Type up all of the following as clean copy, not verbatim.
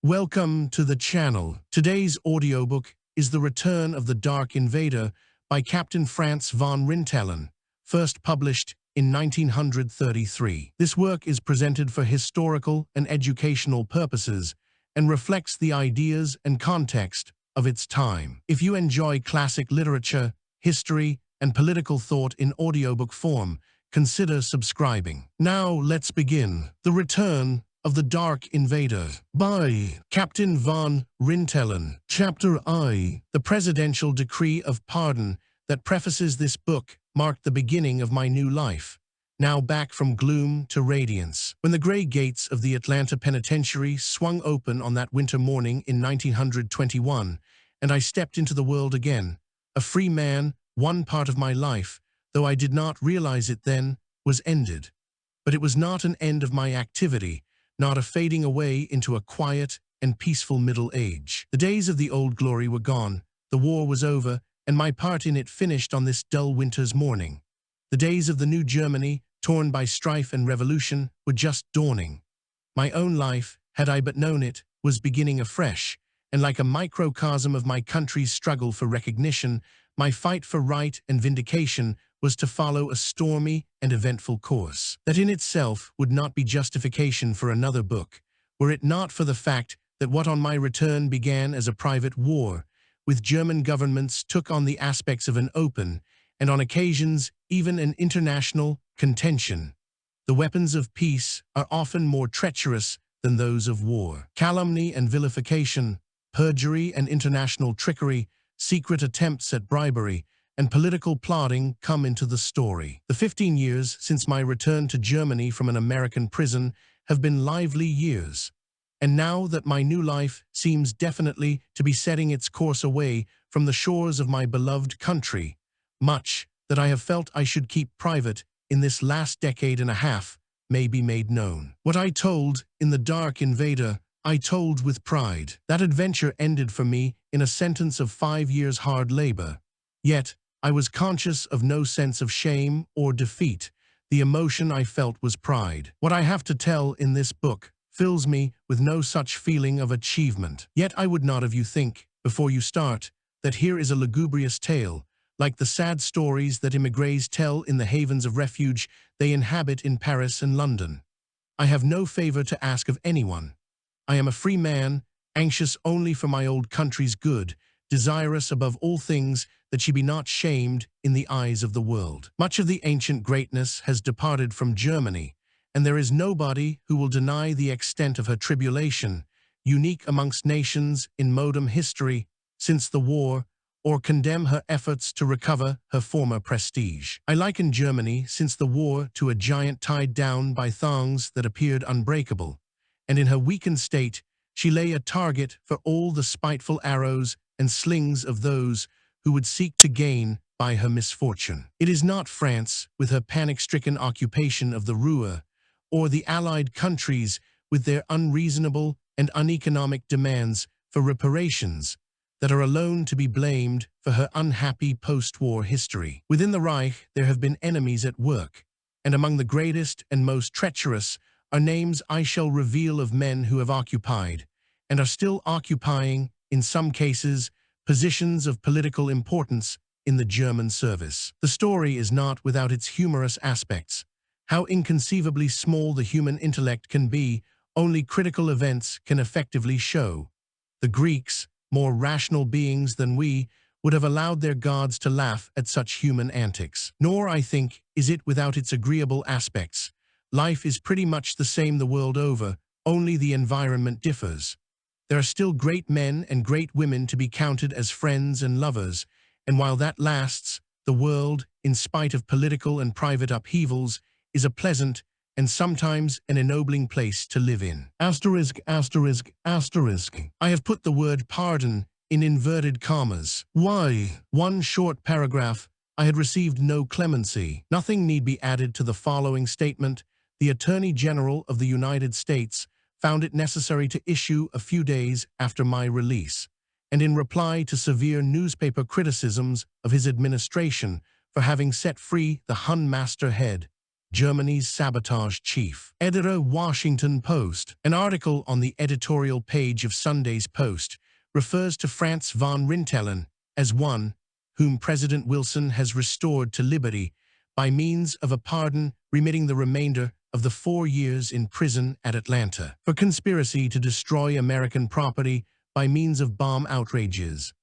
Welcome to the channel. Today's audiobook is The Return of the Dark Invader by Captain Franz von Rintelen, first published in 1933. This work is presented for historical and educational purposes and reflects the ideas and context of its time. If you enjoy classic literature, history, and political thought in audiobook form, consider subscribing. Now let's begin. The Return of the Dark Invader by Captain von Rintelen. Chapter I. The presidential decree of pardon that prefaces this book marked the beginning of my new life, now back from gloom to radiance. When the gray gates of the Atlanta penitentiary swung open on that winter morning in 1921, and I stepped into the world again, a free man, one part of my life, though I did not realize it then, was ended. But it was not an end of my activity, not a fading away into a quiet and peaceful middle age. The days of the old glory were gone, the war was over, and my part in it finished on this dull winter's morning. The days of the new Germany, torn by strife and revolution, were just dawning. My own life, had I but known it, was beginning afresh, and like a microcosm of my country's struggle for recognition, my fight for right and vindication was to follow a stormy and eventful course. That in itself would not be justification for another book, were it not for the fact that what on my return began as a private war, with German governments took on the aspects of an open, and on occasions even an international, contention. The weapons of peace are often more treacherous than those of war. Calumny and vilification, perjury and international trickery, secret attempts at bribery, and political plotting come into the story. The 15 years since my return to Germany from an American prison have been lively years, and now that my new life seems definitely to be setting its course away from the shores of my beloved country, much that I have felt I should keep private in this last decade and a half may be made known. What I told in The Dark Invader, I told with pride. That adventure ended for me in a sentence of 5 years' hard labor. Yet, I was conscious of no sense of shame or defeat. The emotion I felt was pride. What I have to tell in this book fills me with no such feeling of achievement. Yet I would not have you think, before you start, that here is a lugubrious tale, like the sad stories that immigrés tell in the havens of refuge they inhabit in Paris and London. I have no favor to ask of anyone. I am a free man, anxious only for my old country's good, desirous above all things that she be not shamed in the eyes of the world. Much of the ancient greatness has departed from Germany, and there is nobody who will deny the extent of her tribulation, unique amongst nations in modern history since the war, or condemn her efforts to recover her former prestige. I liken Germany since the war to a giant tied down by thongs that appeared unbreakable, and in her weakened state she lay a target for all the spiteful arrows and slings of those who would seek to gain by her misfortune. It is not France, with her panic-stricken occupation of the Ruhr, or the Allied countries with their unreasonable and uneconomic demands for reparations, that are alone to be blamed for her unhappy post-war history. Within the Reich, there have been enemies at work, and among the greatest and most treacherous are names I shall reveal of men who have occupied, and are still occupying, in some cases, positions of political importance in the German service. The story is not without its humorous aspects. How inconceivably small the human intellect can be, only critical events can effectively show. The Greeks, more rational beings than we, would have allowed their gods to laugh at such human antics. Nor, I think, is it without its agreeable aspects. Life is pretty much the same the world over, only the environment differs. There are still great men and great women to be counted as friends and lovers, and while that lasts, the world, in spite of political and private upheavals, is a pleasant and sometimes an ennobling place to live in. Asterisk, asterisk, asterisk. I have put the word pardon in inverted commas. Why? One short paragraph. I had received no clemency. Nothing need be added to the following statement. The Attorney General of the United States found it necessary to issue a few days after my release, and in reply to severe newspaper criticisms of his administration for having set free the Hun master head, Germany's sabotage chief. Editor, Washington Post. An article on the editorial page of Sunday's Post refers to Franz von Rintelen as one whom President Wilson has restored to liberty by means of a pardon remitting the remainder of the 4 years in prison at Atlanta for conspiracy to destroy American property by means of bomb outrages.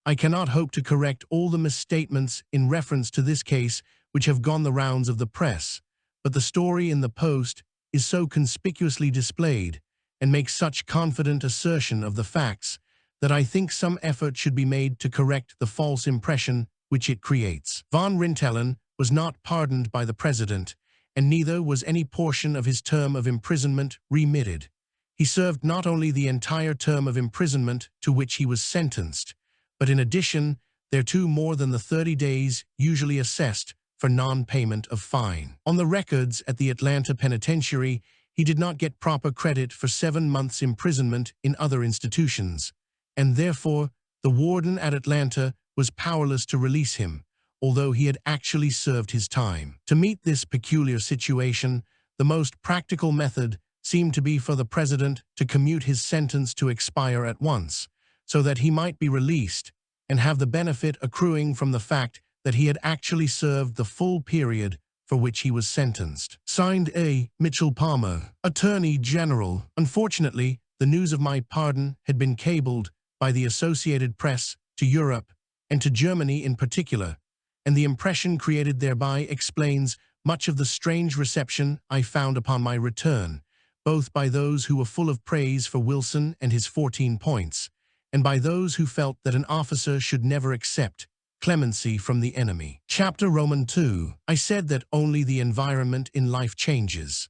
I cannot hope to correct all the misstatements in reference to this case which have gone the rounds of the press, but the story in the Post is so conspicuously displayed and makes such confident assertion of the facts that I think some effort should be made to correct the false impression which it creates. Von Rintelen was not pardoned by the president, and neither was any portion of his term of imprisonment remitted. He served not only the entire term of imprisonment to which he was sentenced, but in addition thereto more than the 30 days usually assessed for non-payment of fine. On the records at the Atlanta Penitentiary, he did not get proper credit for 7 months' imprisonment in other institutions, and therefore the warden at Atlanta was powerless to release him, although he had actually served his time. To meet this peculiar situation, the most practical method seemed to be for the president to commute his sentence to expire at once, so that he might be released and have the benefit accruing from the fact that he had actually served the full period for which he was sentenced. Signed A. Mitchell Palmer, Attorney General. Unfortunately, the news of my pardon had been cabled by the Associated Press to Europe and to Germany in particular, and the impression created thereby explains much of the strange reception I found upon my return, both by those who were full of praise for Wilson and his 14 points, and by those who felt that an officer should never accept clemency from the enemy. Chapter Roman 2. I said that only the environment in life changes.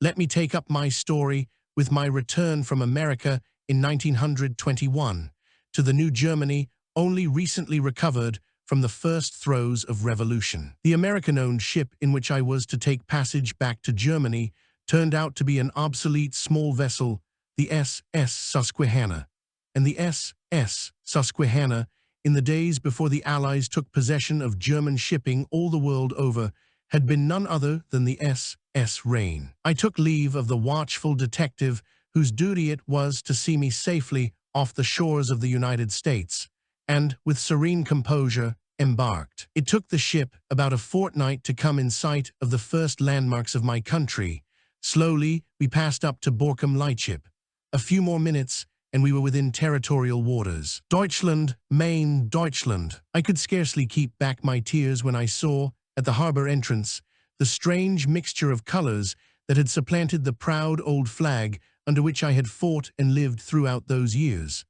Let me take up my story with my return from America in 1921 to the new Germany only recently recovered from the first throes of revolution. The American-owned ship in which I was to take passage back to Germany turned out to be an obsolete small vessel, the SS Susquehanna. And the SS Susquehanna, in the days before the Allies took possession of German shipping all the world over, had been none other than the SS Rain. I took leave of the watchful detective whose duty it was to see me safely off the shores of the United States, and, with serene composure, embarked. It took the ship about a fortnight to come in sight of the first landmarks of my country. Slowly, we passed up to Borkum Lightship. A few more minutes, and we were within territorial waters. Deutschland, Main, Deutschland. I could scarcely keep back my tears when I saw, at the harbor entrance, the strange mixture of colors that had supplanted the proud old flag under which I had fought and lived throughout those years.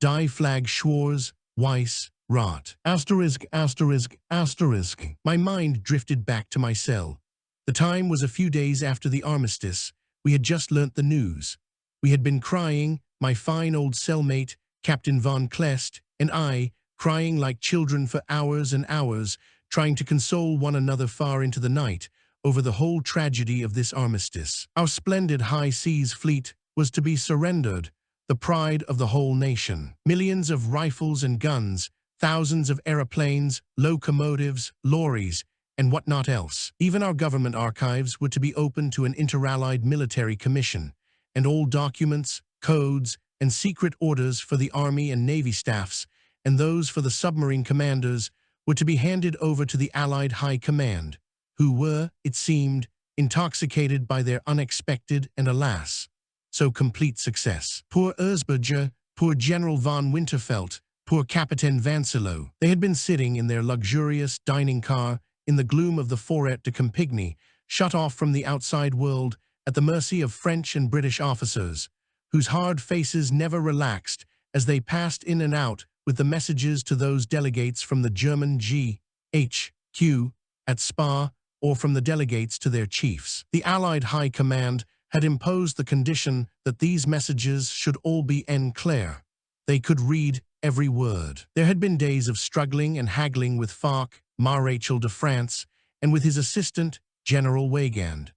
Die Flag Schwarz, Weiss, Rot. Asterisk, asterisk, asterisk. My mind drifted back to my cell. The time was a few days after the armistice. We had just learnt the news. We had been crying, my fine old cellmate, Captain von Klest, and I, crying like children for hours and hours, trying to console one another far into the night over the whole tragedy of this armistice. Our splendid high seas fleet was to be surrendered, the pride of the whole nation. Millions of rifles and guns, thousands of aeroplanes, locomotives, lorries, and what not else. Even our government archives were to be opened to an interallied military commission, and all documents, codes, and secret orders for the Army and Navy staffs, and those for the submarine commanders, were to be handed over to the Allied High Command, who were, it seemed, intoxicated by their unexpected and, alas, so complete success. Poor Erzberger, poor General von Winterfeldt, poor Captain Vancelo. They had been sitting in their luxurious dining car in the gloom of the Foret de Campigny, shut off from the outside world, at the mercy of French and British officers, whose hard faces never relaxed as they passed in and out with the messages to those delegates from the German G.H.Q. at Spa or from the delegates to their chiefs. The Allied High Command had imposed the condition that these messages should all be en clair. They could read every word. There had been days of struggling and haggling with Foch, Maréchal de France, and with his assistant, General Weygand.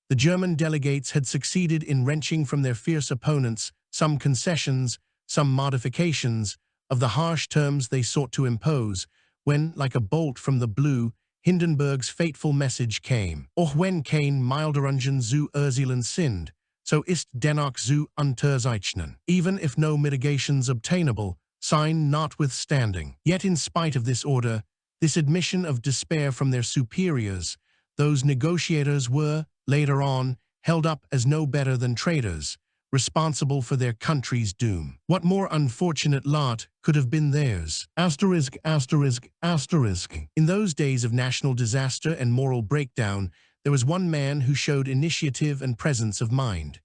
The German delegates had succeeded in wrenching from their fierce opponents some concessions, some modifications, of the harsh terms they sought to impose, when, like a bolt from the blue, Hindenburg's fateful message came. Auch wenn kein milderungen zu erzielen sind, so ist dennoch zu unterzeichnen. Even if no mitigations obtainable, sign notwithstanding. Yet in spite of this order, this admission of despair from their superiors, those negotiators were, later on, held up as no better than traitors, responsible for their country's doom. What more unfortunate lot could have been theirs? Asterisk, asterisk, asterisk. In those days of national disaster and moral breakdown, there was one man who showed initiative and presence of mind.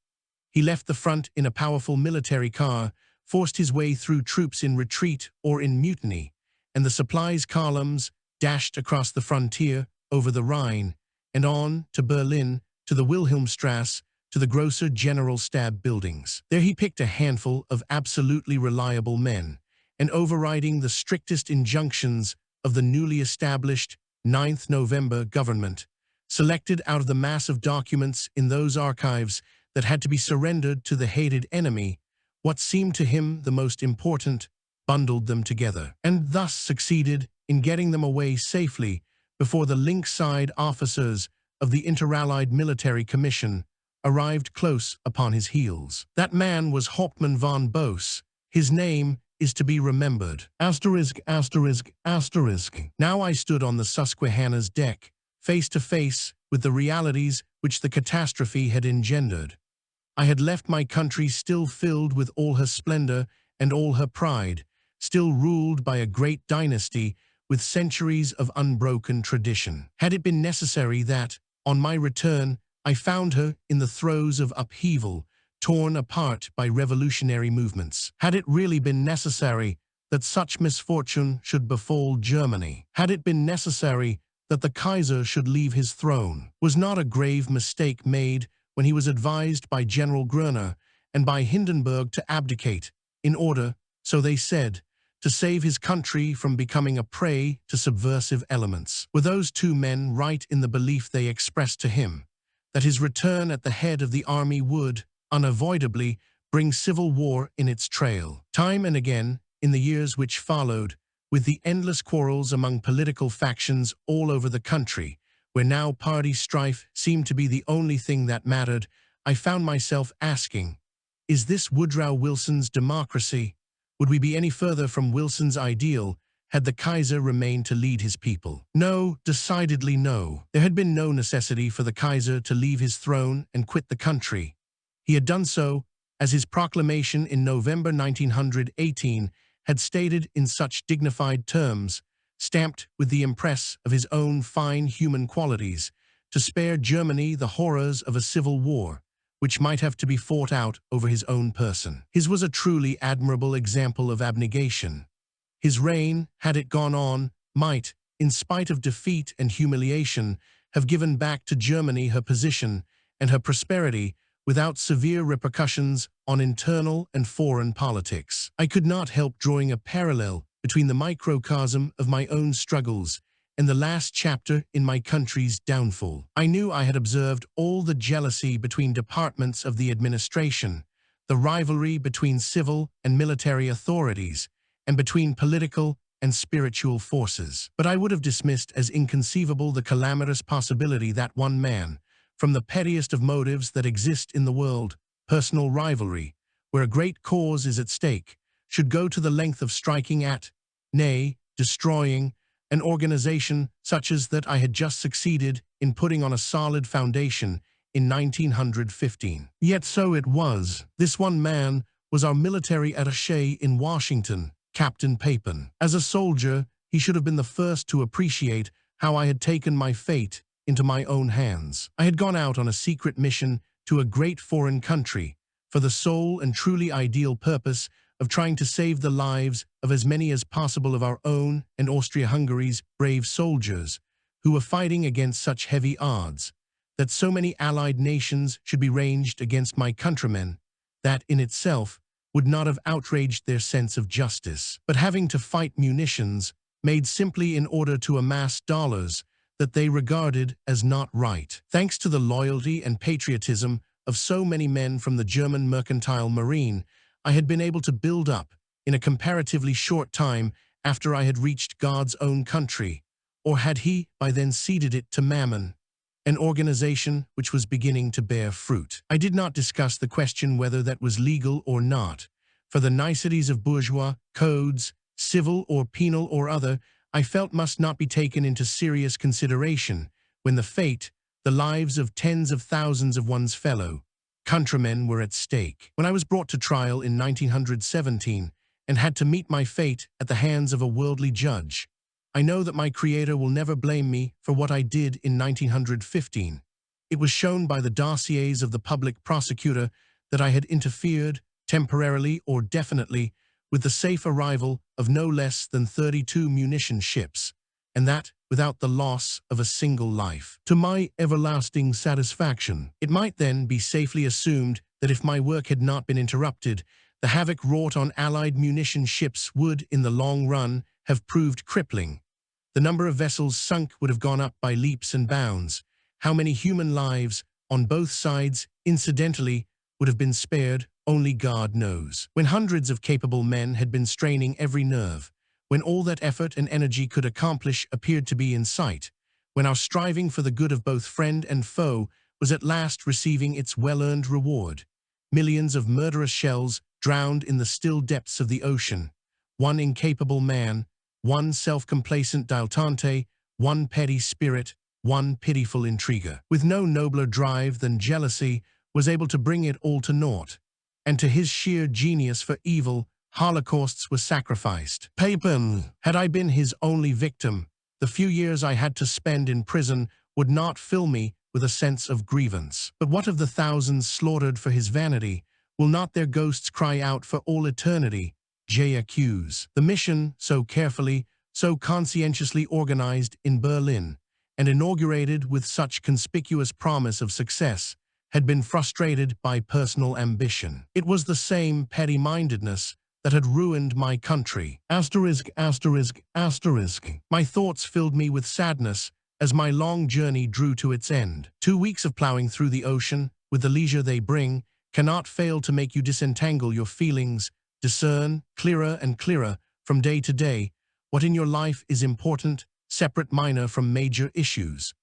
He left the front in a powerful military car, forced his way through troops in retreat or in mutiny, and the supplies columns dashed across the frontier, over the Rhine, and on to Berlin, to the Wilhelmstrasse, to the Grosser Generalstab buildings. There he picked a handful of absolutely reliable men, and overriding the strictest injunctions of the newly established 9th November government, selected out of the mass of documents in those archives that had to be surrendered to the hated enemy, what seemed to him the most important, bundled them together, and thus succeeded in getting them away safely before the lynx-eyed officers of the Interallied Military Commission arrived close upon his heels. That man was Hauptmann von Boos. His name is to be remembered. Asterisk, asterisk, asterisk. Now I stood on the Susquehanna's deck, face to face with the realities which the catastrophe had engendered. I had left my country still filled with all her splendor and all her pride, still ruled by a great dynasty with centuries of unbroken tradition. Had it been necessary that, on my return, I found her in the throes of upheaval, torn apart by revolutionary movements? Had it really been necessary that such misfortune should befall Germany? Had it been necessary that the Kaiser should leave his throne? Was not a grave mistake made when he was advised by General Groener and by Hindenburg to abdicate, in order, so they said, to save his country from becoming a prey to subversive elements? Were those two men right in the belief they expressed to him, that his return at the head of the army would, unavoidably, bring civil war in its trail? Time and again, in the years which followed, with the endless quarrels among political factions all over the country, where now party strife seemed to be the only thing that mattered, I found myself asking, is this Woodrow Wilson's democracy? Would we be any further from Wilson's ideal had the Kaiser remained to lead his people? No, decidedly no. There had been no necessity for the Kaiser to leave his throne and quit the country. He had done so, as his proclamation in November 1918 had stated in such dignified terms, stamped with the impress of his own fine human qualities, to spare Germany the horrors of a civil war, which might have to be fought out over his own person. His was a truly admirable example of abnegation. His reign, had it gone on, might, in spite of defeat and humiliation, have given back to Germany her position and her prosperity without severe repercussions on internal and foreign politics. I could not help drawing a parallel between the microcosm of my own struggles and the last chapter in my country's downfall. I knew I had observed all the jealousy between departments of the administration, the rivalry between civil and military authorities, and between political and spiritual forces. But I would have dismissed as inconceivable the calamitous possibility that one man, from the pettiest of motives that exist in the world, personal rivalry, where a great cause is at stake, should go to the length of striking at, nay, destroying, an organization such as that I had just succeeded in putting on a solid foundation in 1915. Yet so it was. This one man was our military attaché in Washington, Captain Papen. As a soldier, he should have been the first to appreciate how I had taken my fate into my own hands. I had gone out on a secret mission to a great foreign country for the sole and truly ideal purpose of trying to save the lives of as many as possible of our own and Austria-Hungary's brave soldiers who were fighting against such heavy odds, that so many allied nations should be ranged against my countrymen, that in itself would not have outraged their sense of justice. But having to fight munitions, made simply in order to amass dollars that they regarded as not right. Thanks to the loyalty and patriotism of so many men from the German mercantile marine, I had been able to build up, in a comparatively short time after I had reached God's own country, Or had he, by then, ceded it to Mammon, an organization which was beginning to bear fruit? I did not discuss the question whether that was legal or not, for the niceties of bourgeois codes, civil or penal or other, I felt must not be taken into serious consideration when the lives of tens of thousands of one's fellow countrymen were at stake. When I was brought to trial in 1917 and had to meet my fate at the hands of a worldly judge, I know that my Creator will never blame me for what I did in 1915. It was shown by the dossiers of the public prosecutor that I had interfered, temporarily or definitely, with the safe arrival of no less than 32 munition ships, and that without the loss of a single life. To my everlasting satisfaction, it might then be safely assumed that if my work had not been interrupted, the havoc wrought on Allied munition ships would, in the long run, have proved crippling. The number of vessels sunk would have gone up by leaps and bounds. How many human lives, on both sides, incidentally, would have been spared, only God knows. When hundreds of capable men had been straining every nerve, when all that effort and energy could accomplish appeared to be in sight, when our striving for the good of both friend and foe was at last receiving its well-earned reward, millions of murderous shells drowned in the still depths of the ocean, one incapable man, one self-complacent dilettante, one petty spirit, one pitiful intriguer, with no nobler drive than jealousy, was able to bring it all to naught, and to his sheer genius for evil, holocausts were sacrificed. Papin, had I been his only victim, the few years I had to spend in prison would not fill me with a sense of grievance. But what of the thousands slaughtered for his vanity? Will not their ghosts cry out for all eternity? J.Accuse. The mission, so carefully, so conscientiously organized in Berlin, and inaugurated with such conspicuous promise of success, had been frustrated by personal ambition. It was the same petty-mindedness that had ruined my country. Asterisk. My thoughts filled me with sadness as my long journey drew to its end. 2 weeks of plowing through the ocean, with the leisure they bring, cannot fail to make you disentangle your feelings, discern, clearer and clearer, from day to day, what in your life is important, separate minor from major issues.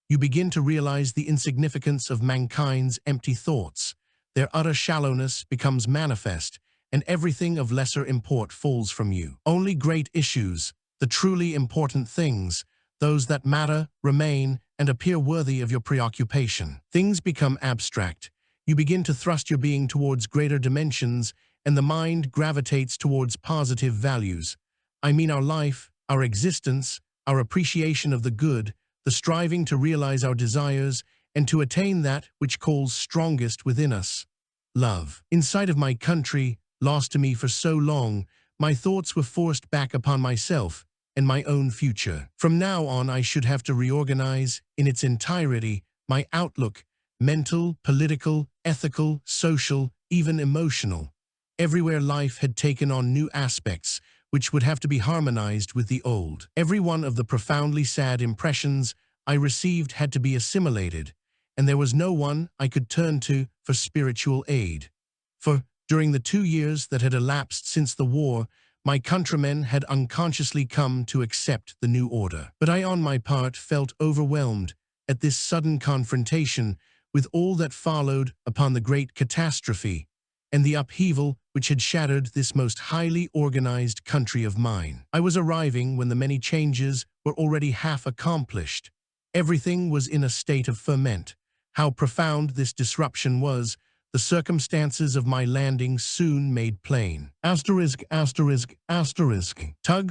You begin to realize the insignificance of mankind's empty thoughts. Their utter shallowness becomes manifest, and everything of lesser import falls from you. Only great issues, the truly important things, those that matter, remain, and appear worthy of your preoccupation. Things become abstract. You begin to thrust your being towards greater dimensions, and the mind gravitates towards positive values. I mean our life, our existence, our appreciation of the good, the striving to realize our desires, and to attain that which calls strongest within us, love. In sight of my country, lost to me for so long, my thoughts were forced back upon myself and my own future. From now on, I should have to reorganize, in its entirety, my outlook, mental, political, ethical, social, even emotional. Everywhere life had taken on new aspects, which would have to be harmonized with the old. Every one of the profoundly sad impressions I received had to be assimilated, and there was no one I could turn to for spiritual aid. For, during the 2 years that had elapsed since the war, my countrymen had unconsciously come to accept the new order. But I, on my part, felt overwhelmed at this sudden confrontation with all that followed upon the great catastrophe and the upheaval which had shattered this most highly organized country of mine. I was arriving when the many changes were already half accomplished. Everything was in a state of ferment. How profound this disruption was, the circumstances of my landing soon made plain. Tugs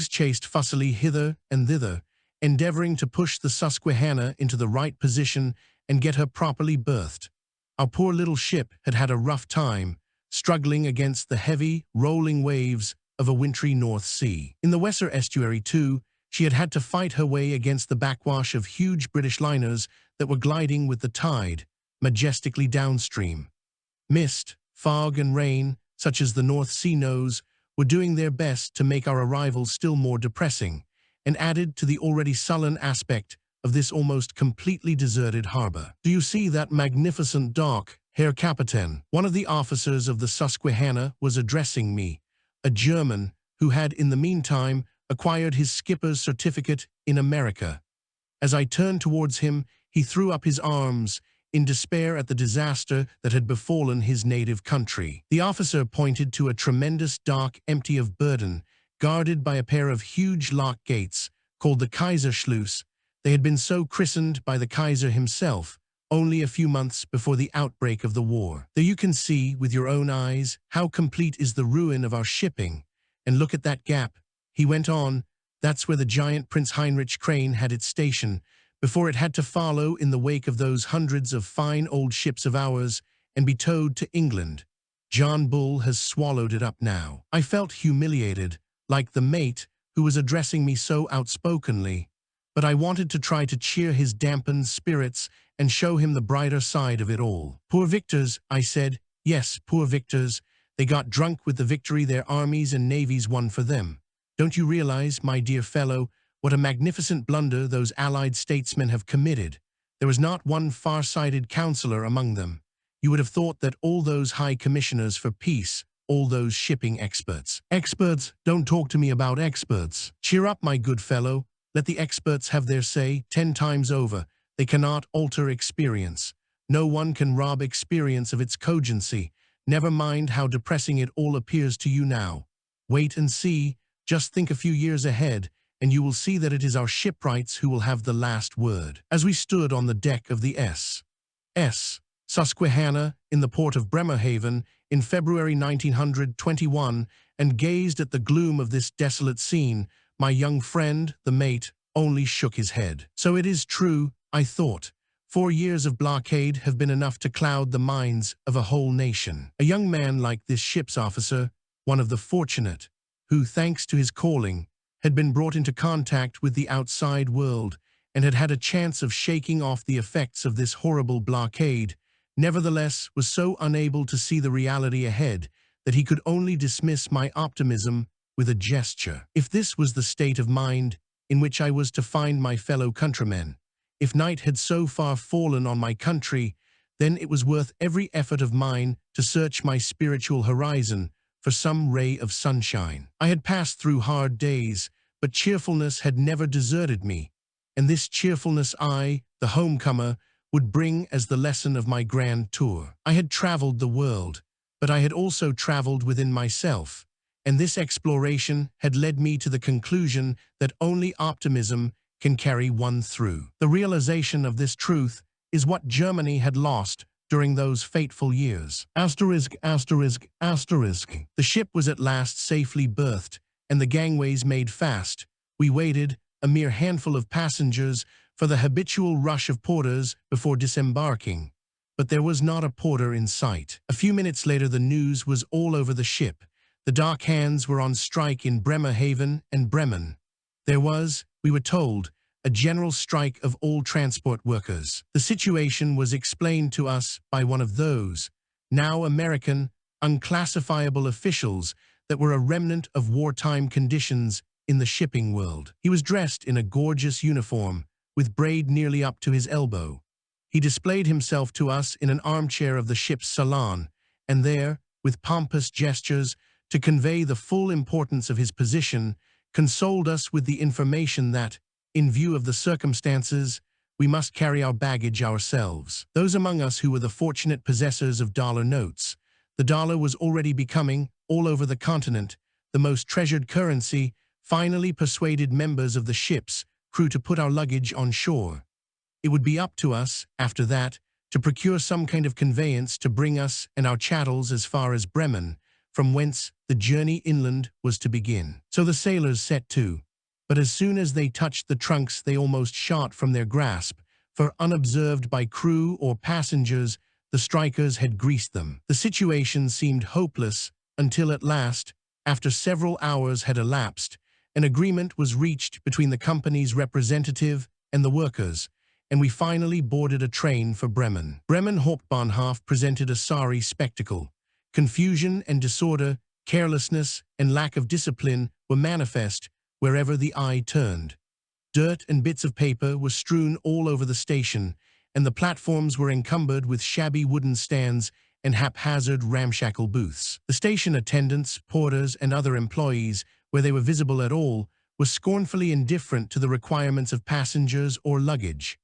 chased fussily hither and thither, endeavoring to push the Susquehanna into the right position and get her properly berthed. Our poor little ship had had a rough time, struggling against the heavy, rolling waves of a wintry North Sea. In the Weser estuary, too, she had had to fight her way against the backwash of huge British liners that were gliding with the tide, majestically downstream. Mist, fog, and rain, such as the North Sea knows, were doing their best to make our arrival still more depressing, and added to the already sullen aspect of this almost completely deserted harbor. Do you see that magnificent dock, Herr Kapitän? One of the officers of the Susquehanna was addressing me, a German who had in the meantime acquired his skipper's certificate in America. As I turned towards him, he threw up his arms in despair at the disaster that had befallen his native country. The officer pointed to a tremendous dock empty of burden, guarded by a pair of huge lock gates, called the Kaiserschluss. They had been so christened by the Kaiser himself, only a few months before the outbreak of the war. There you can see, with your own eyes, how complete is the ruin of our shipping. And look at that gap, he went on. That's where the giant Prince Heinrich crane had its station, before it had to follow in the wake of those hundreds of fine old ships of ours and be towed to England. John Bull has swallowed it up now. I felt humiliated, like the mate who was addressing me so outspokenly, but I wanted to try to cheer his dampened spirits and show him the brighter side of it all. Poor victors, I said. Yes, poor victors. They got drunk with the victory their armies and navies won for them. Don't you realize, my dear fellow, what a magnificent blunder those Allied statesmen have committed? There was not one far-sighted counselor among them. You would have thought that all those high commissioners for peace, all those shipping experts. Experts? Don't talk to me about experts. Cheer up, my good fellow. Let the experts have their say 10 times over. They cannot alter experience. No one can rob experience of its cogency. Never mind how depressing it all appears to you now. Wait and see. Just think a few years ahead, and you will see that it is our shipwrights who will have the last word. As we stood on the deck of the S. Susquehanna in the port of Bremerhaven in February 1921 and gazed at the gloom of this desolate scene, my young friend, the mate, only shook his head. So it is true, I thought. 4 years of blockade have been enough to cloud the minds of a whole nation. A young man like this ship's officer, one of the fortunate, who, thanks to his calling, had been brought into contact with the outside world and had had a chance of shaking off the effects of this horrible blockade, nevertheless was so unable to see the reality ahead that he could only dismiss my optimism with a gesture. If this was the state of mind in which I was to find my fellow countrymen, if night had so far fallen on my country, then it was worth every effort of mine to search my spiritual horizon for some ray of sunshine. I had passed through hard days, but cheerfulness had never deserted me, and this cheerfulness I, the homecomer, would bring as the lesson of my grand tour. I had traveled the world, but I had also traveled within myself, and this exploration had led me to the conclusion that only optimism can carry one through. The realization of this truth is what Germany had lost during those fateful years. ******. The ship was at last safely berthed, and the gangways made fast. We waited, a mere handful of passengers, for the habitual rush of porters before disembarking. But there was not a porter in sight. A few minutes later the news was all over the ship. The dock hands were on strike in Bremerhaven and Bremen. There was, we were told, a general strike of all transport workers. The situation was explained to us by one of those, now American, unclassifiable officials that were a remnant of wartime conditions in the shipping world. He was dressed in a gorgeous uniform, with braid nearly up to his elbow. He displayed himself to us in an armchair of the ship's salon, and there, with pompous gestures, to convey the full importance of his position, consoled us with the information that, in view of the circumstances, we must carry our baggage ourselves. Those among us who were the fortunate possessors of dollar notes, the dollar was already becoming, all over the continent, the most treasured currency, finally persuaded members of the ship's crew to put our luggage on shore. It would be up to us, after that, to procure some kind of conveyance to bring us and our chattels as far as Bremen, from whence the journey inland was to begin. So the sailors set to. But as soon as they touched the trunks they almost shot from their grasp, for unobserved by crew or passengers, the strikers had greased them. The situation seemed hopeless until at last, after several hours had elapsed, an agreement was reached between the company's representative and the workers, and we finally boarded a train for Bremen. Bremen Hauptbahnhof presented a sorry spectacle. Confusion and disorder, carelessness and lack of discipline were manifest wherever the eye turned. Dirt and bits of paper were strewn all over the station, and the platforms were encumbered with shabby wooden stands and haphazard ramshackle booths. The station attendants, porters, and other employees, where they were visible at all, was scornfully indifferent to the requirements of passengers or luggage.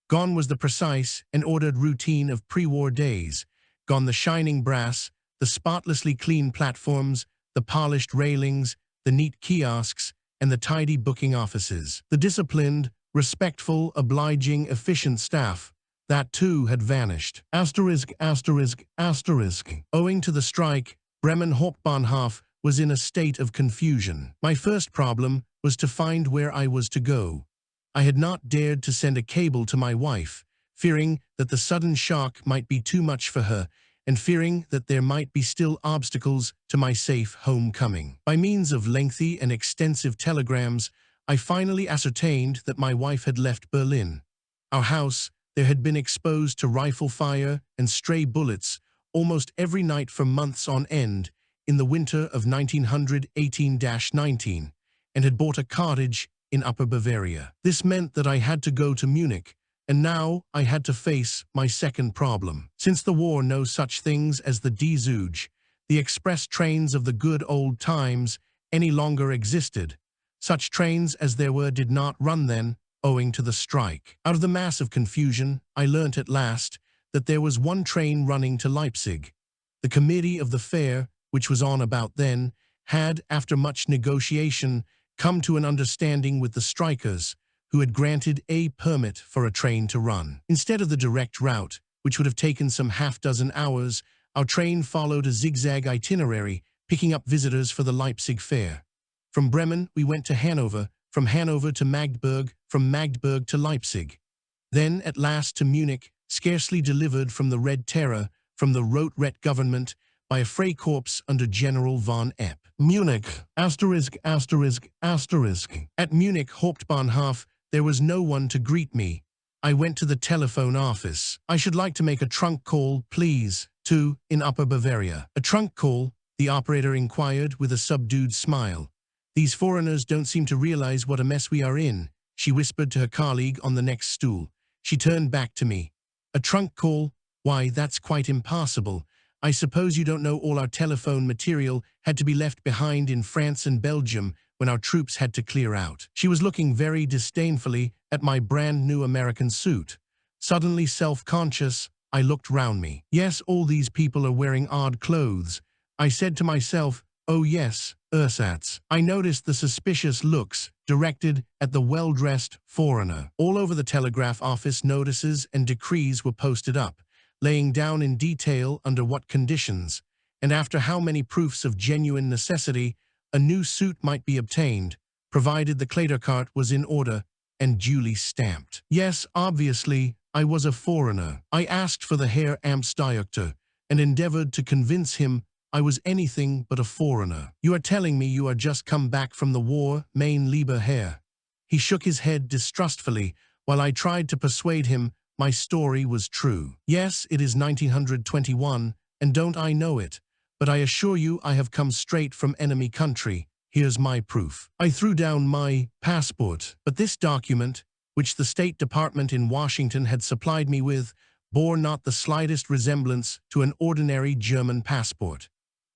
Gone was the precise and ordered routine of pre-war days. Gone the shining brass, the spotlessly clean platforms, the polished railings, the neat kiosks, and the tidy booking offices. The disciplined, respectful, obliging, efficient staff, that too had vanished. Asterisk, asterisk, asterisk. Owing to the strike, Bremen Hauptbahnhof was in a state of confusion. My first problem was to find where I was to go. I had not dared to send a cable to my wife, fearing that the sudden shock might be too much for her, and fearing that there might be still obstacles to my safe homecoming. By means of lengthy and extensive telegrams, I finally ascertained that my wife had left Berlin. Our house there had been exposed to rifle fire and stray bullets almost every night for months on end in the winter of 1918-19, and had bought a cottage in Upper Bavaria. This meant that I had to go to Munich, and now I had to face my second problem. Since the war, no such things as the D-Zug, the express trains of the good old times, any longer existed. Such trains as there were did not run then, owing to the strike. Out of the mass of confusion, I learnt at last that there was one train running to Leipzig. The committee of the fair, which was on about then, had, after much negotiation, come to an understanding with the strikers, who had granted a permit for a train to run. Instead of the direct route, which would have taken some half-dozen hours, our train followed a zigzag itinerary, picking up visitors for the Leipzig fair. From Bremen, we went to Hanover, from Hanover to Magdeburg, from Magdeburg to Leipzig. Then, at last, to Munich, scarcely delivered from the Red Terror, from the Rot-Ret government, by a Freikorps under General von Epp. Munich, asterisk, asterisk, asterisk. At Munich Hauptbahnhof, there was no one to greet me. I went to the telephone office. I should like to make a trunk call, please, to, in Upper Bavaria. A trunk call? The operator inquired with a subdued smile. These foreigners don't seem to realize what a mess we are in, she whispered to her colleague on the next stool. She turned back to me. A trunk call? Why, that's quite impossible. I suppose you don't know all our telephone material had to be left behind in France and Belgium when our troops had to clear out. She was looking very disdainfully at my brand new American suit. Suddenly self-conscious, I looked round me. Yes, all these people are wearing odd clothes. I said to myself, oh yes, ersatz. I noticed the suspicious looks directed at the well-dressed foreigner. All over the telegraph office notices and decrees were posted up, laying down in detail under what conditions, and after how many proofs of genuine necessity, a new suit might be obtained, provided the Kleiderkarte was in order and duly stamped. Yes, obviously, I was a foreigner. I asked for the Herr Amtsdirektor and endeavored to convince him I was anything but a foreigner. You are telling me you are just come back from the war, mein lieber Herr. He shook his head distrustfully while I tried to persuade him my story was true. Yes, it is 1921, and don't I know it, but I assure you I have come straight from enemy country. Here's my proof. I threw down my passport, but this document, which the State Department in Washington had supplied me with, bore not the slightest resemblance to an ordinary German passport.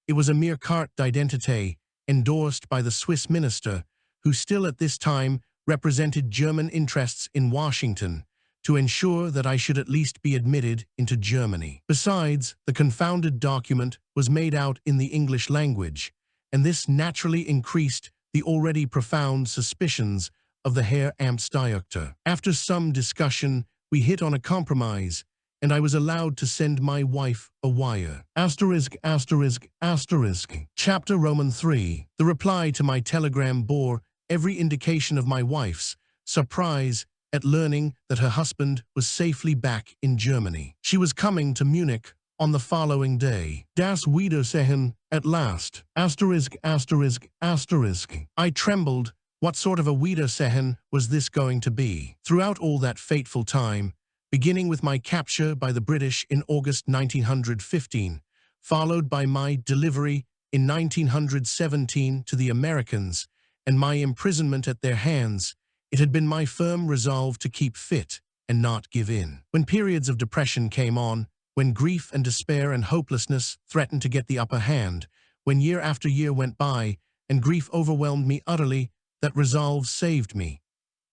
It was a mere carte d'identité, endorsed by the Swiss minister, who still at this time represented German interests in Washington, to ensure that I should at least be admitted into Germany. Besides, the confounded document was made out in the English language, and this naturally increased the already profound suspicions of the Herr Amtsdirektor. After some discussion, we hit on a compromise, and I was allowed to send my wife a wire. Asterisk, asterisk, asterisk. Chapter Roman 3. The reply to my telegram bore every indication of my wife's surprise at learning that her husband was safely back in Germany. She was coming to Munich on the following day. Das Wiedersehen, at last. Asterisk, asterisk, asterisk. I trembled. What sort of a Wiedersehen was this going to be? Throughout all that fateful time, beginning with my capture by the British in August 1915, followed by my delivery in 1917 to the Americans, and my imprisonment at their hands, it had been my firm resolve to keep fit and not give in. When periods of depression came on, when grief and despair and hopelessness threatened to get the upper hand, when year after year went by and grief overwhelmed me utterly, that resolve saved me.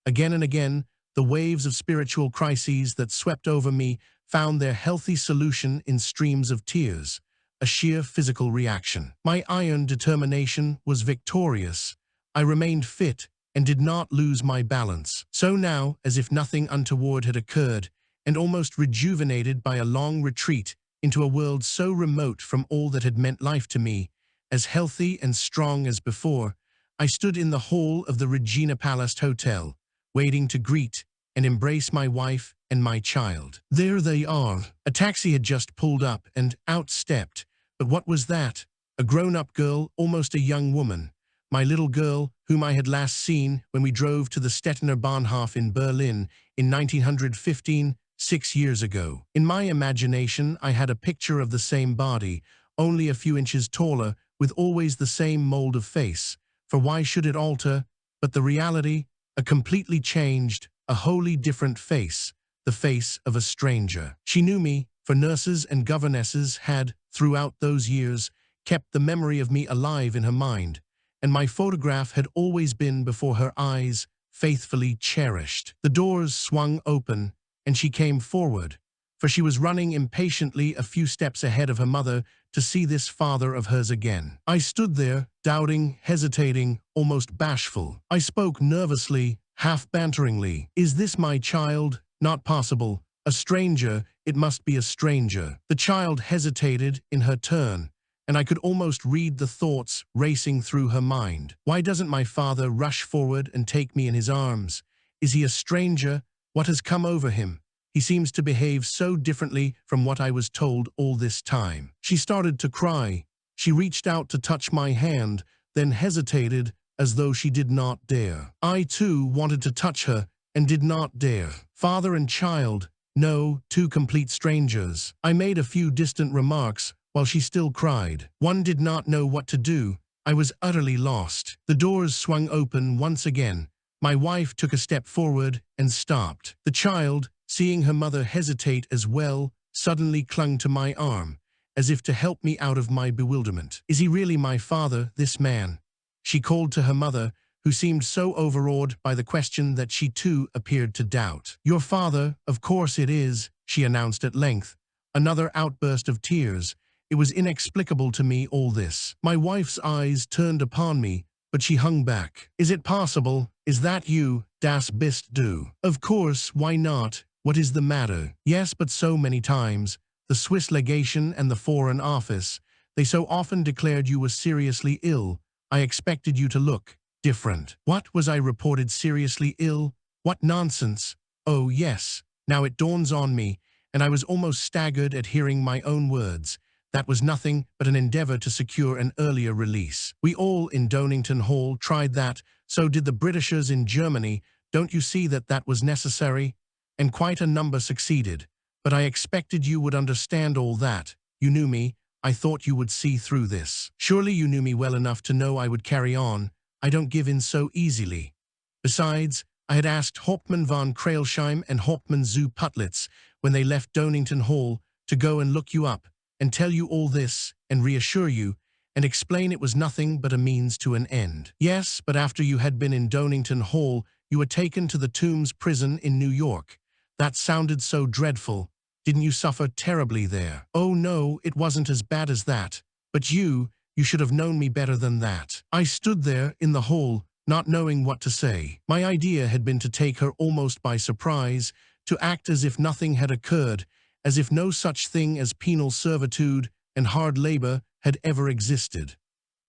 Again and again, the waves of spiritual crises that swept over me found their healthy solution in streams of tears, a sheer physical reaction. My iron determination was victorious. I remained fit and did not lose my balance. So now, as if nothing untoward had occurred, and almost rejuvenated by a long retreat into a world so remote from all that had meant life to me, as healthy and strong as before, I stood in the hall of the Regina Palace Hotel, waiting to greet and embrace my wife and my child. There they are. A taxi had just pulled up and out stepped. But what was that? A grown-up girl, almost a young woman. My little girl, whom I had last seen when we drove to the Stettener Bahnhof in Berlin in 1915, 6 years ago. In my imagination, I had a picture of the same body, only a few inches taller, with always the same mold of face. For why should it alter? But the reality, a completely changed, a wholly different face, the face of a stranger. She knew me, for nurses and governesses had, throughout those years, kept the memory of me alive in her mind, and my photograph had always been before her eyes, faithfully cherished. The doors swung open, and she came forward, for she was running impatiently a few steps ahead of her mother to see this father of hers again. I stood there, doubting, hesitating, almost bashful. I spoke nervously, half banteringly. Is this my child? Not possible. A stranger, it must be a stranger. The child hesitated in her turn, and I could almost read the thoughts racing through her mind. Why doesn't my father rush forward and take me in his arms? Is he a stranger? What has come over him? He seems to behave so differently from what I was told all this time. She started to cry. She reached out to touch my hand, then hesitated as though she did not dare. I too wanted to touch her and did not dare. Father and child, no, two complete strangers. I made a few distant remarks while she still cried. One did not know what to do. I was utterly lost. The doors swung open once again. My wife took a step forward and stopped. The child, seeing her mother hesitate as well, suddenly clung to my arm, as if to help me out of my bewilderment. Is he really my father, this man? She called to her mother, who seemed so overawed by the question that she too appeared to doubt. Your father, of course it is, she announced at length. Another outburst of tears. It was inexplicable to me, all this. My wife's eyes turned upon me, but she hung back. Is it possible? Is that you? Das bist du. Of course, why not? What is the matter? Yes, but so many times. The Swiss legation and the Foreign Office, they so often declared you were seriously ill. I expected you to look different. What, was I reported seriously ill? What nonsense. Oh yes, now it dawns on me, and I was almost staggered at hearing my own words. That was nothing but an endeavor to secure an earlier release. We all in Donington Hall tried that, so did the Britishers in Germany. Don't you see that that was necessary? And quite a number succeeded. But I expected you would understand all that. You knew me. I thought you would see through this. Surely you knew me well enough to know I would carry on. I don't give in so easily. Besides, I had asked Hauptmann von Krailsheim and Hauptmann zu Putlitz, when they left Donington Hall, to go and look you up, and tell you all this, and reassure you, and explain it was nothing but a means to an end. Yes, but after you had been in Donington Hall, you were taken to the Tombs prison in New York. That sounded so dreadful. Didn't you suffer terribly there? Oh no, it wasn't as bad as that. But you should have known me better than that. I stood there in the hall, not knowing what to say. My idea had been to take her almost by surprise, to act as if nothing had occurred, as if no such thing as penal servitude and hard labor had ever existed.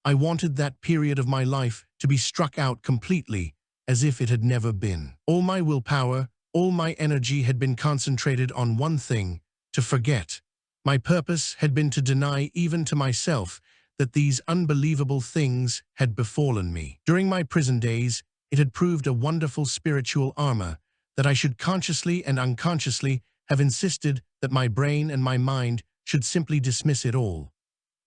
I wanted that period of my life to be struck out completely, as if it had never been. All my willpower, all my energy had been concentrated on one thing, to forget. My purpose had been to deny even to myself that these unbelievable things had befallen me. During my prison days, it had proved a wonderful spiritual armor, that I should consciously and unconsciously have insisted that my brain and my mind should simply dismiss it all.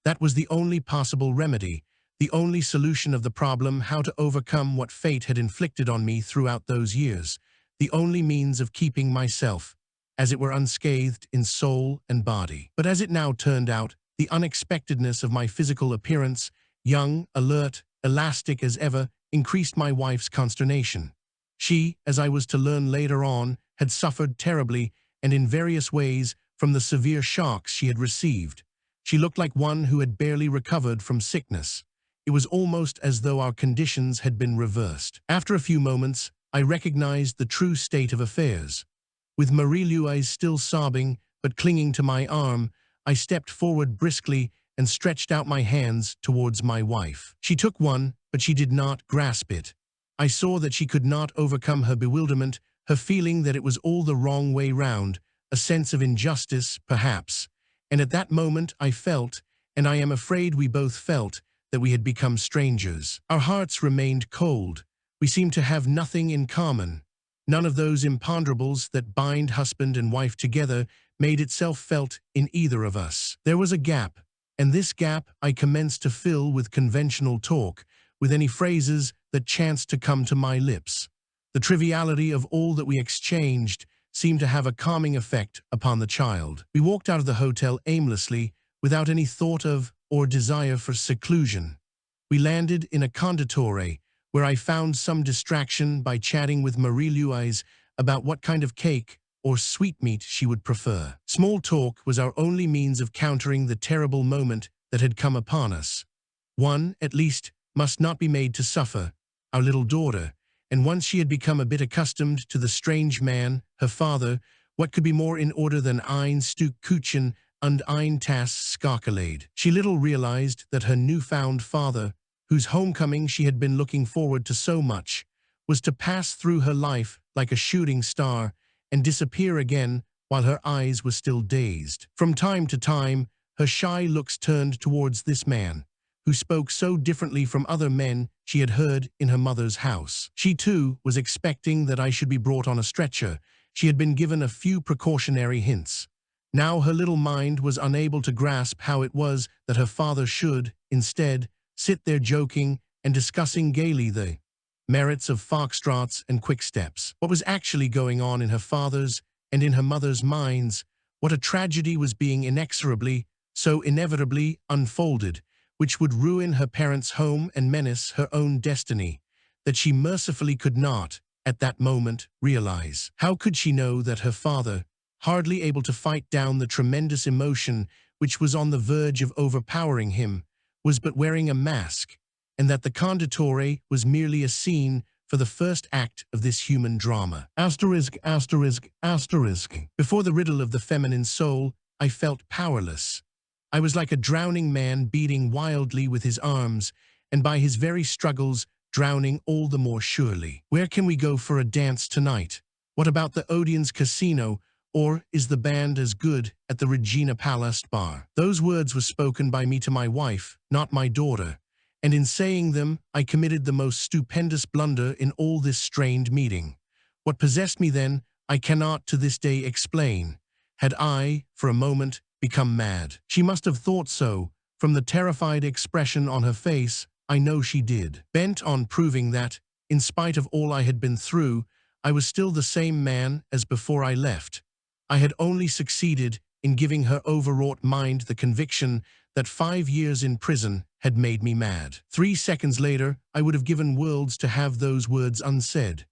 That was the only possible remedy, the only solution of the problem how to overcome what fate had inflicted on me throughout those years, the only means of keeping myself, as it were, unscathed in soul and body. But as it now turned out, the unexpectedness of my physical appearance, young, alert, elastic as ever, increased my wife's consternation. She, as I was to learn later on, had suffered terribly and in various ways from the severe shocks she had received. She looked like one who had barely recovered from sickness. It was almost as though our conditions had been reversed. After a few moments, I recognized the true state of affairs. With Marie-Louise still sobbing but clinging to my arm, I stepped forward briskly and stretched out my hands towards my wife. She took one, but she did not grasp it. I saw that she could not overcome her bewilderment, her feeling that it was all the wrong way round, a sense of injustice, perhaps. And at that moment I felt, and I am afraid we both felt, that we had become strangers. Our hearts remained cold. We seemed to have nothing in common. None of those imponderables that bind husband and wife together made itself felt in either of us. There was a gap, and this gap I commenced to fill with conventional talk, with any phrases that chanced to come to my lips. The triviality of all that we exchanged seemed to have a calming effect upon the child. We walked out of the hotel aimlessly, without any thought of or desire for seclusion. We landed in a condottiere, where I found some distraction by chatting with Marie-Louise about what kind of cake or sweetmeat she would prefer. Small talk was our only means of countering the terrible moment that had come upon us. One, at least, must not be made to suffer, our little daughter, and once she had become a bit accustomed to the strange man, her father, what could be more in order than ein Stück Kuchen und ein Tass Schokolade? She little realized that her newfound father, whose homecoming she had been looking forward to so much, was to pass through her life like a shooting star and disappear again while her eyes were still dazed. From time to time, her shy looks turned towards this man, who spoke so differently from other men she had heard in her mother's house. She, too, was expecting that I should be brought on a stretcher. She had been given a few precautionary hints. Now her little mind was unable to grasp how it was that her father should, instead, sit there joking and discussing gaily the merits of foxtrots and quick steps. What was actually going on in her father's and in her mother's minds, what a tragedy was being inexorably, so inevitably unfolded, which would ruin her parents' home and menace her own destiny, that she mercifully could not, at that moment, realize. How could she know that her father, hardly able to fight down the tremendous emotion which was on the verge of overpowering him, was but wearing a mask, and that the condottiere was merely a scene for the first act of this human drama? Asterisk, asterisk, asterisk. Before the riddle of the feminine soul, I felt powerless. I was like a drowning man beating wildly with his arms, and by his very struggles drowning all the more surely. Where can we go for a dance tonight? What about the Odeon's Casino, or is the band as good at the Regina Palace bar? Those words were spoken by me to my wife, not my daughter, and in saying them I committed the most stupendous blunder in all this strained meeting. What possessed me then, I cannot to this day explain. Had I, for a moment, become mad? She must have thought so. From the terrified expression on her face, I know she did. Bent on proving that, in spite of all I had been through, I was still the same man as before I left. I had only succeeded in giving her overwrought mind the conviction that 5 years in prison had made me mad. 3 seconds later, I would have given worlds to have those words unsaid.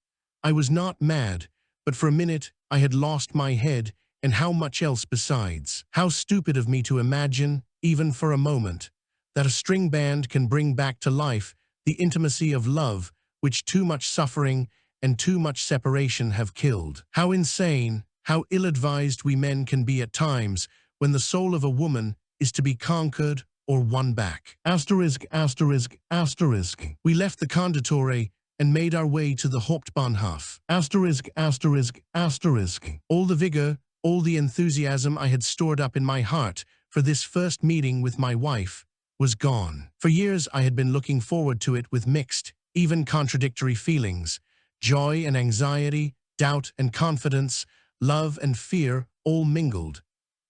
I was not mad, but for a minute I had lost my head, and how much else besides. How stupid of me to imagine, even for a moment, that a string band can bring back to life the intimacy of love which too much suffering and too much separation have killed. How insane, how ill-advised we men can be at times when the soul of a woman is to be conquered or won back. Asterisk, asterisk, asterisk. We left the condottiere and made our way to the Hauptbahnhof. Asterisk, asterisk, asterisk. All the vigor, all the enthusiasm I had stored up in my heart for this first meeting with my wife was gone. For years I had been looking forward to it with mixed, even contradictory feelings. Joy and anxiety, doubt and confidence, love and fear all mingled.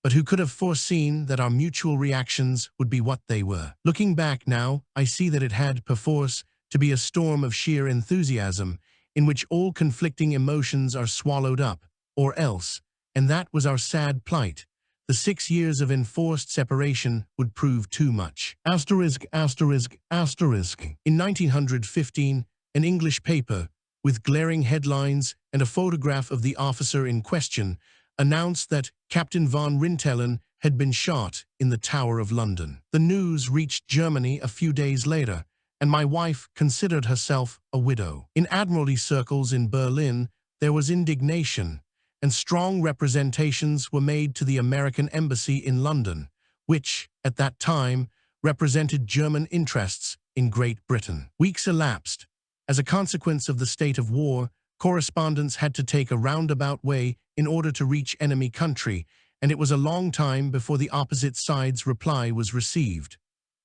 But who could have foreseen that our mutual reactions would be what they were? Looking back now, I see that it had, perforce, to be a storm of sheer enthusiasm, in which all conflicting emotions are swallowed up, or else, and that was our sad plight, the 6 years of enforced separation would prove too much. Asterisk, asterisk, asterisk. In 1915, an English paper, with glaring headlines and a photograph of the officer in question, announced that Captain von Rintelen had been shot in the Tower of London. The news reached Germany a few days later, and my wife considered herself a widow. In Admiralty circles in Berlin, there was indignation, and strong representations were made to the American embassy in London, which, at that time, represented German interests in Great Britain. Weeks elapsed. As a consequence of the state of war, correspondents had to take a roundabout way in order to reach enemy country, and it was a long time before the opposite side's reply was received.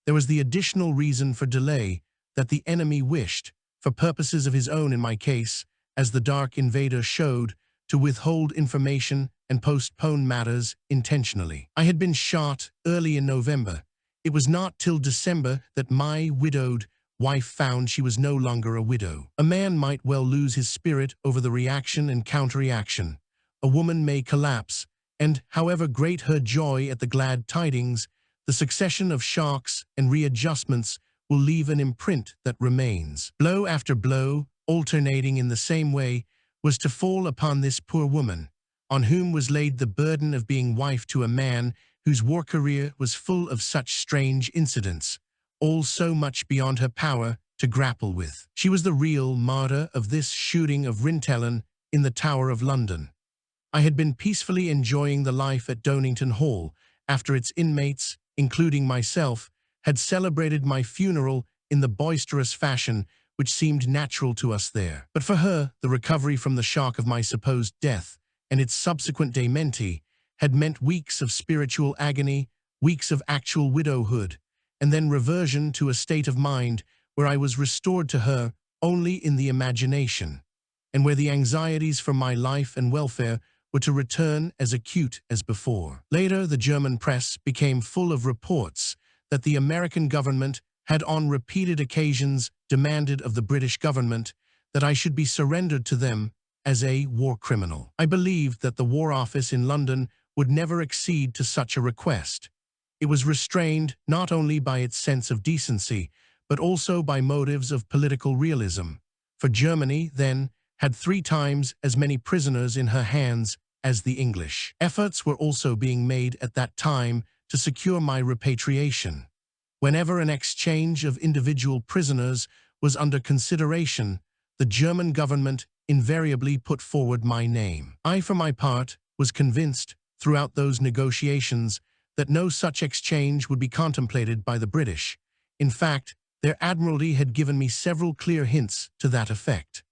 There was the additional reason for delay that the enemy wished, for purposes of his own in my case, as the Dark Invader showed, to withhold information and postpone matters intentionally. I had been shot early in November. It was not till December that my widowed wife found she was no longer a widow. A man might well lose his spirit over the reaction and counter-reaction. A woman may collapse, and however great her joy at the glad tidings, the succession of shocks and readjustments will leave an imprint that remains. Blow after blow, alternating in the same way, was to fall upon this poor woman, on whom was laid the burden of being wife to a man whose war career was full of such strange incidents, all so much beyond her power to grapple with. She was the real martyr of this shooting of Rintelen in the Tower of London. I had been peacefully enjoying the life at Donington Hall after its inmates, including myself, had celebrated my funeral in the boisterous fashion which seemed natural to us there. But for her, the recovery from the shock of my supposed death and its subsequent dementi had meant weeks of spiritual agony, weeks of actual widowhood, and then reversion to a state of mind where I was restored to her only in the imagination, and where the anxieties for my life and welfare were to return as acute as before. Later, the German press became full of reports that the American government had on repeated occasions demanded of the British government that I should be surrendered to them as a war criminal. I believed that the War Office in London would never accede to such a request. It was restrained not only by its sense of decency, but also by motives of political realism. For Germany, then, had 3 times as many prisoners in her hands as the English. Efforts were also being made at that time to secure my repatriation. Whenever an exchange of individual prisoners was under consideration, the German government invariably put forward my name. I, for my part, was convinced, throughout those negotiations, that no such exchange would be contemplated by the British. In fact, their Admiralty had given me several clear hints to that effect.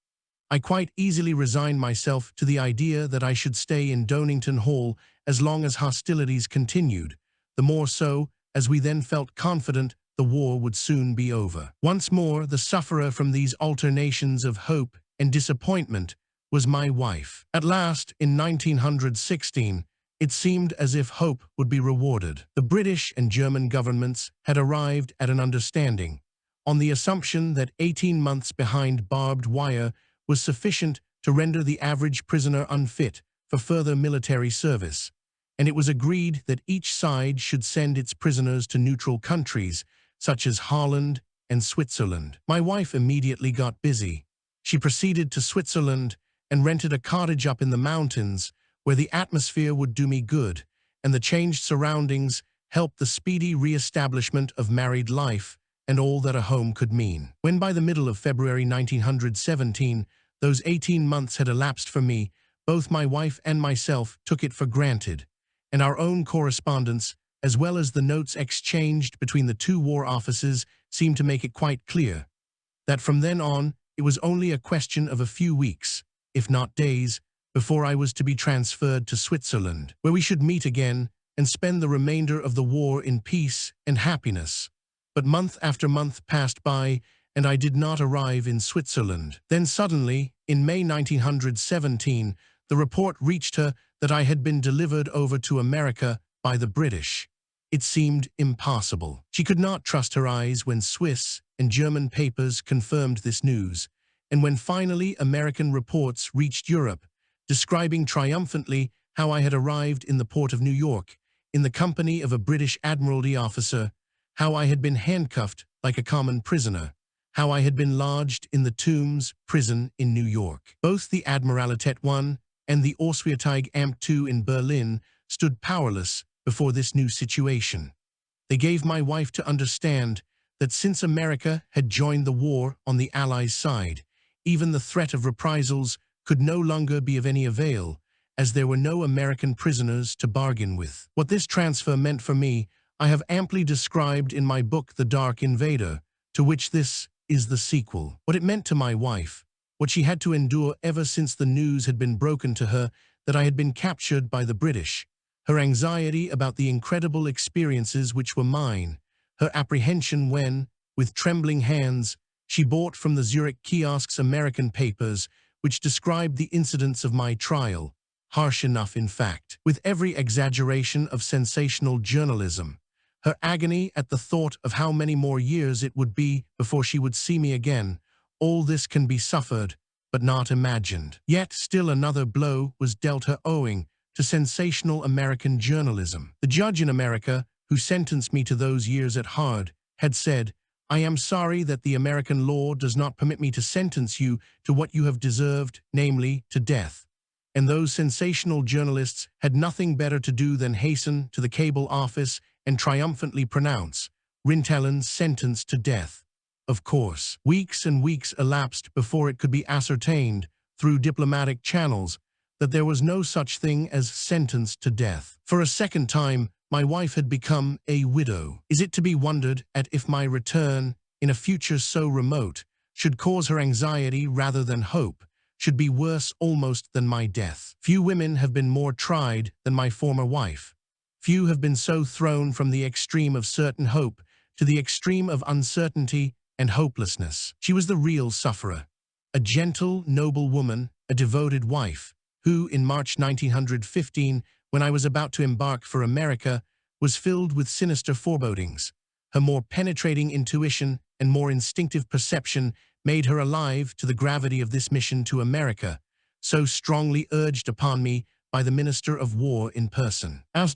I quite easily resigned myself to the idea that I should stay in Donington Hall as long as hostilities continued, the more so as we then felt confident the war would soon be over. Once more, the sufferer from these alternations of hope and disappointment was my wife. At last, in 1916, it seemed as if hope would be rewarded. The British and German governments had arrived at an understanding, on the assumption that 18 months behind barbed wire was sufficient to render the average prisoner unfit for further military service, and it was agreed that each side should send its prisoners to neutral countries, such as Holland and Switzerland. My wife immediately got busy. She proceeded to Switzerland and rented a cottage up in the mountains, where the atmosphere would do me good, and the changed surroundings helped the speedy re-establishment of married life and all that a home could mean. When by the middle of February 1917, those 18 months had elapsed for me, both my wife and myself took it for granted, and our own correspondence, as well as the notes exchanged between the 2 war offices, seemed to make it quite clear that from then on it was only a question of a few weeks, if not days, before I was to be transferred to Switzerland, where we should meet again and spend the remainder of the war in peace and happiness. But month after month passed by, and I did not arrive in Switzerland. Then suddenly, in May 1917, the report reached her that I had been delivered over to America by the British. It seemed impossible. She could not trust her eyes when Swiss and German papers confirmed this news, and when finally American reports reached Europe, describing triumphantly how I had arrived in the port of New York, in the company of a British Admiralty officer, how I had been handcuffed like a common prisoner, how I had been lodged in the Tombs prison in New York. Both the Admiralität I and the Auswärtige Amt II in Berlin stood powerless before this new situation. They gave my wife to understand that since America had joined the war on the Allies' side, even the threat of reprisals could no longer be of any avail, as there were no American prisoners to bargain with. What this transfer meant for me, I have amply described in my book The Dark Invader, to which this is the sequel. What it meant to my wife, what she had to endure ever since the news had been broken to her that I had been captured by the British, her anxiety about the incredible experiences which were mine, her apprehension when, with trembling hands, she bought from the Zurich kiosks American papers which described the incidents of my trial, harsh enough in fact, with every exaggeration of sensational journalism, her agony at the thought of how many more years it would be before she would see me again. All this can be suffered, but not imagined. Yet still another blow was dealt her owing to sensational American journalism. The judge in America, who sentenced me to those years at Hard, had said, "I am sorry that the American law does not permit me to sentence you to what you have deserved, namely, to death." And those sensational journalists had nothing better to do than hasten to the cable office and triumphantly pronounce Rintelen sentenced to death. Of course, weeks and weeks elapsed before it could be ascertained, through diplomatic channels, that there was no such thing as sentenced to death. For a second time, my wife had become a widow. Is it to be wondered at if my return, in a future so remote, should cause her anxiety rather than hope, should be worse almost than my death? Few women have been more tried than my former wife. Few have been so thrown from the extreme of certain hope to the extreme of uncertainty and hopelessness. She was the real sufferer, a gentle, noble woman, a devoted wife, who, in March 1915, when I was about to embark for America, was filled with sinister forebodings. Her more penetrating intuition and more instinctive perception made her alive to the gravity of this mission to America, so strongly urged upon me by the Minister of War in person. A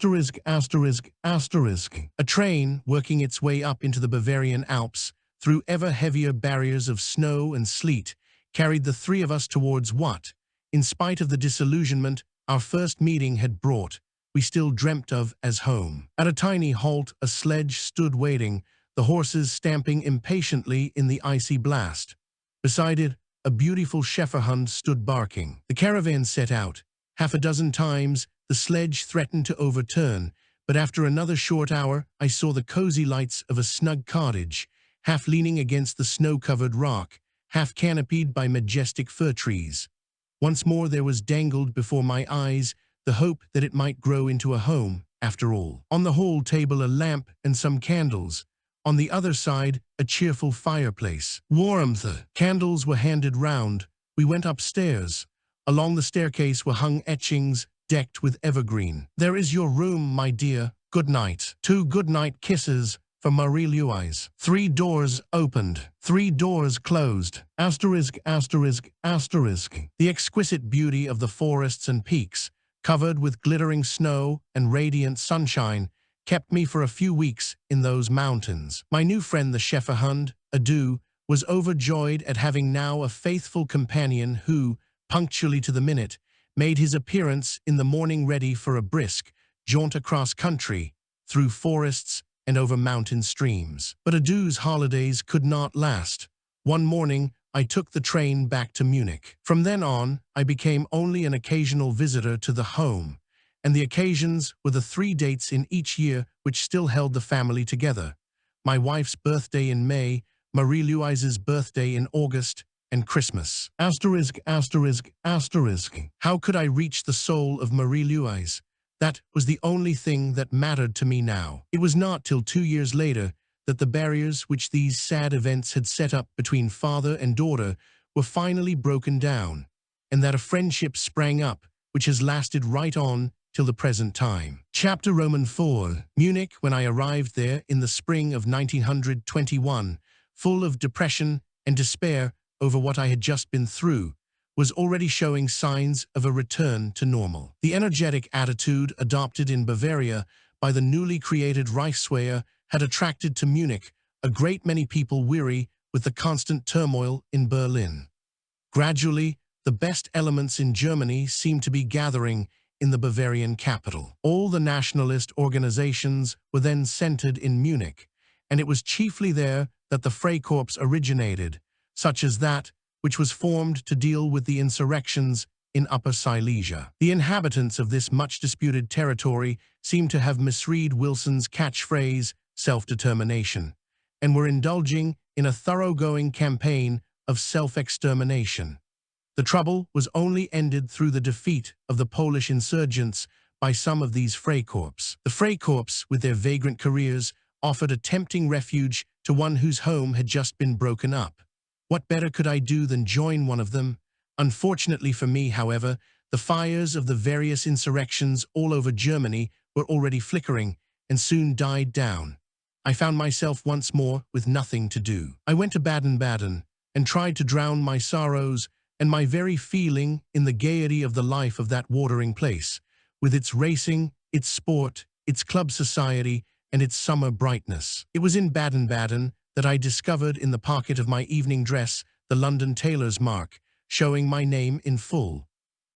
train, working its way up into the Bavarian Alps, through ever heavier barriers of snow and sleet, carried the three of us towards what, in spite of the disillusionment our first meeting had brought, we still dreamt of as home. At a tiny halt, a sledge stood waiting, the horses stamping impatiently in the icy blast. Beside it, a beautiful Schäferhund stood barking. The caravan set out. Half a dozen times, the sledge threatened to overturn, but after another short hour, I saw the cozy lights of a snug cottage, half leaning against the snow-covered rock, half canopied by majestic fir trees. Once more there was dangled before my eyes the hope that it might grow into a home, after all. On the hall table a lamp and some candles. On the other side, a cheerful fireplace. Warmth. Candles were handed round. We went upstairs. Along the staircase were hung etchings, decked with evergreen. "There is your room, my dear. Good night." 2 good-night kisses for Marie-Louise. 3 doors opened. 3 doors closed. The exquisite beauty of the forests and peaks, covered with glittering snow and radiant sunshine, kept me for a few weeks in those mountains. My new friend the Schäferhund, Adu, was overjoyed at having now a faithful companion who, punctually to the minute, made his appearance in the morning ready for a brisk jaunt across country, through forests and over mountain streams. But Adu's holidays could not last. One morning, I took the train back to Munich. From then on, I became only an occasional visitor to the home, and the occasions were the 3 dates in each year which still held the family together. My wife's birthday in May, Marie-Louise's birthday in August, and Christmas. How could I reach the soul of Marie-Louise? That was the only thing that mattered to me now. It was not till 2 years later that the barriers which these sad events had set up between father and daughter were finally broken down, and that a friendship sprang up which has lasted right on till the present time. Chapter IV. Munich, when I arrived there in the spring of 1921, full of depression and despair over what I had just been through, was already showing signs of a return to normal. The energetic attitude adopted in Bavaria by the newly created Reichswehr had attracted to Munich a great many people weary with the constant turmoil in Berlin. Gradually, the best elements in Germany seemed to be gathering in the Bavarian capital. All the nationalist organizations were then centered in Munich, and it was chiefly there that the Freikorps originated, such as that which was formed to deal with the insurrections in Upper Silesia. The inhabitants of this much-disputed territory seemed to have misread Wilson's catchphrase, self-determination, and were indulging in a thoroughgoing campaign of self-extermination. The trouble was only ended through the defeat of the Polish insurgents by some of these Freikorps. The Freikorps, with their vagrant careers, offered a tempting refuge to one whose home had just been broken up. What better could I do than join one of them? Unfortunately for me, however, the fires of the various insurrections all over Germany were already flickering and soon died down. I found myself once more with nothing to do. I went to Baden-Baden and tried to drown my sorrows and my very feeling in the gaiety of the life of that watering place, with its racing, its sport, its club society, and its summer brightness. It was in Baden-Baden that I discovered in the pocket of my evening dress the London tailor's mark, showing my name in full.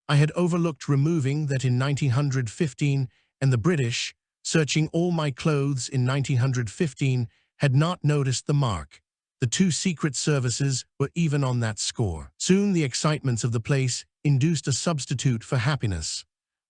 I had overlooked removing that in 1915, and the British, searching all my clothes in 1915, had not noticed the mark. The two secret services were even on that score. Soon the excitements of the place induced a substitute for happiness.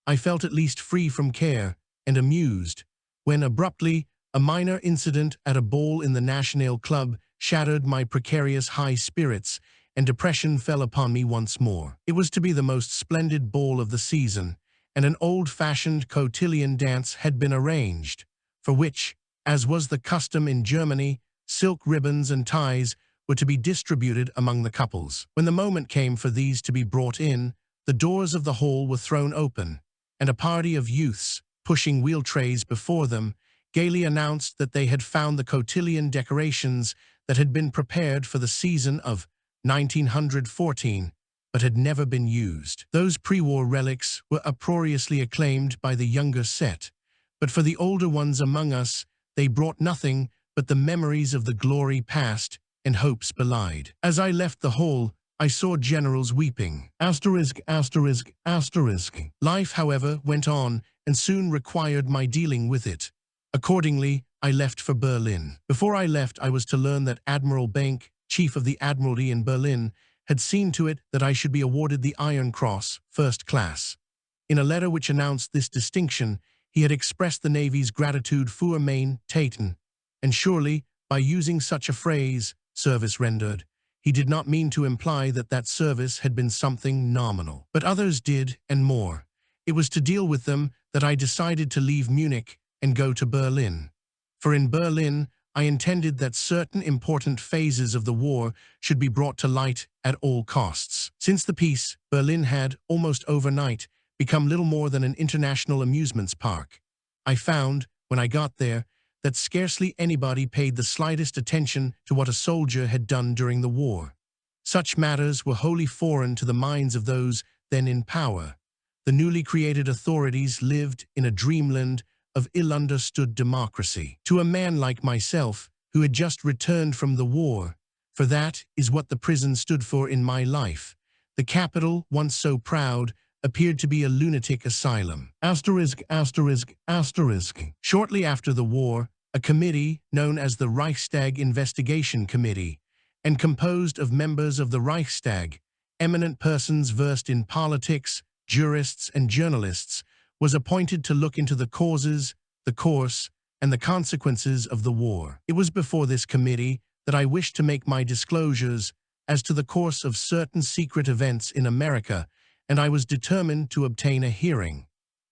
I felt at least free from care and amused, when abruptly a minor incident at a ball in the National Club shattered my precarious high spirits, and depression fell upon me once more. It was to be the most splendid ball of the season, and an old-fashioned cotillion dance had been arranged, for which, as was the custom in Germany, silk ribbons and ties were to be distributed among the couples. When the moment came for these to be brought in, the doors of the hall were thrown open, and a party of youths, pushing wheel trays before them, gaily announced that they had found the cotillion decorations that had been prepared for the season of 1914, but had never been used. Those pre-war relics were uproariously acclaimed by the younger set, but for the older ones among us, they brought nothing but the memories of the glory past and hopes belied. As I left the hall, I saw generals weeping. Asterisk, asterisk, asterisk. Life, however, went on and soon required my dealing with it. Accordingly, I left for Berlin. Before I left, I was to learn that Admiral Benck, Chief of the Admiralty in Berlin, had seen to it that I should be awarded the Iron Cross, first class. In a letter which announced this distinction, he had expressed the Navy's gratitude für meine Taten, and surely, by using such a phrase, service rendered, he did not mean to imply that that service had been something nominal. But others did, and more. It was to deal with them that I decided to leave Munich and go to Berlin. For in Berlin, I intended that certain important phases of the war should be brought to light at all costs. Since the peace, Berlin had, almost overnight, become little more than an international amusements park. I found, when I got there, that scarcely anybody paid the slightest attention to what a soldier had done during the war. Such matters were wholly foreign to the minds of those then in power. The newly created authorities lived in a dreamland of ill-understood democracy. To a man like myself, who had just returned from the war, for that is what the prison stood for in my life, the capital, once so proud, appeared to be a lunatic asylum. Asterisk, asterisk, asterisk. Shortly after the war, a committee known as the Reichstag Investigation Committee, and composed of members of the Reichstag, eminent persons versed in politics, jurists, and journalists, was appointed to look into the causes, the course, and the consequences of the war. It was before this committee that I wished to make my disclosures as to the course of certain secret events in America, and I was determined to obtain a hearing.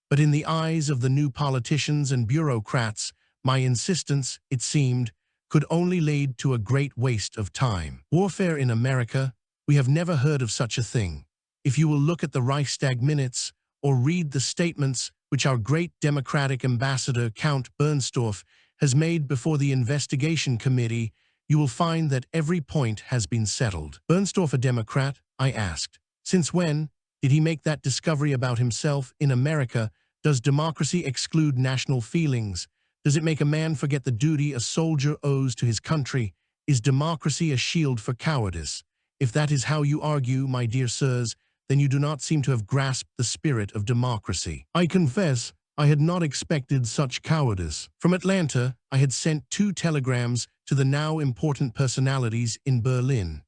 But in the eyes of the new politicians and bureaucrats, my insistence, it seemed, could only lead to a great waste of time. Warfare in America? We have never heard of such a thing. If you will look at the Reichstag minutes, or read the statements which our great Democratic ambassador Count Bernstorff has made before the investigation committee, you will find that every point has been settled. Bernstorff a Democrat? I asked. Since when did he make that discovery about himself? In America, does democracy exclude national feelings? Does it make a man forget the duty a soldier owes to his country? Is democracy a shield for cowardice? If that is how you argue, my dear sirs, then you do not seem to have grasped the spirit of democracy. I confess, I had not expected such cowardice. From Atlanta, I had sent 2 telegrams to the now important personalities in Berlin,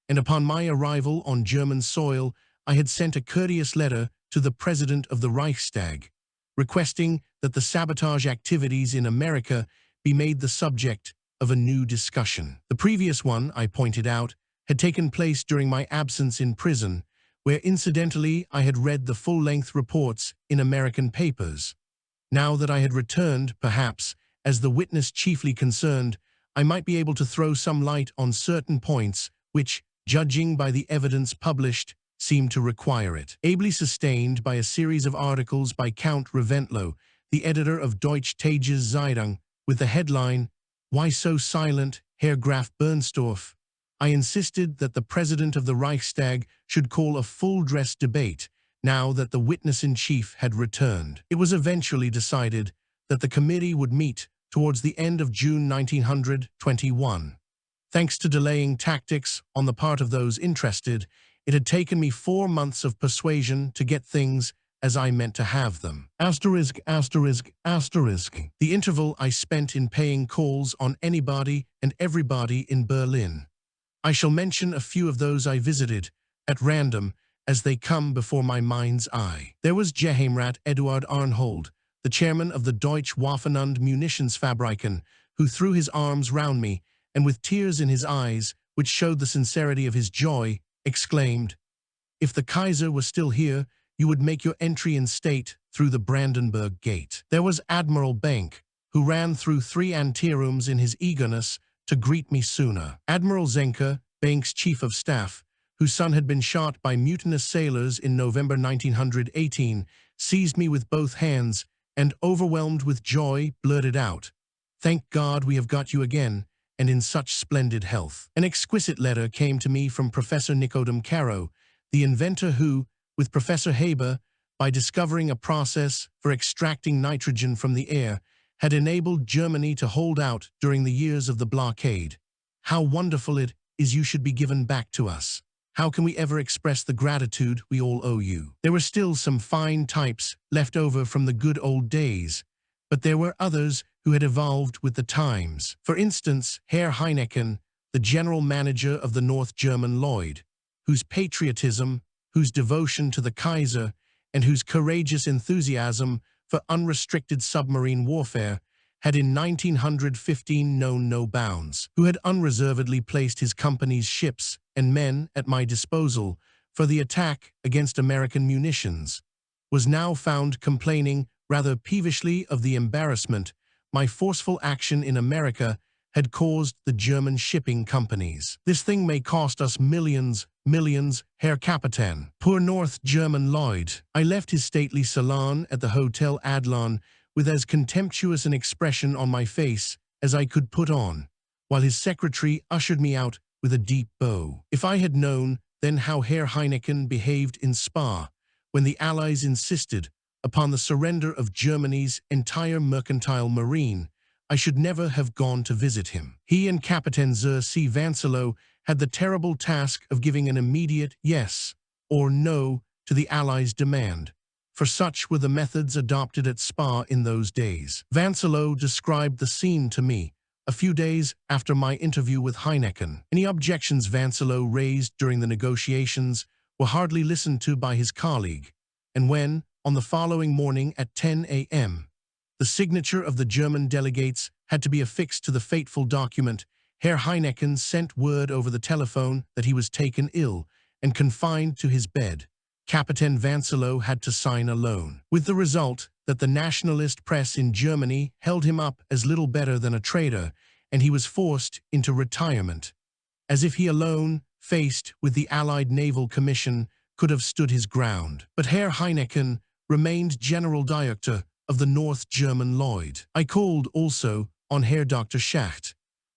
and upon my arrival on German soil, I had sent a courteous letter to the President of the Reichstag, requesting that the sabotage activities in America be made the subject of a new discussion. The previous one, I pointed out, had taken place during my absence in prison, where incidentally I had read the full-length reports in American papers. Now that I had returned, perhaps, as the witness chiefly concerned, I might be able to throw some light on certain points which, judging by the evidence published, seemed to require it. Ably sustained by a series of articles by Count Reventlow, the editor of Deutsche Tageszeitung, with the headline, "Why So Silent, Herr Graf Bernstorff?" I insisted that the President of the Reichstag should call a full-dress debate now that the witness-in-chief had returned. It was eventually decided that the committee would meet towards the end of June 1921. Thanks to delaying tactics on the part of those interested, it had taken me 4 months of persuasion to get things as I meant to have them. Asterisk, asterisk, asterisk. The interval I spent in paying calls on anybody and everybody in Berlin. I shall mention a few of those I visited, at random, as they come before my mind's eye. There was Geheimrat Eduard Arnhold, the chairman of the Deutsche Waffen- und Munitionsfabriken, who threw his arms round me, and with tears in his eyes, which showed the sincerity of his joy, exclaimed, "If the Kaiser were still here, you would make your entry in state through the Brandenburg Gate." There was Admiral Benck, who ran through 3 anterooms in his eagerness to greet me sooner. Admiral Zenker, Benck's chief of staff, whose son had been shot by mutinous sailors in November 1918, seized me with both hands and, overwhelmed with joy, blurted out, "Thank God we have got you again, and in such splendid health." An exquisite letter came to me from Professor Nicodem Caro, the inventor who, with Professor Haber, by discovering a process for extracting nitrogen from the air, had enabled Germany to hold out during the years of the blockade. How wonderful it is you should be given back to us. How can we ever express the gratitude we all owe you? There were still some fine types left over from the good old days, but there were others who had evolved with the times. For instance, Herr Heineken, the general manager of the North German Lloyd, whose patriotism, whose devotion to the Kaiser, and whose courageous enthusiasm for unrestricted submarine warfare had in 1915 known no bounds, who had unreservedly placed his company's ships and men at my disposal for the attack against American munitions, was now found complaining rather peevishly of the embarrassment my forceful action in America had caused the German shipping companies. "This thing may cost us millions, millions, Herr Kapitän." Poor North German Lloyd. I left his stately salon at the Hotel Adlon with as contemptuous an expression on my face as I could put on, while his secretary ushered me out with a deep bow. If I had known then how Herr Heineken behaved in Spa, when the Allies insisted upon the surrender of Germany's entire mercantile marine, I should never have gone to visit him. He and Captain Zur C. Vancelow had the terrible task of giving an immediate yes or no to the Allies' demand, for such were the methods adopted at Spa in those days. Vancelow described the scene to me a few days after my interview with Heineken. Any objections Vancelow raised during the negotiations were hardly listened to by his colleague, and when, on the following morning at 10 a.m., the signature of the German delegates had to be affixed to the fateful document, Herr Heineken sent word over the telephone that he was taken ill and confined to his bed. Captain Vancelow had to sign alone, with the result that the nationalist press in Germany held him up as little better than a traitor, and he was forced into retirement, as if he alone, faced with the Allied Naval Commission, could have stood his ground. But Herr Heineken remained General Director of the North German Lloyd. I called also on Herr Dr. Schacht.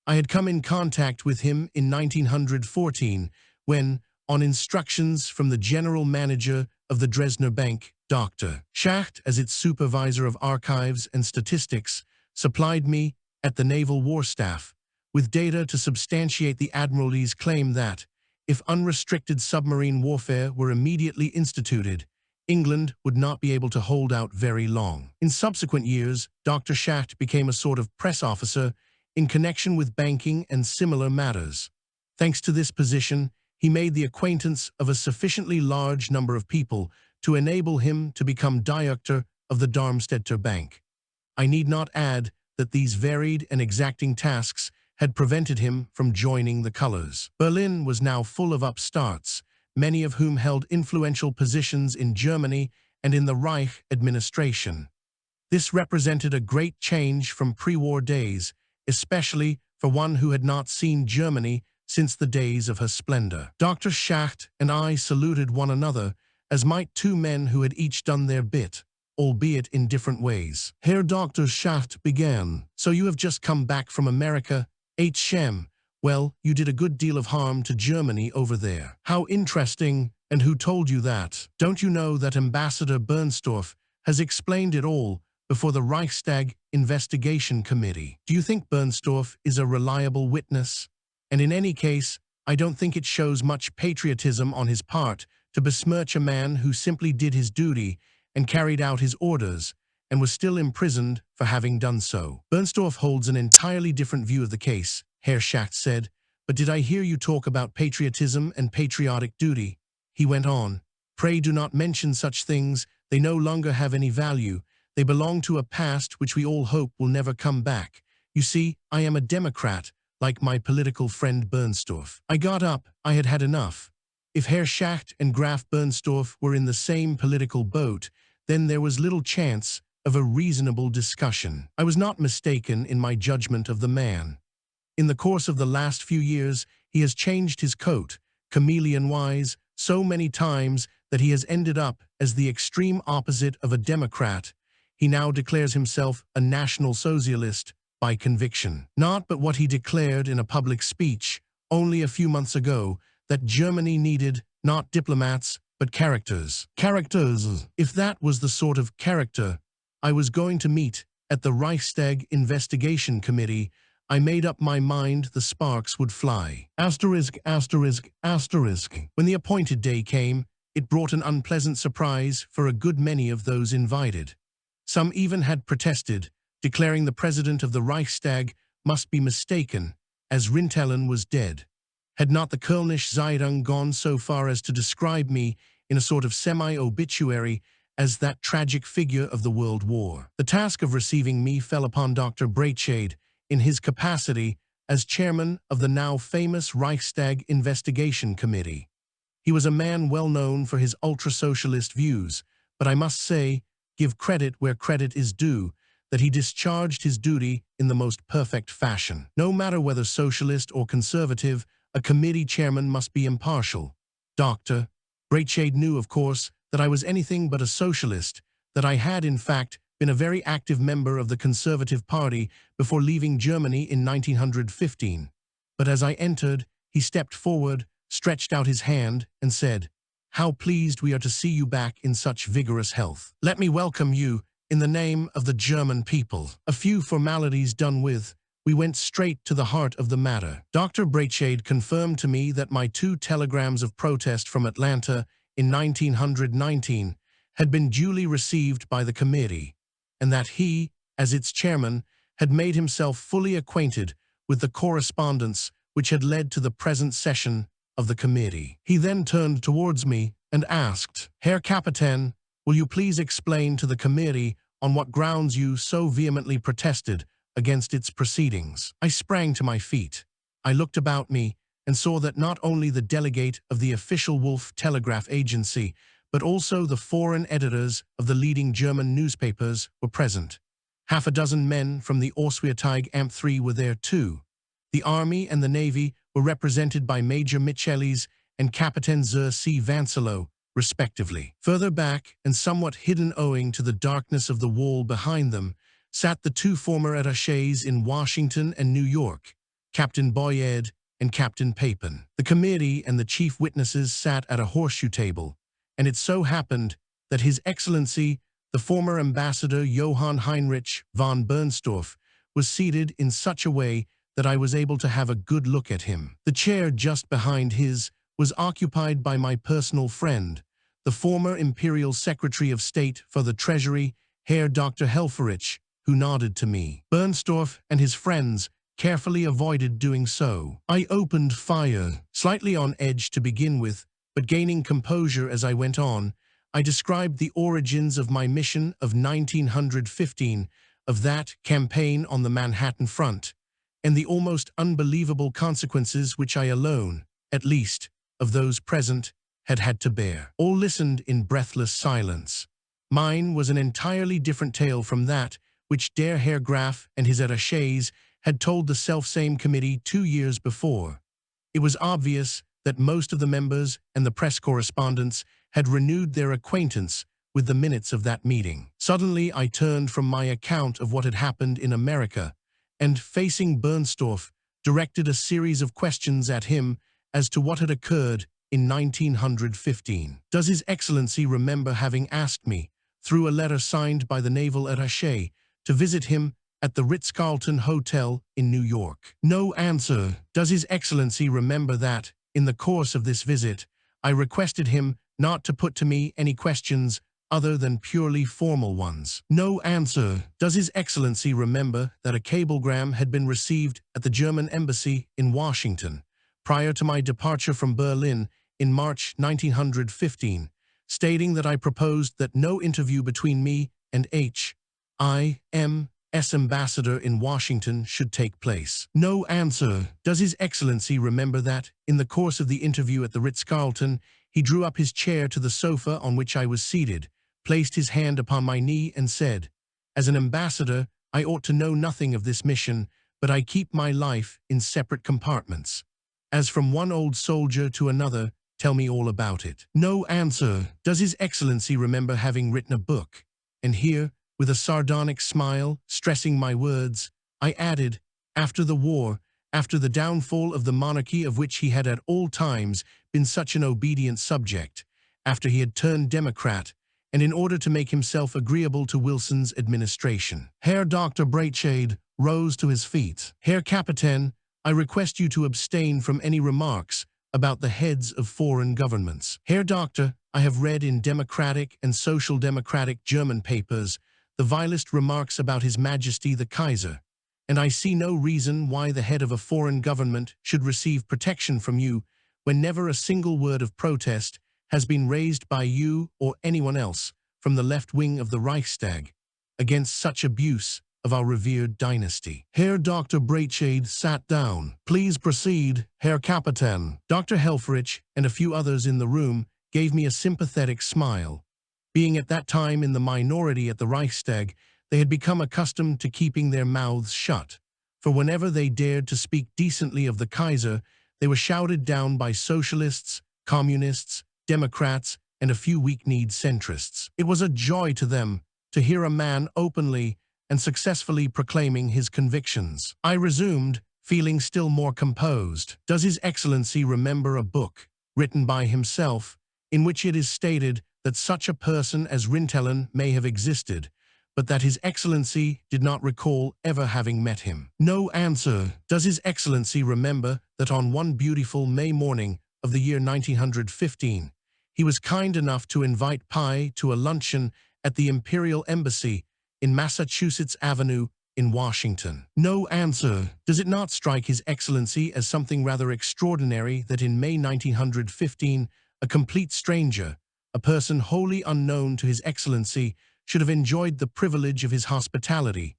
I had come in contact with him in 1914 when, on instructions from the general manager of the Dresdner Bank, Dr. Schacht, as its supervisor of archives and statistics, supplied me, at the Naval War Staff, with data to substantiate the Admiralty's claim that, if unrestricted submarine warfare were immediately instituted, England would not be able to hold out very long. In subsequent years, Dr. Schacht became a sort of press officer in connection with banking and similar matters. Thanks to this position, he made the acquaintance of a sufficiently large number of people to enable him to become director of the Darmstädter Bank. I need not add that these varied and exacting tasks had prevented him from joining the colors. Berlin was now full of upstarts, many of whom held influential positions in Germany and in the Reich administration. This represented a great change from pre-war days, especially for one who had not seen Germany since the days of her splendor. Dr. Schacht and I saluted one another, as might two men who had each done their bit, albeit in different ways. Herr Dr. Schacht began, "So you have just come back from America, H.M. Well, you did a good deal of harm to Germany over there. How interesting, and who told you that? Don't you know that Ambassador Bernstorff has explained it all before the Reichstag Investigation Committee? Do you think Bernstorff is a reliable witness? And in any case, I don't think it shows much patriotism on his part to besmirch a man who simply did his duty and carried out his orders, and was still imprisoned for having done so." Bernstorff holds an entirely different view of the case, Herr Schacht said. "But did I hear you talk about patriotism and patriotic duty?" He went on, "Pray do not mention such things. They no longer have any value. They belong to a past which we all hope will never come back. You see, I am a Democrat, like my political friend Bernstorff." I got up. I had had enough. If Herr Schacht and Graf Bernstorff were in the same political boat, then there was little chance of a reasonable discussion. I was not mistaken in my judgment of the man. In the course of the last few years, he has changed his coat, chameleon-wise, so many times that he has ended up as the extreme opposite of a Democrat. He now declares himself a National Socialist by conviction. Not but what he declared in a public speech only a few months ago that Germany needed not diplomats, but characters. Characters. If that was the sort of character I was going to meet at the Reichstag Investigation Committee, I made up my mind the sparks would fly. Asterisk, asterisk, asterisk. When the appointed day came, it brought an unpleasant surprise for a good many of those invited. Some even had protested, declaring the president of the Reichstag must be mistaken, as Rintelen was dead. Had not the Kölnische Zeitung gone so far as to describe me in a sort of semi-obituary as that tragic figure of the World War? The task of receiving me fell upon Dr. Breitscheid in his capacity as chairman of the now famous Reichstag Investigation Committee. He was a man well known for his ultra-socialist views, but I must say, give credit where credit is due, that he discharged his duty in the most perfect fashion. No matter whether socialist or conservative, a committee chairman must be impartial. Dr. Breitscheid knew, of course, that I was anything but a socialist, that I had, in fact, been a very active member of the Conservative Party before leaving Germany in 1915. But as I entered, he stepped forward, stretched out his hand, and said, "How pleased we are to see you back in such vigorous health. Let me welcome you in the name of the German people." A few formalities done with, we went straight to the heart of the matter. Dr. Breitscheid confirmed to me that my 2 telegrams of protest from Atlanta in 1919 had been duly received by the committee, and that he, as its chairman, had made himself fully acquainted with the correspondence which had led to the present session of the committee. He then turned towards me and asked, "Herr Captain, will you please explain to the committee on what grounds you so vehemently protested against its proceedings?" I sprang to my feet. I looked about me and saw that not only the delegate of the official Wolf Telegraph Agency, but also the foreign editors of the leading German newspapers were present. Half a dozen men from the Auswärtige Amt III were there too. The Army and the Navy were represented by Major Michelis and Captain Zur C. Vancelow, respectively. Further back, and somewhat hidden owing to the darkness of the wall behind them, sat the 2 former attachés in Washington and New York, Captain Boyed and Captain Papin. The committee and the chief witnesses sat at a horseshoe table, and it so happened that His Excellency, the former Ambassador Johann Heinrich von Bernstorff, was seated in such a way that I was able to have a good look at him. The chair just behind his was occupied by my personal friend, the former Imperial Secretary of State for the Treasury, Herr Dr. Helfferich, who nodded to me. Bernstorff and his friends carefully avoided doing so. I opened fire, slightly on edge to begin with, but gaining composure as I went on. I described the origins of my mission of 1915, of that campaign on the Manhattan front, and the almost unbelievable consequences which I alone, at least, of those present, had to bear. All listened in breathless silence. Mine was an entirely different tale from that which der Herr Graf and his attachés had told the selfsame committee 2 years before. It was obvious that most of the members and the press correspondents had renewed their acquaintance with the minutes of that meeting. Suddenly I turned from my account of what had happened in America and, facing Bernstorff, directed a series of questions at him as to what had occurred in 1915. Does His Excellency remember having asked me, through a letter signed by the naval attaché, to visit him at the Ritz-Carlton Hotel in New York? No answer. Does His Excellency remember that, in the course of this visit, I requested him not to put to me any questions other than purely formal ones? No answer. Does His Excellency remember that a cablegram had been received at the German embassy in Washington, prior to my departure from Berlin in March 1915, stating that I proposed that no interview between me and H.I.M.'s ambassador in Washington should take place? No answer. Does His Excellency remember that, in the course of the interview at the Ritz-Carlton, he drew up his chair to the sofa on which I was seated, placed his hand upon my knee and said, "As an ambassador, I ought to know nothing of this mission, but I keep my life in separate compartments. As from one old soldier to another, tell me all about it." No answer. Does His Excellency remember having written a book? And here, with a sardonic smile, stressing my words, I added, after the war, after the downfall of the monarchy of which he had at all times been such an obedient subject, after he had turned Democrat, and in order to make himself agreeable to Wilson's administration. Herr Dr. Breitscheid rose to his feet. Herr Captain, I request you to abstain from any remarks about the heads of foreign governments. Herr Doctor, I have read in democratic and social democratic German papers the vilest remarks about His Majesty the Kaiser, and I see no reason why the head of a foreign government should receive protection from you when never a single word of protest has been raised by you or anyone else from the left wing of the Reichstag against such abuse of our revered dynasty. Herr Dr. Breitscheid sat down. Please proceed, Herr Captain. Dr. Helfferich and a few others in the room gave me a sympathetic smile. Being at that time in the minority at the Reichstag, they had become accustomed to keeping their mouths shut, for whenever they dared to speak decently of the Kaiser, they were shouted down by socialists, communists, Democrats, and a few weak-kneed centrists. It was a joy to them to hear a man openly and successfully proclaiming his convictions. I resumed, feeling still more composed. Does His Excellency remember a book, written by himself, in which it is stated that such a person as Rintelen may have existed, but that His Excellency did not recall ever having met him? No answer. Does His Excellency remember that on one beautiful May morning of the year 1915, he was kind enough to invite Pi to a luncheon at the Imperial Embassy in Massachusetts Avenue in Washington? No answer. Does it not strike His Excellency as something rather extraordinary that in May 1915, a complete stranger, a person wholly unknown to His Excellency, should have enjoyed the privilege of his hospitality,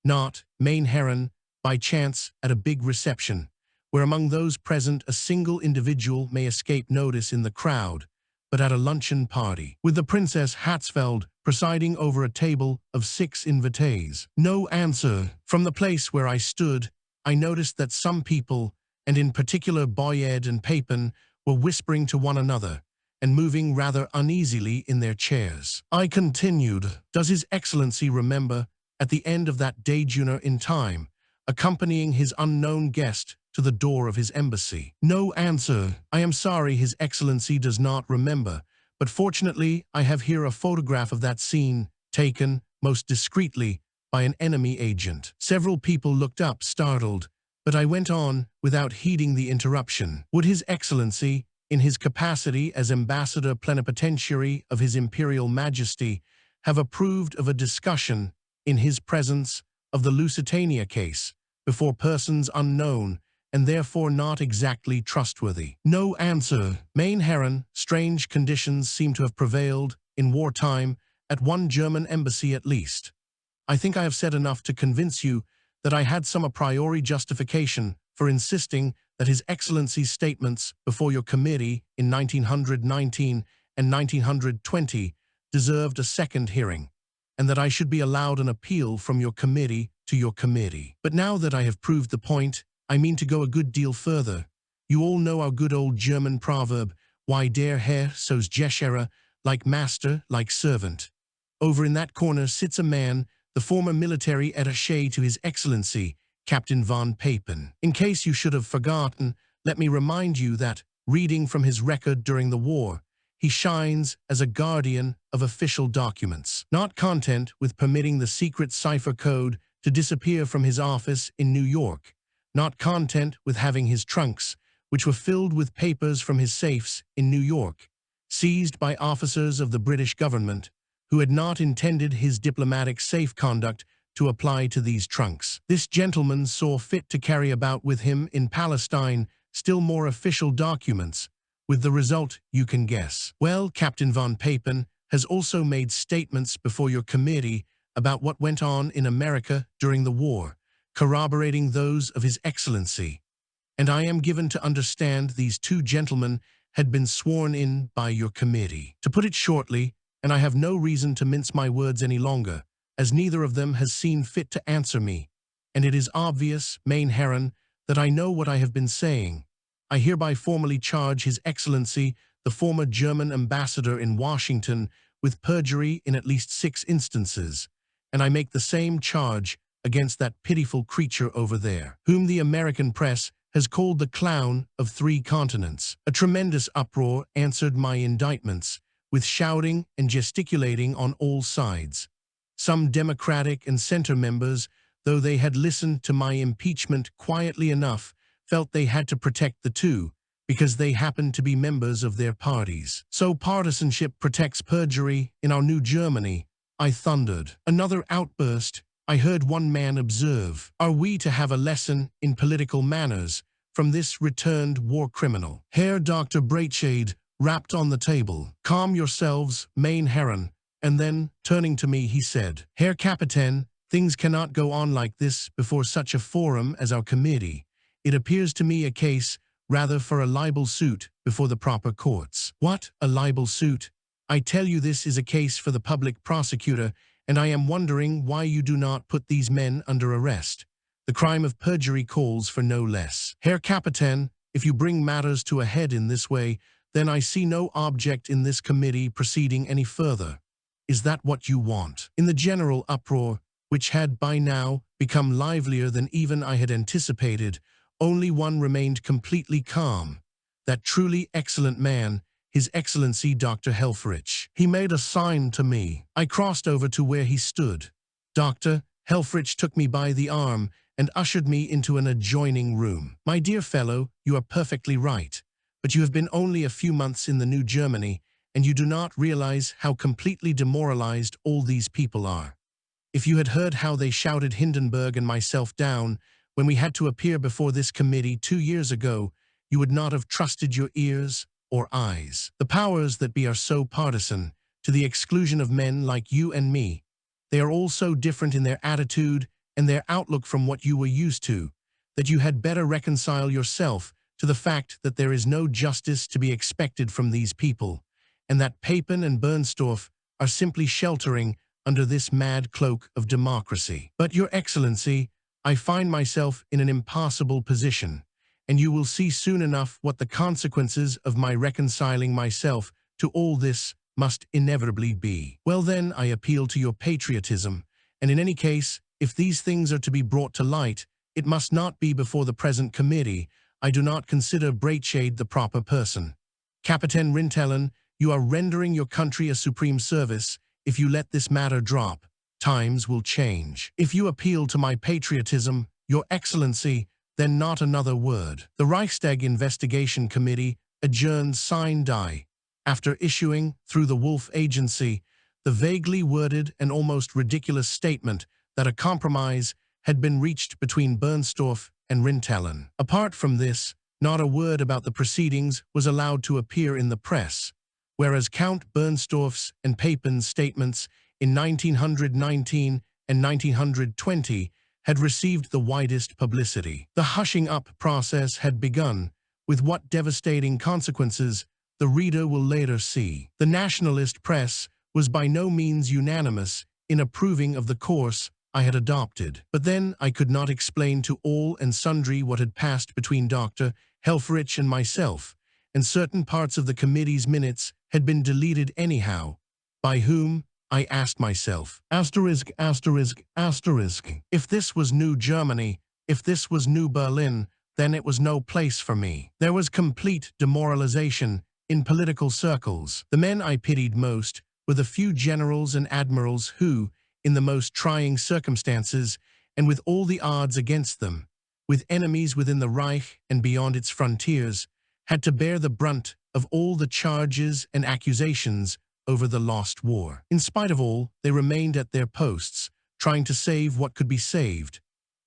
not, mein Herren, by chance at a big reception, where among those present a single individual may escape notice in the crowd, but at a luncheon party, with the Princess Hatzfeld presiding over a table of 6 invités? No answer. From the place where I stood, I noticed that some people, and in particular Boyed and Papin, were whispering to one another, and moving rather uneasily in their chairs. I continued, does His Excellency remember, at the end of that dejeuner in time, accompanying his unknown guest to the door of his embassy? No answer. I am sorry His Excellency does not remember, but fortunately I have here a photograph of that scene, taken, most discreetly, by an enemy agent. Several people looked up, startled, But I went on without heeding the interruption. Would His Excellency, in his capacity as Ambassador Plenipotentiary of His Imperial Majesty, have approved of a discussion, in his presence, of the Lusitania case, before persons unknown, and therefore not exactly trustworthy? No answer. Mein Herren, strange conditions seem to have prevailed, in wartime, at one German embassy at least. I think I have said enough to convince you that I had some a priori justification for insisting that His Excellency's statements before your committee in 1919 and 1920 deserved a second hearing, and that I should be allowed an appeal from your committee to your committee. But now that I have proved the point, I mean to go a good deal further. You all know our good old German proverb, "Why der Herr so's Geschäftsführer, like master, like servant." Over in that corner sits a man, the former military attaché to His Excellency, Captain von Papen. In case you should have forgotten, let me remind you that, reading from his record during the war, he shines as a guardian of official documents. Not content with permitting the secret cipher code to disappear from his office in New York, not content with having his trunks, which were filled with papers from his safes in New York, seized by officers of the British government, who had not intended his diplomatic safe conduct to apply to these trunks. This gentleman saw fit to carry about with him in Palestine still more official documents, with the result you can guess. Well, Captain von Papen has also made statements before your committee about what went on in America during the war, corroborating those of His Excellency. And I am given to understand these two gentlemen had been sworn in by your committee. To put it shortly, and I have no reason to mince my words any longer, as neither of them has seen fit to answer me, and it is obvious, Mein Herren, that I know what I have been saying. I hereby formally charge His Excellency, the former German ambassador in Washington, with perjury in at least 6 instances, and I make the same charge against that pitiful creature over there, whom the American press has called the clown of 3 continents. A tremendous uproar answered my indictments, with shouting and gesticulating on all sides. Some Democratic and Center members, though they had listened to my impeachment quietly enough, felt they had to protect the two, because they happened to be members of their parties. So partisanship protects perjury in our new Germany, I thundered. Another outburst, I heard one man observe. Are we to have a lesson in political manners from this returned war criminal? Herr Dr. Breitscheid rapped on the table. Calm yourselves, Mein Herren. And then, turning to me, he said, Herr Kapitän, things cannot go on like this before such a forum as our committee. It appears to me a case rather for a libel suit before the proper courts. What, a libel suit? I tell you this is a case for the public prosecutor, and I am wondering why you do not put these men under arrest. The crime of perjury calls for no less. Herr Kapitän, if you bring matters to a head in this way, then I see no object in this committee proceeding any further. Is that what you want? In the general uproar, which had by now become livelier than even I had anticipated, only one remained completely calm, that truly excellent man, His Excellency Dr. Helfrich. He made a sign to me. I crossed over to where he stood. Dr. Helfrich took me by the arm and ushered me into an adjoining room. My dear fellow, you are perfectly right, but you have been only a few months in the New Germany, and you do not realize how completely demoralized all these people are. If you had heard how they shouted Hindenburg and myself down when we had to appear before this committee 2 years ago, you would not have trusted your ears or eyes. The powers that be are so partisan, to the exclusion of men like you and me. They are all so different in their attitude and their outlook from what you were used to, that you had better reconcile yourself to the fact that there is no justice to be expected from these people, and that Papen and Bernstorff are simply sheltering under this mad cloak of democracy. But, Your Excellency, I find myself in an impossible position, and you will see soon enough what the consequences of my reconciling myself to all this must inevitably be. Well then, I appeal to your patriotism, and in any case, if these things are to be brought to light, it must not be before the present committee. I do not consider Breitscheid the proper person. Captain Rintelen, you are rendering your country a supreme service if you let this matter drop. Times will change. If you appeal to my patriotism, Your Excellency, then not another word. The Reichstag Investigation Committee adjourned sine die, after issuing, through the Wolf Agency, the vaguely worded and almost ridiculous statement that a compromise had been reached between Bernstorff and Rintelen. Apart from this, not a word about the proceedings was allowed to appear in the press, whereas Count Bernstorff's and Papin's statements in 1919 and 1920 had received the widest publicity. The hushing up process had begun, with what devastating consequences the reader will later see. The nationalist press was by no means unanimous in approving of the course I had adopted. But then I could not explain to all and sundry what had passed between Dr. Helfrich and myself, and certain parts of the committee's minutes had been deleted anyhow. By whom? I asked myself. Asterisk, asterisk, asterisk. If this was New Germany, if this was New Berlin, then it was no place for me. There was complete demoralization in political circles. The men I pitied most were the few generals and admirals who, in the most trying circumstances, and with all the odds against them, with enemies within the Reich and beyond its frontiers, had to bear the brunt of all the charges and accusations over the lost war. In spite of all, they remained at their posts, trying to save what could be saved,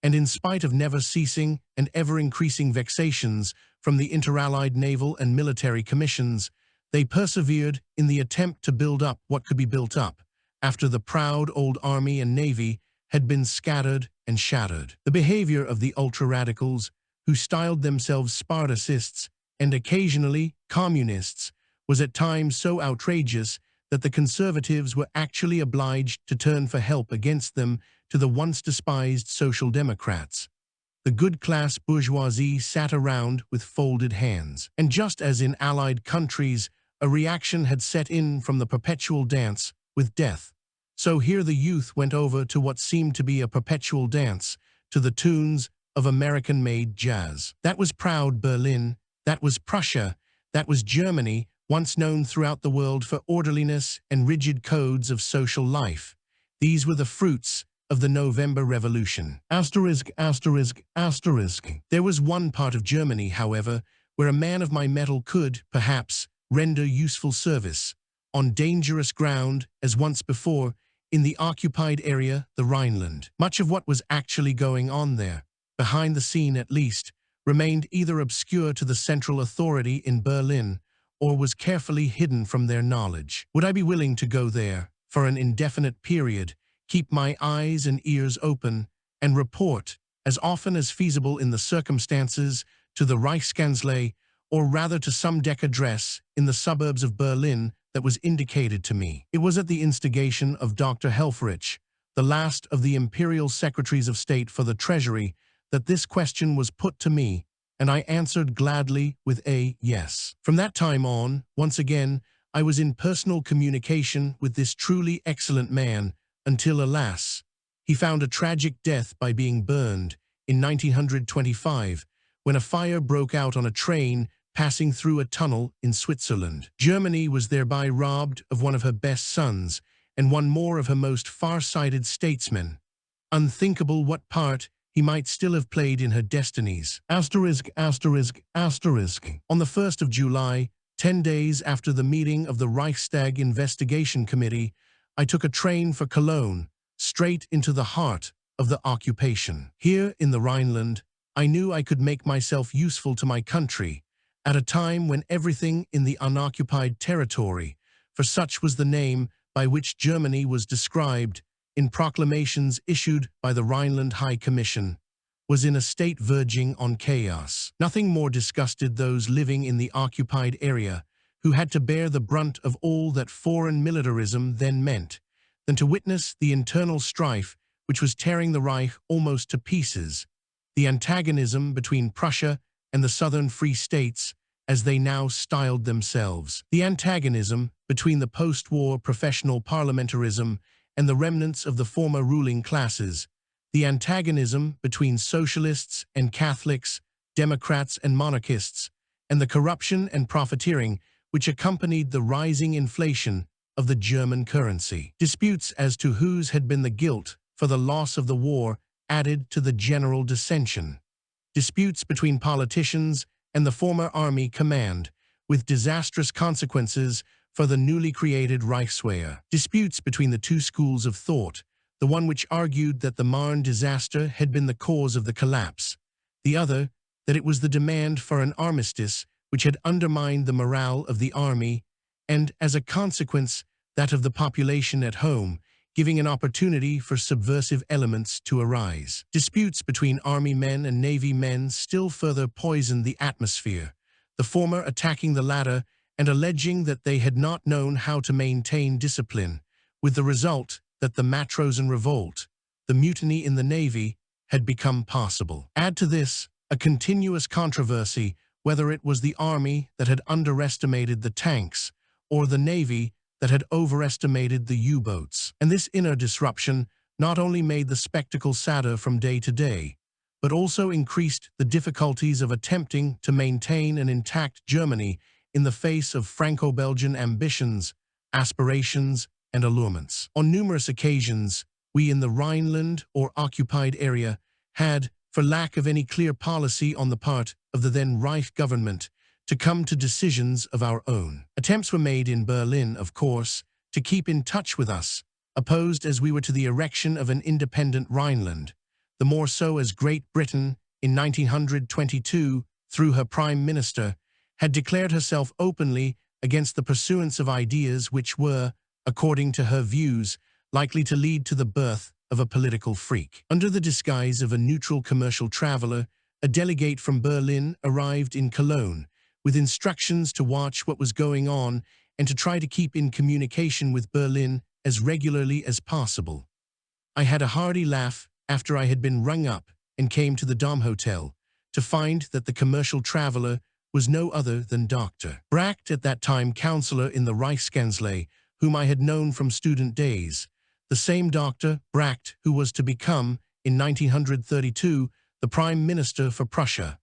and in spite of never-ceasing and ever-increasing vexations from the Inter-Allied naval and military commissions, they persevered in the attempt to build up what could be built up, after the proud old army and navy had been scattered and shattered. The behavior of the ultra-radicals, who styled themselves Spartacists and occasionally communists, was at times so outrageous that the conservatives were actually obliged to turn for help against them to the once despised social democrats. The good-class bourgeoisie sat around with folded hands. And just as in Allied countries, a reaction had set in from the perpetual dance with death, so here the youth went over to what seemed to be a perpetual dance to the tunes of American-made jazz. That was proud Berlin, that was Prussia, that was Germany, once known throughout the world for orderliness and rigid codes of social life. These were the fruits of the November Revolution. Asterisk, asterisk, asterisk. There was one part of Germany, however, where a man of my mettle could, perhaps, render useful service, on dangerous ground, as once before, in the occupied area, the Rhineland. Much of what was actually going on there, behind the scene at least, remained either obscure to the central authority in Berlin, or was carefully hidden from their knowledge. Would I be willing to go there, for an indefinite period, keep my eyes and ears open, and report, as often as feasible in the circumstances, to the Reichskanzlei, or rather to some deck address in the suburbs of Berlin that was indicated to me? It was at the instigation of Dr. Helfrich, the last of the Imperial Secretaries of State for the Treasury, that this question was put to me, and I answered gladly with a yes. From that time on, once again, I was in personal communication with this truly excellent man, until, alas, he found a tragic death by being burned in 1925, when a fire broke out on a train passing through a tunnel in Switzerland. Germany was thereby robbed of one of her best sons, and one more of her most far-sighted statesmen. Unthinkable what part he might still have played in her destinies. Asterisk, asterisk, asterisk. On the 1st of July, 10 days after the meeting of the Reichstag Investigation Committee, I took a train for Cologne, straight into the heart of the occupation. Here in the Rhineland, I knew I could make myself useful to my country, at a time when everything in the unoccupied territory, for such was the name by which Germany was described in proclamations issued by the Rhineland High Commission, was in a state verging on chaos. Nothing more disgusted those living in the occupied area, who had to bear the brunt of all that foreign militarism then meant, than to witness the internal strife which was tearing the Reich almost to pieces, the antagonism between Prussia and the Southern Free States, as they now styled themselves, the antagonism between the post-war professional parliamentarism and the remnants of the former ruling classes, the antagonism between socialists and Catholics, Democrats and monarchists, and the corruption and profiteering which accompanied the rising inflation of the German currency. Disputes as to whose had been the guilt for the loss of the war added to the general dissension. disputes between politicians and the former army command, with disastrous consequences for the newly created Reichswehr. Disputes between the two schools of thought, the one which argued that the Marne disaster had been the cause of the collapse, the other that it was the demand for an armistice which had undermined the morale of the army and, as a consequence, that of the population at home, giving an opportunity for subversive elements to arise. Disputes between army men and navy men still further poisoned the atmosphere, the former attacking the latter and alleging that they had not known how to maintain discipline, with the result that the Matrosen revolt, the mutiny in the navy, had become possible. Add to this a continuous controversy whether it was the army that had underestimated the tanks or the navy that had overestimated the U-boats. And this inner disruption not only made the spectacle sadder from day to day, but also increased the difficulties of attempting to maintain an intact Germany in the face of Franco-Belgian ambitions, aspirations, and allurements. On numerous occasions, we in the Rhineland or occupied area had, for lack of any clear policy on the part of the then Reich government, to come to decisions of our own. Attempts were made in Berlin, of course, to keep in touch with us, opposed as we were to the erection of an independent Rhineland, the more so as Great Britain, in 1922, through her Prime Minister, had declared herself openly against the pursuance of ideas which were, according to her views, likely to lead to the birth of a political freak. Under the disguise of a neutral commercial traveler, a delegate from Berlin arrived in Cologne, with instructions to watch what was going on and to try to keep in communication with Berlin as regularly as possible. I had a hearty laugh after I had been rung up and came to the Dom Hotel to find that the commercial traveler was no other than Dr. Bracht, at that time counselor in the Reichskanzlei, whom I had known from student days, the same Dr. Bracht who was to become, in 1932, the Prime Minister for Prussia.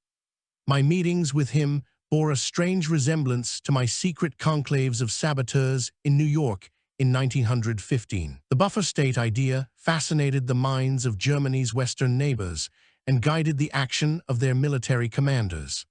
My meetings with him bore a strange resemblance to my secret conclaves of saboteurs in New York in 1915. The buffer state idea fascinated the minds of Germany's western neighbors and guided the action of their military commanders.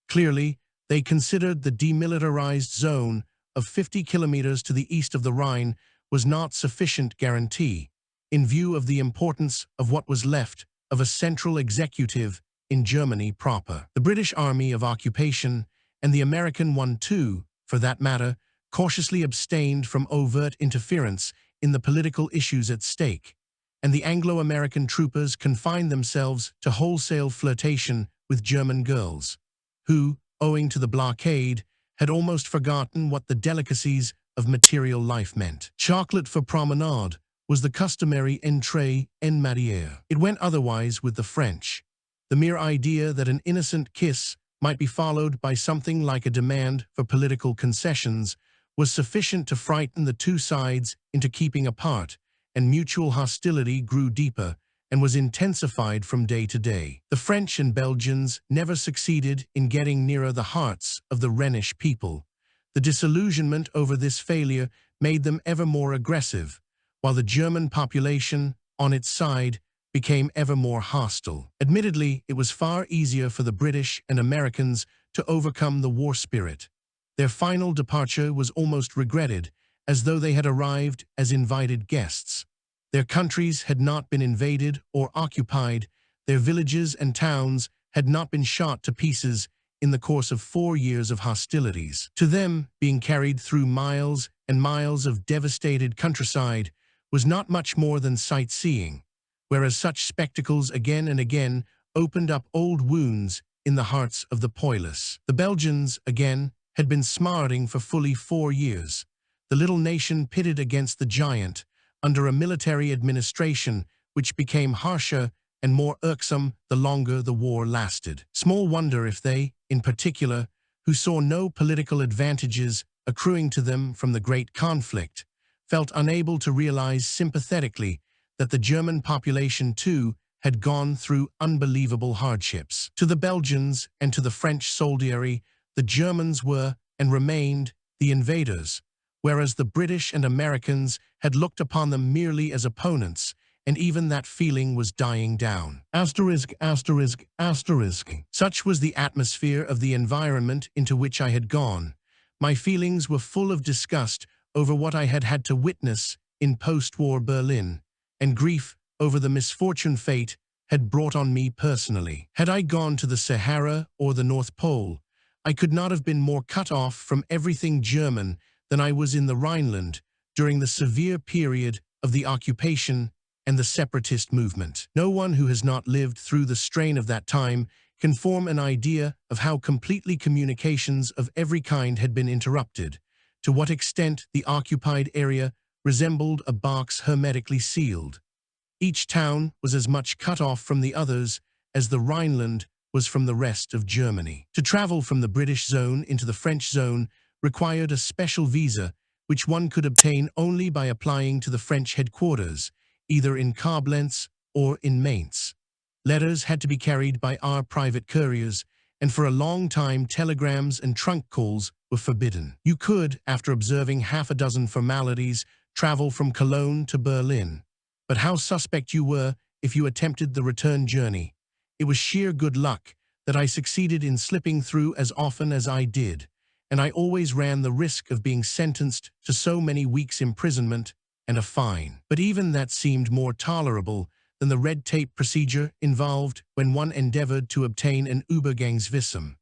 Clearly, they considered the demilitarized zone of 50 kilometers to the east of the Rhine was not sufficient guarantee, in view of the importance of what was left of a central executive in Germany proper. The British Army of Occupation, and the American one too, for that matter, cautiously abstained from overt interference in the political issues at stake, and the Anglo-American troopers confined themselves to wholesale flirtation with German girls, who, owing to the blockade, had almost forgotten what the delicacies of material life meant. Chocolate for promenade was the customary entrée en matière. It went otherwise with the French. The mere idea that an innocent kiss might be followed by something like a demand for political concessions was sufficient to frighten the two sides into keeping apart, and mutual hostility grew deeper and was intensified from day to day. The French and Belgians never succeeded in getting nearer the hearts of the Rhenish people. The disillusionment over this failure made them ever more aggressive, while the German population, on its side, became ever more hostile. Admittedly, it was far easier for the British and Americans to overcome the war spirit. Their final departure was almost regretted, as though they had arrived as invited guests. Their countries had not been invaded or occupied, their villages and towns had not been shot to pieces in the course of 4 years of hostilities. To them, being carried through miles and miles of devastated countryside was not much more than sightseeing, whereas such spectacles again and again opened up old wounds in the hearts of the poilus. The Belgians, again, had been smarting for fully 4 years. The little nation pitted against the giant, under a military administration which became harsher and more irksome the longer the war lasted. Small wonder if they, in particular, who saw no political advantages accruing to them from the great conflict, felt unable to realize sympathetically that the German population too had gone through unbelievable hardships. To the Belgians and to the French soldiery, the Germans were, and remained, the invaders, whereas the British and Americans had looked upon them merely as opponents and even that feeling was dying down. Asterisk, asterisk, asterisk. Such was the atmosphere of the environment into which I had gone. My feelings were full of disgust over what I had had to witness in post-war Berlin, and grief over the misfortune fate had brought on me personally. Had I gone to the Sahara or the North Pole, I could not have been more cut off from everything German than I was in the Rhineland during the severe period of the occupation and the separatist movement. No one who has not lived through the strain of that time can form an idea of how completely communications of every kind had been interrupted, to what extent the occupied area resembled a box hermetically sealed. Each town was as much cut off from the others as the Rhineland was from the rest of Germany. To travel from the British zone into the French zone required a special visa, which one could obtain only by applying to the French headquarters, either in Koblenz or in Mainz. Letters had to be carried by our private couriers, and for a long time telegrams and trunk calls were forbidden. You could, after observing half a dozen formalities, travel from Cologne to Berlin. But how suspect you were if you attempted the return journey. It was sheer good luck that I succeeded in slipping through as often as I did, and I always ran the risk of being sentenced to so many weeks' imprisonment and a fine. But even that seemed more tolerable than the red tape procedure involved when one endeavored to obtain an Übergangsvisum.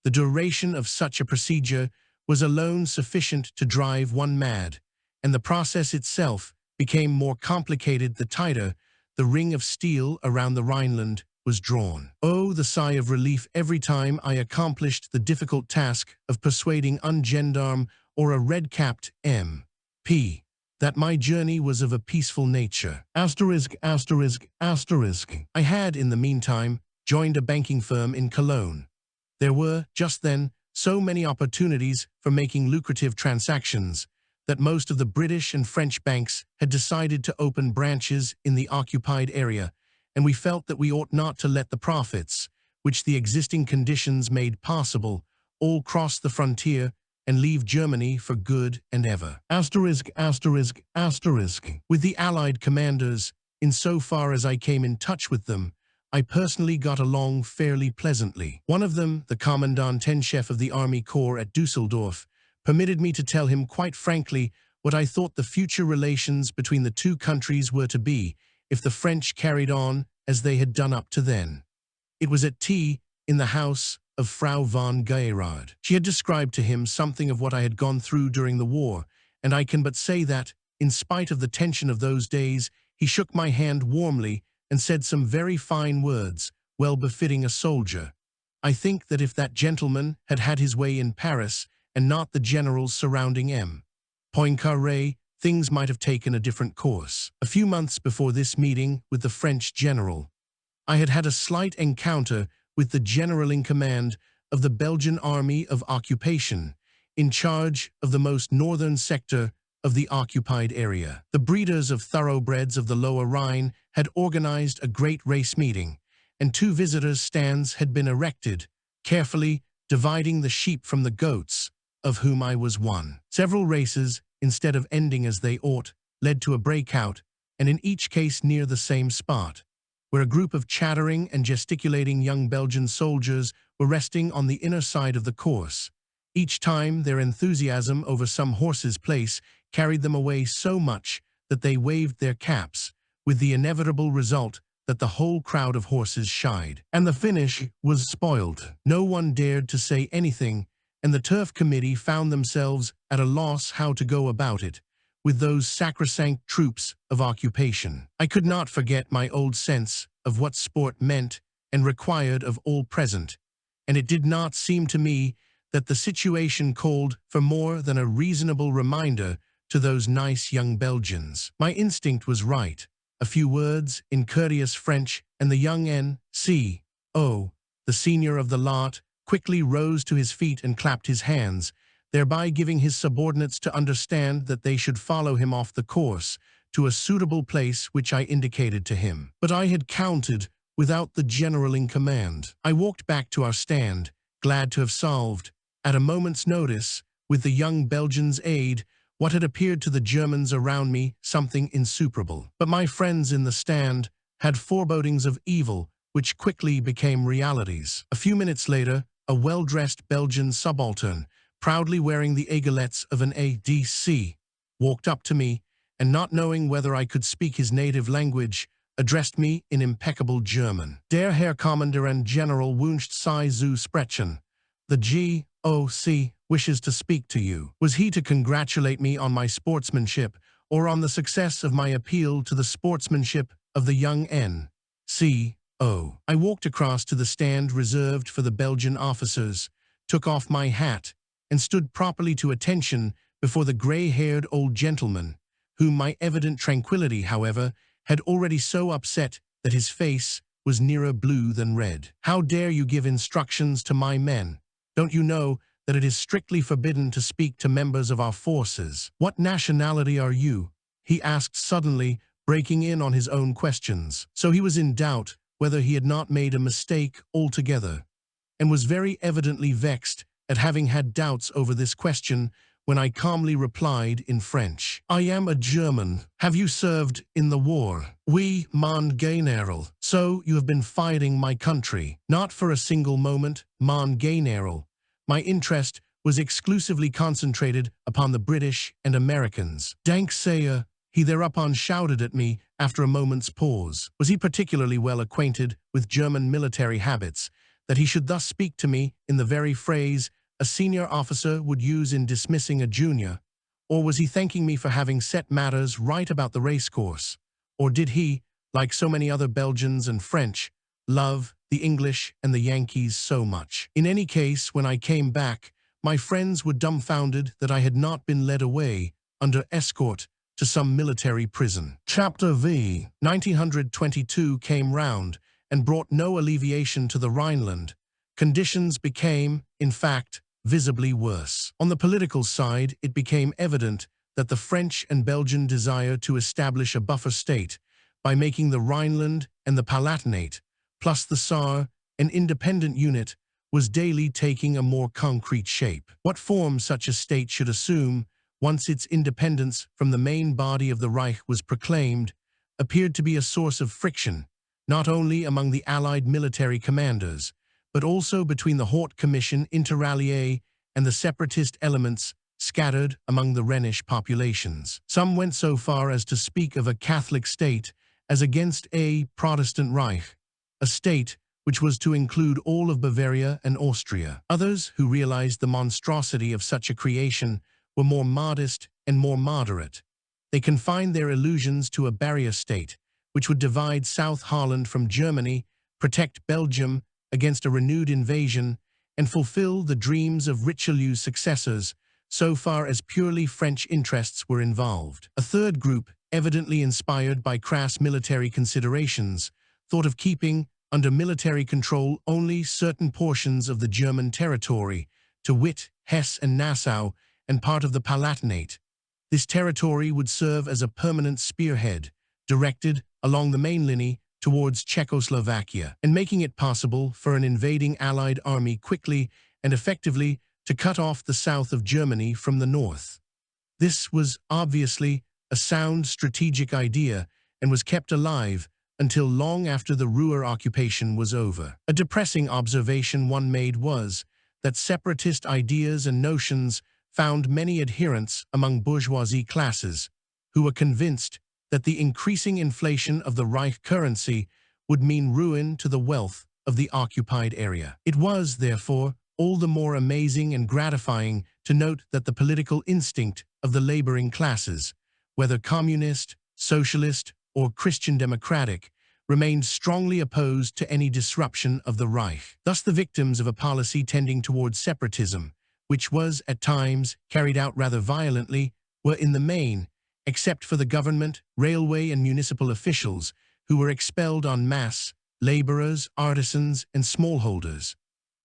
The duration of such a procedure was alone sufficient to drive one mad, and the process itself became more complicated the tighter the ring of steel around the Rhineland was drawn. Oh, the sigh of relief every time I accomplished the difficult task of persuading a gendarme or a red-capped M.P. that my journey was of a peaceful nature. Asterisk, asterisk, asterisk. I had, in the meantime, joined a banking firm in Cologne. There were, just then, so many opportunities for making lucrative transactions that most of the British and French banks had decided to open branches in the occupied area, and we felt that we ought not to let the profits, which the existing conditions made possible, all cross the frontier and leave Germany for good and ever. Asterisk, asterisk, asterisk. With the Allied commanders, insofar as I came in touch with them, I personally got along fairly pleasantly. One of them, the Commandant-en-Chef of the Army Corps at Dusseldorf, permitted me to tell him quite frankly what I thought the future relations between the two countries were to be if the French carried on as they had done up to then. It was at tea in the house of Frau von Geiraud. She had described to him something of what I had gone through during the war, and I can but say that, in spite of the tension of those days, he shook my hand warmly and said some very fine words, well befitting a soldier. I think that if that gentleman had had his way in Paris, and not the generals surrounding M. Poincaré, things might have taken a different course. A few months before this meeting with the French general, I had had a slight encounter with the general in command of the Belgian Army of Occupation, in charge of the most northern sector of the occupied area. The breeders of thoroughbreds of the Lower Rhine had organized a great race meeting, and 2 visitors' stands had been erected, carefully dividing the sheep from the goats, of whom I was one. Several races, instead of ending as they ought, led to a breakout, and in each case near the same spot, where a group of chattering and gesticulating young Belgian soldiers were resting on the inner side of the course. Each time their enthusiasm over some horse's place carried them away so much that they waved their caps, with the inevitable result that the whole crowd of horses shied. And the finish was spoiled. No one dared to say anything, and the turf committee found themselves at a loss how to go about it, with those sacrosanct troops of occupation. I could not forget my old sense of what sport meant and required of all present, and it did not seem to me that the situation called for more than a reasonable reminder to those nice young Belgians. My instinct was right. A few words in courteous French, and the young N.C.O., the senior of the lot, quickly rose to his feet and clapped his hands, thereby giving his subordinates to understand that they should follow him off the course to a suitable place which I indicated to him. But I had counted without the general in command. I walked back to our stand, glad to have solved, at a moment's notice, with the young Belgian's aid, what had appeared to the Germans around me something insuperable. But my friends in the stand had forebodings of evil, which quickly became realities. A few minutes later, a well-dressed Belgian subaltern, proudly wearing the aigalettes of an ADC, walked up to me, and not knowing whether I could speak his native language, addressed me in impeccable German. Der Herr Commander and General wünscht Sie zu sprechen. The GOC wishes to speak to you. Was he to congratulate me on my sportsmanship, or on the success of my appeal to the sportsmanship of the young N.C.O.? I walked across to the stand reserved for the Belgian officers, took off my hat, and stood properly to attention before the gray-haired old gentleman, whom my evident tranquility, however, had already so upset that his face was nearer blue than red. "How dare you give instructions to my men? Don't you know that it is strictly forbidden to speak to members of our forces? What nationality are you?" he asked suddenly, breaking in on his own questions. So he was in doubt whether he had not made a mistake altogether, and was very evidently vexed at having had doubts over this question when I calmly replied in French. "I am a German. Have you served in the war?" "Oui, mon général." "So you have been fighting my country?" "Not for a single moment, mon général. My interest was exclusively concentrated upon the British and Americans." "Dank sayer," he thereupon shouted at me after a moment's pause. Was he particularly well acquainted with German military habits, that he should thus speak to me in the very phrase a senior officer would use in dismissing a junior? Or was he thanking me for having set matters right about the racecourse? Or did he, like so many other Belgians and French, love the English and the Yankees so much? In any case, when I came back, my friends were dumbfounded that I had not been led away under escort to some military prison. Chapter V. 1922 came round and brought no alleviation to the Rhineland. Conditions became, in fact, visibly worse. On the political side, it became evident that the French and Belgian desire to establish a buffer state by making the Rhineland and the Palatinate, plus the Saar, an independent unit, was daily taking a more concrete shape. What form such a state should assume, once its independence from the main body of the Reich was proclaimed, appeared to be a source of friction, not only among the Allied military commanders, but also between the Haute Commission interallié and the separatist elements scattered among the Rhenish populations. Some went so far as to speak of a Catholic state as against a Protestant Reich, a state which was to include all of Bavaria and Austria. Others, who realized the monstrosity of such a creation, were more modest and more moderate. They confined their illusions to a barrier state, which would divide South Holland from Germany, protect Belgium against a renewed invasion, and fulfill the dreams of Richelieu's successors, so far as purely French interests were involved. A third group, evidently inspired by crass military considerations, thought of keeping under military control only certain portions of the German territory, to wit, Hesse and Nassau, and part of the Palatinate. This territory would serve as a permanent spearhead, directed along the main linie towards Czechoslovakia, and making it possible for an invading Allied army quickly and effectively to cut off the south of Germany from the north. This was obviously a sound strategic idea and was kept alive until long after the Ruhr occupation was over. A depressing observation one made was that separatist ideas and notions found many adherents among bourgeoisie classes, who were convinced that the increasing inflation of the Reich currency would mean ruin to the wealth of the occupied area. It was, therefore, all the more amazing and gratifying to note that the political instinct of the laboring classes, whether communist, socialist, or Christian democratic, remained strongly opposed to any disruption of the Reich. Thus the victims of a policy tending towards separatism, which was, at times, carried out rather violently, were in the main, except for the government, railway and municipal officials, who were expelled en masse, laborers, artisans, and smallholders.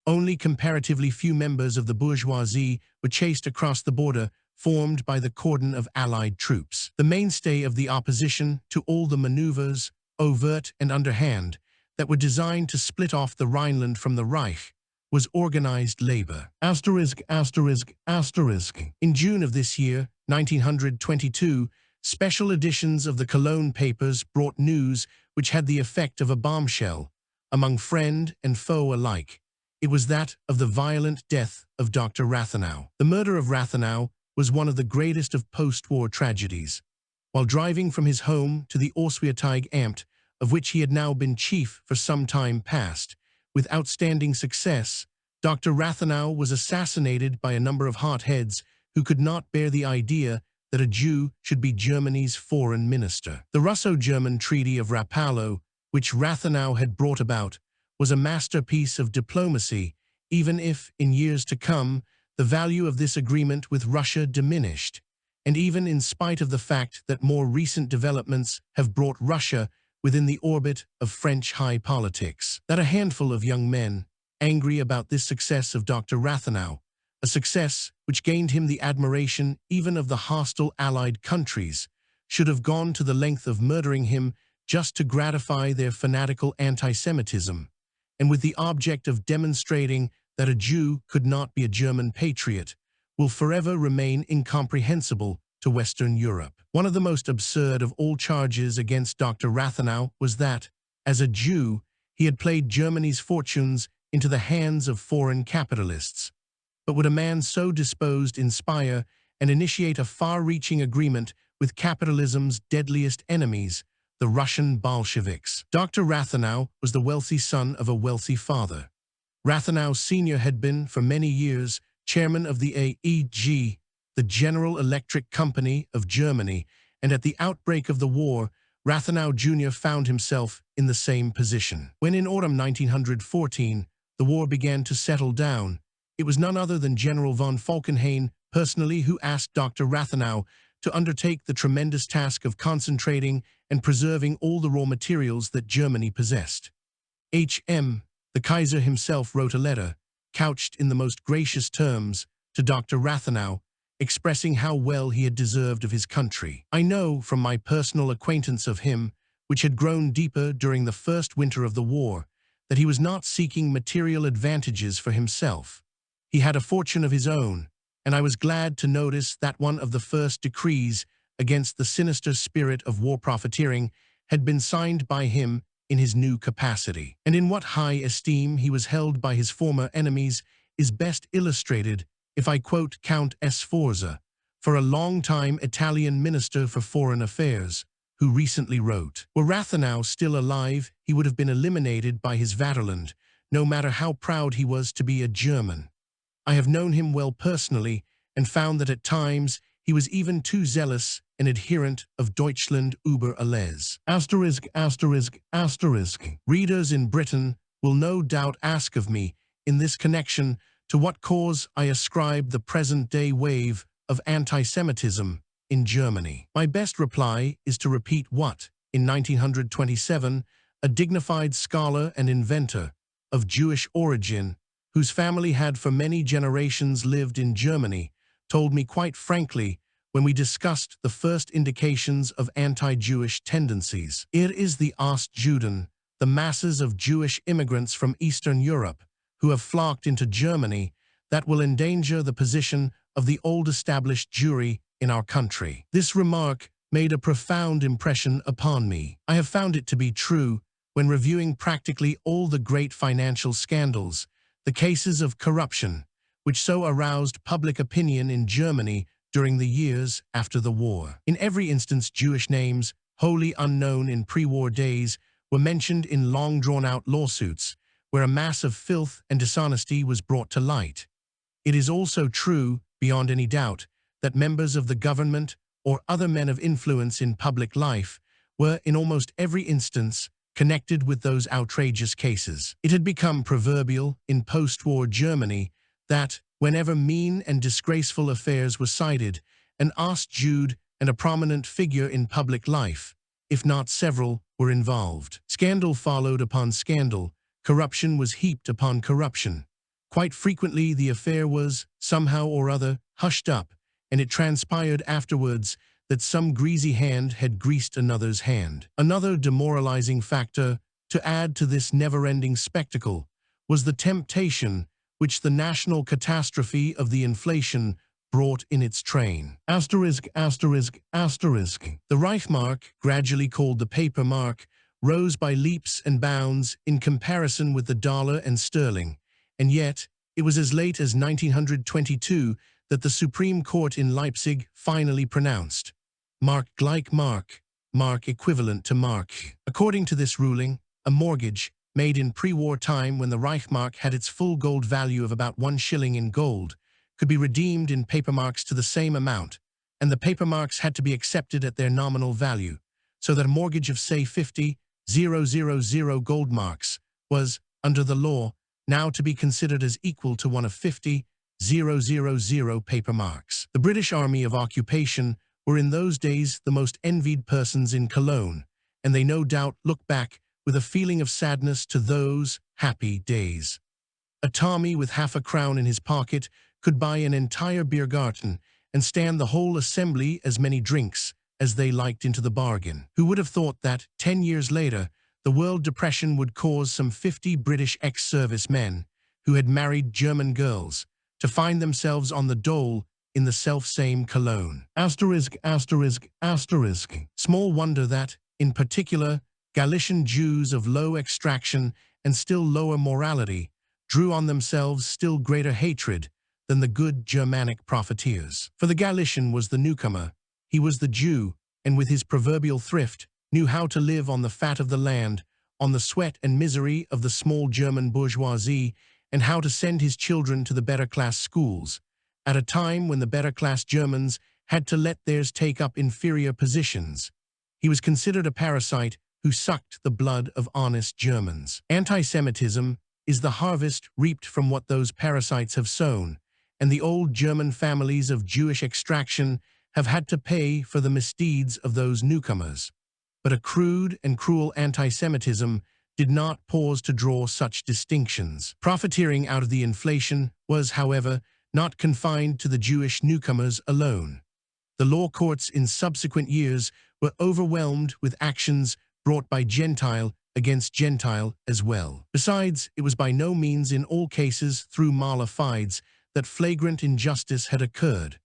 Only comparatively few members of the bourgeoisie were chased across the border formed by the cordon of Allied troops. The mainstay of the opposition to all the maneuvers, overt and underhand, that were designed to split off the Rhineland from the Reich, was organized labor. In June of this year, 1922, special editions of the Cologne papers brought news which had the effect of a bombshell among friend and foe alike. It was that of the violent death of Dr. Rathenau. The murder of Rathenau was one of the greatest of post-war tragedies. While driving from his home to the Auswärtige Amt, of which he had now been chief for some time past, with outstanding success, Dr. Rathenau was assassinated by a number of hotheads who could not bear the idea that a Jew should be Germany's foreign minister. The Russo-German Treaty of Rapallo, which Rathenau had brought about, was a masterpiece of diplomacy, even if, in years to come, the value of this agreement with Russia diminished, and even in spite of the fact that more recent developments have brought Russia within the orbit of French high politics. That a handful of young men, angry about this success of Dr. Rathenau, a success which gained him the admiration even of the hostile Allied countries, should have gone to the length of murdering him just to gratify their fanatical anti-Semitism, and with the object of demonstrating that a Jew could not be a German patriot, will forever remain incomprehensible to Western Europe. One of the most absurd of all charges against Dr. Rathenau was that, as a Jew, he had played Germany's fortunes into the hands of foreign capitalists. But would a man so disposed inspire and initiate a far-reaching agreement with capitalism's deadliest enemies, the Russian Bolsheviks? Dr. Rathenau was the wealthy son of a wealthy father. Rathenau Sr. had been, for many years, chairman of the AEG, the General Electric Company of Germany, and at the outbreak of the war, Rathenau Jr. found himself in the same position. When in autumn 1914, the war began to settle down, it was none other than General von Falkenhayn personally who asked Dr. Rathenau to undertake the tremendous task of concentrating and preserving all the raw materials that Germany possessed. H.M. the Kaiser himself wrote a letter, couched in the most gracious terms, to Dr. Rathenau, expressing how well he had deserved of his country. I know from my personal acquaintance of him, which had grown deeper during the first winter of the war, that he was not seeking material advantages for himself. He had a fortune of his own, and I was glad to notice that one of the first decrees against the sinister spirit of war profiteering had been signed by him in his new capacity. And in what high esteem he was held by his former enemies is best illustrated if I quote Count Sforza, for a long-time Italian Minister for Foreign Affairs, who recently wrote, "Were Rathenau still alive, he would have been eliminated by his Vaterland, no matter how proud he was to be a German. I have known him well personally and found that at times he was even too zealous an adherent of Deutschland über alles." Readers in Britain will no doubt ask of me, in this connection, to what cause I ascribe the present-day wave of anti-Semitism in Germany. My best reply is to repeat what, in 1927, a dignified scholar and inventor of Jewish origin, whose family had for many generations lived in Germany, told me quite frankly when we discussed the first indications of anti-Jewish tendencies. It is the Ostjuden, the masses of Jewish immigrants from Eastern Europe, who have flocked into Germany, that will endanger the position of the old-established Jewry in our country. This remark made a profound impression upon me. I have found it to be true when reviewing practically all the great financial scandals, the cases of corruption, which so aroused public opinion in Germany during the years after the war. In every instance, Jewish names, wholly unknown in pre-war days, were mentioned in long-drawn-out lawsuits, where a mass of filth and dishonesty was brought to light. It is also true, beyond any doubt, that members of the government or other men of influence in public life were, in almost every instance, connected with those outrageous cases. It had become proverbial in post-war Germany that, whenever mean and disgraceful affairs were cited, an Ostjude and a prominent figure in public life, if not several, were involved. Scandal followed upon scandal. Corruption was heaped upon corruption. Quite frequently the affair was, somehow or other, hushed up, and it transpired afterwards that some greasy hand had greased another's hand. Another demoralizing factor, to add to this never-ending spectacle, was the temptation which the national catastrophe of the inflation brought in its train. Asterisk, asterisk, asterisk. The Reichsmark, gradually called the paper mark, rose by leaps and bounds in comparison with the dollar and sterling, and yet it was as late as 1922 that the Supreme Court in Leipzig finally pronounced Mark gleich Mark, Mark equivalent to Mark. According to this ruling, a mortgage made in pre-war time when the Reichsmark had its full gold value of about 1 shilling in gold could be redeemed in paper marks to the same amount, and the paper marks had to be accepted at their nominal value, so that a mortgage of, say, 50,000 gold marks was, under the law, now to be considered as equal to one of 50,000 paper marks. The British Army of Occupation were in those days the most envied persons in Cologne, and they no doubt look back with a feeling of sadness to those happy days. A Tommy with half a crown in his pocket could buy an entire Biergarten and stand the whole assembly as many drinks as they liked into the bargain. Who would have thought that, 10 years later, the world depression would cause some 50 British ex-service men who had married German girls to find themselves on the dole in the self-same Cologne. Asterisk, asterisk, asterisk. Small wonder that, in particular, Galician Jews of low extraction and still lower morality drew on themselves still greater hatred than the good Germanic profiteers. For the Galician was the newcomer, he was the Jew, and with his proverbial thrift, knew how to live on the fat of the land, on the sweat and misery of the small German bourgeoisie, and how to send his children to the better-class schools, at a time when the better-class Germans had to let theirs take up inferior positions. He was considered a parasite who sucked the blood of honest Germans. Anti-Semitism is the harvest reaped from what those parasites have sown, and the old German families of Jewish extraction have had to pay for the misdeeds of those newcomers. But a crude and cruel anti-Semitism did not pause to draw such distinctions. Profiteering out of the inflation was, however, not confined to the Jewish newcomers alone. The law courts in subsequent years were overwhelmed with actions brought by Gentile against Gentile as well. Besides, it was by no means in all cases through mala fides that flagrant injustice had occurred.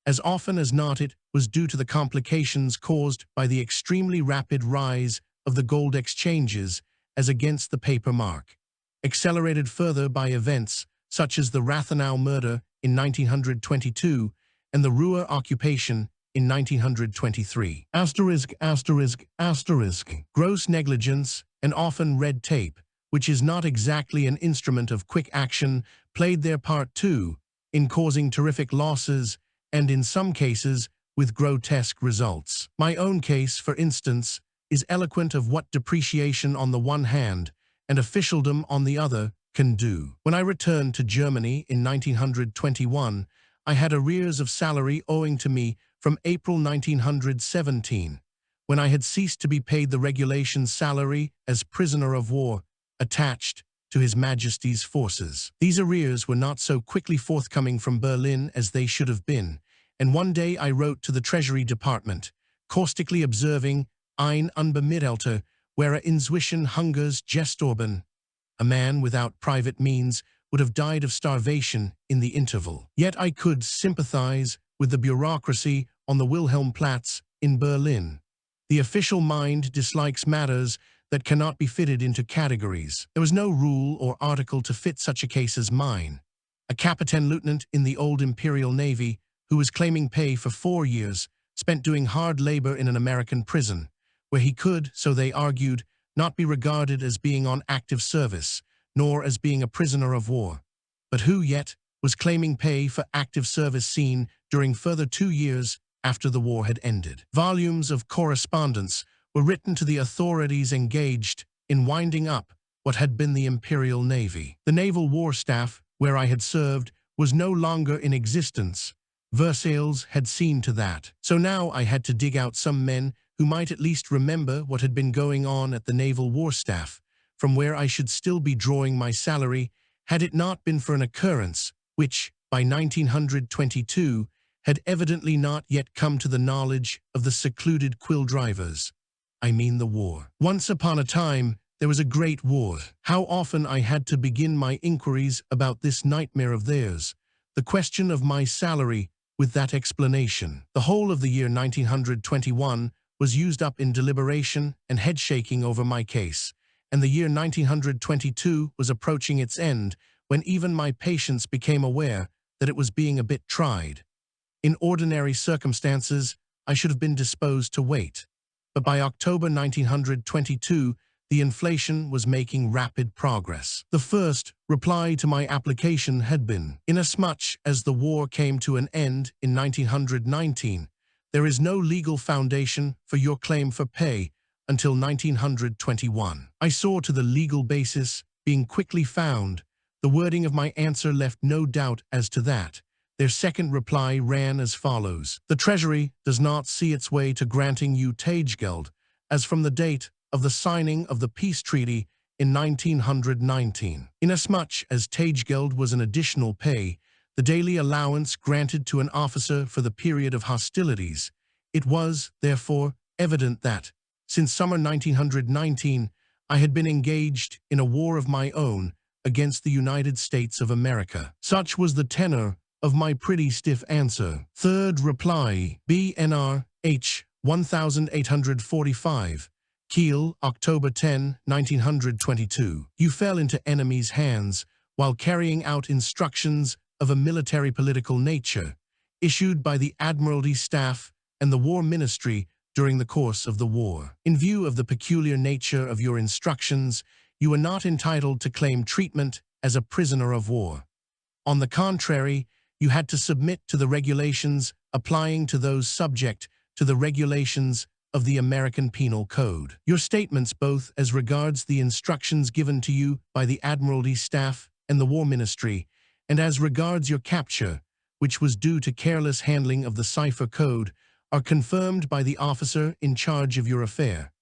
As often as not, it was due to the complications caused by the extremely rapid rise of the gold exchanges as against the paper mark, accelerated further by events such as the Rathenau murder in 1922 and the Ruhr occupation in 1923. Asterisk, asterisk, asterisk. Gross negligence and often red tape, which is not exactly an instrument of quick action, played their part too in causing terrific losses and in some cases with grotesque results. My own case, for instance, is eloquent of what depreciation on the one hand and officialdom on the other can do. When I returned to Germany in 1921, I had arrears of salary owing to me from April 1917, when I had ceased to be paid the regulation salary as prisoner of war attached to His Majesty's forces. These arrears were not so quickly forthcoming from Berlin as they should have been, and one day I wrote to the Treasury Department, caustically observing, "Ein Unbemittelter wäre inzwischen Hungers gestorben." A man without private means would have died of starvation in the interval. Yet I could sympathize with the bureaucracy on the Wilhelmplatz in Berlin. The official mind dislikes matters that cannot be fitted into categories. There was no rule or article to fit such a case as mine. A Captain Lieutenant in the old Imperial Navy, who was claiming pay for 4 years, spent doing hard labor in an American prison, where he could, so they argued, not be regarded as being on active service, nor as being a prisoner of war, but who yet was claiming pay for active service seen during further 2 years after the war had ended. Volumes of correspondence were written to the authorities engaged in winding up what had been the Imperial Navy. The Naval War Staff, where I had served, was no longer in existence. Versailles had seen to that. So now I had to dig out some men who might at least remember what had been going on at the Naval War Staff, from where I should still be drawing my salary, had it not been for an occurrence which, by 1922, had evidently not yet come to the knowledge of the secluded quill drivers. I mean the war. Once upon a time, there was a great war. How often I had to begin my inquiries about this nightmare of theirs, the question of my salary, with that explanation. The whole of the year 1921 was used up in deliberation and head-shaking over my case, and the year 1922 was approaching its end when even my patience became aware that it was being a bit tried. In ordinary circumstances, I should have been disposed to wait. But by October 1922, the inflation was making rapid progress. The first reply to my application had been, inasmuch as the war came to an end in 1919, there is no legal foundation for your claim for pay until 1921. I saw to the legal basis being quickly found. The wording of my answer left no doubt as to that. Their second reply ran as follows. The Treasury does not see its way to granting you Tagegeld, as from the date of the signing of the peace treaty in 1919. Inasmuch as Tagegeld was an additional pay, the daily allowance granted to an officer for the period of hostilities, it was, therefore, evident that, since summer 1919, I had been engaged in a war of my own against the United States of America. Such was the tenor of my pretty stiff answer. Third reply, BNR H 1845, Kiel, October 10, 1922. You fell into enemy's hands while carrying out instructions of a military-political nature, issued by the Admiralty Staff and the War Ministry during the course of the war. In view of the peculiar nature of your instructions, you are not entitled to claim treatment as a prisoner of war. On the contrary, you had to submit to the regulations applying to those subject to the regulations of the American Penal Code. Your statements both as regards the instructions given to you by the Admiralty Staff and the War Ministry, and as regards your capture, which was due to careless handling of the cipher code, are confirmed by the officer in charge of your affair,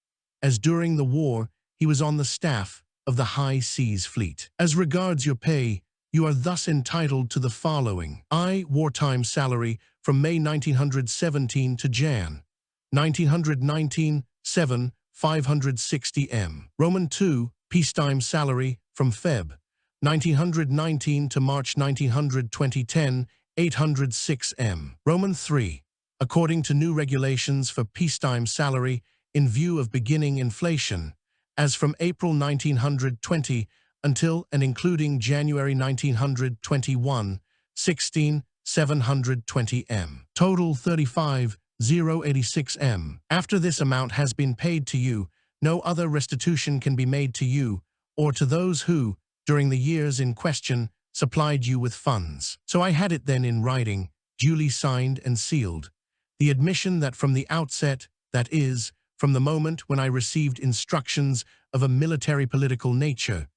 as during the war he was on the staff of the High Seas Fleet. As regards your pay, you are thus entitled to the following. I, wartime salary from May 1917 to Jan. 1919, 7, 560 M. Roman 2, peacetime salary from Feb. 1919 to March 1920, 10, 806 M. Roman 3, according to new regulations for peacetime salary in view of beginning inflation, as from April 1920 until and including January 1921, 16, 720 M. Total 35,086 M. After this amount has been paid to you, no other restitution can be made to you or to those who, during the years in question, supplied you with funds. So I had it then in writing, duly signed and sealed, the admission that from the outset, that is, from the moment when I received instructions of a military-political nature,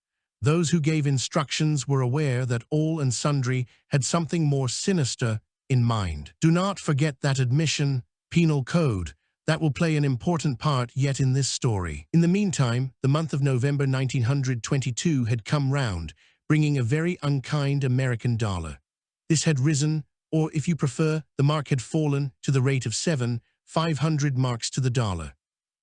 those who gave instructions were aware that all and sundry had something more sinister in mind. Do not forget that admission, penal code, that will play an important part yet in this story. In the meantime, the month of November 1922 had come round, bringing a very unkind American dollar. This had risen, or if you prefer, the mark had fallen to the rate of 7,500 marks to the dollar.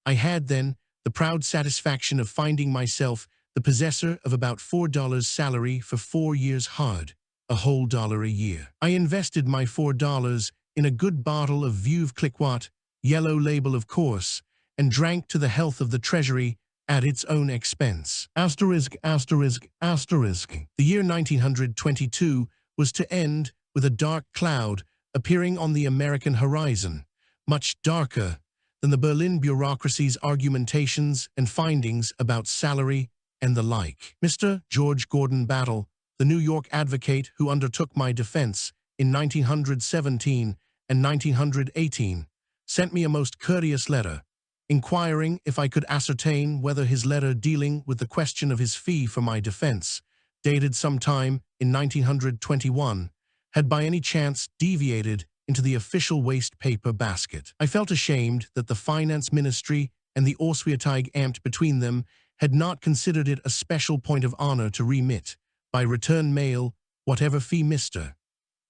I had then the proud satisfaction of finding myself the possessor of about $4 salary for 4 years hard, a whole dollar a year. I invested my $4 in a good bottle of Veuve Clicquot, yellow label of course, and drank to the health of the Treasury at its own expense. Asterisk, asterisk, asterisk. The year 1922 was to end with a dark cloud appearing on the American horizon, much darker than the Berlin bureaucracy's argumentations and findings about salary and the like. Mr. George Gordon Battle, the New York advocate who undertook my defense in 1917 and 1918, sent me a most courteous letter, inquiring if I could ascertain whether his letter dealing with the question of his fee for my defense, dated sometime in 1921, had by any chance deviated into the official waste paper basket. I felt ashamed that the Finance Ministry and the Auswärtige Amt between them had not considered it a special point of honor to remit, by return mail, whatever fee Mr.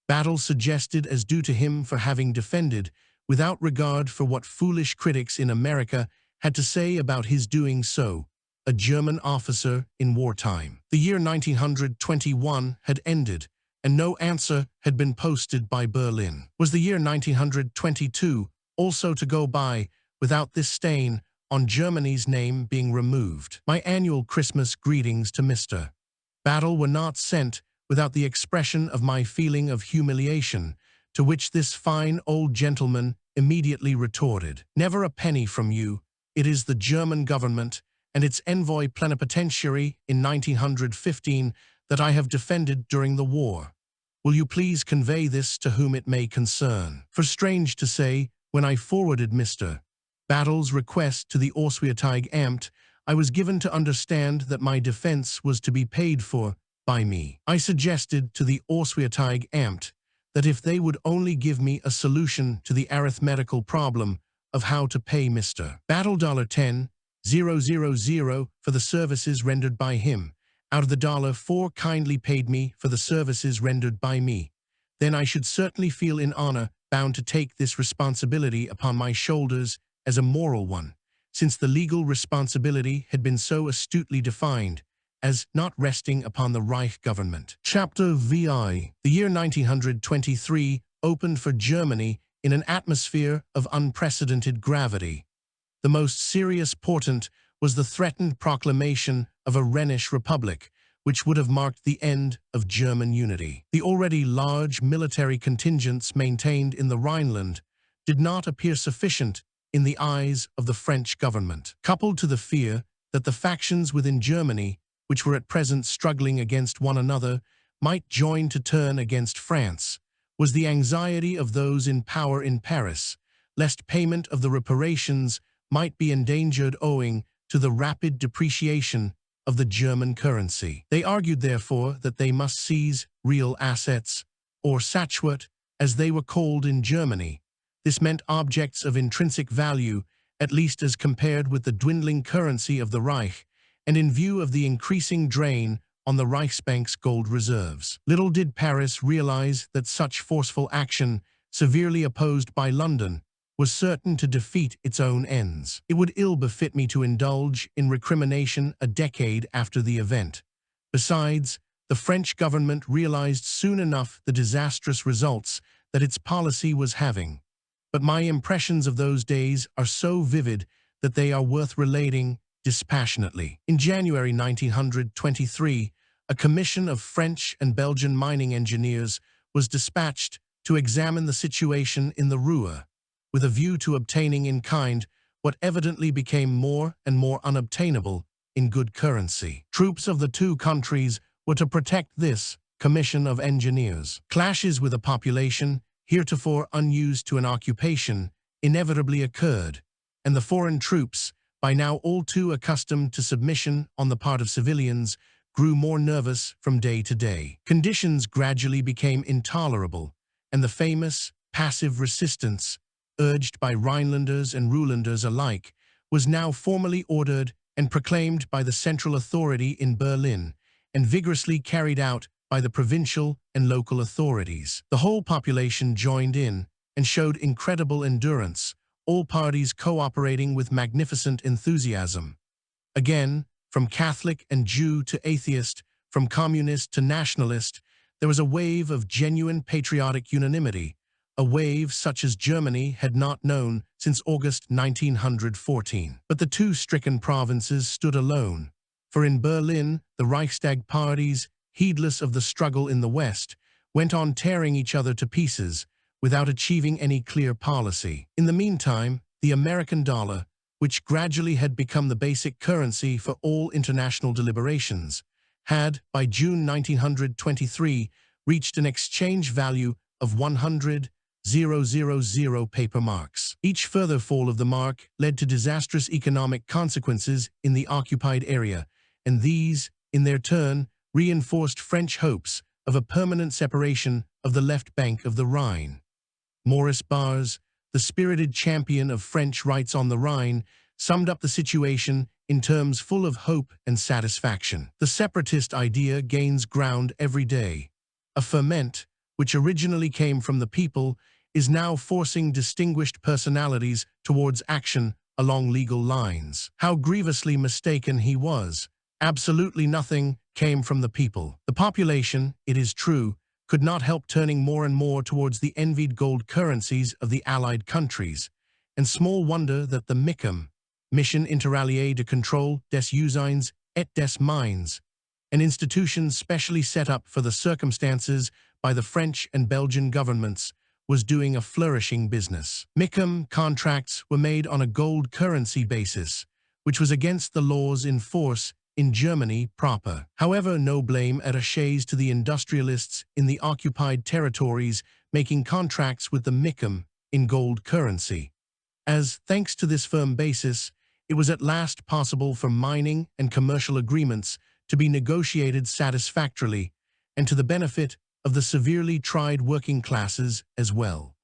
Battle suggested as due to him for having defended, without regard for what foolish critics in America had to say about his doing so, a German officer in wartime. The year 1921 had ended, and no answer had been posted by Berlin. Was the year 1922 also to go by without this stain on Germany's name being removed? My annual Christmas greetings to Mr. Battle were not sent without the expression of my feeling of humiliation, to which this fine old gentleman immediately retorted, "Never a penny from you. It is the German government and its envoy plenipotentiary in 1915 that I have defended during the war. Will you please convey this to whom it may concern?" For strange to say, when I forwarded Mr. Battle's request to the Auswärtige Amt, I was given to understand that my defense was to be paid for by me. I suggested to the Auswärtige Amt that if they would only give me a solution to the arithmetical problem of how to pay Mr. Battle $10,000 for the services rendered by him, out of the $4 kindly paid me for the services rendered by me, then I should certainly feel in honor bound to take this responsibility upon my shoulders as a moral one, since the legal responsibility had been so astutely defined as not resting upon the Reich government. Chapter VI. The year 1923 opened for Germany in an atmosphere of unprecedented gravity. The most serious portent was the threatened proclamation of a Rhenish Republic, which would have marked the end of German unity. The already large military contingents maintained in the Rhineland did not appear sufficient in the eyes of the French government. Coupled to the fear that the factions within Germany, which were at present struggling against one another, might join to turn against France, was the anxiety of those in power in Paris, lest payment of the reparations might be endangered owing to the rapid depreciation of the German currency. They argued, therefore, that they must seize real assets, or Sachwert, as they were called in Germany. This meant objects of intrinsic value, at least as compared with the dwindling currency of the Reich, and in view of the increasing drain on the Reichsbank's gold reserves. Little did Paris realize that such forceful action, severely opposed by London, was certain to defeat its own ends. It would ill befit me to indulge in recrimination a decade after the event. Besides, the French government realized soon enough the disastrous results that its policy was having. But my impressions of those days are so vivid that they are worth relating dispassionately. In January 1923, a commission of French and Belgian mining engineers was dispatched to examine the situation in the Ruhr, with a view to obtaining in kind what evidently became more and more unobtainable in good currency. Troops of the two countries were to protect this commission of engineers. Clashes with a population, heretofore unused to an occupation, inevitably occurred, and the foreign troops, by now all too accustomed to submission on the part of civilians, grew more nervous from day to day. Conditions gradually became intolerable, and the famous passive resistance, urged by Rhinelanders and Ruhrlanders alike, was now formally ordered and proclaimed by the central authority in Berlin, and vigorously carried out by the provincial and local authorities. The whole population joined in and showed incredible endurance, all parties cooperating with magnificent enthusiasm. Again, from Catholic and Jew to atheist, from communist to nationalist, there was a wave of genuine patriotic unanimity, a wave such as Germany had not known since August 1914. But the two stricken provinces stood alone, for in Berlin the Reichstag parties, heedless of the struggle in the West, went on tearing each other to pieces without achieving any clear policy. In the meantime, the American dollar, which gradually had become the basic currency for all international deliberations, had, by June 1923, reached an exchange value of 100,000 paper marks. Each further fall of the mark led to disastrous economic consequences in the occupied area, and these, in their turn, reinforced French hopes of a permanent separation of the left bank of the Rhine. Maurice Barrès, the spirited champion of French rights on the Rhine, summed up the situation in terms full of hope and satisfaction. The separatist idea gains ground every day. A ferment, which originally came from the people, is now forcing distinguished personalities towards action along legal lines. How grievously mistaken he was. Absolutely nothing came from the people. The population, it is true, could not help turning more and more towards the envied gold currencies of the Allied countries, and small wonder that the MICM, Mission Interalliée de Contrôle des Usines et des Mines, an institution specially set up for the circumstances by the French and Belgian governments, was doing a flourishing business. MICM contracts were made on a gold currency basis, which was against the laws in force in Germany proper. However, no blame attaches to the industrialists in the occupied territories making contracts with the MICM in gold currency, as, thanks to this firm basis, it was at last possible for mining and commercial agreements to be negotiated satisfactorily and to the benefit of the severely tried working classes as well.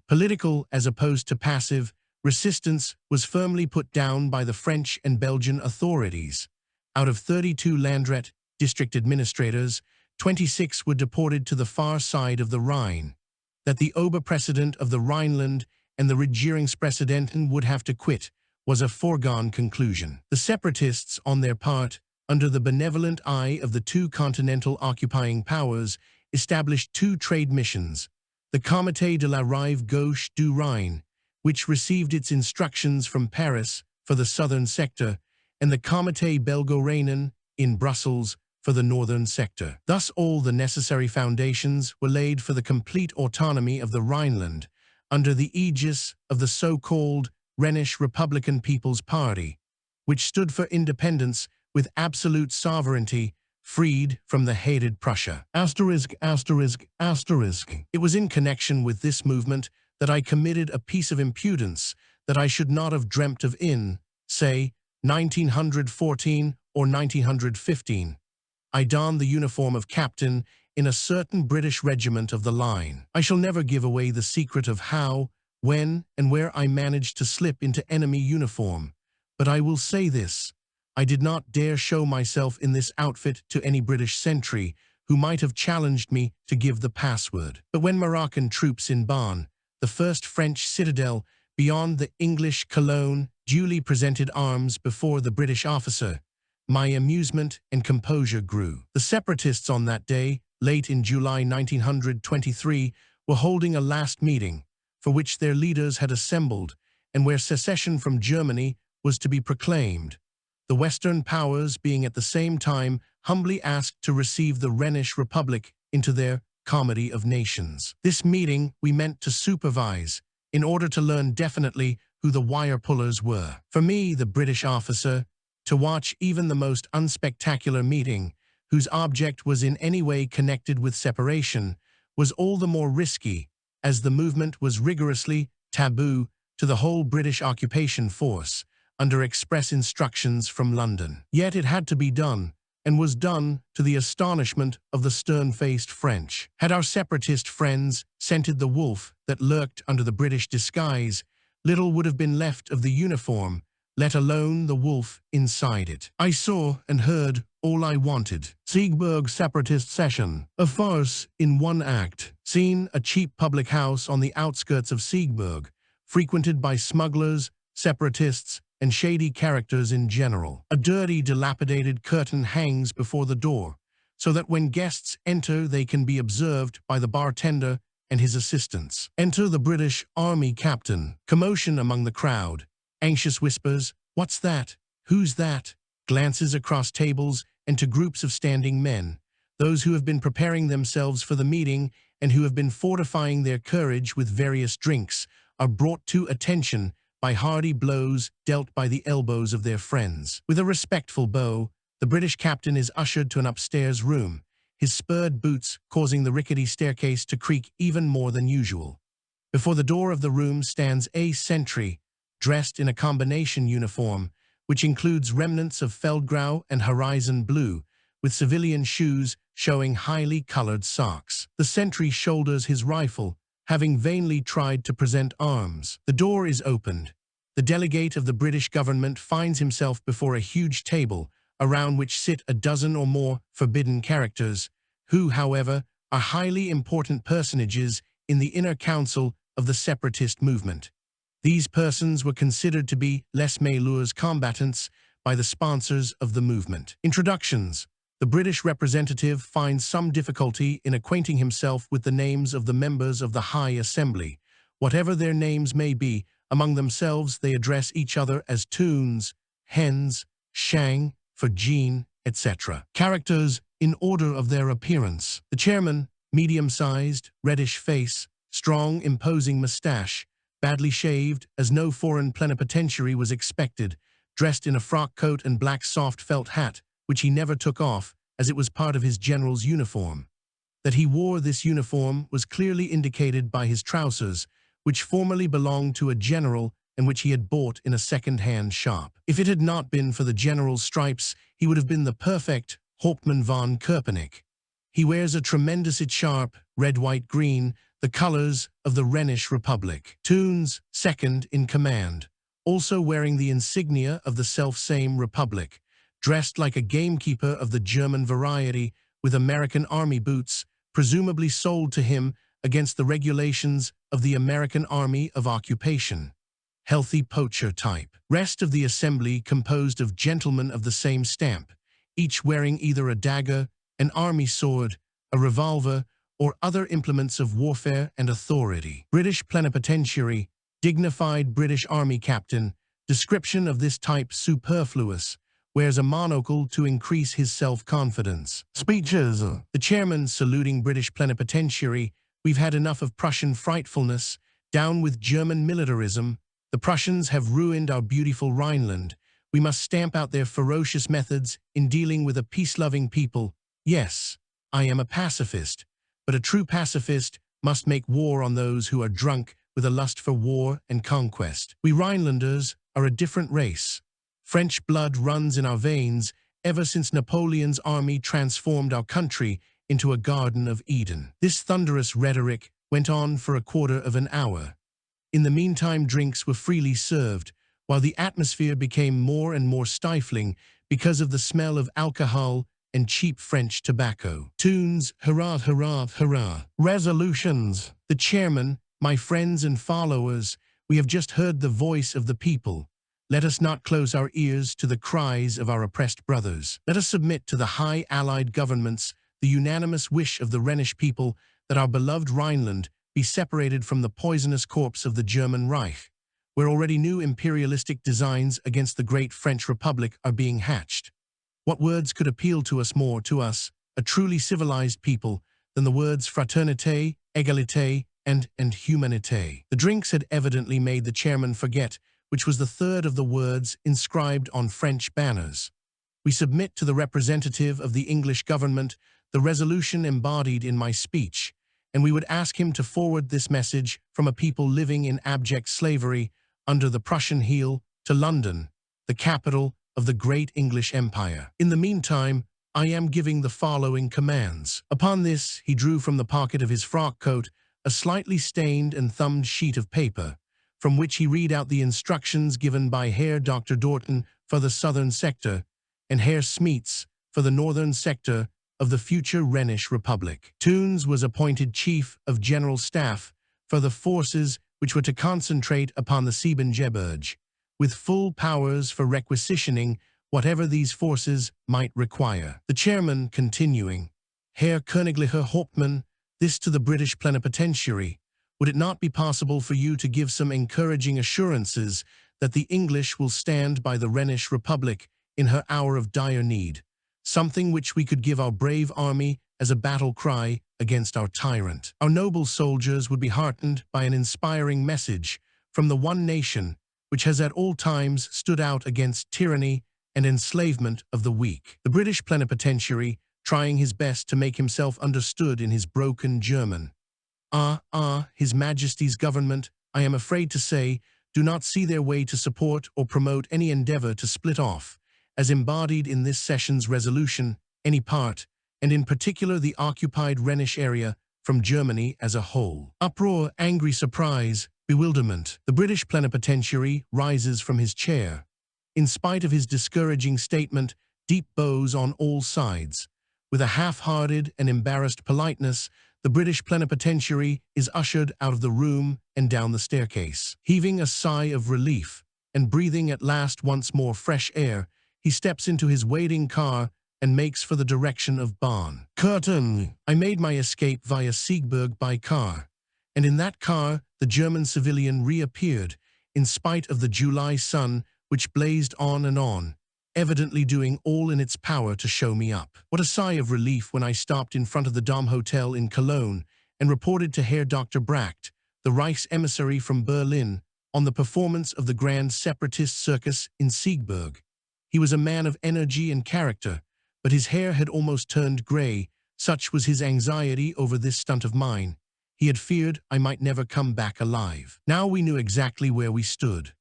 Political as opposed to passive resistance was firmly put down by the French and Belgian authorities. Out of 32 Landrat district administrators, 26 were deported to the far side of the Rhine. That the Oberpräsident of the Rhineland and the Regierungspräsidenten would have to quit was a foregone conclusion. The separatists, on their part, under the benevolent eye of the two continental occupying powers, established two trade missions, the Comité de la Rive Gauche du Rhine, which received its instructions from Paris for the southern sector, and the Comité Belgo-Rhénan in Brussels for the northern sector. Thus all the necessary foundations were laid for the complete autonomy of the Rhineland, under the aegis of the so-called Rhenish Republican People's Party, which stood for independence with absolute sovereignty, freed from the hated Prussia. It was in connection with this movement that I committed a piece of impudence that I should not have dreamt of in, say, 1914 or 1915. I donned the uniform of captain in a certain British regiment of the line. I shall never give away the secret of how, when, and where I managed to slip into enemy uniform, but I will say this: I did not dare show myself in this outfit to any British sentry who might have challenged me to give the password. But when Moroccan troops in Ban, the first French citadel beyond the English Cologne, duly presented arms before the British officer, my amusement and composure grew. The separatists on that day, late in July 1923, were holding a last meeting, for which their leaders had assembled, and where secession from Germany was to be proclaimed, the Western powers being at the same time humbly asked to receive the Rhenish Republic into their comedy of nations. This meeting we meant to supervise, in order to learn definitely who the wire-pullers were. For me, the British officer, to watch even the most unspectacular meeting, whose object was in any way connected with separation, was all the more risky, as the movement was rigorously taboo to the whole British occupation force, under express instructions from London. Yet it had to be done, and was done to the astonishment of the stern-faced French. Had our separatist friends scented the wolf that lurked under the British disguise, little would have been left of the uniform, let alone the wolf inside it. I saw and heard all I wanted. Siegburg separatist session, a farce in one act. Seen a cheap public house on the outskirts of Siegburg, frequented by smugglers, separatists, and shady characters in general. A dirty, dilapidated curtain hangs before the door, so that when guests enter they can be observed by the bartender and his assistants. Enter the British Army captain. Commotion among the crowd. Anxious whispers, "What's that? Who's that?" Glances across tables and to groups of standing men, those who have been preparing themselves for the meeting and who have been fortifying their courage with various drinks, are brought to attention by hearty blows dealt by the elbows of their friends. With a respectful bow, the British captain is ushered to an upstairs room, his spurred boots causing the rickety staircase to creak even more than usual. Before the door of the room stands a sentry, dressed in a combination uniform, which includes remnants of Feldgrau and horizon blue, with civilian shoes showing highly colored socks. The sentry shoulders his rifle, having vainly tried to present arms. The door is opened. The delegate of the British government finds himself before a huge table, around which sit a dozen or more forbidden characters, who, however, are highly important personages in the inner council of the separatist movement. These persons were considered to be les meilleurs combattants by the sponsors of the movement. Introductions. The British representative finds some difficulty in acquainting himself with the names of the members of the High Assembly. Whatever their names may be, among themselves they address each other as Toons, Hens, Shang, for Jean, etc. Characters in order of their appearance. The chairman, medium-sized, reddish face, strong, imposing mustache, badly shaved, as no foreign plenipotentiary was expected, dressed in a frock coat and black soft felt hat, which he never took off, as it was part of his general's uniform. That he wore this uniform was clearly indicated by his trousers, which formerly belonged to a general and which he had bought in a second-hand shop. If it had not been for the general's stripes, he would have been the perfect Hauptmann von Köpenick. He wears a tremendous sharp, red-white-green, the colors of the Rhenish Republic. Toons, second in command, also wearing the insignia of the self-same republic, dressed like a gamekeeper of the German variety, with American army boots, presumably sold to him against the regulations of the American Army of Occupation. Healthy poacher type. Rest of the assembly composed of gentlemen of the same stamp, each wearing either a dagger, an army sword, a revolver, or other implements of warfare and authority. British plenipotentiary, dignified British Army captain, description of this type superfluous, wears a monocle to increase his self-confidence. Speeches. The chairman saluting British plenipotentiary, we've had enough of Prussian frightfulness, down with German militarism. The Prussians have ruined our beautiful Rhineland. We must stamp out their ferocious methods in dealing with a peace-loving people. Yes, I am a pacifist, but a true pacifist must make war on those who are drunk with a lust for war and conquest. We Rhinelanders are a different race. French blood runs in our veins ever since Napoleon's army transformed our country into a Garden of Eden. This thunderous rhetoric went on for a quarter of an hour. In the meantime, drinks were freely served, while the atmosphere became more and more stifling because of the smell of alcohol and cheap French tobacco. Tunes, hurrah, hurrah, hurrah. Resolutions. The chairman, my friends and followers, we have just heard the voice of the people. Let us not close our ears to the cries of our oppressed brothers. Let us submit to the high Allied governments the unanimous wish of the Rhenish people that our beloved Rhineland be separated from the poisonous corpse of the German Reich, where already new imperialistic designs against the great French Republic are being hatched. What words could appeal to us more, a truly civilized people, than the words fraternité, égalité, and humanité? The drinks had evidently made the chairman forget which was the third of the words inscribed on French banners. We submit to the representative of the English government the resolution embodied in my speech, and we would ask him to forward this message from a people living in abject slavery under the Prussian heel to London, the capital of the great English Empire. In the meantime, I am giving the following commands. Upon this, he drew from the pocket of his frock coat a slightly stained and thumbed sheet of paper, from which he read out the instructions given by Herr Dr. Dorten for the southern sector and Herr Smeets for the northern sector of the future Rhenish Republic. Toons was appointed Chief of General Staff for the forces which were to concentrate upon the Siebengebirge, with full powers for requisitioning whatever these forces might require. The chairman continuing, Herr Königlicher Hauptmann, this to the British plenipotentiary, would it not be possible for you to give some encouraging assurances that the English will stand by the Rhenish Republic in her hour of dire need, something which we could give our brave army as a battle cry against our tyrant? Our noble soldiers would be heartened by an inspiring message from the one nation which has at all times stood out against tyranny and enslavement of the weak. The British plenipotentiary, trying his best to make himself understood in his broken German, His Majesty's government, I am afraid to say, do not see their way to support or promote any endeavor to split off, as embodied in this session's resolution, any part, and in particular the occupied Rhenish area, from Germany as a whole. Uproar, angry surprise, bewilderment. The British plenipotentiary rises from his chair. In spite of his discouraging statement, deep bows on all sides. With a half-hearted and embarrassed politeness, The British plenipotentiary is ushered out of the room and down the staircase. Heaving a sigh of relief and breathing at last once more fresh air, he steps into his waiting car and makes for the direction of Bonn. Curtain! I made my escape via Siegburg by car, and in that car the German civilian reappeared, in spite of the July sun which blazed on and on, evidently doing all in its power to show me up. What a sigh of relief when I stopped in front of the Dom Hotel in Cologne and reported to Herr Dr. Bracht, the Reich's emissary from Berlin, on the performance of the grand separatist circus in Siegburg. He was a man of energy and character, but his hair had almost turned grey, such was his anxiety over this stunt of mine. He had feared I might never come back alive. Now we knew exactly where we stood,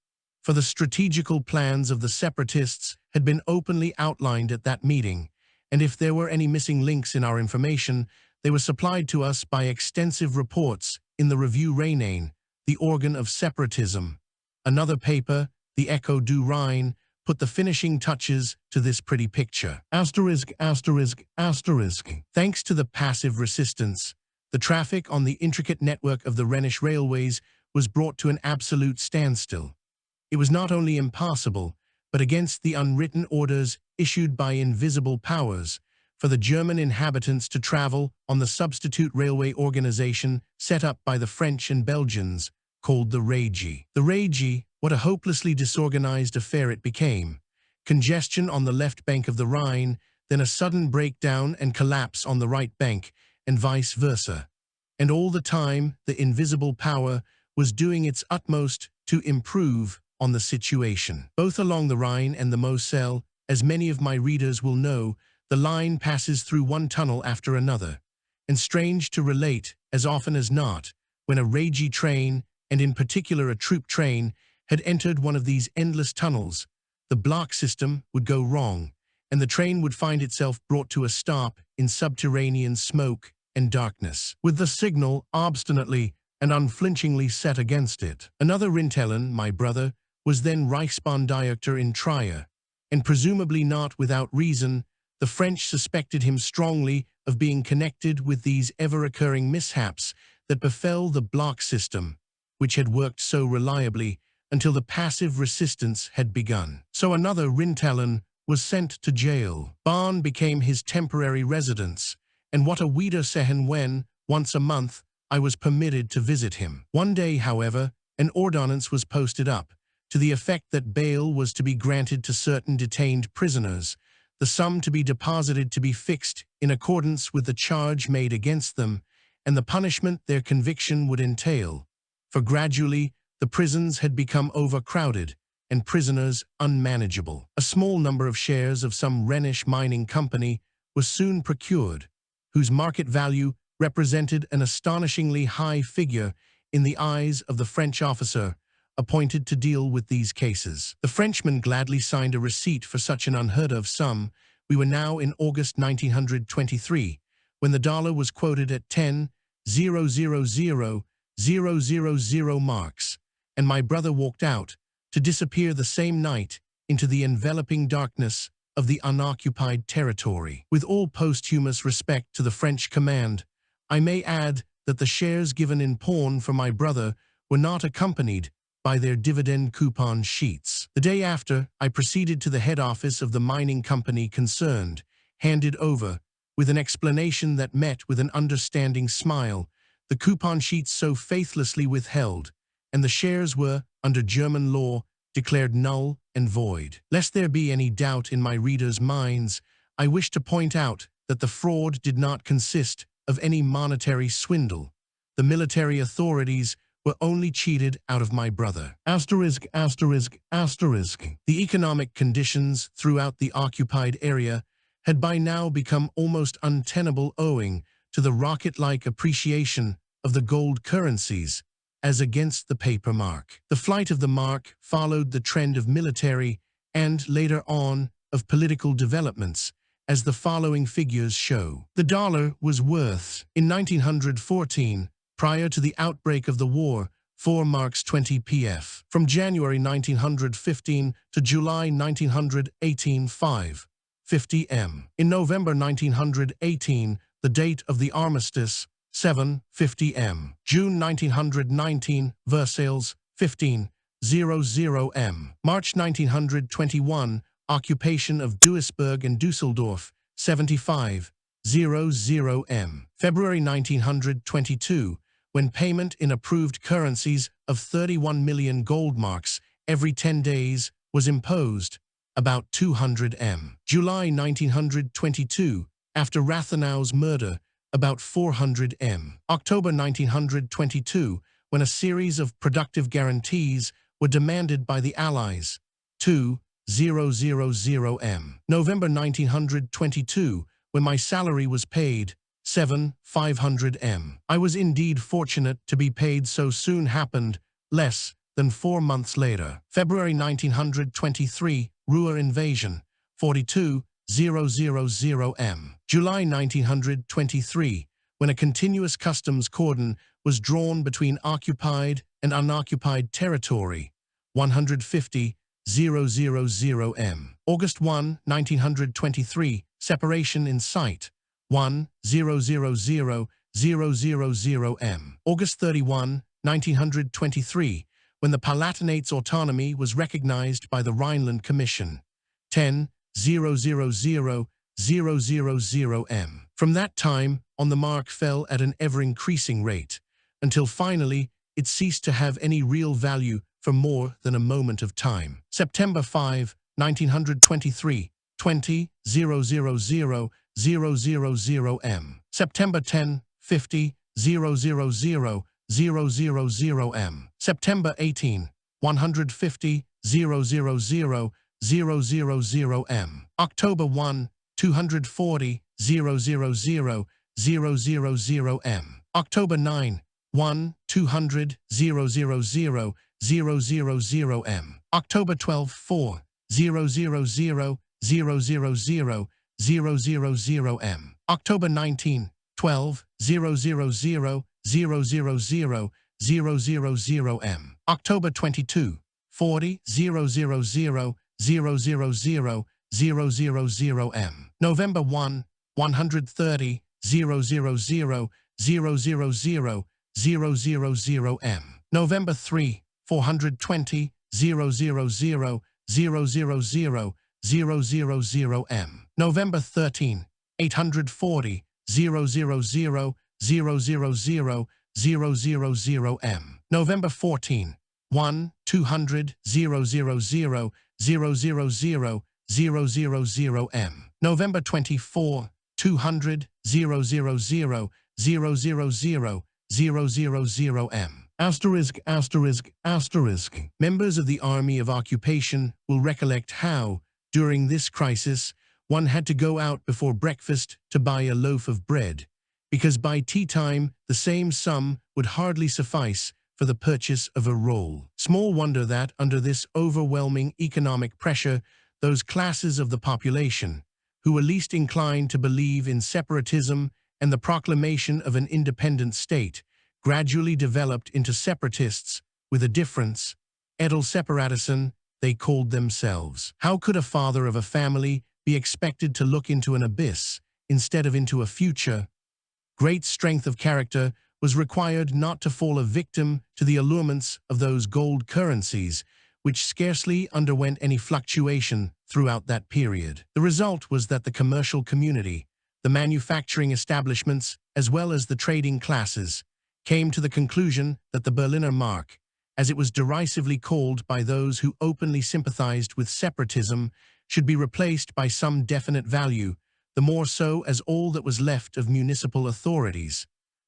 for the strategical plans of the separatists had been openly outlined at that meeting, and if there were any missing links in our information, they were supplied to us by extensive reports in the Revue Rhénane, the organ of separatism. Another paper, the Echo du Rhine, put the finishing touches to this pretty picture. Asterisk, asterisk, asterisk. Thanks to the passive resistance, the traffic on the intricate network of the Rhenish railways was brought to an absolute standstill. It was not only impossible, but against the unwritten orders issued by invisible powers, for the German inhabitants to travel on the substitute railway organization set up by the French and Belgians, called the Régie. The Régie, what a hopelessly disorganized affair it became. Congestion on the left bank of the Rhine, then a sudden breakdown and collapse on the right bank, and vice versa. And all the time, the invisible power was doing its utmost to improve on the situation. Both along the Rhine and the Moselle, as many of my readers will know, the line passes through one tunnel after another. And strange to relate, as often as not, when a Régie train, and in particular a troop train, had entered one of these endless tunnels, the block system would go wrong, and the train would find itself brought to a stop in subterranean smoke and darkness, with the signal obstinately and unflinchingly set against it. Another Rintelen, my brother, was then Reichsbahndirektor in Trier, and presumably not without reason, the French suspected him strongly of being connected with these ever-occurring mishaps that befell the block system, which had worked so reliably until the passive resistance had begun. So another Rintelen was sent to jail. Bonn became his temporary residence, and what a Wiedersehen when, once a month, I was permitted to visit him. One day, however, an ordonnance was posted up, to the effect that bail was to be granted to certain detained prisoners, the sum to be deposited to be fixed in accordance with the charge made against them, and the punishment their conviction would entail. For gradually, the prisons had become overcrowded, and prisoners unmanageable. A small number of shares of some Rhenish mining company was soon procured, whose market value represented an astonishingly high figure in the eyes of the French officer appointed to deal with these cases. The Frenchman gladly signed a receipt for such an unheard-of sum. We were now in August 1923, when the dollar was quoted at 10,000,000 marks, and my brother walked out, to disappear the same night into the enveloping darkness of the unoccupied territory. With all posthumous respect to the French command, I may add that the shares given in pawn for my brother were not accompanied by their dividend coupon sheets. The day after, I proceeded to the head office of the mining company concerned, handed over, with an explanation that met with an understanding smile, the coupon sheets so faithlessly withheld, and the shares were, under German law, declared null and void. Lest there be any doubt in my readers' minds, I wish to point out that the fraud did not consist of any monetary swindle. The military authorities were only cheated out of my brother. Asterisk, asterisk, asterisk. The economic conditions throughout the occupied area had by now become almost untenable owing to the rocket-like appreciation of the gold currencies as against the paper mark. The flight of the mark followed the trend of military and, later on, of political developments, as the following figures show. The dollar was worth, in 1914, prior to the outbreak of the war, 4 marks 20 pf. From January 1915 to July 1918, 5.50 m. In November 1918, the date of the armistice, 7:50 m. June 1919, Versailles, 15:00 m. March 1921, occupation of Duisburg and Dusseldorf, 75:00 m. February 1922, when payment in approved currencies of 31 million gold marks every 10 days was imposed, about 200 m. July 1922, after Rathenau's murder, about 400 m. October 1922, when a series of productive guarantees were demanded by the Allies, 2,000 m. November 1922, when my salary was paid, 7,500 m. I was indeed fortunate to be paid so soon happened, less than 4 months later. February 1923, Ruhr invasion, 42,000 m. July 1923, when a continuous customs cordon was drawn between occupied and unoccupied territory, 150,000 m. August 1, 1923, separation in sight, 1,000,000 m. August 31, 1923, when the Palatinate's autonomy was recognized by the Rhineland Commission, 10,000,000 m. From that time on, the mark fell at an ever-increasing rate, until finally it ceased to have any real value for more than a moment of time. September 5, 1923, 20,000,000 m. September 10, 50,000,000 m. September 18, 150,000,000 m. October 1, 240,000,000 m. October 9, 1,200,000,000 m. October 12, 4,000,000,000 m. October 19, 12,000,000,000 m. October 22, 40,000,000,000 m. November 1, 130,000,000,000 m. November 3, 420,000,000,000 m. November 13, 840,000,000,000 m. November 14, 1,200,000,000,000 m. November 24, 200,000,000,000,000 m. Asterisk, asterisk, asterisk. Members of the Army of Occupation will recollect how, during this crisis, one had to go out before breakfast to buy a loaf of bread, because by tea time the same sum would hardly suffice for the purchase of a roll. Small wonder that, under this overwhelming economic pressure, those classes of the population who were least inclined to believe in separatism and the proclamation of an independent state gradually developed into separatists with a difference. Edelseparatisten, they called themselves. How could a father of a family be expected to look into an abyss instead of into a future? Great strength of character was required not to fall a victim to the allurements of those gold currencies, which scarcely underwent any fluctuation throughout that period. The result was that the commercial community, the manufacturing establishments, as well as the trading classes, came to the conclusion that the Berliner Mark, as it was derisively called by those who openly sympathized with separatism, should be replaced by some definite value, the more so as all that was left of municipal authorities,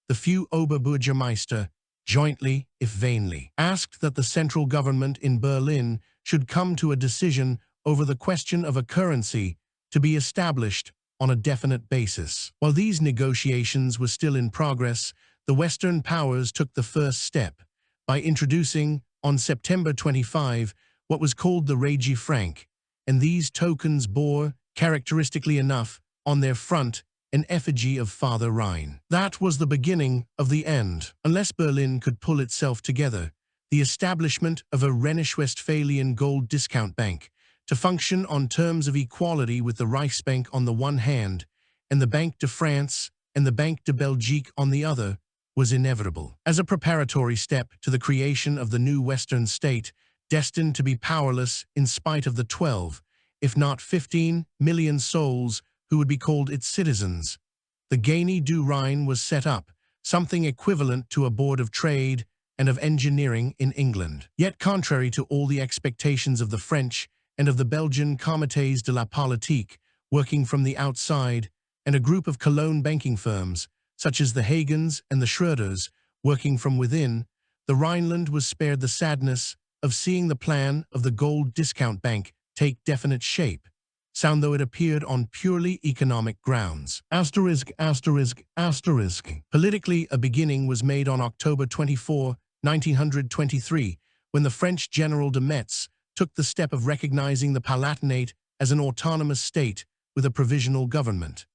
the few Oberbürgermeister, jointly, if vainly, asked that the central government in Berlin should come to a decision over the question of a currency to be established on a definite basis. While these negotiations were still in progress, the Western powers took the first step by introducing, on September 25, what was called the Regie Franc, and these tokens bore, characteristically enough, on their front an effigy of Father Rhine. That was the beginning of the end. Unless Berlin could pull itself together, the establishment of a Rhenish-Westphalian gold discount bank to function on terms of equality with the Reichsbank on the one hand, and the Banque de France and the Banque de Belgique on the other, was inevitable. As a preparatory step to the creation of the new Western state, destined to be powerless in spite of the 12, if not 15, million souls who would be called its citizens, the Genie du Rhine was set up, something equivalent to a board of trade and of engineering in England. Yet contrary to all the expectations of the French and of the Belgian Comités de la Politique, working from the outside, and a group of Cologne banking firms, such as the Hagens and the Schröders, working from within, the Rhineland was spared the sadness of seeing the plan of the gold discount bank take definite shape, sound though it appeared on purely economic grounds. Politically, a beginning was made on October 24, 1923, when the French General de Metz took the step of recognizing the Palatinate as an autonomous state with a provisional government.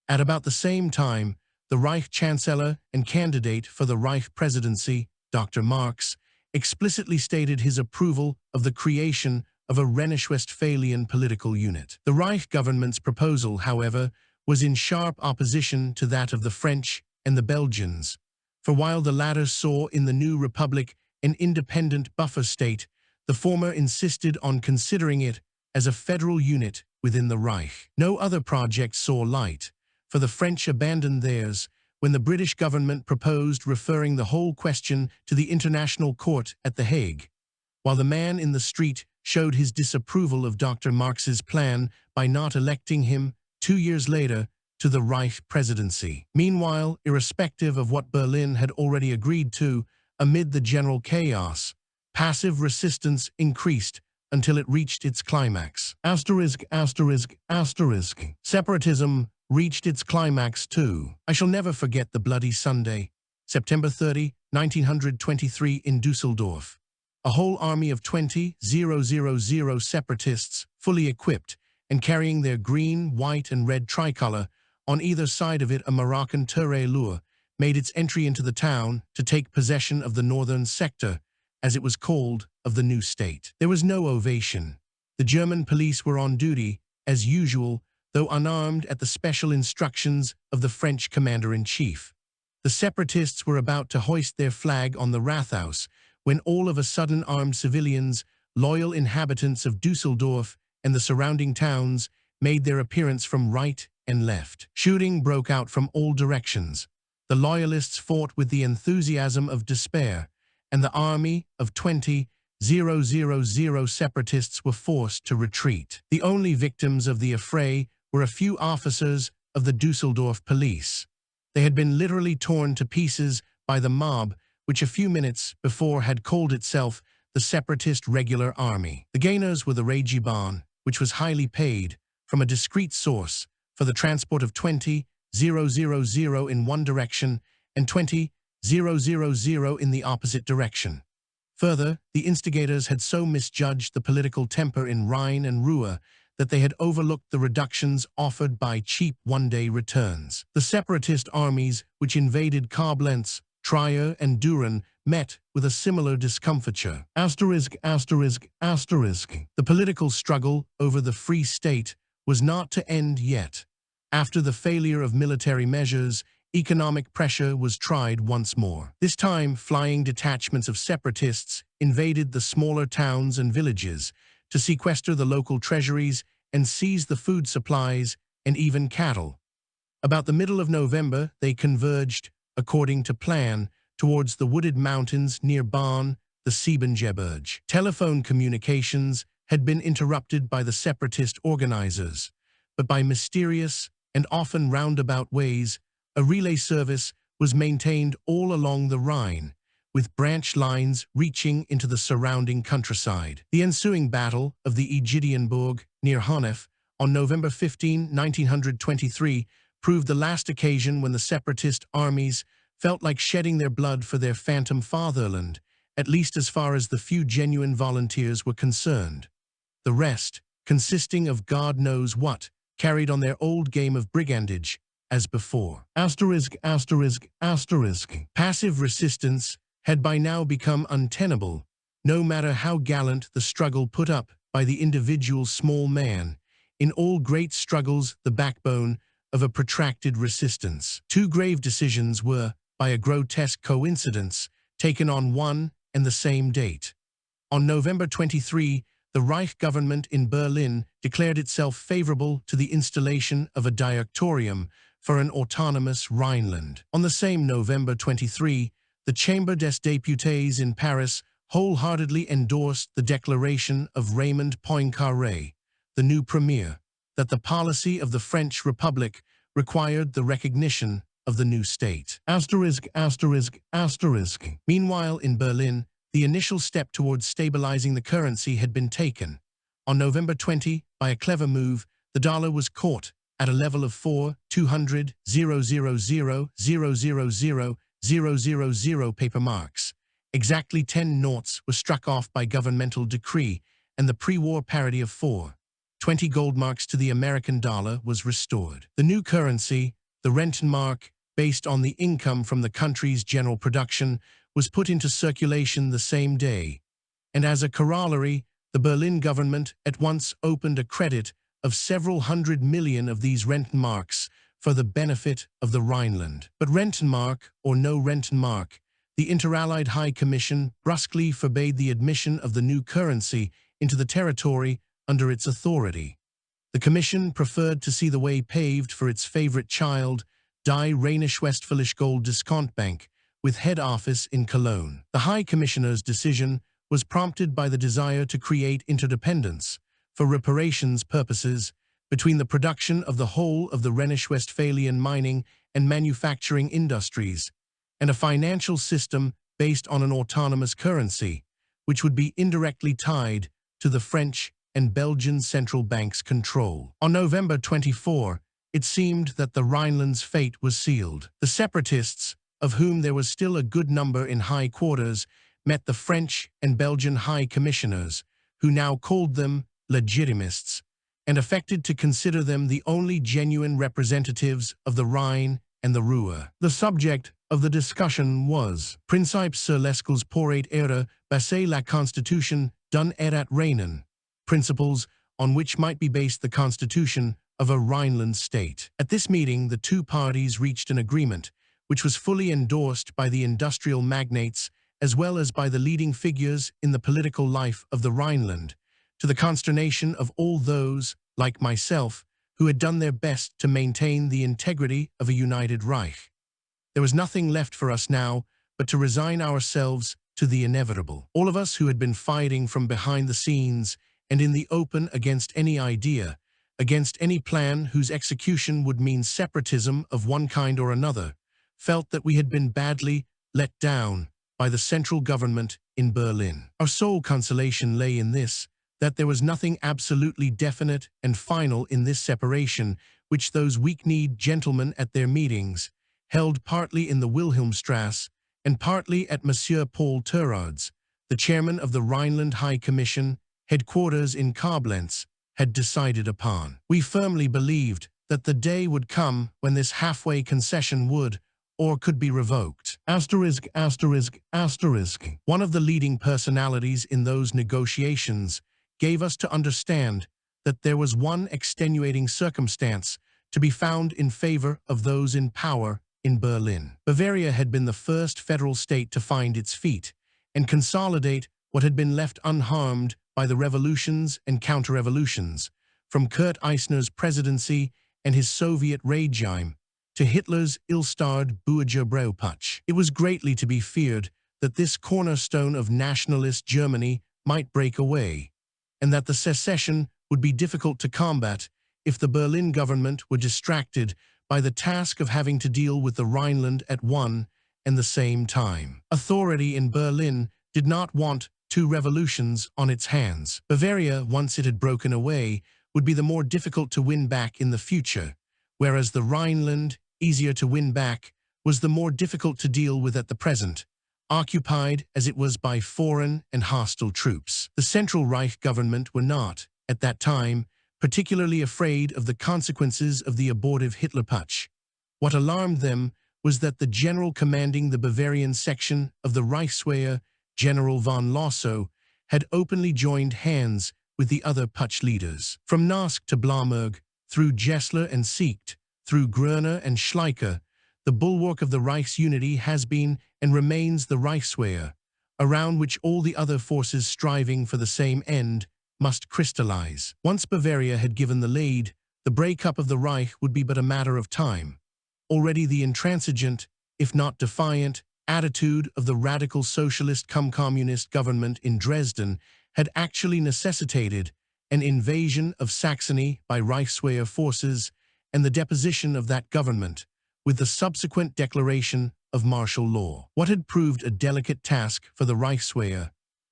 At about the same time, the Reich Chancellor and candidate for the Reich presidency, Dr. Marx, explicitly stated his approval of the creation of a Rhenish-Westphalian political unit. The Reich government's proposal, however, was in sharp opposition to that of the French and the Belgians, for while the latter saw in the new republic an independent buffer state, the former insisted on considering it as a federal unit within the Reich. No other project saw light, for the French abandoned theirs when the British government proposed referring the whole question to the International Court at The Hague, while the man in the street showed his disapproval of Dr. Marx's plan by not electing him, 2 years later, to the Reich presidency. Meanwhile, irrespective of what Berlin had already agreed to, amid the general chaos, passive resistance increased until it reached its climax. Separatism reached its climax too. I shall never forget the Bloody Sunday, September 30, 1923 in Dusseldorf. A whole army of 20,000 separatists, fully equipped and carrying their green, white, and red tricolor, on either side of it a Moroccan tirailleur, made its entry into the town to take possession of the northern sector, as it was called, of the new state. There was no ovation. The German police were on duty, as usual, though unarmed at the special instructions of the French commander-in-chief. The separatists were about to hoist their flag on the Rathaus, when all of a sudden armed civilians, loyal inhabitants of Dusseldorf and the surrounding towns, made their appearance from right and left. Shooting broke out from all directions. The loyalists fought with the enthusiasm of despair, and the army of 20,000 separatists were forced to retreat. The only victims of the affray were a few officers of the Dusseldorf police. They had been literally torn to pieces by the mob, which a few minutes before had called itself the Separatist Regular Army. The gainers were the Regibahn, which was highly paid, from a discreet source, for the transport of 20,000 in one direction and 20,000 in the opposite direction. Further, the instigators had so misjudged the political temper in Rhine and Ruhr that they had overlooked the reductions offered by cheap one-day returns. The separatist armies which invaded Koblenz, Trier, and Düren met with a similar discomfiture. The political struggle over the Free State was not to end yet. After the failure of military measures, economic pressure was tried once more. This time, flying detachments of separatists invaded the smaller towns and villages to sequester the local treasuries and seize the food supplies and even cattle. About the middle of November, they converged, according to plan, towards the wooded mountains near Bonn, the Siebengebirge. Telephone communications had been interrupted by the separatist organizers, but by mysterious and often roundabout ways, a relay service was maintained all along the Rhine, with branch lines reaching into the surrounding countryside. The ensuing Battle of the Ägidienburg, near Honnef, on November 15, 1923, proved the last occasion when the separatist armies felt like shedding their blood for their phantom fatherland, at least as far as the few genuine volunteers were concerned. The rest, consisting of God knows what, carried on their old game of brigandage, as before. Passive resistance had by now become untenable, no matter how gallant the struggle put up by the individual small man. In all great struggles, the backbone of a protracted resistance. Two grave decisions were, by a grotesque coincidence, taken on one and the same date. On November 23, the Reich government in Berlin declared itself favorable to the installation of a directorium for an autonomous Rhineland. On the same November 23, the Chambre des députés in Paris wholeheartedly endorsed the declaration of Raymond Poincaré, the new premier, that the policy of the French Republic required the recognition of the new state. *******. Meanwhile, in Berlin, the initial step towards stabilizing the currency had been taken. On November 20, by a clever move, the dollar was caught at a level of 4,200,000,000 paper marks. Exactly 10 noughts were struck off by governmental decree, and the pre-war parity of 4.20 gold marks to the American dollar was restored. The new currency, the Rentenmark, based on the income from the country's general production, was put into circulation the same day, and as a corollary, the Berlin government at once opened a credit of several hundred million of these Rentenmarks for the benefit of the Rhineland. But Rentenmark or no Rentenmark, the Inter-Allied High Commission brusquely forbade the admission of the new currency into the territory under its authority. The Commission preferred to see the way paved for its favorite child, Die Rheinisch-Westfälische Gold Discountbank, with head office in Cologne. The High Commissioner's decision was prompted by the desire to create interdependence, for reparations purposes, between the production of the whole of the Rhenish-Westphalian mining and manufacturing industries, and a financial system based on an autonomous currency, which would be indirectly tied to the French and Belgian central bank's control. On November 24, it seemed that the Rhineland's fate was sealed. The separatists, of whom there was still a good number in high quarters, met the French and Belgian high commissioners, who now called them legitimists, and affected to consider them the only genuine representatives of the Rhine and the Ruhr. The subject of the discussion was Principes sur lesquels pourrait être basée la Constitution d'un État rhénan, principles on which might be based the constitution of a Rhineland state. At this meeting, the two parties reached an agreement, which was fully endorsed by the industrial magnates as well as by the leading figures in the political life of the Rhineland, to the consternation of all those, like myself, who had done their best to maintain the integrity of a united Reich. There was nothing left for us now but to resign ourselves to the inevitable. All of us who had been fighting from behind the scenes and in the open against any idea, against any plan whose execution would mean separatism of one kind or another, felt that we had been badly let down by the central government in Berlin. Our sole consolation lay in this, that there was nothing absolutely definite and final in this separation, which those weak-kneed gentlemen at their meetings, held partly in the Wilhelmstrasse and partly at Monsieur Paul Thurard's, the chairman of the Rhineland High Commission, headquarters in Koblenz, had decided upon. We firmly believed that the day would come when this halfway concession would, or could be revoked. *******. One of the leading personalities in those negotiations gave us to understand that there was one extenuating circumstance to be found in favor of those in power in Berlin. Bavaria had been the first federal state to find its feet and consolidate what had been left unharmed by the revolutions and counter-revolutions, from Kurt Eisner's presidency and his Soviet regime to Hitler's ill-starred Bürgerbewegung. It was greatly to be feared that this cornerstone of nationalist Germany might break away, and that the secession would be difficult to combat if the Berlin government were distracted by the task of having to deal with the Rhineland at one and the same time. Authority in Berlin did not want two revolutions on its hands. Bavaria, once it had broken away, would be the more difficult to win back in the future, whereas the Rhineland, easier to win back, was the more difficult to deal with at the present, occupied as it was by foreign and hostile troops. The Central Reich government were not, at that time, particularly afraid of the consequences of the abortive Hitler Putsch. What alarmed them was that the general commanding the Bavarian section of the Reichswehr, General von Lossow, had openly joined hands with the other Putsch leaders. From Nosk to Blomberg, through Gessler and Siecht, through Gröner and Schleicher, the bulwark of the Reich's unity has been and remains the Reichswehr, around which all the other forces striving for the same end must crystallize. Once Bavaria had given the lead, the breakup of the Reich would be but a matter of time. Already the intransigent, if not defiant, attitude of the radical socialist-cum-communist government in Dresden had actually necessitated an invasion of Saxony by Reichswehr forces and the deposition of that government, with the subsequent declaration of martial law. What had proved a delicate task for the Reichswehr,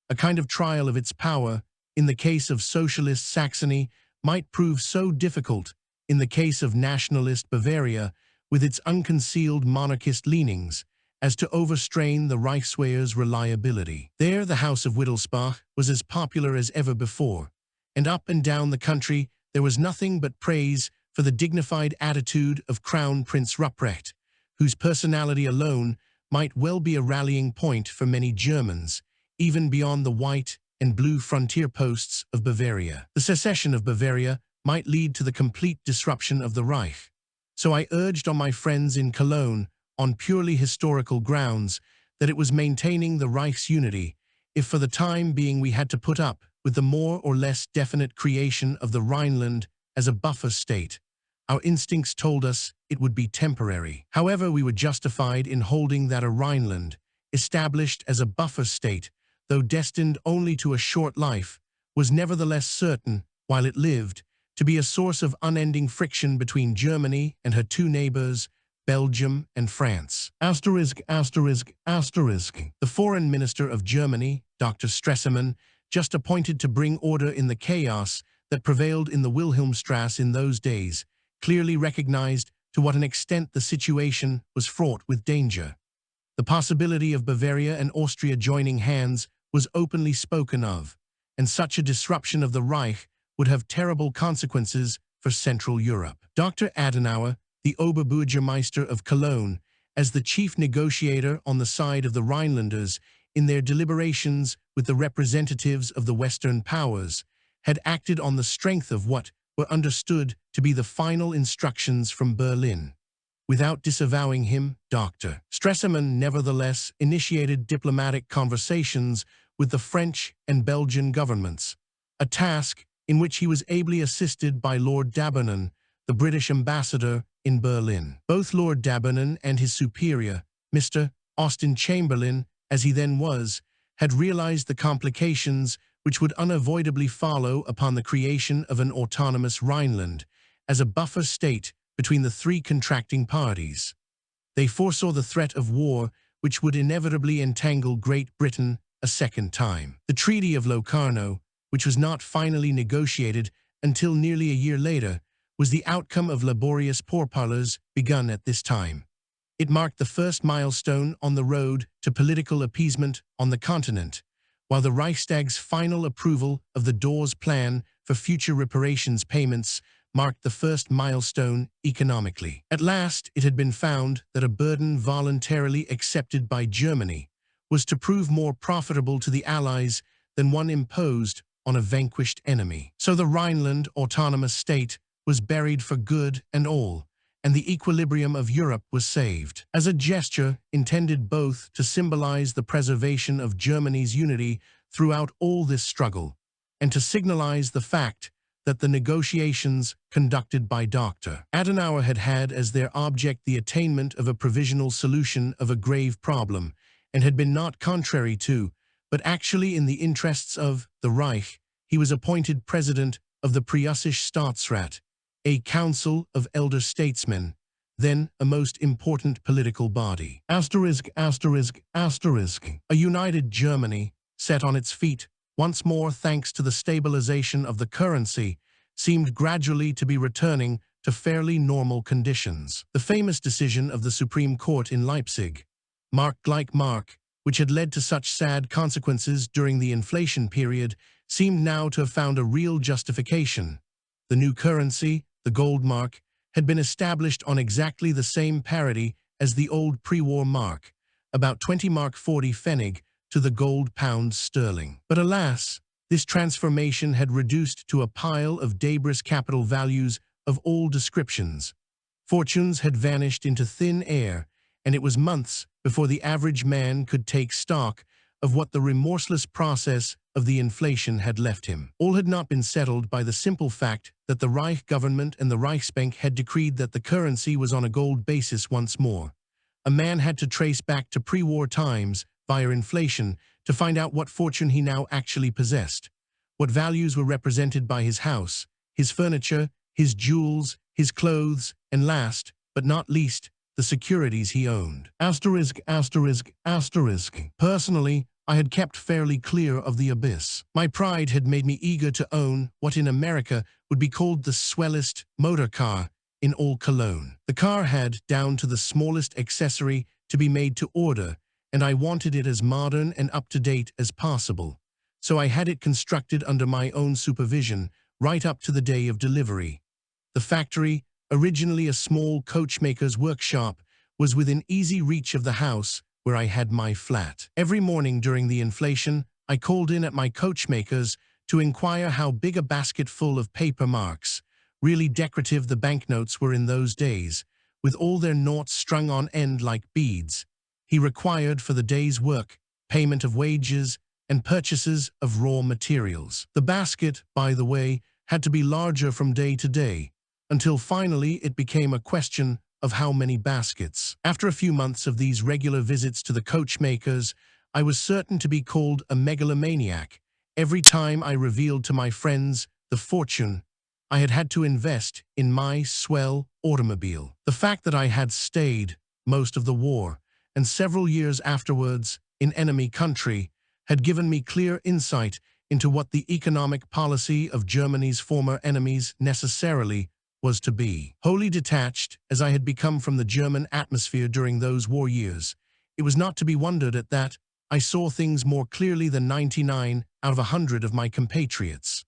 a kind of trial of its power in the case of socialist Saxony, might prove so difficult in the case of nationalist Bavaria with its unconcealed monarchist leanings as to overstrain the Reichswehr's reliability. There the House of Wittelsbach was as popular as ever before, and up and down the country there was nothing but praise for the dignified attitude of Crown Prince Ruprecht, whose personality alone might well be a rallying point for many Germans, even beyond the white and blue frontier posts of Bavaria. The secession of Bavaria might lead to the complete disruption of the Reich, so I urged on my friends in Cologne, on purely historical grounds, that it was maintaining the Reich's unity, if for the time being we had to put up with the more or less definite creation of the Rhineland as a buffer state. Our instincts told us it would be temporary. However, we were justified in holding that a Rhineland, established as a buffer state, though destined only to a short life, was nevertheless certain, while it lived, to be a source of unending friction between Germany and her two neighbors, Belgium and France. The foreign minister of Germany, Dr. Stresemann, just appointed to bring order in the chaos that prevailed in the Wilhelmstrasse in those days, clearly recognized to what an extent the situation was fraught with danger. The possibility of Bavaria and Austria joining hands was openly spoken of, and such a disruption of the Reich would have terrible consequences for Central Europe. Dr. Adenauer, the Oberbürgermeister of Cologne, as the chief negotiator on the side of the Rhinelanders in their deliberations with the representatives of the Western powers, had acted on the strength of what were understood to be the final instructions from Berlin. Without disavowing him, Dr. Stresemann nevertheless initiated diplomatic conversations with the French and Belgian governments, a task in which he was ably assisted by Lord Dabernon, the British ambassador in Berlin. Both Lord Dabernon and his superior, Mr. Austin Chamberlain, as he then was, had realized the complications which would unavoidably follow upon the creation of an autonomous Rhineland as a buffer state between the three contracting parties. They foresaw the threat of war which would inevitably entangle Great Britain a second time. The Treaty of Locarno, which was not finally negotiated until nearly a year later, was the outcome of laborious pourparlers begun at this time. It marked the first milestone on the road to political appeasement on the continent, while the Reichstag's final approval of the Dawes Plan for future reparations payments marked the first milestone economically. At last, it had been found that a burden voluntarily accepted by Germany was to prove more profitable to the Allies than one imposed on a vanquished enemy. So the Rhineland autonomous state was buried for good and all, and the equilibrium of Europe was saved. As a gesture intended both to symbolize the preservation of Germany's unity throughout all this struggle, and to signalize the fact that the negotiations conducted by Dr. Adenauer had had as their object the attainment of a provisional solution of a grave problem, and had been not contrary to, but actually in the interests of, the Reich, he was appointed president of the Preußische Staatsrat, a council of elder statesmen, then a most important political body. A united Germany, set on its feet, once more thanks to the stabilization of the currency, seemed gradually to be returning to fairly normal conditions. The famous decision of the Supreme Court in Leipzig, Mark gleich Mark, which had led to such sad consequences during the inflation period, seemed now to have found a real justification. The new currency, the gold mark, had been established on exactly the same parity as the old pre-war mark, about 20 mark 40 Pfennig to the gold pound sterling. But alas, this transformation had reduced to a pile of debris capital values of all descriptions. Fortunes had vanished into thin air, and it was months before the average man could take stock of what the remorseless process of the inflation had left him. All had not been settled by the simple fact that the Reich government and the Reichsbank had decreed that the currency was on a gold basis once more. A man had to trace back to pre-war times via inflation to find out what fortune he now actually possessed, what values were represented by his house, his furniture, his jewels, his clothes, and last, but not least, the securities he owned. Personally, I had kept fairly clear of the abyss. My pride had made me eager to own what in America would be called the swellest motor car in all Cologne. The car had, down to the smallest accessory, to be made to order, and I wanted it as modern and up-to-date as possible. So I had it constructed under my own supervision, right up to the day of delivery. The factory, originally a small coachmaker's workshop, was within easy reach of the house where I had my flat. Every morning during the inflation, I called in at my coachmaker's to inquire how big a basket full of paper marks, really decorative the banknotes were in those days, with all their noughts strung on end like beads, he required for the day's work, payment of wages, and purchases of raw materials. The basket, by the way, had to be larger from day to day, until finally it became a question of how many baskets. After a few months of these regular visits to the coachmakers, I was certain to be called a megalomaniac every time I revealed to my friends the fortune I had had to invest in my swell automobile. The fact that I had stayed most of the war, and several years afterwards in enemy country, had given me clear insight into what the economic policy of Germany's former enemies necessarily was to be. Wholly detached, as I had become from the German atmosphere during those war years, it was not to be wondered at that I saw things more clearly than 99 out of 100 of my compatriots.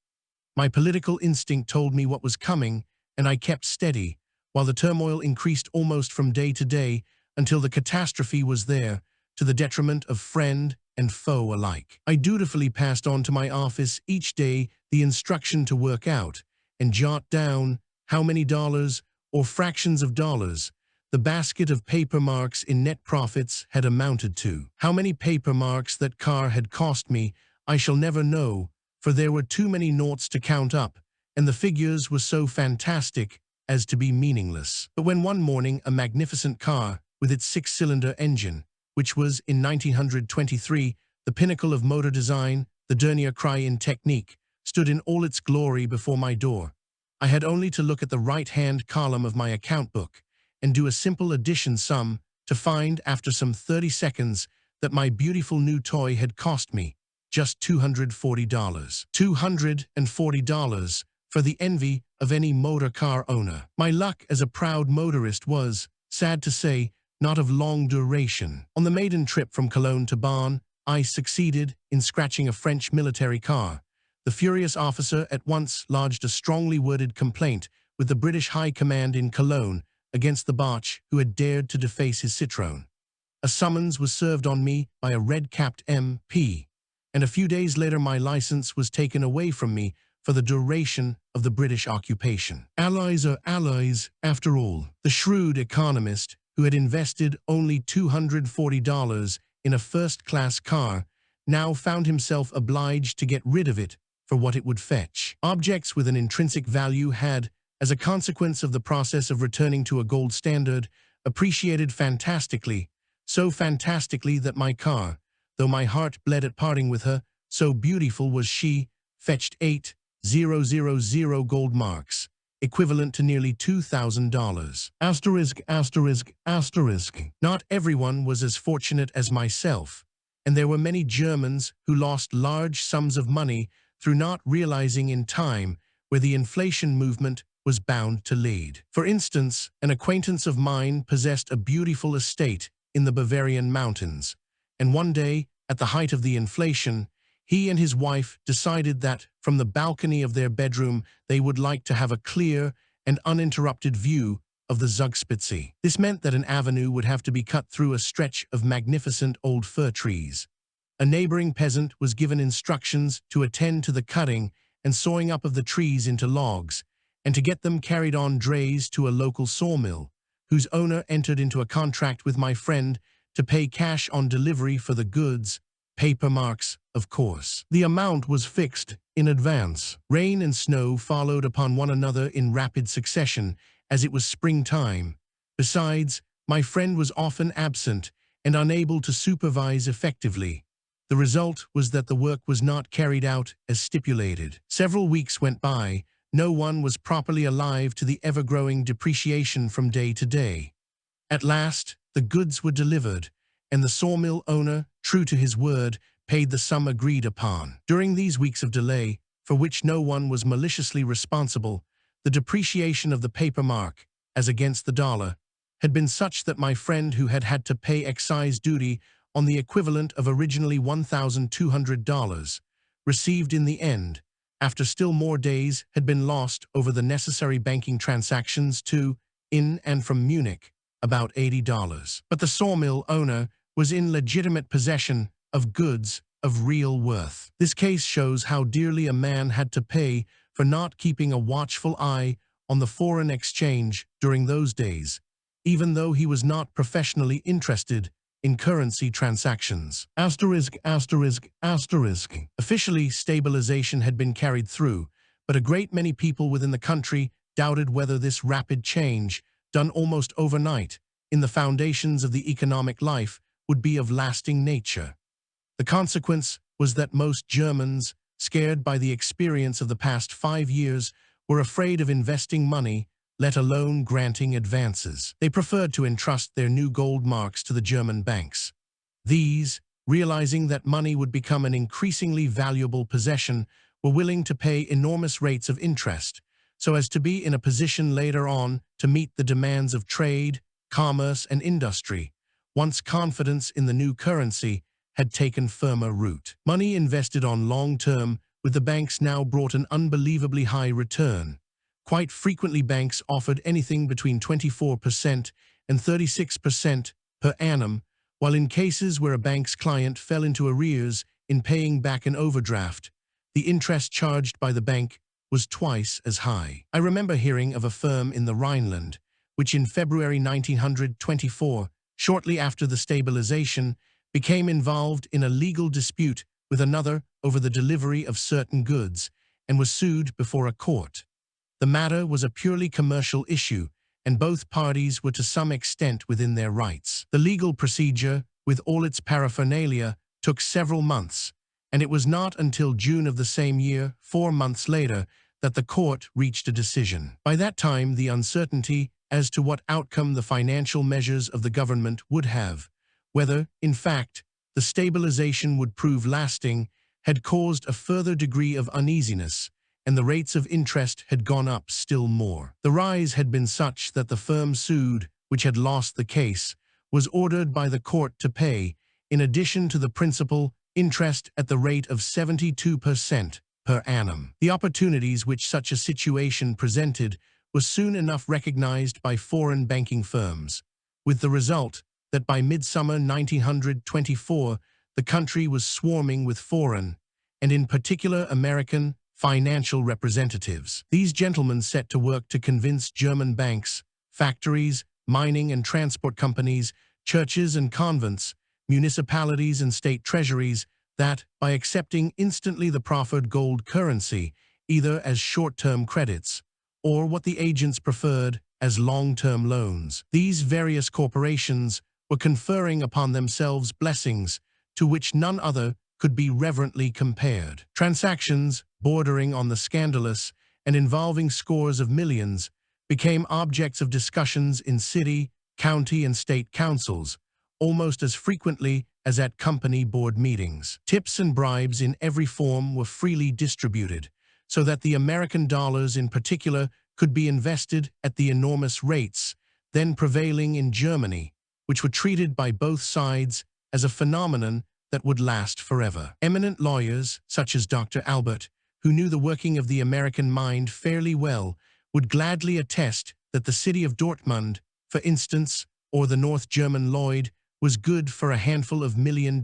My political instinct told me what was coming, and I kept steady, while the turmoil increased almost from day to day until the catastrophe was there, to the detriment of friend and foe alike. I dutifully passed on to my office each day the instruction to work out and jot down how many dollars, or fractions of dollars, the basket of paper marks in net profits had amounted to. How many paper marks that car had cost me, I shall never know, for there were too many noughts to count up, and the figures were so fantastic as to be meaningless. But when one morning a magnificent car, with its 6-cylinder engine, which was, in 1923, the pinnacle of motor design, the dernier cri in technique, stood in all its glory before my door, I had only to look at the right-hand column of my account book and do a simple addition sum to find, after some 30 seconds, that my beautiful new toy had cost me just $240. $240 for the envy of any motor car owner. My luck as a proud motorist was, sad to say, not of long duration. On the maiden trip from Cologne to Bonn, I succeeded in scratching a French military car. The furious officer at once lodged a strongly worded complaint with the British High Command in Cologne against the Boche who had dared to deface his Citroën. A summons was served on me by a red-capped MP, and a few days later my license was taken away from me for the duration of the British occupation. Allies are allies, after all. The shrewd economist who had invested only $240 in a first-class car now found himself obliged to get rid of it for what it would fetch. Objects with an intrinsic value had, as a consequence of the process of returning to a gold standard, appreciated fantastically, so fantastically that my car, though my heart bled at parting with her, so beautiful was she, fetched 8,000 gold marks, equivalent to nearly $2,000. Not everyone was as fortunate as myself, and there were many Germans who lost large sums of money through not realizing in time where the inflation movement was bound to lead. For instance, an acquaintance of mine possessed a beautiful estate in the Bavarian mountains, and one day, at the height of the inflation, he and his wife decided that, from the balcony of their bedroom, they would like to have a clear and uninterrupted view of the Zugspitze. This meant that an avenue would have to be cut through a stretch of magnificent old fir trees. A neighboring peasant was given instructions to attend to the cutting and sawing up of the trees into logs, and to get them carried on drays to a local sawmill, whose owner entered into a contract with my friend to pay cash on delivery for the goods, paper marks, of course. The amount was fixed in advance. Rain and snow followed upon one another in rapid succession, as it was springtime. Besides, my friend was often absent and unable to supervise effectively. The result was that the work was not carried out as stipulated. Several weeks went by. No one was properly alive to the ever-growing depreciation from day to day. At last, the goods were delivered, and the sawmill owner, true to his word, paid the sum agreed upon. During these weeks of delay, for which no one was maliciously responsible, the depreciation of the paper mark, as against the dollar, had been such that my friend, who had had to pay excise duty on the equivalent of originally $1,200, received in the end, after still more days had been lost over the necessary banking transactions to, in and from Munich, about $80. But the sawmill owner was in legitimate possession of goods of real worth. This case shows how dearly a man had to pay for not keeping a watchful eye on the foreign exchange during those days, even though he was not professionally interested in currency transactions. Asterisk. Officially, stabilization had been carried through, but a great many people within the country doubted whether this rapid change, done almost overnight, in the foundations of the economic life, would be of lasting nature. The consequence was that most Germans, scared by the experience of the past 5 years, were afraid of investing money, let alone granting advances. They preferred to entrust their new gold marks to the German banks. These, realizing that money would become an increasingly valuable possession, were willing to pay enormous rates of interest, so as to be in a position later on to meet the demands of trade, commerce, and industry, once confidence in the new currency had taken firmer root. Money invested on long term with the banks now brought an unbelievably high return. Quite frequently, banks offered anything between 24% and 36% per annum, while in cases where a bank's client fell into arrears in paying back an overdraft, the interest charged by the bank was twice as high. I remember hearing of a firm in the Rhineland, which in February 1924, shortly after the stabilization, became involved in a legal dispute with another over the delivery of certain goods and was sued before a court. The matter was a purely commercial issue, and both parties were to some extent within their rights. The legal procedure, with all its paraphernalia, took several months, and it was not until June of the same year, 4 months later, that the court reached a decision. By that time, the uncertainty as to what outcome the financial measures of the government would have, whether, in fact, the stabilization would prove lasting, had caused a further degree of uneasiness, and the rates of interest had gone up still more. The rise had been such that the firm sued, which had lost the case, was ordered by the court to pay, in addition to the principal, interest at the rate of 72% per annum. The opportunities which such a situation presented were soon enough recognized by foreign banking firms, with the result that by midsummer 1924, the country was swarming with foreign, and in particular American, financial representatives. These gentlemen set to work to convince German banks, factories, mining and transport companies, churches and convents, municipalities and state treasuries that, by accepting instantly the proffered gold currency, either as short-term credits, or what the agents preferred as long-term loans, these various corporations were conferring upon themselves blessings to which none other could be reverently compared. Transactions, bordering on the scandalous and involving scores of millions, became objects of discussions in city, county, and state councils, almost as frequently as at company board meetings. Tips and bribes in every form were freely distributed, so that the American dollars in particular could be invested at the enormous rates then prevailing in Germany, which were treated by both sides as a phenomenon that would last forever. Eminent lawyers, such as Dr. Albert, who knew the working of the American mind fairly well, would gladly attest that the city of Dortmund, for instance, or the North German Lloyd, was good for a handful of $1 million,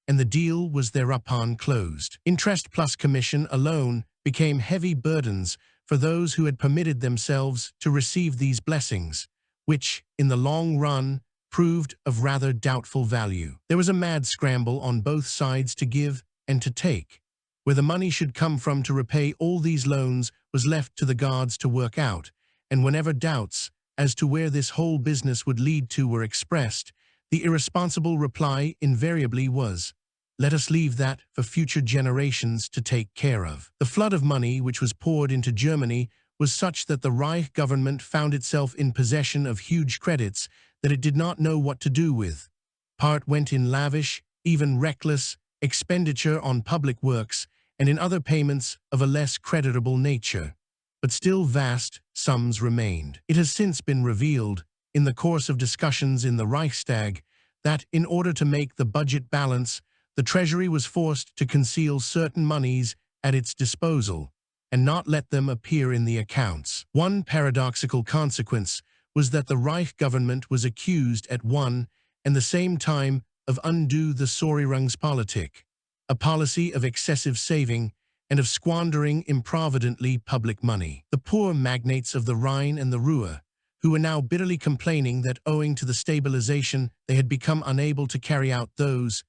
and the deal was thereupon closed. Interest plus commission alone became heavy burdens for those who had permitted themselves to receive these blessings, which, in the long run, proved of rather doubtful value. There was a mad scramble on both sides to give and to take. Where the money should come from to repay all these loans was left to the gods to work out, and whenever doubts as to where this whole business would lead to were expressed, the irresponsible reply invariably was, "Let us leave that for future generations to take care of." The flood of money which was poured into Germany was such that the Reich government found itself in possession of huge credits that it did not know what to do with. Part went in lavish, even reckless, expenditure on public works and in other payments of a less creditable nature. But still vast sums remained. It has since been revealed, in the course of discussions in the Reichstag, that in order to make the budget balance, the Treasury was forced to conceal certain monies at its disposal and not let them appear in the accounts. One paradoxical consequence was that the Reich government was accused at one and the same time of undue the Sorierungspolitik, a policy of excessive saving and of squandering improvidently public money. The poor magnates of the Rhine and the Ruhr, who were now bitterly complaining that owing to the stabilization they had become unable to carry out those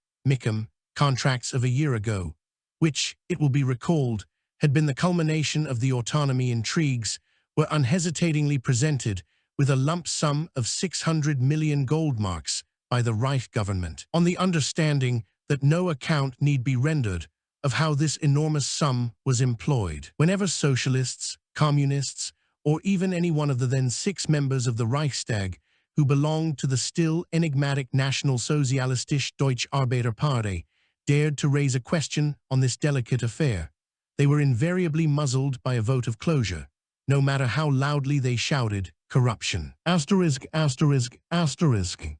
contracts of a year ago, which, it will be recalled, had been the culmination of the autonomy intrigues, were unhesitatingly presented with a lump sum of 600 million gold marks by the Reich government, on the understanding that no account need be rendered of how this enormous sum was employed. Whenever socialists, communists, or even any one of the then 6 members of the Reichstag who belonged to the still enigmatic National Sozialistische Deutsche Arbeiterpartei dared to raise a question on this delicate affair, they were invariably muzzled by a vote of closure, no matter how loudly they shouted, "Corruption." Asterisk.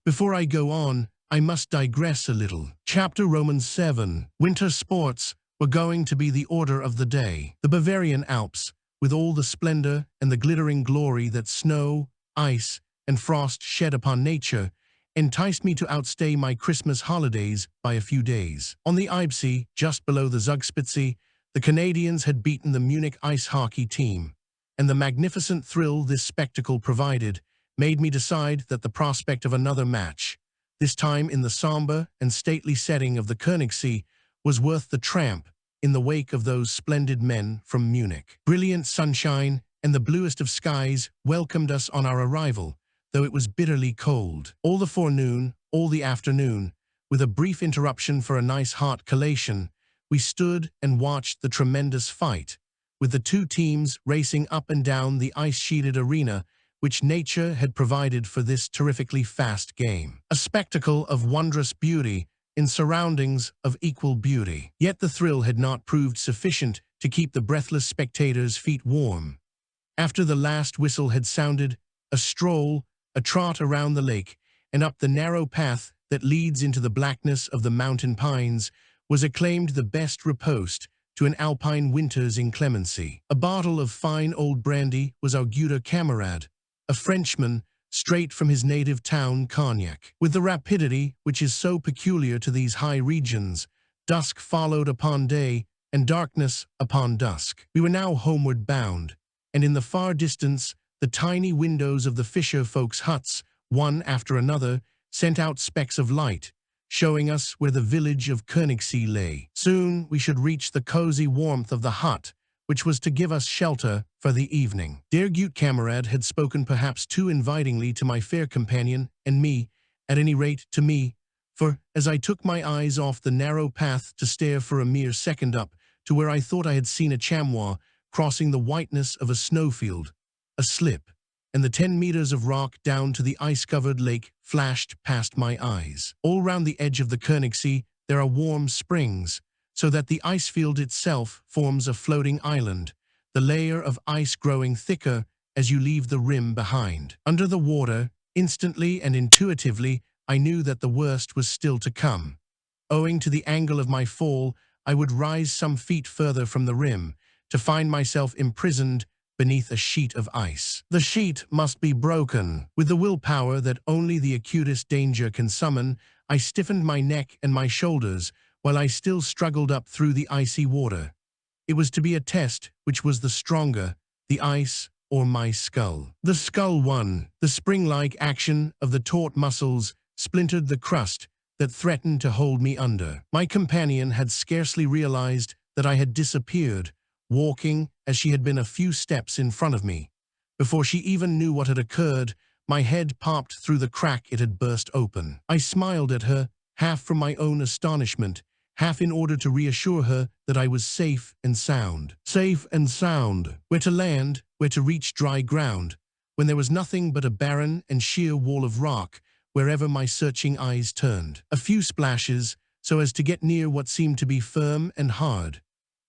Before I go on, I must digress a little. Chapter Romans 7. Winter sports were going to be the order of the day. The Bavarian Alps, with all the splendor and the glittering glory that snow, ice, and frost shed upon nature, enticed me to outstay my Christmas holidays by a few days. On the Eibsee, just below the Zugspitze, the Canadians had beaten the Munich ice hockey team, and the magnificent thrill this spectacle provided made me decide that the prospect of another match, this time in the somber and stately setting of the Königssee, was worth the tramp in the wake of those splendid men from Munich. Brilliant sunshine and the bluest of skies welcomed us on our arrival, though it was bitterly cold. All the forenoon, all the afternoon, with a brief interruption for a nice hot collation, we stood and watched the tremendous fight, with the two teams racing up and down the ice-sheeted arena which nature had provided for this terrifically fast game. A spectacle of wondrous beauty in surroundings of equal beauty. Yet the thrill had not proved sufficient to keep the breathless spectators' feet warm. After the last whistle had sounded, a stroll, a trot around the lake, and up the narrow path that leads into the blackness of the mountain pines was acclaimed the best riposte to an alpine winter's inclemency. A bottle of fine old brandy was our guter camarade, a Frenchman straight from his native town, Cognac. With the rapidity which is so peculiar to these high regions, dusk followed upon day and darkness upon dusk. We were now homeward bound, and in the far distance the tiny windows of the fisher folks' huts, one after another, sent out specks of light, showing us where the village of Königssee lay. Soon we should reach the cozy warmth of the hut, which was to give us shelter for the evening. Dear Gute Kamerad had spoken perhaps too invitingly to my fair companion and me, at any rate to me, for, as I took my eyes off the narrow path to stare for a mere second up to where I thought I had seen a chamois crossing the whiteness of a snowfield, a slip, and the 10 meters of rock down to the ice-covered lake flashed past my eyes. All round the edge of the Königssee there are warm springs, so that the ice field itself forms a floating island, the layer of ice growing thicker as you leave the rim behind. Under the water, instantly and intuitively, I knew that the worst was still to come. Owing to the angle of my fall, I would rise some feet further from the rim, to find myself imprisoned beneath a sheet of ice. The sheet must be broken. With the willpower that only the acutest danger can summon, I stiffened my neck and my shoulders while I still struggled up through the icy water. It was to be a test which was the stronger, the ice or my skull. The skull won. The spring-like action of the taut muscles splintered the crust that threatened to hold me under. My companion had scarcely realized that I had disappeared, walking as she had been a few steps in front of me. Before she even knew what had occurred, my head popped through the crack it had burst open. I smiled at her, half from my own astonishment, half in order to reassure her that I was safe and sound. Safe and sound. Where to land, where to reach dry ground, when there was nothing but a barren and sheer wall of rock wherever my searching eyes turned. A few splashes, so as to get near what seemed to be firm and hard.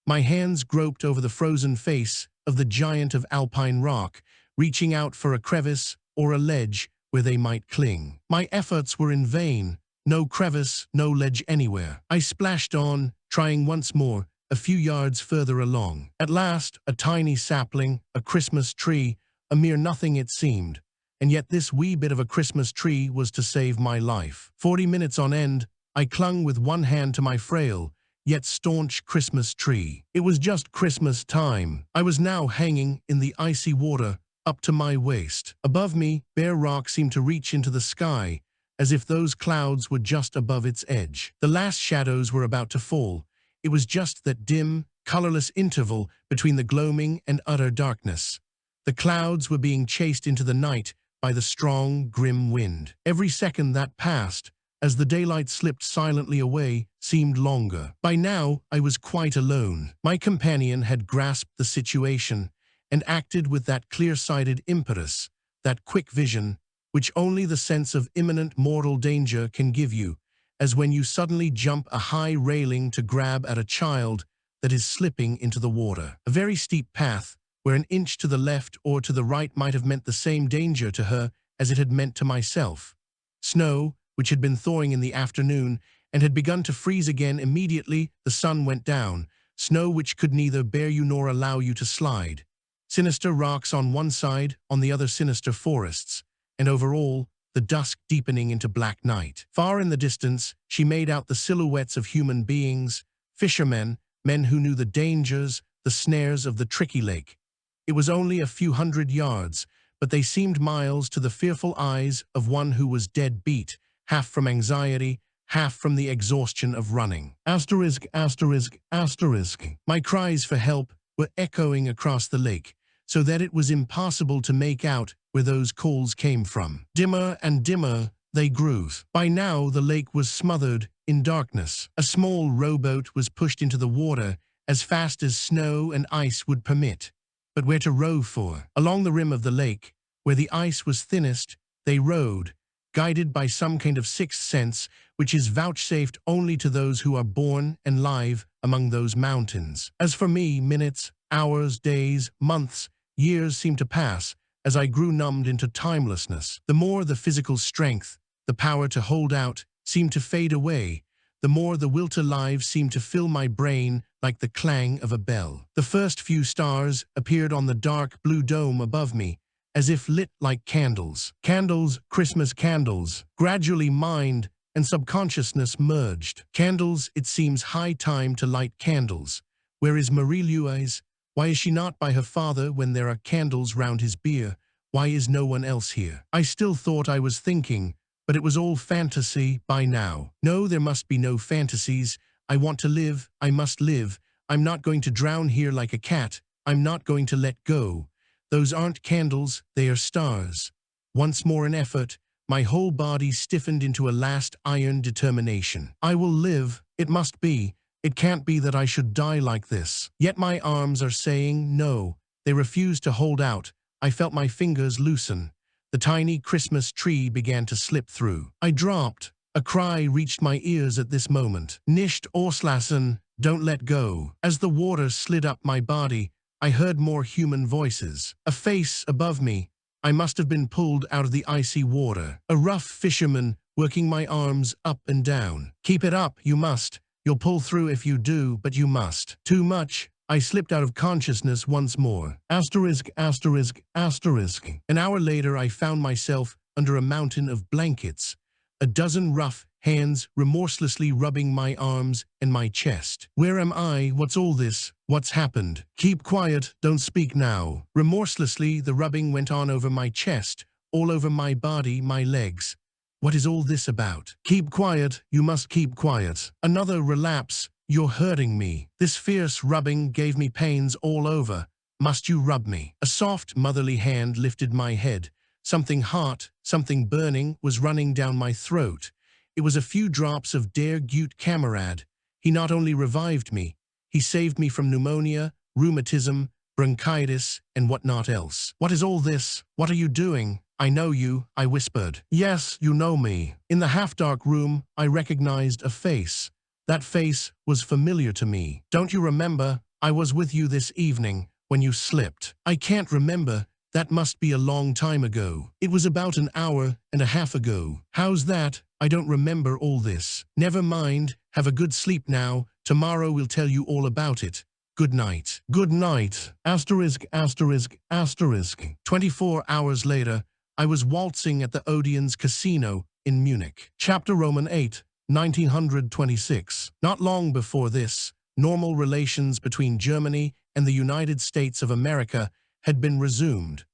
My hands groped over the frozen face of the giant of alpine rock, reaching out for a crevice or a ledge where they might cling. My efforts were in vain. No crevice, no ledge anywhere. I splashed on, trying once more, a few yards further along. At last, a tiny sapling, a Christmas tree, a mere nothing it seemed. And yet this wee bit of a Christmas tree was to save my life. 40 minutes on end, I clung with one hand to my frail, yet staunch Christmas tree. It was just Christmas time. I was now hanging in the icy water, up to my waist. Above me, bare rock seemed to reach into the sky, as if those clouds were just above its edge. The last shadows were about to fall. It was just that dim, colorless interval between the gloaming and utter darkness. The clouds were being chased into the night by the strong, grim wind. Every second that passed, as the daylight slipped silently away, seemed longer. By now, I was quite alone. My companion had grasped the situation and acted with that clear-sighted impetus, that quick vision, which only the sense of imminent mortal danger can give you, as when you suddenly jump a high railing to grab at a child that is slipping into the water. A very steep path, where an inch to the left or to the right might have meant the same danger to her as it had meant to myself. Snow, which had been thawing in the afternoon and had begun to freeze again immediately the sun went down, snow which could neither bear you nor allow you to slide. Sinister rocks on one side, on the other sinister forests, and over all, the dusk deepening into black night. Far in the distance, she made out the silhouettes of human beings, fishermen, men who knew the dangers, the snares of the tricky lake. It was only a few hundred yards, but they seemed miles to the fearful eyes of one who was dead beat, half from anxiety, half from the exhaustion of running. Asterisk, asterisk, asterisk. My cries for help were echoing across the lake, so that it was impossible to make out where those calls came from. Dimmer and dimmer they grew. By now the lake was smothered in darkness. A small rowboat was pushed into the water as fast as snow and ice would permit. But where to row for? Along the rim of the lake, where the ice was thinnest, they rowed, guided by some kind of sixth sense which is vouchsafed only to those who are born and live among those mountains. As for me, minutes, hours, days, months, years seemed to pass as I grew numbed into timelessness. The more the physical strength, the power to hold out, seemed to fade away, the more the will to live seemed to fill my brain like the clang of a bell. The first few stars appeared on the dark blue dome above me, as if lit like candles. Candles, Christmas candles. Gradually mind and subconsciousness merged. Candles, it seems high time to light candles. Where is Marie-Louise? Why is she not by her father when there are candles round his bier? Why is no one else here? I still thought I was thinking, but it was all fantasy by now. No, there must be no fantasies. I want to live. I must live. I'm not going to drown here like a cat. I'm not going to let go. Those aren't candles, they are stars. Once more an effort, my whole body stiffened into a last iron determination. I will live. It must be. It can't be that I should die like this. Yet my arms are saying no. They refuse to hold out. I felt my fingers loosen. The tiny Christmas tree began to slip through. I dropped. A cry reached my ears at this moment. Nicht auslassen, don't let go. As the water slid up my body, I heard more human voices. A face above me. I must have been pulled out of the icy water. A rough fisherman working my arms up and down. Keep it up, you must. You'll pull through if you do, but you must. Too much. I slipped out of consciousness once more. Asterisk, asterisk, asterisk. An hour later I found myself under a mountain of blankets. A dozen rough, hands remorselessly rubbing my arms and my chest. Where am I? What's all this? What's happened? Keep quiet, don't speak now. Remorselessly, the rubbing went on over my chest, all over my body, my legs. What is all this about? Keep quiet, you must keep quiet. Another relapse, you're hurting me. This fierce rubbing gave me pains all over. Must you rub me? A soft, motherly hand lifted my head. Something hot, something burning was running down my throat. It was a few drops of Der Gute Kamerad. He not only revived me, he saved me from pneumonia, rheumatism, bronchitis, and whatnot else. What is all this? What are you doing? I know you, I whispered. Yes, you know me. In the half-dark room, I recognized a face. That face was familiar to me. Don't you remember? I was with you this evening when you slipped. I can't remember. That must be a long time ago. It was about an hour and a half ago. How's that? I don't remember all this. Never mind. Have a good sleep now. Tomorrow we'll tell you all about it. Good night. Good night. Asterisk, asterisk, asterisk. 24 hours later, I was waltzing at the Odeon's Casino in Munich. Chapter Roman 8, 1926. Not long before this, normal relations between Germany and the United States of America had been resumed,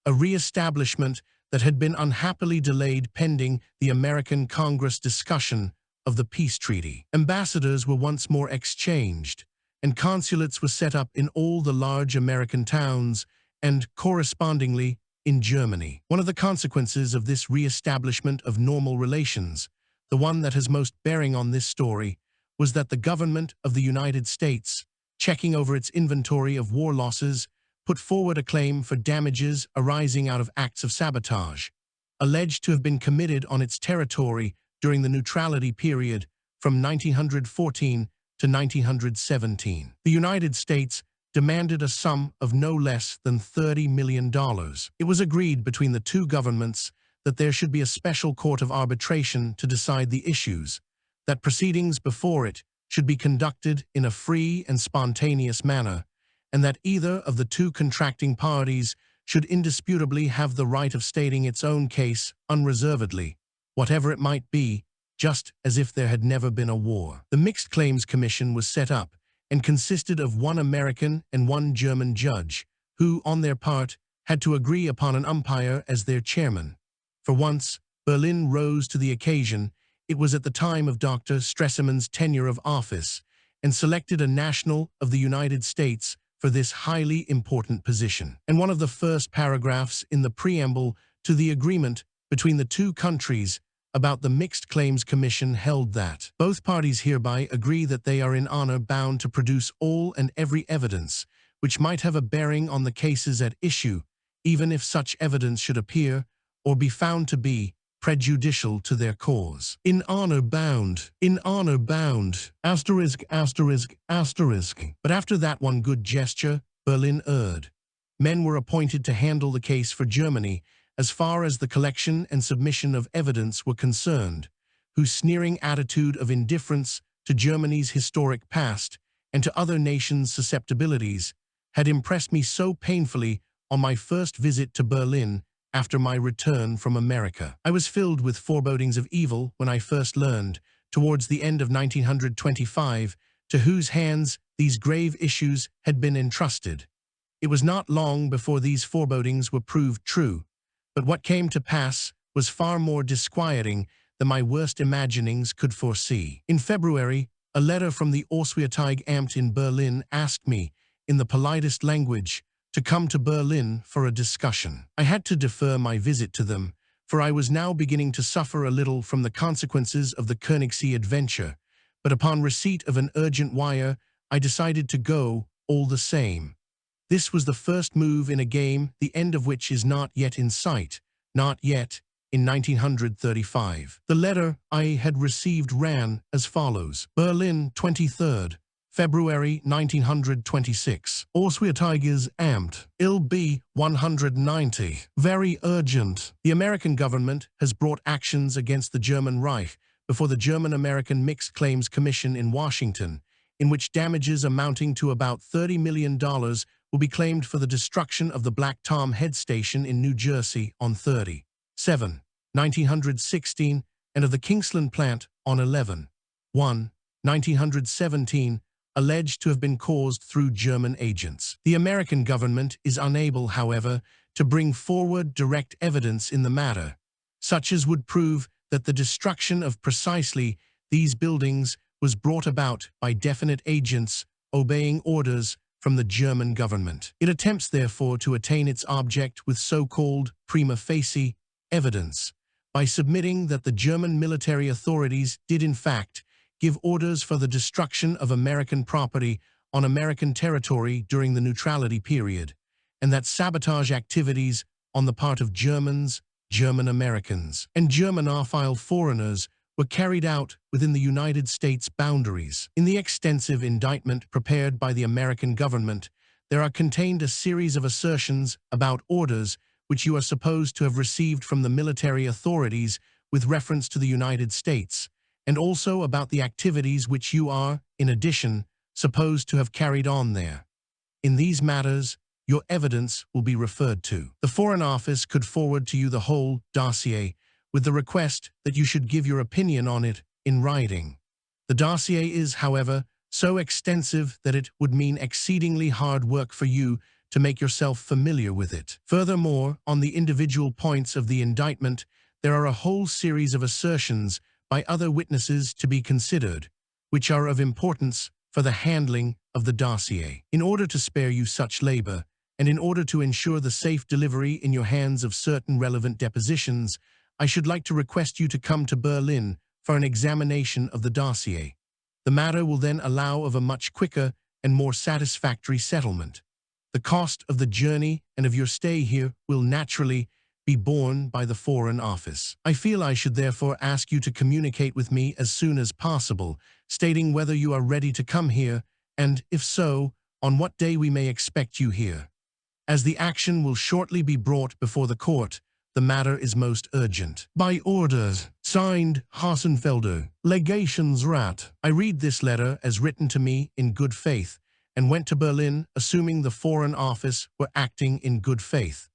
a re-establishment that had been unhappily delayed pending the American Congress discussion of the peace treaty. Ambassadors were once more exchanged, and consulates were set up in all the large American towns and, correspondingly, in Germany. One of the consequences of this re-establishment of normal relations, the one that has most bearing on this story, was that the government of the United States, checking over its inventory of war losses, put forward a claim for damages arising out of acts of sabotage, alleged to have been committed on its territory during the neutrality period from 1914 to 1917. The United States demanded a sum of no less than $30 million. It was agreed between the two governments that there should be a special court of arbitration to decide the issues, that proceedings before it should be conducted in a free and spontaneous manner, and that either of the two contracting parties should indisputably have the right of stating its own case unreservedly, whatever it might be, just as if there had never been a war. The Mixed Claims Commission was set up and consisted of one American and one German judge, who, on their part, had to agree upon an umpire as their chairman. For once, Berlin rose to the occasion. It was at the time of Dr. Stresemann's tenure of office, and selected a national of the United States for this highly important position. And one of the first paragraphs in the preamble to the agreement between the two countries about the Mixed Claims Commission held that both parties hereby agree that they are in honor bound to produce all and every evidence which might have a bearing on the cases at issue, even if such evidence should appear or be found to be prejudicial to their cause. In honor bound, asterisk, asterisk, asterisk. But after that one good gesture, Berlin erred. Men were appointed to handle the case for Germany as far as the collection and submission of evidence were concerned, whose sneering attitude of indifference to Germany's historic past and to other nations' susceptibilities had impressed me so painfully on my first visit to Berlin after my return from America. I was filled with forebodings of evil when I first learned, towards the end of 1925, to whose hands these grave issues had been entrusted. It was not long before these forebodings were proved true, but what came to pass was far more disquieting than my worst imaginings could foresee. In February, a letter from the Auswärtige Amt in Berlin asked me, in the politest language, to come to Berlin for a discussion. I had to defer my visit to them, for I was now beginning to suffer a little from the consequences of the Königssee adventure, but upon receipt of an urgent wire, I decided to go all the same. This was the first move in a game, the end of which is not yet in sight, not yet, in 1935. The letter I had received ran as follows: Berlin, 23rd February 1926. Auswärtiges Amt, LB 190. Very urgent. The American government has brought actions against the German Reich before the German-American Mixed Claims Commission in Washington, in which damages amounting to about $30 million will be claimed for the destruction of the Black Tom Head Station in New Jersey on 30/7/1916 and of the Kingsland plant on 11/1/1917, alleged to have been caused through German agents. The American government is unable, however, to bring forward direct evidence in the matter, such as would prove that the destruction of precisely these buildings was brought about by definite agents obeying orders from the German government. It attempts, therefore, to attain its object with so-called prima facie evidence by submitting that the German military authorities did in fact give orders for the destruction of American property on American territory during the neutrality period, and that sabotage activities on the part of Germans, German Americans, and Germanophile foreigners were carried out within the United States boundaries. In the extensive indictment prepared by the American government, there are contained a series of assertions about orders which you are supposed to have received from the military authorities with reference to the United States, and also about the activities which you are, in addition, supposed to have carried on there. In these matters, your evidence will be referred to. The Foreign Office could forward to you the whole dossier with the request that you should give your opinion on it in writing. The dossier is, however, so extensive that it would mean exceedingly hard work for you to make yourself familiar with it. Furthermore, on the individual points of the indictment, there are a whole series of assertions by other witnesses to be considered, which are of importance for the handling of the dossier. In order to spare you such labor, and in order to ensure the safe delivery in your hands of certain relevant depositions, I should like to request you to come to Berlin for an examination of the dossier. The matter will then allow of a much quicker and more satisfactory settlement. The cost of the journey and of your stay here will naturally be borne by the Foreign Office. I feel I should therefore ask you to communicate with me as soon as possible, stating whether you are ready to come here, and, if so, on what day we may expect you here. As the action will shortly be brought before the court, the matter is most urgent. By orders, signed Hassenfelder, Legationsrat. I read this letter as written to me in good faith, and went to Berlin assuming the Foreign Office were acting in good faith.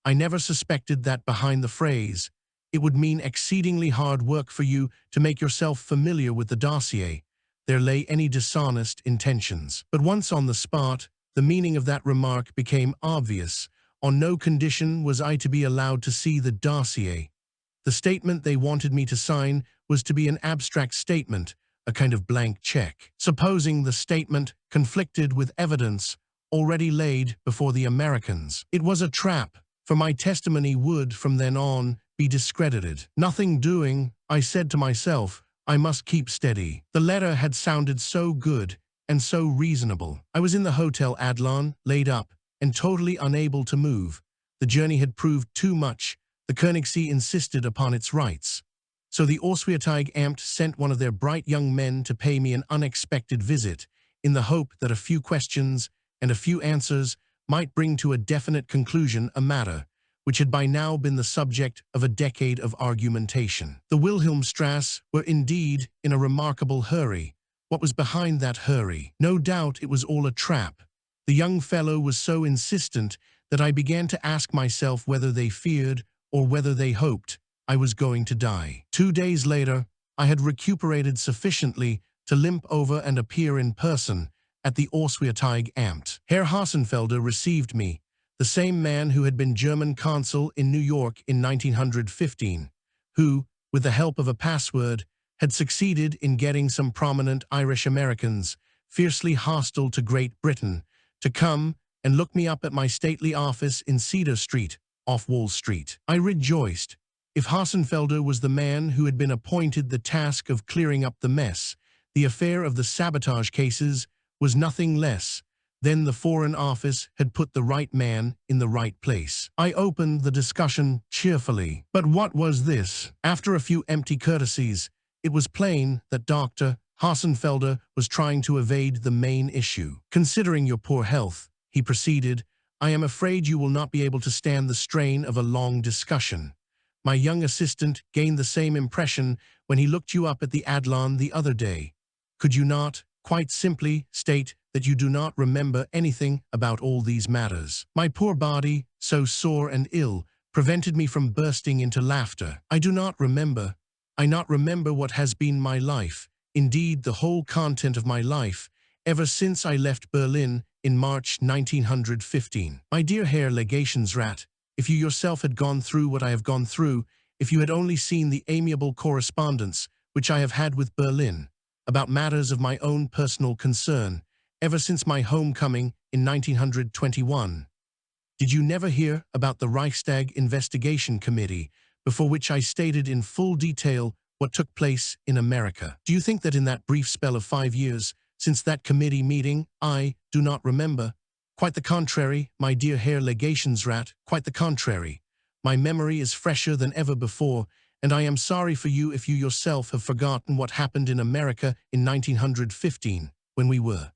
I never suspected that behind the phrase, "It would mean exceedingly hard work for you to make yourself familiar with the dossier," there lay any dishonest intentions. But once on the spot, the meaning of that remark became obvious. On no condition was I to be allowed to see the dossier. The statement they wanted me to sign was to be an abstract statement, a kind of blank check. Supposing the statement conflicted with evidence already laid before the Americans, it was a trap, for my testimony would, from then on, be discredited. Nothing doing, I said to myself, I must keep steady. The letter had sounded so good and so reasonable. I was in the Hotel Adlon, laid up, and totally unable to move. The journey had proved too much. The Königssee insisted upon its rights. So the Auswärtige Amt sent one of their bright young men to pay me an unexpected visit, in the hope that a few questions and a few answers might bring to a definite conclusion a matter which had by now been the subject of a decade of argumentation. The Wilhelmstrasse were indeed in a remarkable hurry. What was behind that hurry? No doubt it was all a trap. The young fellow was so insistent that I began to ask myself whether they feared or whether they hoped I was going to die. 2 days later, I had recuperated sufficiently to limp over and appear in person at the Auswärtige Amt. Herr Hassenfelder received me, the same man who had been German consul in New York in 1915, who, with the help of a password, had succeeded in getting some prominent Irish Americans, fiercely hostile to Great Britain, to come and look me up at my stately office in Cedar Street, off Wall Street. I rejoiced. If Hassenfelder was the man who had been appointed the task of clearing up the mess, the affair of the sabotage cases was nothing less. Then the Foreign Office had put the right man in the right place. I opened the discussion cheerfully. But what was this? After a few empty courtesies, it was plain that Dr. Hassenfelder was trying to evade the main issue. Considering your poor health, he proceeded, I am afraid you will not be able to stand the strain of a long discussion. My young assistant gained the same impression when he looked you up at the Adlon the other day. Could you not, quite simply, state that you do not remember anything about all these matters? My poor body, so sore and ill, prevented me from bursting into laughter. I do not remember. I not remember what has been my life, indeed the whole content of my life, ever since I left Berlin in March 1915. My dear Herr Legationsrat, if you yourself had gone through what I have gone through, if you had only seen the amiable correspondence which I have had with Berlin, about matters of my own personal concern, ever since my homecoming in 1921. Did you never hear about the Reichstag Investigation Committee, before which I stated in full detail what took place in America? Do you think that in that brief spell of 5 years, since that committee meeting, I do not remember? Quite the contrary, my dear Herr Legationsrat, quite the contrary. My memory is fresher than ever before, and I am sorry for you if you yourself have forgotten what happened in America in 1915, when we were.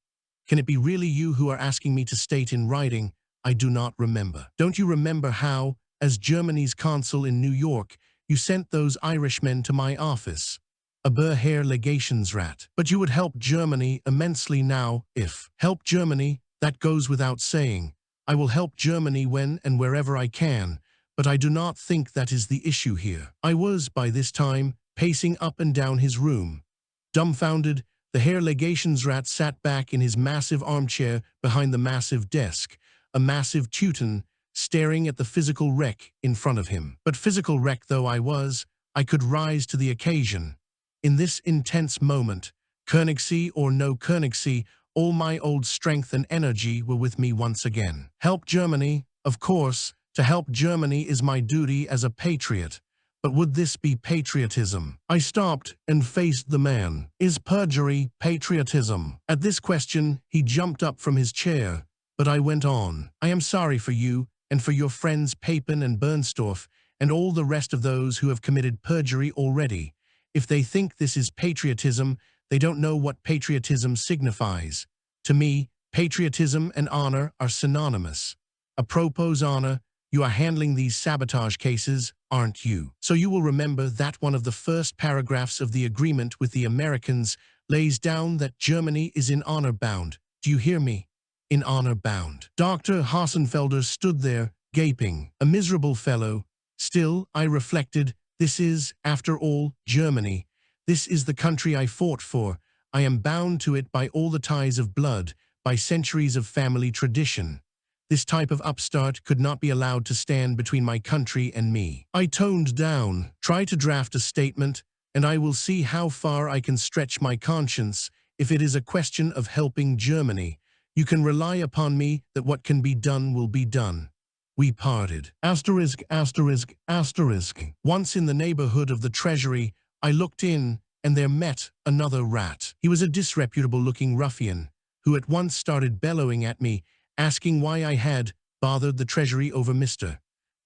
Can it be really you who are asking me to state in writing, I do not remember? Don't you remember how, as Germany's consul in New York, you sent those Irishmen to my office? Aber Herr Legationsrat. But you would help Germany immensely now, if. Help Germany, that goes without saying. I will help Germany when and wherever I can, but I do not think that is the issue here. I was, by this time, pacing up and down his room. Dumbfounded, the Herr Legationsrat sat back in his massive armchair behind the massive desk, a massive Teuton, staring at the physical wreck in front of him. But physical wreck though I was, I could rise to the occasion. In this intense moment, Koenigsee or no Koenigsee, all my old strength and energy were with me once again. Help Germany, of course, to help Germany is my duty as a patriot. But would this be patriotism? I stopped and faced the man. Is perjury patriotism? At this question, he jumped up from his chair, but I went on. I am sorry for you and for your friends Papen and Bernstorff and all the rest of those who have committed perjury already. If they think this is patriotism, they don't know what patriotism signifies. To me, patriotism and honor are synonymous. Apropos honor, you are handling these sabotage cases, aren't you? So you will remember that one of the first paragraphs of the agreement with the Americans lays down that Germany is in honor bound. Do you hear me? In honor bound. Dr. Hassenfelder stood there, gaping, a miserable fellow. Still, I reflected, this is, after all, Germany. This is the country I fought for. I am bound to it by all the ties of blood, by centuries of family tradition. This type of upstart could not be allowed to stand between my country and me. I toned down, try to draft a statement, and I will see how far I can stretch my conscience if it is a question of helping Germany. You can rely upon me that what can be done will be done. We parted. Asterisk, asterisk, asterisk. Once in the neighborhood of the Treasury, I looked in, and there met another rat. He was a disreputable-looking ruffian, who at once started bellowing at me, asking why I had bothered the Treasury over Mr.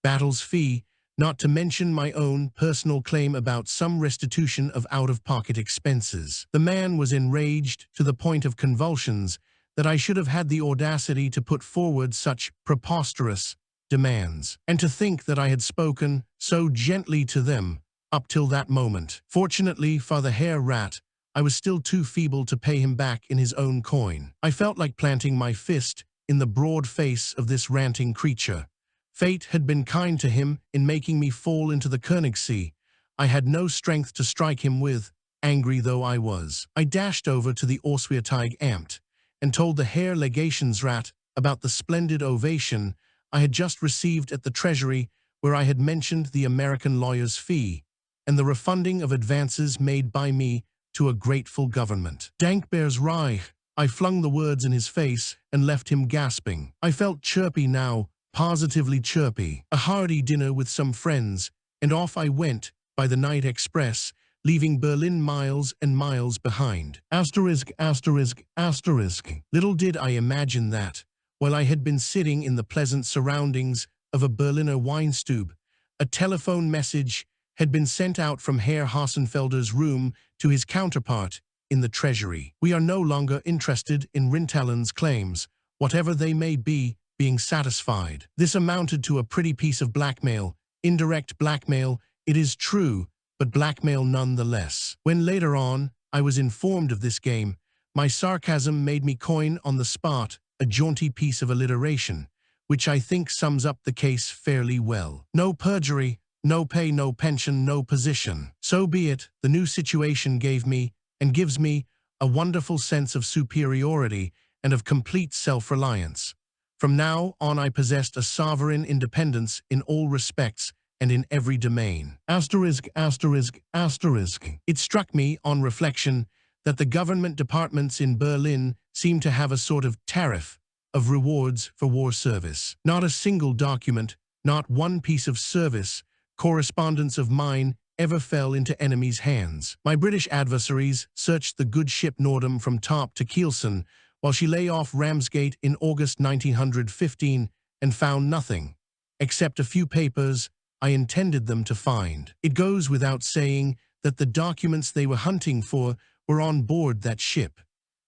Battle's fee, not to mention my own personal claim about some restitution of out-of-pocket expenses. The man was enraged to the point of convulsions that I should have had the audacity to put forward such preposterous demands, and to think that I had spoken so gently to them up till that moment. Fortunately for the Herr Rat, I was still too feeble to pay him back in his own coin. I felt like planting my fist in the broad face of this ranting creature. Fate had been kind to him in making me fall into the Koenigsee. I had no strength to strike him with, angry though I was. I dashed over to the Auswärtige Amt and told the Herr Legationsrat about the splendid ovation I had just received at the Treasury, where I had mentioned the American lawyer's fee and the refunding of advances made by me to a grateful government. Dankbares Reich. I flung the words in his face and left him gasping. I felt chirpy now, positively chirpy. A hearty dinner with some friends, and off I went by the night express, leaving Berlin miles and miles behind. Asterisk, asterisk, asterisk. Little did I imagine that, while I had been sitting in the pleasant surroundings of a Berliner Weinstube, a telephone message had been sent out from Herr Hassenfelder's room to his counterpart in the Treasury. We are no longer interested in Rintelen's claims, whatever they may be, being satisfied. This amounted to a pretty piece of blackmail, indirect blackmail, it is true, but blackmail nonetheless. When later on, I was informed of this game, my sarcasm made me coin on the spot a jaunty piece of alliteration, which I think sums up the case fairly well. No perjury, no pay, no pension, no position. So be it, the new situation gave me, and gives me, a wonderful sense of superiority and of complete self-reliance. From now on I possessed a sovereign independence in all respects and in every domain. Asterisk, asterisk, asterisk. It struck me, on reflection, that the government departments in Berlin seemed to have a sort of tariff of rewards for war service. Not a single document, not one piece of service, correspondence of mine ever fell into enemies' hands. My British adversaries searched the good ship Nordam from top to keelson while she lay off Ramsgate in August 1915 and found nothing, except a few papers I intended them to find. It goes without saying that the documents they were hunting for were on board that ship,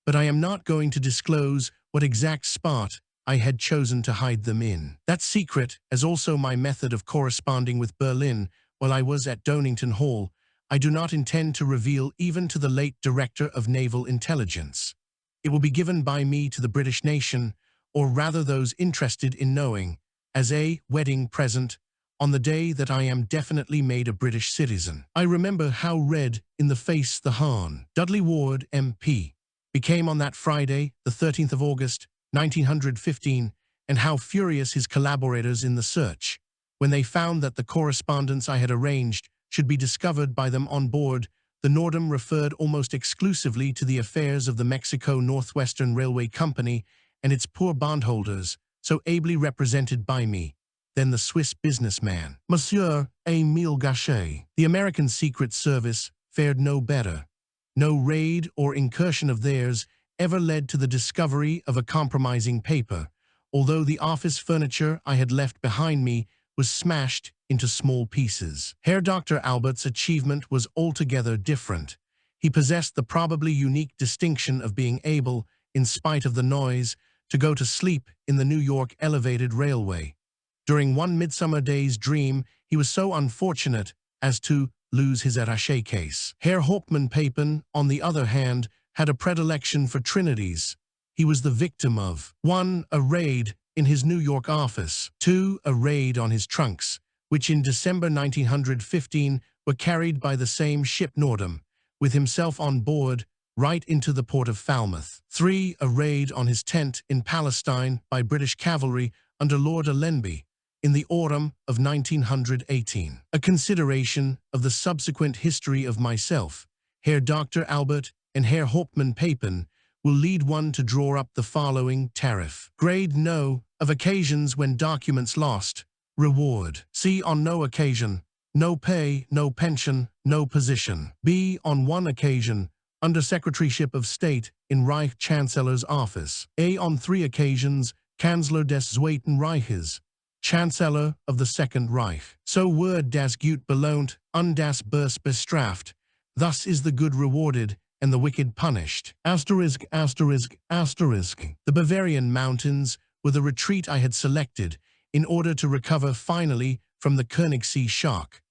but I am not going to disclose what exact spot I had chosen to hide them in. That secret, as also my method of corresponding with Berlin while I was at Donington Hall, I do not intend to reveal even to the late Director of Naval Intelligence. It will be given by me to the British nation, or rather those interested in knowing, as a wedding present on the day that I am definitely made a British citizen. I remember how red in the face the Hon. Dudley Ward, MP, became on that Friday, the 13th of August, 1915, and how furious his collaborators in the search, when they found that the correspondence I had arranged should be discovered by them on board the Nordam referred almost exclusively to the affairs of the Mexico Northwestern Railway Company and its poor bondholders, so ably represented by me, then the Swiss businessman, Monsieur Émile Gachet. The American Secret Service fared no better. No raid or incursion of theirs ever led to the discovery of a compromising paper, although the office furniture I had left behind me was smashed into small pieces. Herr Dr. Albert's achievement was altogether different. He possessed the probably unique distinction of being able, in spite of the noise, to go to sleep in the New York Elevated Railway. During one midsummer day's dream, he was so unfortunate as to lose his attaché case. Herr Hauptmann Papen, on the other hand, had a predilection for trinities. He was the victim of 1. A raid in his New York office, 2. A raid on his trunks, which in December 1915 were carried by the same ship Nordam, with himself on board, right into the port of Falmouth. 3. A raid on his tent in Palestine by British cavalry under Lord Allenby in the autumn of 1918. A consideration of the subsequent history of myself, Herr Dr. Albert and Herr Hauptmann Papen, will lead one to draw up the following tariff. Grade No, of occasions when documents lost. Reward. C. On no occasion. No pay, no pension, no position. B. On one occasion. Under Secretaryship of State in Reich Chancellor's office. A. On 3 occasions. Kanzler des Zweiten Reiches. Chancellor of the Second Reich. So wird das Gut belohnt, und das Böse bestraft. Thus is the good rewarded, and the wicked punished. Asterisk, asterisk, asterisk. The Bavarian mountains were the retreat I had selected in order to recover finally from the Königssee shock.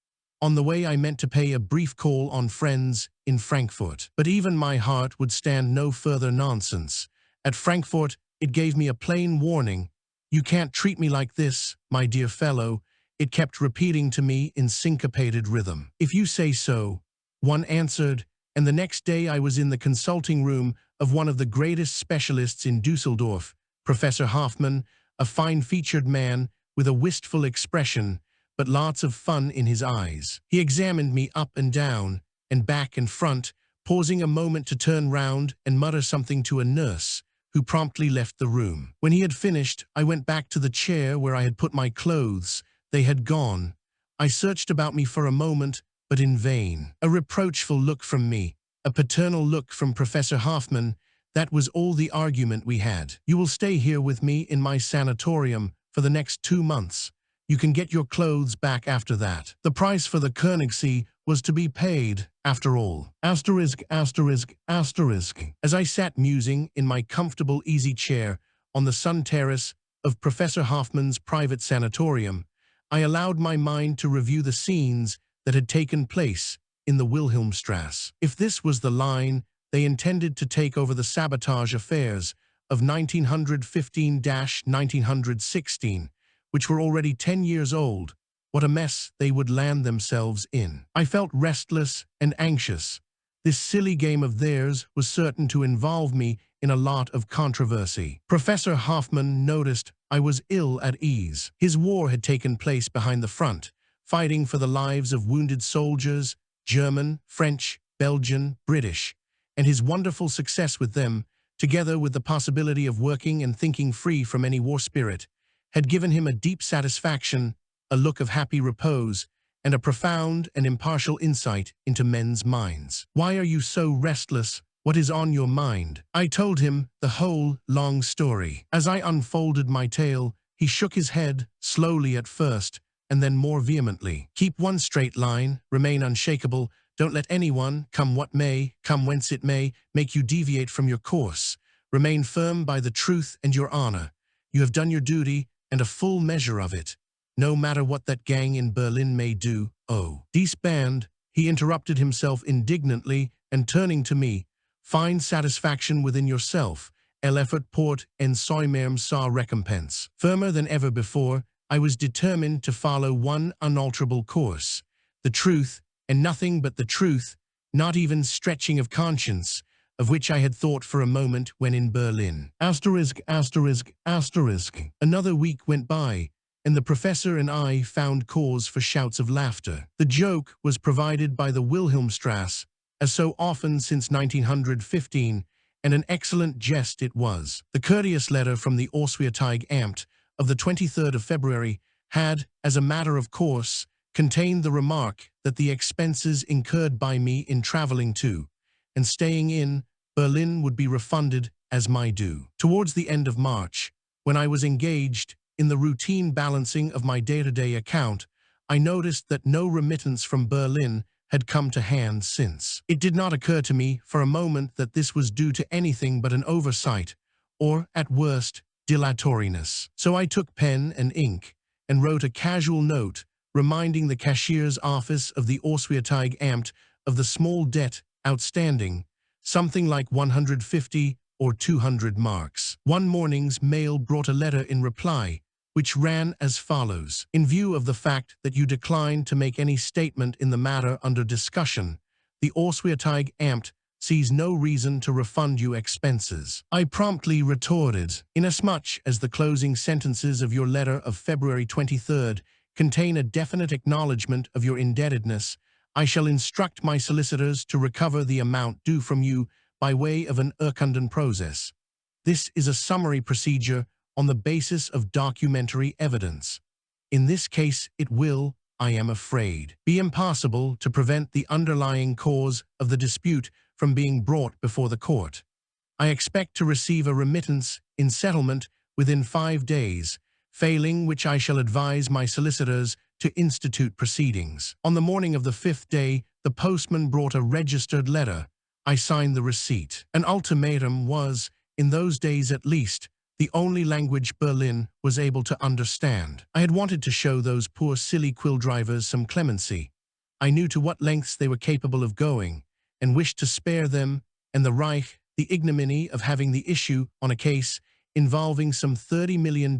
On the way I meant to pay a brief call on friends in Frankfurt. But even my heart would stand no further nonsense. At Frankfurt it gave me a plain warning. You can't treat me like this, my dear fellow, it kept repeating to me in syncopated rhythm. If you say so, one answered, and the next day I was in the consulting room of one of the greatest specialists in Dusseldorf, Professor Hoffmann, a fine-featured man with a wistful expression, but lots of fun in his eyes. He examined me up and down, and back and front, pausing a moment to turn round and mutter something to a nurse, who promptly left the room. When he had finished, I went back to the chair where I had put my clothes. They had gone. I searched about me for a moment, but in vain. A reproachful look from me, a paternal look from Professor Hoffmann, that was all the argument we had. You will stay here with me in my sanatorium for the next 2 months. You can get your clothes back after that. The price for the Königssee was to be paid, after all. Asterisk, asterisk, asterisk. As I sat musing in my comfortable easy chair on the sun terrace of Professor Hoffmann's private sanatorium, I allowed my mind to review the scenes that had taken place in the Wilhelmstrasse. If this was the line they intended to take over the sabotage affairs of 1915–1916, which were already 10 years old, what a mess they would land themselves in. I felt restless and anxious. This silly game of theirs was certain to involve me in a lot of controversy. Professor Hoffman noticed I was ill at ease. His war had taken place behind the front, fighting for the lives of wounded soldiers, German, French, Belgian, British, and his wonderful success with them, together with the possibility of working and thinking free from any war spirit, had given him a deep satisfaction, a look of happy repose, and a profound and impartial insight into men's minds. "Why are you so restless? What is on your mind?" I told him the whole long story. As I unfolded my tale, he shook his head, slowly at first, and then more vehemently. "Keep one straight line, remain unshakable, don't let anyone, come what may, come whence it may, make you deviate from your course. Remain firm by the truth and your honor. You have done your duty, and a full measure of it. No matter what that gang in Berlin may do, oh." "Disband," he interrupted himself indignantly, and turning to me, "find satisfaction within yourself. L'effort porte en soi-même sa récompense." Firmer than ever before, I was determined to follow one unalterable course. The truth, and nothing but the truth, not even stretching of conscience, of which I had thought for a moment when in Berlin. Another week went by, and the professor and I found cause for shouts of laughter. The joke was provided by the Wilhelmstrasse, as so often since 1915, and an excellent jest it was. The courteous letter from the Auswärtige Amt of the 23rd of February had, as a matter of course, contained the remark that the expenses incurred by me in traveling to and staying in Berlin would be refunded as my due. Towards the end of March, when I was engaged in the routine balancing of my day-to-day account, I noticed that no remittance from Berlin had come to hand since. It did not occur to me for a moment that this was due to anything but an oversight, or, at worst, dilatoriness. So I took pen and ink and wrote a casual note reminding the cashier's office of the Auswärtige Amt of the small debt outstanding, something like 150 or 200 marks. One morning's mail brought a letter in reply, which ran as follows: "In view of the fact that you declined to make any statement in the matter under discussion, the Auswärtige Amt sees no reason to refund you expenses." I promptly retorted, "Inasmuch as the closing sentences of your letter of February 23rd contain a definite acknowledgement of your indebtedness, I shall instruct my solicitors to recover the amount due from you by way of an urkunden process. This is a summary procedure on the basis of documentary evidence. In this case it will, I am afraid, be impossible to prevent the underlying cause of the dispute from being brought before the court. I expect to receive a remittance in settlement within 5 days, failing which I shall advise my solicitors to institute proceedings." On the morning of the 5th day, the postman brought a registered letter. I signed the receipt. An ultimatum was, in those days at least, the only language Berlin was able to understand. I had wanted to show those poor silly quill drivers some clemency. I knew to what lengths they were capable of going, and wished to spare them and the Reich the ignominy of having the issue on a case involving some $30 million,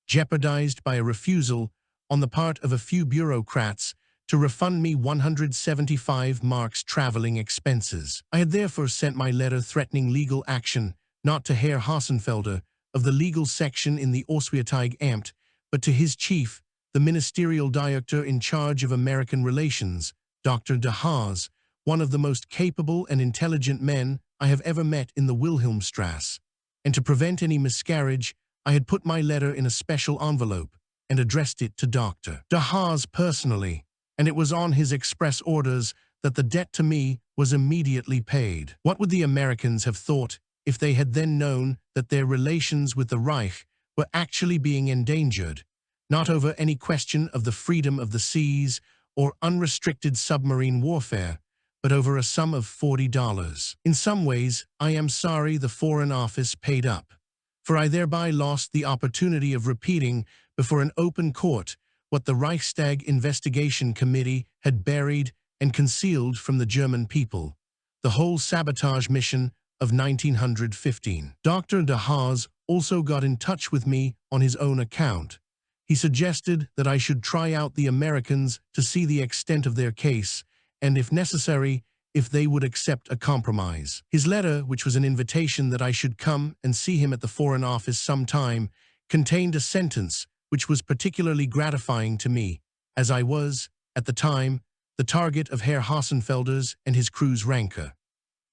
jeopardized by a refusal on the part of a few bureaucrats to refund me 175 marks traveling expenses. I had therefore sent my letter threatening legal action, not to Herr Hassenfelder of the legal section in the Auswärtige Amt, but to his chief, the ministerial director in charge of American relations, Dr. de Haas, one of the most capable and intelligent men I have ever met in the Wilhelmstrasse. And to prevent any miscarriage, I had put my letter in a special envelope and addressed it to Dr. de Haas personally, and it was on his express orders that the debt to me was immediately paid. What would the Americans have thought if they had then known that their relations with the Reich were actually being endangered, not over any question of the freedom of the seas or unrestricted submarine warfare, but over a sum of $40. In some ways, I am sorry the Foreign Office paid up, for I thereby lost the opportunity of repeating before an open court what the Reichstag Investigation Committee had buried and concealed from the German people, the whole sabotage mission of 1915. Dr. de Haas also got in touch with me on his own account. He suggested that I should try out the Americans to see the extent of their case, and if necessary, if they would accept a compromise. His letter, which was an invitation that I should come and see him at the Foreign Office sometime, contained a sentence which was particularly gratifying to me, as I was, at the time, the target of Herr Hassenfelder's and his crew's rancor.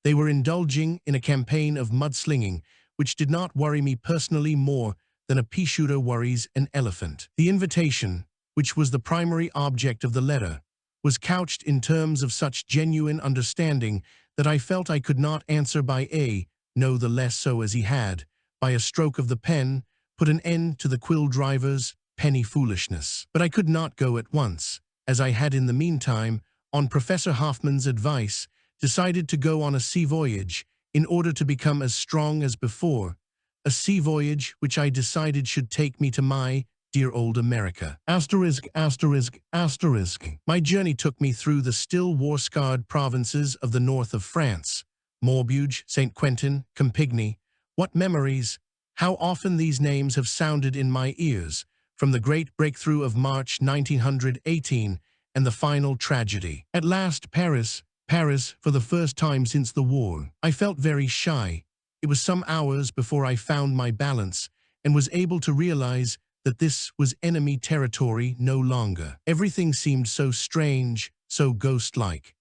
They were indulging in a campaign of mudslinging, which did not worry me personally more than a pea-shooter worries an elephant. The invitation, which was the primary object of the letter, was couched in terms of such genuine understanding that I felt I could not answer by a no the less so as he had, by a stroke of the pen, put an end to the quill driver's penny foolishness. But I could not go at once, as I had in the meantime, on Professor Hoffman's advice, decided to go on a sea voyage in order to become as strong as before, a sea voyage which I decided should take me to my dear old America. My journey took me through the still war-scarred provinces of the north of France, Maubeuge, St. Quentin, Compiègne. What memories! How often these names have sounded in my ears, from the great breakthrough of March 1918 and the final tragedy. At last, Paris, for the first time since the war. I felt very shy. It was some hours before I found my balance and was able to realize that this was enemy territory no longer. Everything seemed so strange, so ghost-like.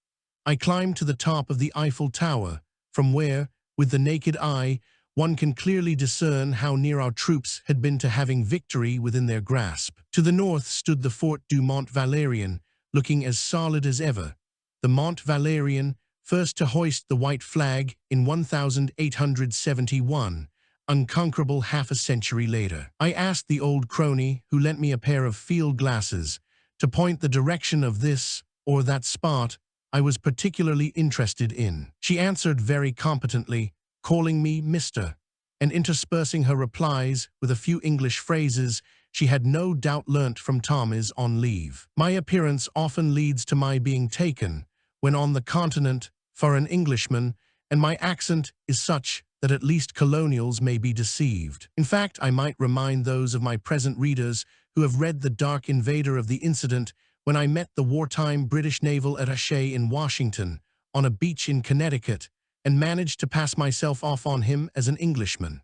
I climbed to the top of the Eiffel Tower, from where, with the naked eye, one can clearly discern how near our troops had been to having victory within their grasp. To the north stood the Fort du Mont Valérien, looking as solid as ever. The Mont Valérien, first to hoist the white flag in 1871, unconquerable half a century later. I asked the old crony, who lent me a pair of field glasses, to point the direction of this or that spot I was particularly interested in. She answered very competently, calling me Mr., and interspersing her replies with a few English phrases she had no doubt learnt from Thomas on leave. My appearance often leads to my being taken, when on the continent, for an Englishman, and my accent is such that at least colonials may be deceived. In fact, I might remind those of my present readers who have read The Dark Invader of the incident when I met the wartime British naval attaché in Washington, on a beach in Connecticut, and managed to pass myself off on him as an Englishman.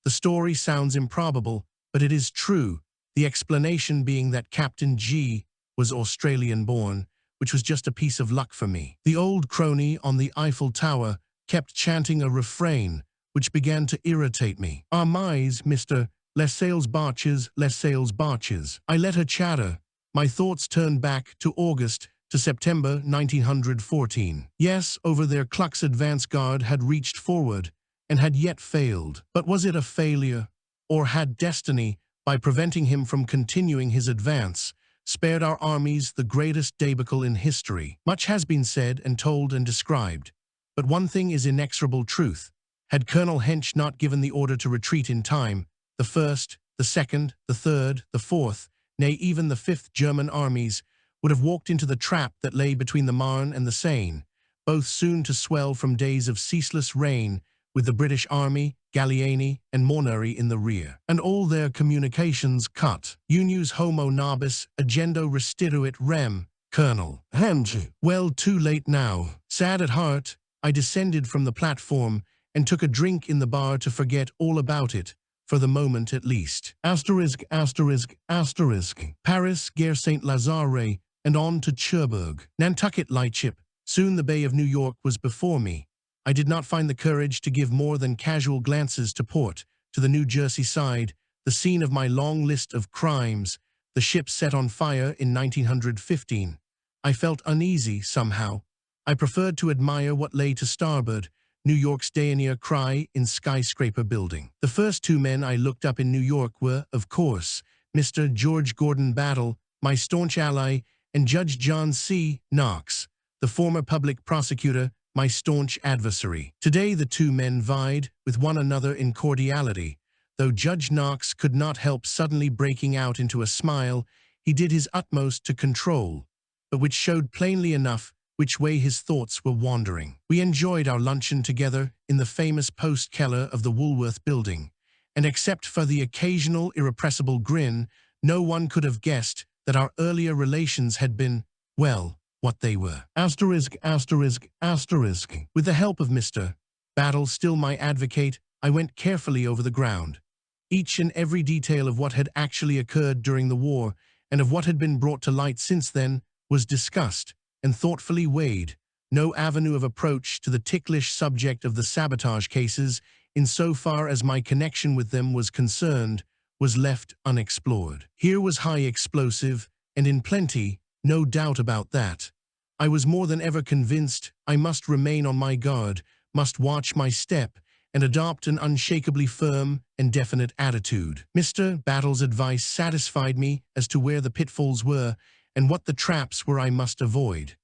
The story sounds improbable, but it is true, the explanation being that Captain G was Australian-born, which was just a piece of luck for me. The old crony on the Eiffel Tower kept chanting a refrain, which began to irritate me. "Ah, mais, Mr. Less sails barches, less sails barches." I let her chatter. My thoughts turned back to August, to September 1914. Yes, over there Kluck's advance guard had reached forward, and had yet failed. But was it a failure? Or had destiny, by preventing him from continuing his advance, spared our armies the greatest debacle in history? Much has been said and told and described, but one thing is inexorable truth. Had Colonel Hensch not given the order to retreat in time, the 1st, the 2nd, the 3rd, the 4th, nay, even the 5th German armies would have walked into the trap that lay between the Marne and the Seine, both soon to swell from days of ceaseless rain, with the British Army, Gallieni, and Monnery in the rear, and all their communications cut. Unius homo nobis agendo restituit rem, Colonel Hensch. Well, too late now. Sad at heart, I descended from the platform and took a drink in the bar to forget all about it, for the moment at least. Paris, Gare Saint-Lazare, and on to Cherbourg. Nantucket lightship. Soon the Bay of New York was before me. I did not find the courage to give more than casual glances to port, to the New Jersey side, the scene of my long list of crimes, the ship set on fire in 1915. I felt uneasy, somehow. I preferred to admire what lay to starboard, New York's Daynear Cry in skyscraper building. The first two men I looked up in New York were, of course, Mr. George Gordon Battle, my staunch ally, and Judge John C. Knox, the former public prosecutor, my staunch adversary. Today the two men vied with one another in cordiality. Though Judge Knox could not help suddenly breaking out into a smile, he did his utmost to control, but which showed plainly enough which way his thoughts were wandering. We enjoyed our luncheon together in the famous post-Keller of the Woolworth Building, and except for the occasional irrepressible grin, No one could have guessed that our earlier relations had been, well, what they were. Asterisk, asterisk, asterisk. With the help of Mr. Battle, still my advocate, I went carefully over the ground. Each and every detail of what had actually occurred during the war and of what had been brought to light since then was discussed and thoughtfully weighed. No avenue of approach to the ticklish subject of the sabotage cases, insofar as my connection with them was concerned, was left unexplored. Here was high explosive, and in plenty, no doubt about that. I was more than ever convinced I must remain on my guard, must watch my step, and adopt an unshakably firm and definite attitude. Mr. Battle's advice satisfied me as to where the pitfalls were and what the traps were I must avoid.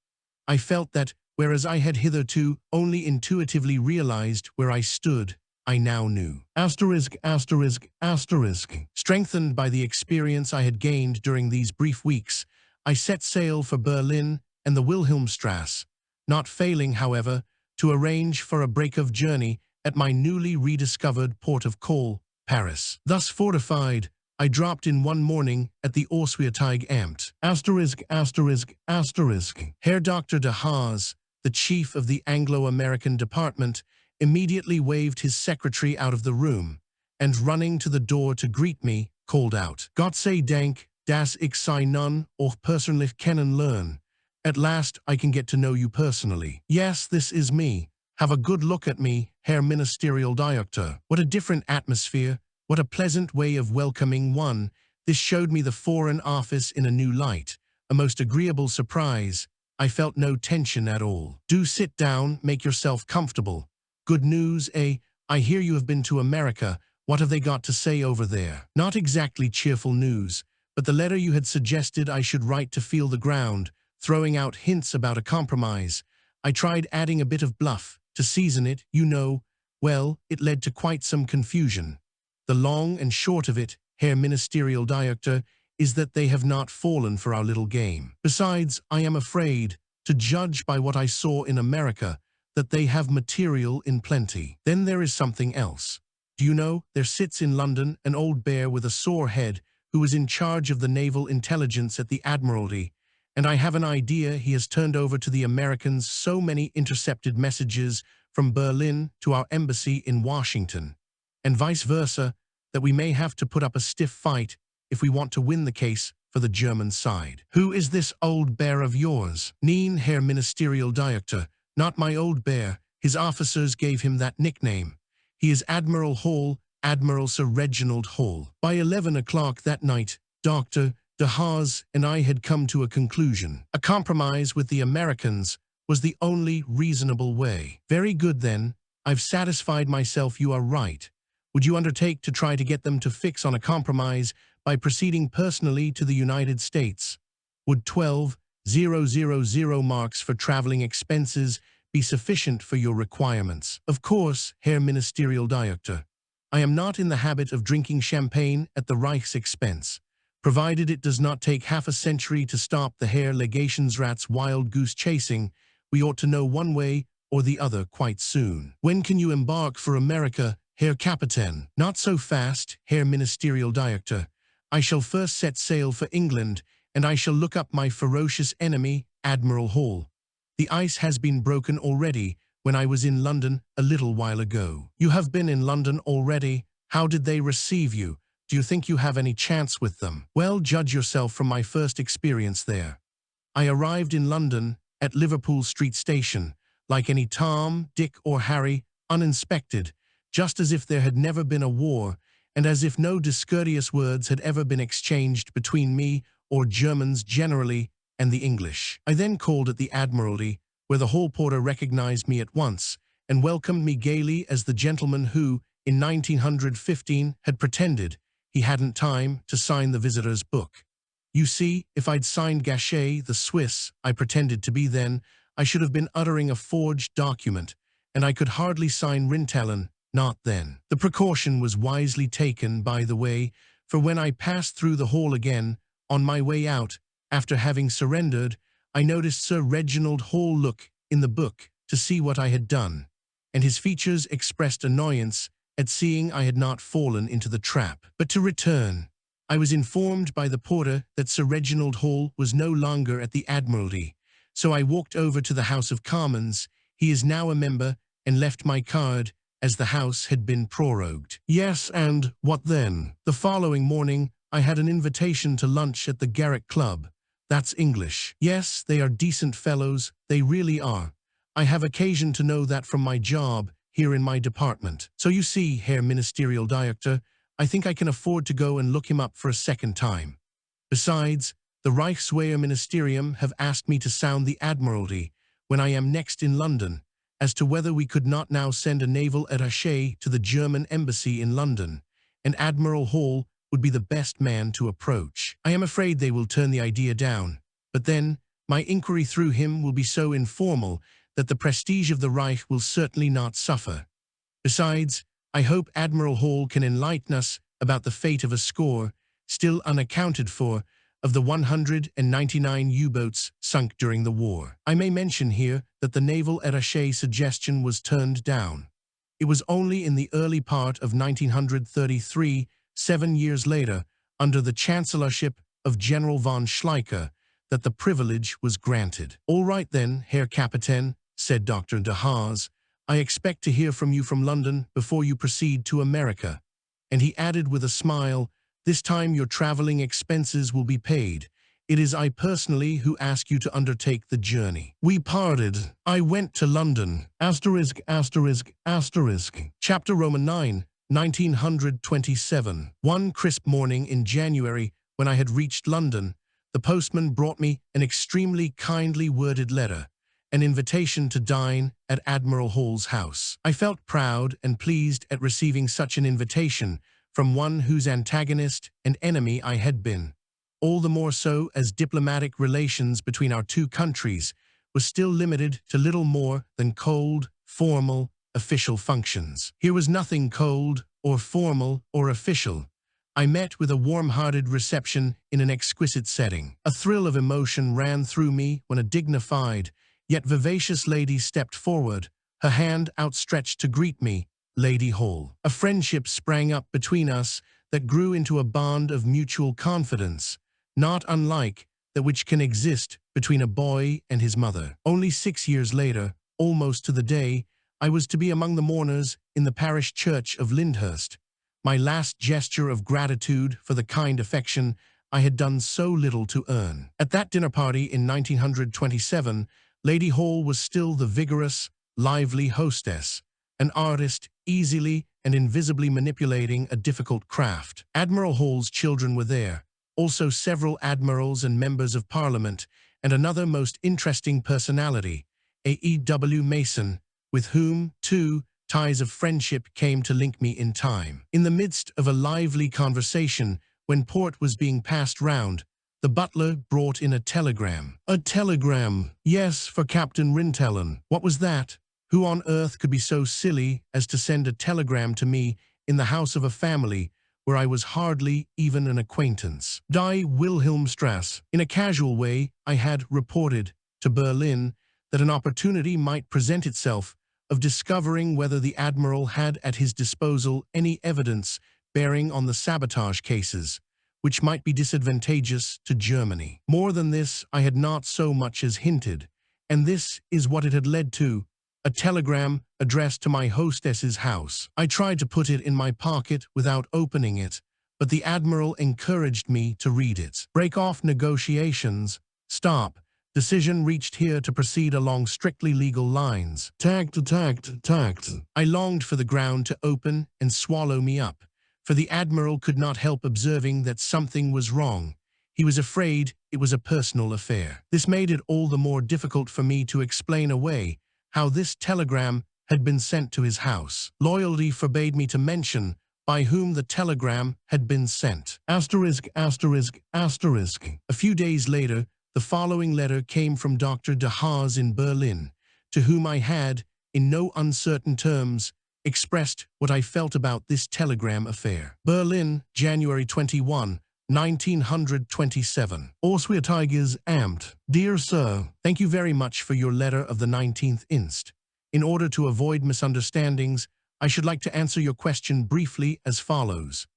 I felt that, whereas I had hitherto only intuitively realized where I stood, I now knew. Asterisk, asterisk, asterisk. Strengthened by the experience I had gained during these brief weeks, I set sail for Berlin and the Wilhelmstrasse, not failing, however, to arrange for a break of journey at my newly rediscovered port of call, Paris. Thus fortified, I dropped in one morning at the Auswärtige Amt. Asterisk, asterisk, asterisk. Herr Dr. de Haas, the chief of the Anglo-American department, immediately waved his secretary out of the room, and running to the door to greet me, called out, "Gott sei Dank, dass ich Sie nun auch persönlich kennenlernen. At last I can get to know you personally. Yes, this is me. Have a good look at me, Herr Ministerial Director." What a different atmosphere, what a pleasant way of welcoming one. This showed me the Foreign Office in a new light, a most agreeable surprise. I felt no tension at all. "Do sit down, make yourself comfortable. Good news, eh? I hear you have been to America. What have they got to say over there?" Not exactly cheerful news, but the letter you had suggested I should write to feel the ground, throwing out hints about a compromise. I tried adding a bit of bluff to season it, you know. Well, it led to quite some confusion. The long and short of it, Herr Ministerial Director, is that they have not fallen for our little game. Besides, I am afraid, to judge by what I saw in America, that they have material in plenty. Then there is something else. Do you know, there sits in London an old bear with a sore head who was in charge of the naval intelligence at the Admiralty, and I have an idea he has turned over to the Americans so many intercepted messages from Berlin to our embassy in Washington, and vice versa, that we may have to put up a stiff fight if we want to win the case for the German side. Who is this old bear of yours? Nein, Herr Ministerial Director, not my old bear. His officers gave him that nickname. He is Admiral Hall, Admiral Sir Reginald Hall. By 11 o'clock that night, Dr. de Haas and I had come to a conclusion. A compromise with the Americans was the only reasonable way. Very good then. I've satisfied myself you are right. Would you undertake to try to get them to fix on a compromise by proceeding personally to the United States? Would 12,000 marks for traveling expenses be sufficient for your requirements? Of course, Herr Ministerial Director. I am not in the habit of drinking champagne at the Reich's expense. Provided it does not take half a century to stop the Herr Legationsrat's wild goose chasing, we ought to know one way or the other quite soon. When can you embark for America, Herr Captain? Not so fast, Herr Ministerial Director. I shall first set sail for England, and I shall look up my ferocious enemy, Admiral Hall. The ice has been broken already when I was in London a little while ago. You have been in London already? How did they receive you? Do you think you have any chance with them? Well, judge yourself from my first experience there. I arrived in London at Liverpool Street Station, like any Tom, Dick, or Harry, uninspected, just as if there had never been a war, and as if no discourteous words had ever been exchanged between me or Germans generally and the English. I then called at the Admiralty, where the hall porter recognized me at once and welcomed me gaily as the gentleman who, in 1915, had pretended he hadn't time to sign the visitor's book. You see, if I'd signed Gachet, the Swiss I pretended to be then, I should have been uttering a forged document, and I could hardly sign Rintelen, not then. The precaution was wisely taken, by the way, for when I passed through the hall again, on my way out, after having surrendered, I noticed Sir Reginald Hall look in the book to see what I had done, and his features expressed annoyance at seeing I had not fallen into the trap. But to return, I was informed by the porter that Sir Reginald Hall was no longer at the Admiralty, so I walked over to the House of Commons. He is now a member, and left my card, as the House had been prorogued. Yes, and what then? The following morning, I had an invitation to lunch at the Garrick Club. That's English. Yes, they are decent fellows, they really are. I have occasion to know that from my job here in my department. So you see, Herr Ministerial Director, I think I can afford to go and look him up for a second time. Besides, the Reichswehr Ministerium have asked me to sound the Admiralty, when I am next in London, as to whether we could not now send a naval attaché to the German embassy in London, and Admiral Hall would be the best man to approach. I am afraid they will turn the idea down, but then my inquiry through him will be so informal that the prestige of the Reich will certainly not suffer. Besides, I hope Admiral Hall can enlighten us about the fate of a score, still unaccounted for, of the 199 U-boats sunk during the war. I may mention here that the naval attaché suggestion was turned down. It was only in the early part of 1933, 7 years later, under the chancellorship of General von Schleicher, that the privilege was granted. All right then, Herr Captain, said Dr. de Haas, I expect to hear from you from London before you proceed to America. And he added with a smile, this time your traveling expenses will be paid. It is I personally who ask you to undertake the journey. We parted. I went to London. Chapter Roman 9, 1927. One crisp morning in January, when I had reached London, the postman brought me an extremely kindly worded letter, an invitation to dine at Admiral Hall's house. I felt proud and pleased at receiving such an invitation from one whose antagonist and enemy I had been, all the more so as diplomatic relations between our two countries was still limited to little more than cold, formal, official functions. Here was nothing cold or formal or official. I met with a warm-hearted reception in an exquisite setting. A thrill of emotion ran through me when a dignified, yet vivacious lady stepped forward, her hand outstretched to greet me, Lady Hall. A friendship sprang up between us that grew into a bond of mutual confidence, not unlike that which can exist between a boy and his mother. Only 6 years later, almost to the day, I was to be among the mourners in the parish church of Lyndhurst, my last gesture of gratitude for the kind affection I had done so little to earn. At that dinner party in 1927, Lady Hall was still the vigorous, lively hostess, an artist easily and invisibly manipulating a difficult craft. Admiral Hall's children were there, also several admirals and members of Parliament, and another most interesting personality, A.E.W. Mason, with whom, too, ties of friendship came to link me in time. In the midst of a lively conversation, when port was being passed round, the butler brought in a telegram. A telegram, yes, for Captain Rintelen. What was that? Who on earth could be so silly as to send a telegram to me in the house of a family where I was hardly even an acquaintance? Die Wilhelmstrasse. In a casual way, I had reported to Berlin that an opportunity might present itself of discovering whether the Admiral had at his disposal any evidence bearing on the sabotage cases, which might be disadvantageous to Germany. More than this I had not so much as hinted, and this is what it had led to: a telegram addressed to my hostess's house. I tried to put it in my pocket without opening it, but the Admiral encouraged me to read it. Break off negotiations. Stop. Decision reached here to proceed along strictly legal lines. Tact. I longed for the ground to open and swallow me up, for the Admiral could not help observing that something was wrong. He was afraid it was a personal affair. This made it all the more difficult for me to explain away how this telegram had been sent to his house. Loyalty forbade me to mention by whom the telegram had been sent. A few days later, the following letter came from Dr. de Haas in Berlin, to whom I had, in no uncertain terms, expressed what I felt about this telegram affair. Berlin, January 21, 1927. Auswärtiges Amt. Dear Sir, thank you very much for your letter of the 19th inst. In order to avoid misunderstandings, I should like to answer your question briefly as follows.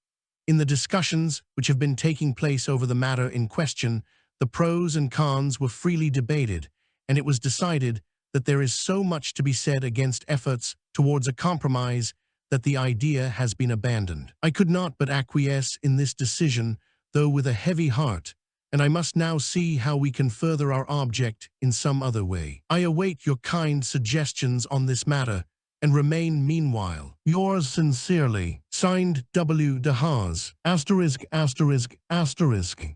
In the discussions which have been taking place over the matter in question, the pros and cons were freely debated, and it was decided that there is so much to be said against efforts towards a compromise that the idea has been abandoned. I could not but acquiesce in this decision, though with a heavy heart, and I must now see how we can further our object in some other way. I await your kind suggestions on this matter, and remain meanwhile yours sincerely, signed W. de Haas, *****.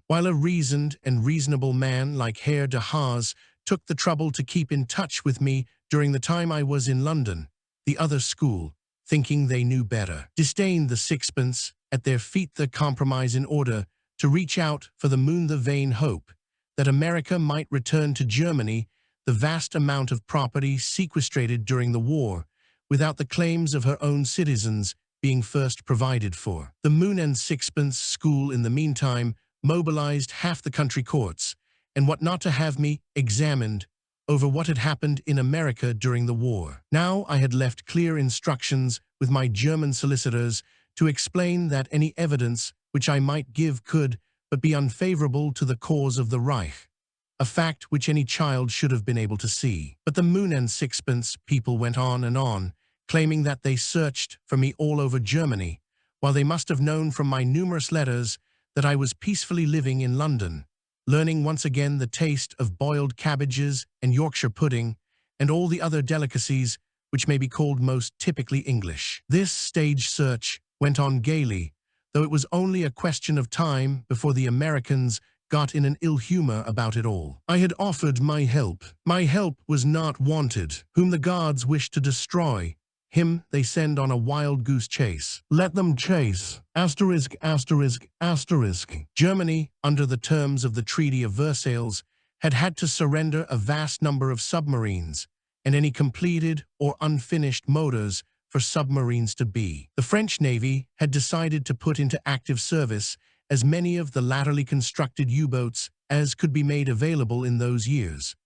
While a reasoned and reasonable man like Herr de Haas took the trouble to keep in touch with me during the time I was in London, the other school, thinking they knew better, disdained the sixpence at their feet the compromise in order to reach out for the moon the vain hope that America might return to Germany the vast amount of property sequestrated during the war, without the claims of her own citizens being first provided for. The Moon and Sixpence School in the meantime mobilized half the country courts, and what not to have me examined over what had happened in America during the war. Now I had left clear instructions with my German solicitors to explain that any evidence which I might give could but be unfavorable to the cause of the Reich, a fact which any child should have been able to see. But the Moon and Sixpence people went on, claiming that they searched for me all over Germany, while they must have known from my numerous letters that I was peacefully living in London, learning once again the taste of boiled cabbages and Yorkshire pudding, and all the other delicacies which may be called most typically English. This stage search went on gaily, though it was only a question of time before the Americans got in an ill humor about it all. I had offered my help. My help was not wanted. Whom the gods wish to destroy, him they send on a wild goose chase. Let them chase. *******. Germany, under the terms of the Treaty of Versailles, had to surrender a vast number of submarines, and any completed or unfinished motors for submarines to be. The French Navy had decided to put into active service as many of the latterly constructed U-boats as could be made available in those years,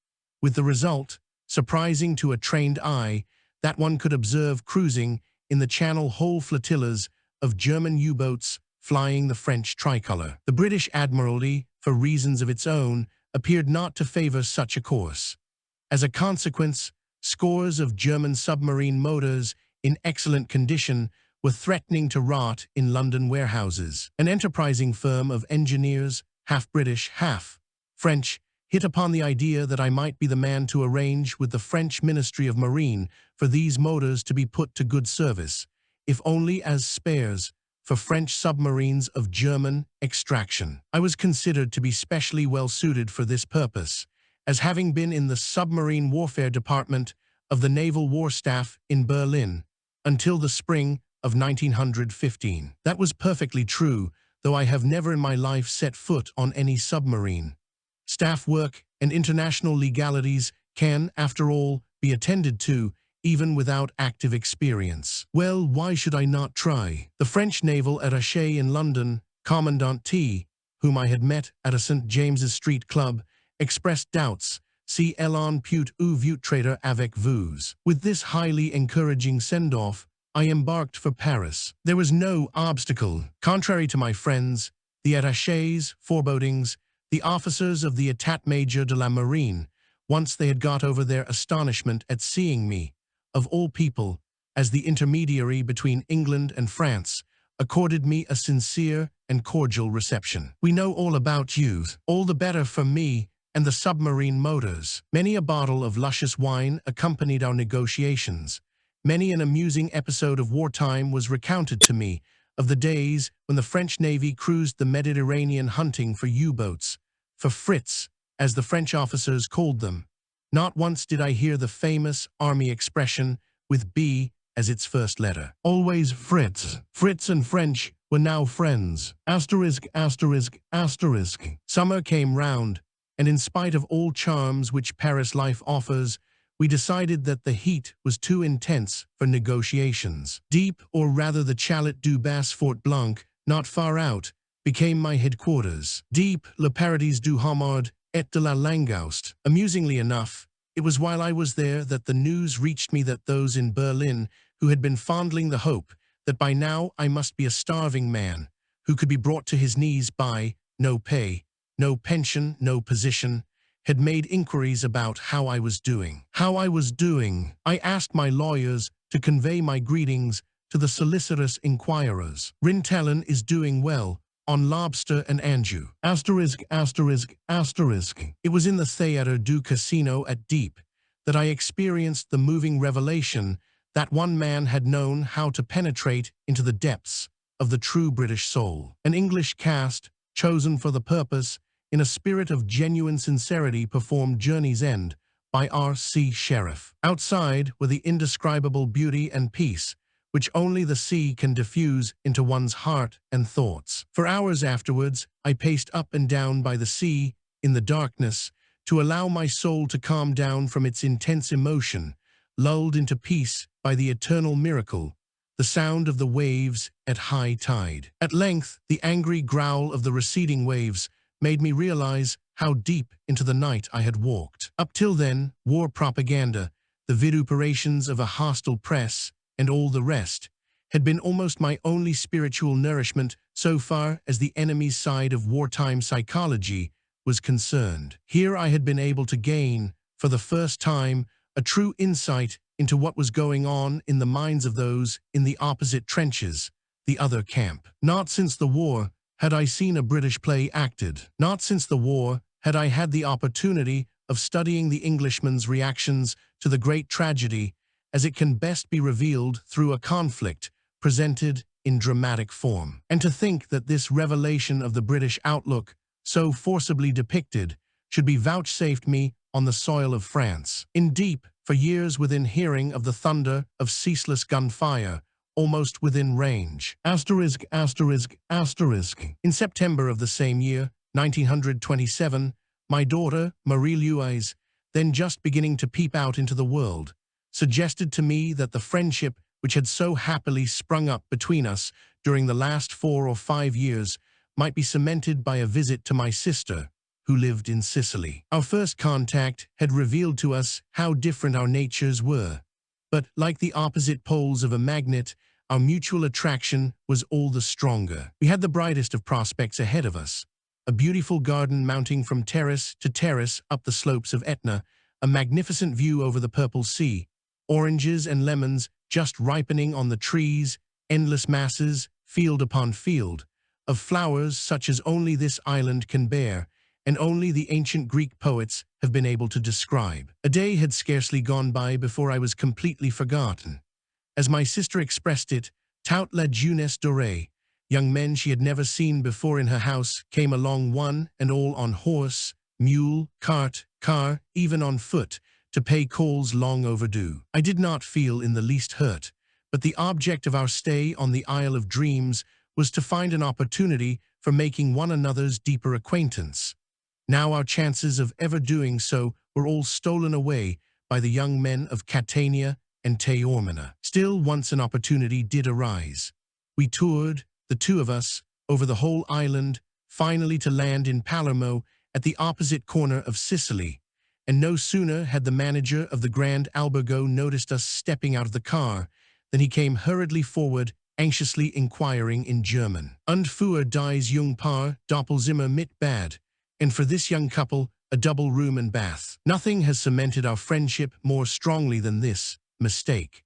with the result, surprising to a trained eye, that one could observe cruising in the Channel whole flotillas of German U-boats flying the French tricolor. The British Admiralty, for reasons of its own, appeared not to favor such a course. As a consequence, scores of German submarine motors in excellent condition were threatening to rot in London warehouses. An enterprising firm of engineers, half British, half French, hit upon the idea that I might be the man to arrange with the French Ministry of Marine for these motors to be put to good service, if only as spares for French submarines of German extraction. I was considered to be specially well suited for this purpose, as having been in the submarine warfare department of the Naval War Staff in Berlin until the spring of 1915. That was perfectly true, though I have never in my life set foot on any submarine. Staff work and international legalities can, after all, be attended to, even without active experience. Well, why should I not try? The French naval attaché in London, Commandant T, whom I had met at a St. James's Street club, expressed doubts. Si Elan put ou vut trader avec vous. With this highly encouraging send-off, I embarked for Paris. There was no obstacle. Contrary to my friends, the attachés' forebodings, the officers of the État Major de la Marine, once they had got over their astonishment at seeing me, of all people, as the intermediary between England and France, accorded me a sincere and cordial reception. We know all about you, all the better for me and the submarine motors. Many a bottle of luscious wine accompanied our negotiations. Many an amusing episode of wartime was recounted to me, of the days when the French Navy cruised the Mediterranean hunting for U-boats, for Fritz, as the French officers called them. Not once did I hear the famous army expression, with B as its first letter. Always Fritz. Fritz and French were now friends. ******. Summer came round, and in spite of all charms which Paris life offers, we decided that the heat was too intense for negotiations. Deep, or rather the Chalet du Bas Fort Blanc, not far out, became my headquarters. Deep, le Paradis du Homard et de la Langouste. Amusingly enough, it was while I was there that the news reached me that those in Berlin who had been fondling the hope that by now I must be a starving man, who could be brought to his knees by no pay, no pension, no position, had made inquiries about how I was doing. How I was doing. I asked my lawyers to convey my greetings to the solicitous inquirers. Rintelen is doing well on Lobster and Anjou. Asterisk, asterisk, asterisk. It was in the Theatre du Casino at Dieppe that I experienced the moving revelation that one man had known how to penetrate into the depths of the true British soul. An English cast, chosen for the purpose, in a spirit of genuine sincerity, performed Journey's End by R.C. Sheriff. Outside were the indescribable beauty and peace which only the sea can diffuse into one's heart and thoughts. For hours afterwards, I paced up and down by the sea in the darkness to allow my soul to calm down from its intense emotion, lulled into peace by the eternal miracle, the sound of the waves at high tide. At length, the angry growl of the receding waves made me realize how deep into the night I had walked. Up till then, war propaganda, the vituperations of a hostile press, and all the rest, had been almost my only spiritual nourishment so far as the enemy's side of wartime psychology was concerned. Here I had been able to gain, for the first time, a true insight into what was going on in the minds of those in the opposite trenches, the other camp. Not since the war had I seen a British play acted. Not since the war had I had the opportunity of studying the Englishman's reactions to the great tragedy as it can best be revealed through a conflict presented in dramatic form. And to think that this revelation of the British outlook, so forcibly depicted, should be vouchsafed me on the soil of France. In Dieppe, for years within hearing of the thunder of ceaseless gunfire, almost within range. Asterisk, asterisk, asterisk. In September of the same year, 1927, my daughter, Marie-Louise, then just beginning to peep out into the world, suggested to me that the friendship which had so happily sprung up between us during the last 4 or 5 years might be cemented by a visit to my sister, who lived in Sicily. Our first contact had revealed to us how different our natures were, but like the opposite poles of a magnet, our mutual attraction was all the stronger. We had the brightest of prospects ahead of us, a beautiful garden mounting from terrace to terrace up the slopes of Etna, a magnificent view over the purple sea, oranges and lemons just ripening on the trees, endless masses, field upon field, of flowers such as only this island can bear, and only the ancient Greek poets have been able to describe. A day had scarcely gone by before I was completely forgotten. As my sister expressed it, tout la jeunesse dorée, young men she had never seen before in her house came along one and all on horse, mule, cart, car, even on foot, to pay calls long overdue. I did not feel in the least hurt, but the object of our stay on the Isle of Dreams was to find an opportunity for making one another's deeper acquaintance. Now our chances of ever doing so were all stolen away by the young men of Catania and Taormina. Still, once an opportunity did arise. We toured, the two of us, over the whole island, finally to land in Palermo at the opposite corner of Sicily, and no sooner had the manager of the Grand Albergo noticed us stepping out of the car than he came hurriedly forward, anxiously inquiring in German. Und für dies jung Paar Doppelzimmer mit Bad, and for this young couple, a double room and bath. Nothing has cemented our friendship more strongly than this mistake.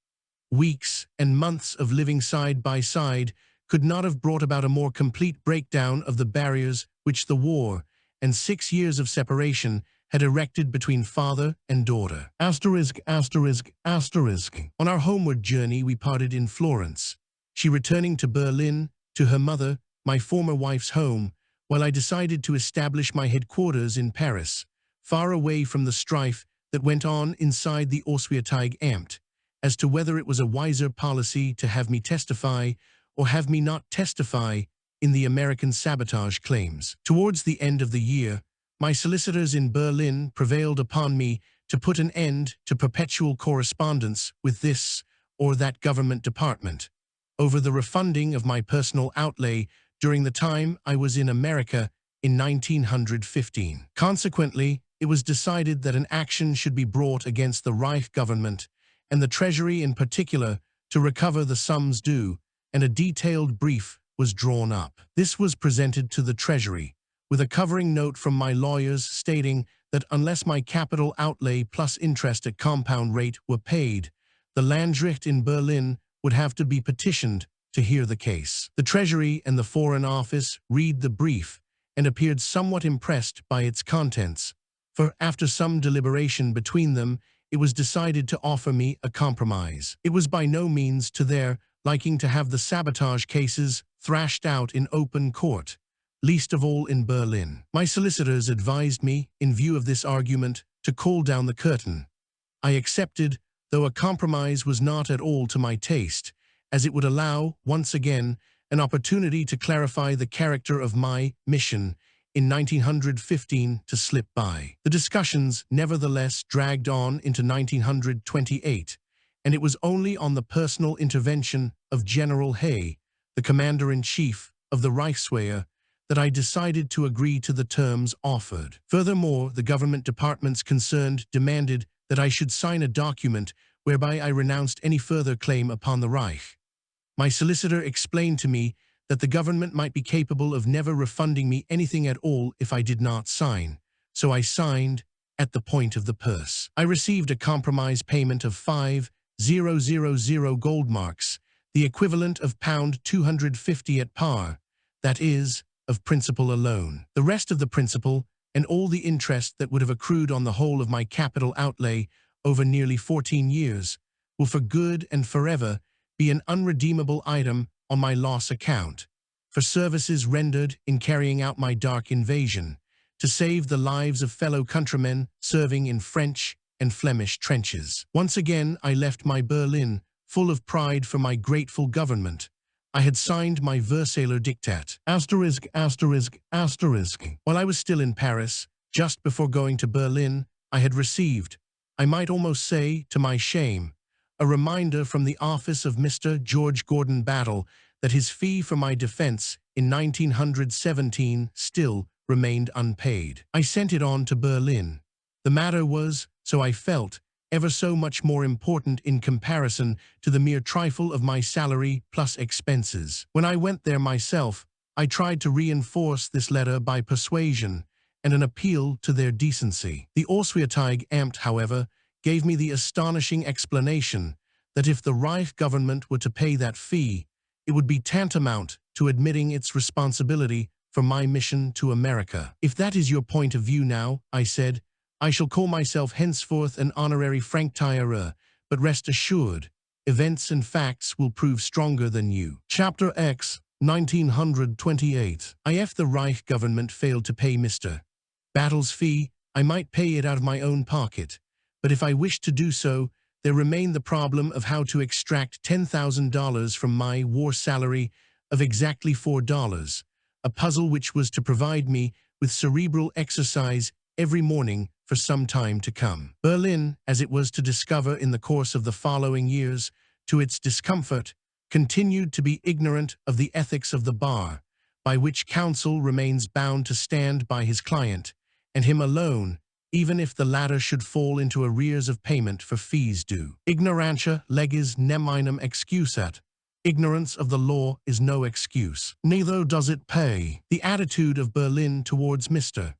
Weeks and months of living side by side could not have brought about a more complete breakdown of the barriers which the war and 6 years of separation had erected between father and daughter. Asterisk, asterisk, asterisk. On our homeward journey we parted in Florence, she returning to Berlin, to her mother, my former wife's home, while I decided to establish my headquarters in Paris, far away from the strife that went on inside the Auswärtige Amt, as to whether it was a wiser policy to have me testify or have me not testify in the American sabotage claims. Towards the end of the year, my solicitors in Berlin prevailed upon me to put an end to perpetual correspondence with this or that government department over the refunding of my personal outlay during the time I was in America in 1915. Consequently, it was decided that an action should be brought against the Reich government and the Treasury in particular to recover the sums due, and a detailed brief was drawn up. This was presented to the Treasury, with a covering note from my lawyers stating that unless my capital outlay plus interest at compound rate were paid, the Landgericht in Berlin would have to be petitioned to hear the case. The Treasury and the Foreign Office read the brief and appeared somewhat impressed by its contents, for after some deliberation between them, it was decided to offer me a compromise. It was by no means to their liking to have the sabotage cases thrashed out in open court, least of all in Berlin. My solicitors advised me, in view of this argument, to call down the curtain. I accepted, though a compromise was not at all to my taste, as it would allow, once again, an opportunity to clarify the character of my mission in 1915 to slip by. The discussions, nevertheless, dragged on into 1928, and it was only on the personal intervention of General Hay, the commander-in-chief of the Reichswehr, that I decided to agree to the terms offered. Furthermore, the government departments concerned demanded that I should sign a document whereby I renounced any further claim upon the Reich. My solicitor explained to me that the government might be capable of never refunding me anything at all if I did not sign, so I signed at the point of the purse. I received a compromise payment of 5,000 gold marks, the equivalent of £250 at par, that is, of principal alone. The rest of the principal, and all the interest that would have accrued on the whole of my capital outlay over nearly 14 years, will for good and forever be an unredeemable item on my loss account, for services rendered in carrying out my dark invasion, to save the lives of fellow countrymen serving in French and Flemish trenches. Once again I left my Berlin, full of pride for my grateful government. I had signed my Versailler Diktat. ******. While I was still in Paris, just before going to Berlin, I had received, I might almost say, to my shame, a reminder from the office of Mr. George Gordon Battle that his fee for my defense in 1917 still remained unpaid. I sent it on to Berlin. The matter was, so I felt, ever so much more important in comparison to the mere trifle of my salary plus expenses. When I went there myself, I tried to reinforce this letter by persuasion and an appeal to their decency. The Auswärtige Amt, however, gave me the astonishing explanation that if the Reich government were to pay that fee, it would be tantamount to admitting its responsibility for my mission to America. "If that is your point of view now," I said, "I shall call myself henceforth an honorary Franktirer, but rest assured, events and facts will prove stronger than you." Chapter X, 1928. If the Reich government failed to pay Mr. Battle's fee, I might pay it out of my own pocket, but if I wished to do so, there remained the problem of how to extract $10,000 from my war salary of exactly $4, a puzzle which was to provide me with cerebral exercise every morning for some time to come. Berlin, as it was to discover in the course of the following years, to its discomfort, continued to be ignorant of the ethics of the bar, by which counsel remains bound to stand by his client, and him alone, even if the latter should fall into arrears of payment for fees due. Ignorantia legis neminem excusat. Ignorance of the law is no excuse. Neither does it pay. The attitude of Berlin towards Mr.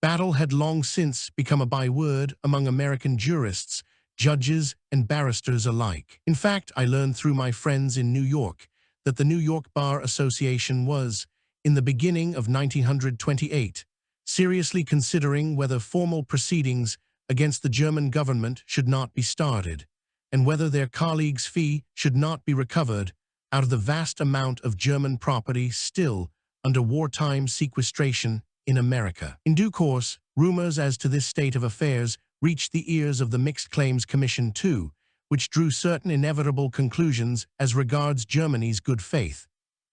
Battle had long since become a byword among American jurists, judges, and barristers alike. In fact, I learned through my friends in New York that the New York Bar Association was, in the beginning of 1928, seriously considering whether formal proceedings against the German government should not be started, and whether their colleagues' fee should not be recovered out of the vast amount of German property still under wartime sequestration in America. In due course, rumors as to this state of affairs reached the ears of the Mixed Claims Commission too, which drew certain inevitable conclusions as regards Germany's good faith,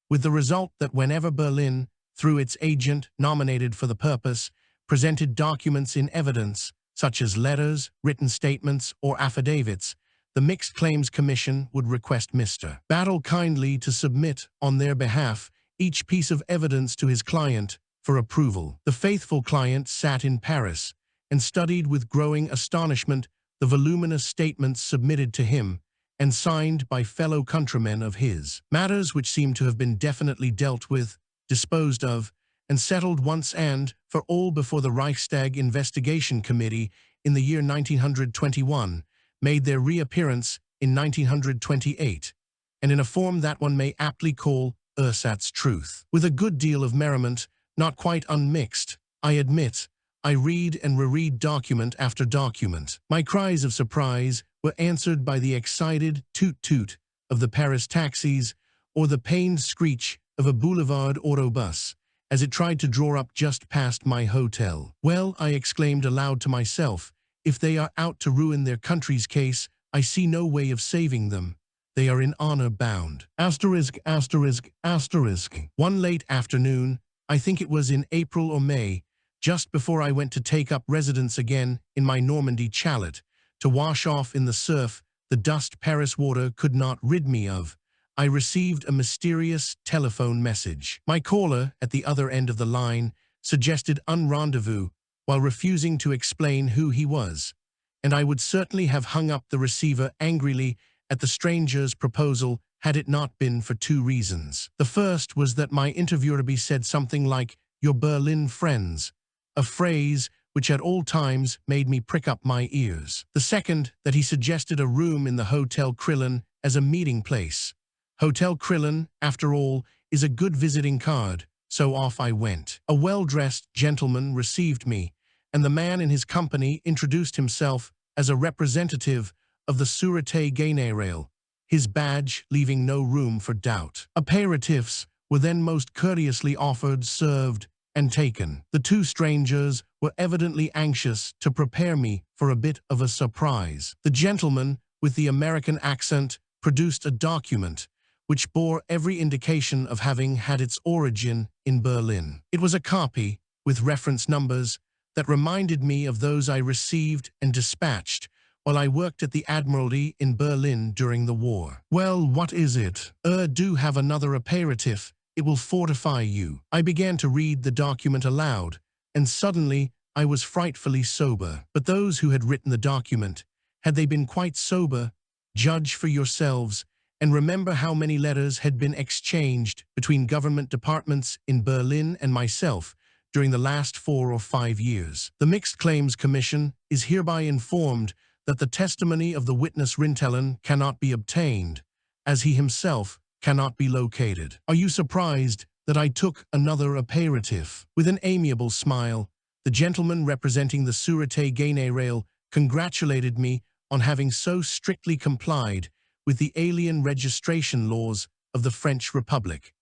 with the result that whenever Berlin, through its agent nominated for the purpose, presented documents in evidence, such as letters, written statements, or affidavits, the Mixed Claims Commission would request Mr. Battle kindly to submit, on their behalf, each piece of evidence to his client for approval. The faithful client sat in Paris and studied with growing astonishment the voluminous statements submitted to him, and signed by fellow countrymen of his. Matters which seem to have been definitely dealt with, disposed of, and settled once and for all before the Reichstag Investigation Committee in the year 1921 made their reappearance in 1928, and in a form that one may aptly call ersatz truth. With a good deal of merriment, not quite unmixed, I admit, I read and reread document after document. My cries of surprise were answered by the excited toot-toot of the Paris taxis or the pained screech of a boulevard autobus as it tried to draw up just past my hotel. Well, I exclaimed aloud to myself, if they are out to ruin their country's case, I see no way of saving them. They are in honor bound. Asterisk, asterisk, asterisk. One late afternoon, I think it was in April or May, just before I went to take up residence again in my Normandy chalet, to wash off in the surf the dust Paris water could not rid me of, I received a mysterious telephone message. My caller, at the other end of the line, suggested un-rendezvous while refusing to explain who he was, and I would certainly have hung up the receiver angrily at the stranger's proposal had it not been for two reasons. The first was that my interviewer said something like, "Your Berlin friends," a phrase which at all times made me prick up my ears. The second, that he suggested a room in the Hotel Krillin as a meeting place. Hotel Krillin, after all, is a good visiting card, so off I went. A well-dressed gentleman received me, and the man in his company introduced himself as a representative of the Sûreté Générale, his badge leaving no room for doubt. Apéritifs were then most courteously offered, served, and taken. The two strangers were evidently anxious to prepare me for a bit of a surprise. The gentleman, with the American accent, produced a document which bore every indication of having had its origin in Berlin. It was a copy, with reference numbers, that reminded me of those I received and dispatched while I worked at the Admiralty in Berlin during the war. Well, what is it? Do have another aperitif. It will fortify you. I began to read the document aloud, and suddenly I was frightfully sober. But those who had written the document, had they been quite sober? Judge for yourselves, and remember how many letters had been exchanged between government departments in Berlin and myself during the last 4 or 5 years. The Mixed Claims Commission is hereby informed that the testimony of the witness Rintelen cannot be obtained, as he himself cannot be located. Are you surprised that I took another aperitif? With an amiable smile, the gentleman representing the Sûreté Générale congratulated me on having so strictly complied with the alien registration laws of the French Republic,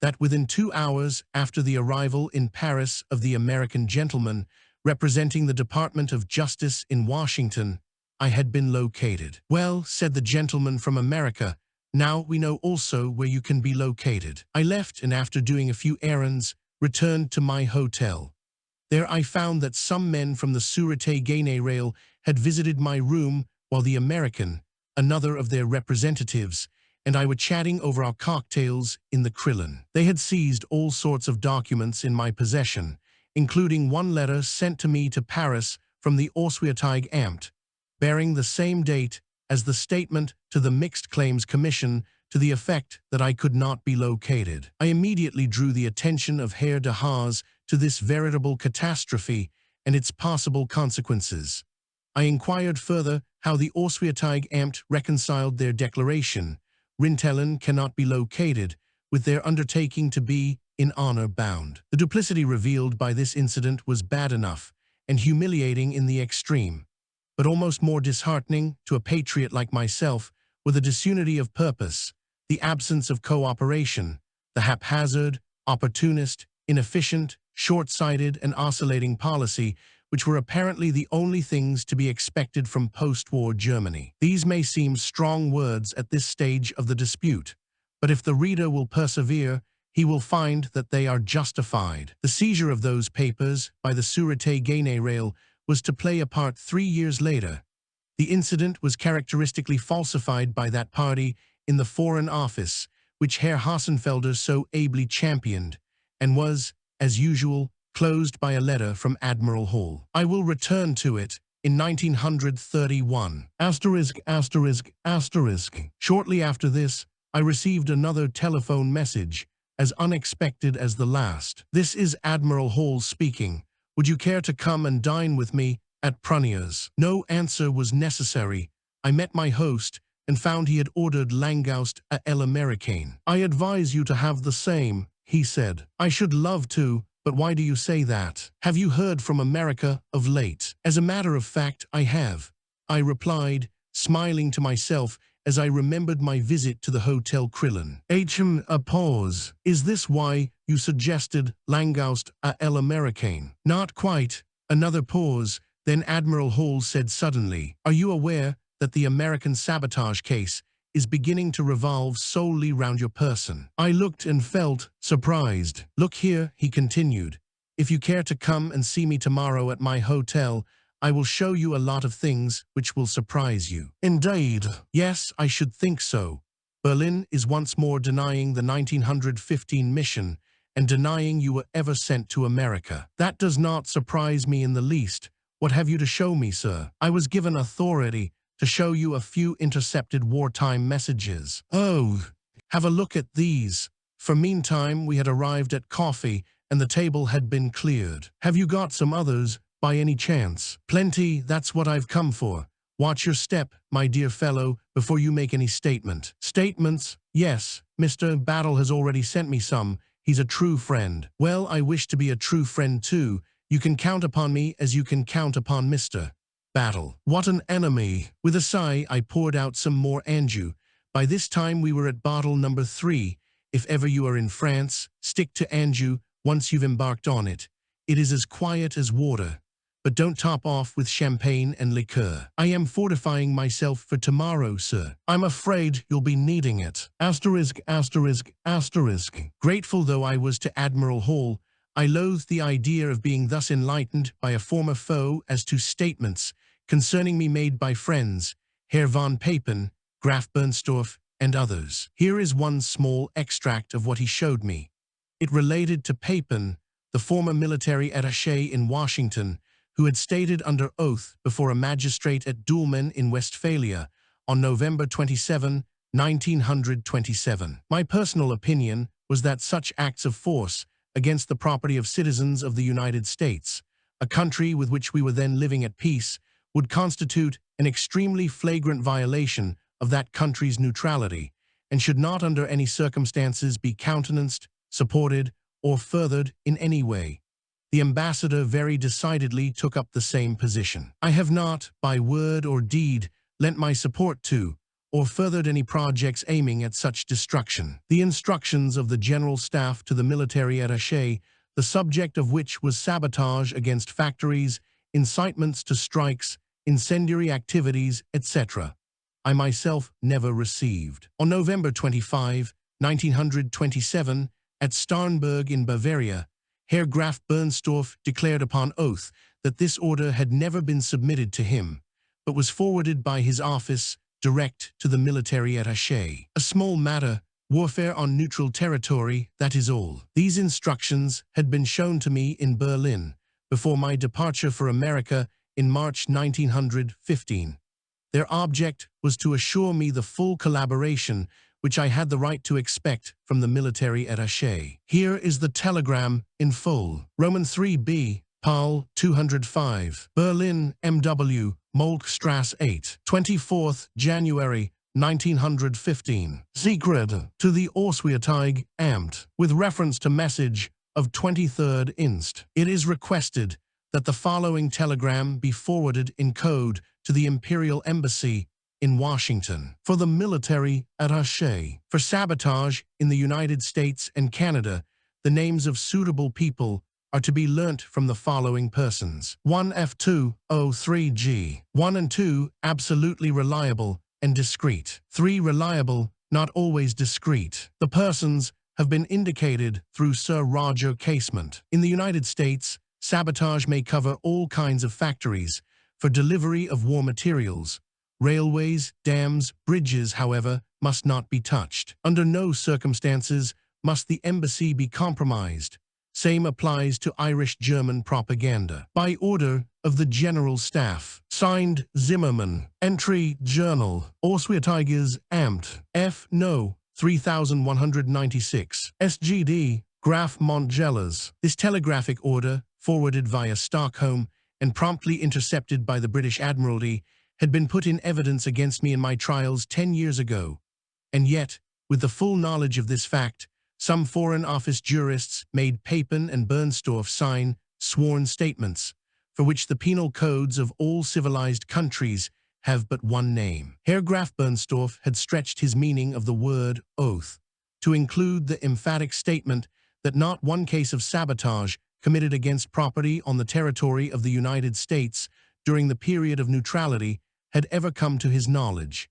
that within 2 hours after the arrival in Paris of the American gentleman representing the Department of Justice in Washington, I had been located. Well, said the gentleman from America, now we know also where you can be located. I left, and after doing a few errands, returned to my hotel. There I found that some men from the Sûreté Générale had visited my room while the American, another of their representatives, and I were chatting over our cocktails in the Krillin. They had seized all sorts of documents in my possession, including one letter sent to me to Paris from the Auswärtige Amt, bearing the same date as the statement to the Mixed Claims Commission to the effect that I could not be located. I immediately drew the attention of Herr de Haas to this veritable catastrophe and its possible consequences. I inquired further how the Auswärtige Amt reconciled their declaration, Rintelen cannot be located, with their undertaking to be in honor bound. The duplicity revealed by this incident was bad enough and humiliating in the extreme, but almost more disheartening to a patriot like myself were the disunity of purpose, the absence of cooperation, the haphazard, opportunist, inefficient, short-sighted, and oscillating policy which were apparently the only things to be expected from post-war Germany. These may seem strong words at this stage of the dispute, but if the reader will persevere, he will find that they are justified. The seizure of those papers by the Sûreté Générale was to play a part 3 years later. The incident was characteristically falsified by that party in the Foreign Office, which Herr Hassenfelder so ably championed, and was, as usual, closed by a letter from Admiral Hall. I will return to it in 1931. *******. Shortly after this, I received another telephone message, as unexpected as the last. "This is Admiral Hall speaking. Would you care to come and dine with me at Prunia's?" No answer was necessary. I met my host and found he had ordered Langoust à l'Américaine. "I advise you to have the same," he said. "I should love to, but why do you say that? Have you heard from America of late?" "As a matter of fact, I have," I replied, smiling to myself as I remembered my visit to the Hotel Krillin. A pause. "Is this why you suggested Langoust à l'Américaine?" "Not quite." Another pause. Then Admiral Hall said suddenly, "Are you aware that the American sabotage case is beginning to revolve solely round your person?" I looked and felt surprised. "Look here," he continued. "If you care to come and see me tomorrow at my hotel, I will show you a lot of things which will surprise you." "Indeed?" "Yes, I should think so. Berlin is once more denying the 1915 mission and denying you were ever sent to America." "That does not surprise me in the least. What have you to show me, sir?" "I was given authority to show you a few intercepted wartime messages." "Oh, have a look at these." For meantime, we had arrived at coffee and the table had been cleared. "Have you got some others, by any chance?" "Plenty, that's what I've come for." "Watch your step, my dear fellow, before you make any statement." "Statements? Yes, Mr. Battle has already sent me some. He's a true friend." "Well, I wish to be a true friend too. You can count upon me as you can count upon Mr. Battle." "What an enemy." With a sigh, I poured out some more Anjou. By this time we were at bottle number 3. If ever you are in France, stick to Anjou once you've embarked on it. It is as quiet as water. But don't top off with champagne and liqueur. "I am fortifying myself for tomorrow, sir." "I'm afraid you'll be needing it." ******. Grateful though I was to Admiral Hall, I loathed the idea of being thus enlightened by a former foe as to statements concerning me made by friends, Herr von Papen, Graf Bernstorff, and others. Here is one small extract of what he showed me. It related to Papen, the former military attaché in Washington, who had stated under oath before a magistrate at Dulmen in Westphalia on November 27, 1927. "My personal opinion was that such acts of force against the property of citizens of the United States, a country with which we were then living at peace, would constitute an extremely flagrant violation of that country's neutrality, and should not under any circumstances be countenanced, supported, or furthered in any way." The ambassador very decidedly took up the same position. "I have not, by word or deed, lent my support to, or furthered any projects aiming at such destruction." The instructions of the General Staff to the military attaché, the subject of which was sabotage against factories, incitements to strikes, incendiary activities, etc., I myself never received. On November 25, 1927, at Starnberg in Bavaria, Herr Graf Bernstorff declared upon oath that this order had never been submitted to him, but was forwarded by his office direct to the military attaché. A small matter, warfare on neutral territory, that is all. These instructions had been shown to me in Berlin before my departure for America in March 1915. Their object was to assure me the full collaboration which I had the right to expect from the military attaché. Here is the telegram in full. Roman 3b, Pal 205, Berlin, MW, Molkstrasse 8, 24th January 1915. Secret to the Auswärtige Amt. With reference to message of 23rd inst. It is requested that the following telegram be forwarded in code to the Imperial Embassy in Washington. For the military attaché. For sabotage in the United States and Canada, the names of suitable people are to be learnt from the following persons. 1 F203G. 1 and 2, absolutely reliable and discreet. 3, reliable, not always discreet. The persons have been indicated through Sir Roger Casement. In the United States, sabotage may cover all kinds of factories for delivery of war materials. Railways, dams, bridges, however, must not be touched. Under no circumstances must the embassy be compromised. Same applies to Irish-German propaganda. By order of the General Staff. Signed, Zimmermann. Entry, Journal. Auswärtiges Amt. F. No. 3196. SGD. Graf Montgelas. This telegraphic order, forwarded via Stockholm and promptly intercepted by the British Admiralty, had been put in evidence against me in my trials 10 years ago. And yet, with the full knowledge of this fact, some Foreign Office jurists made Papen and Bernstorff sign sworn statements, for which the penal codes of all civilized countries have but one name. Herr Graf Bernstorff had stretched his meaning of the word oath to include the emphatic statement that not one case of sabotage committed against property on the territory of the United States during the period of neutrality had ever come to his knowledge.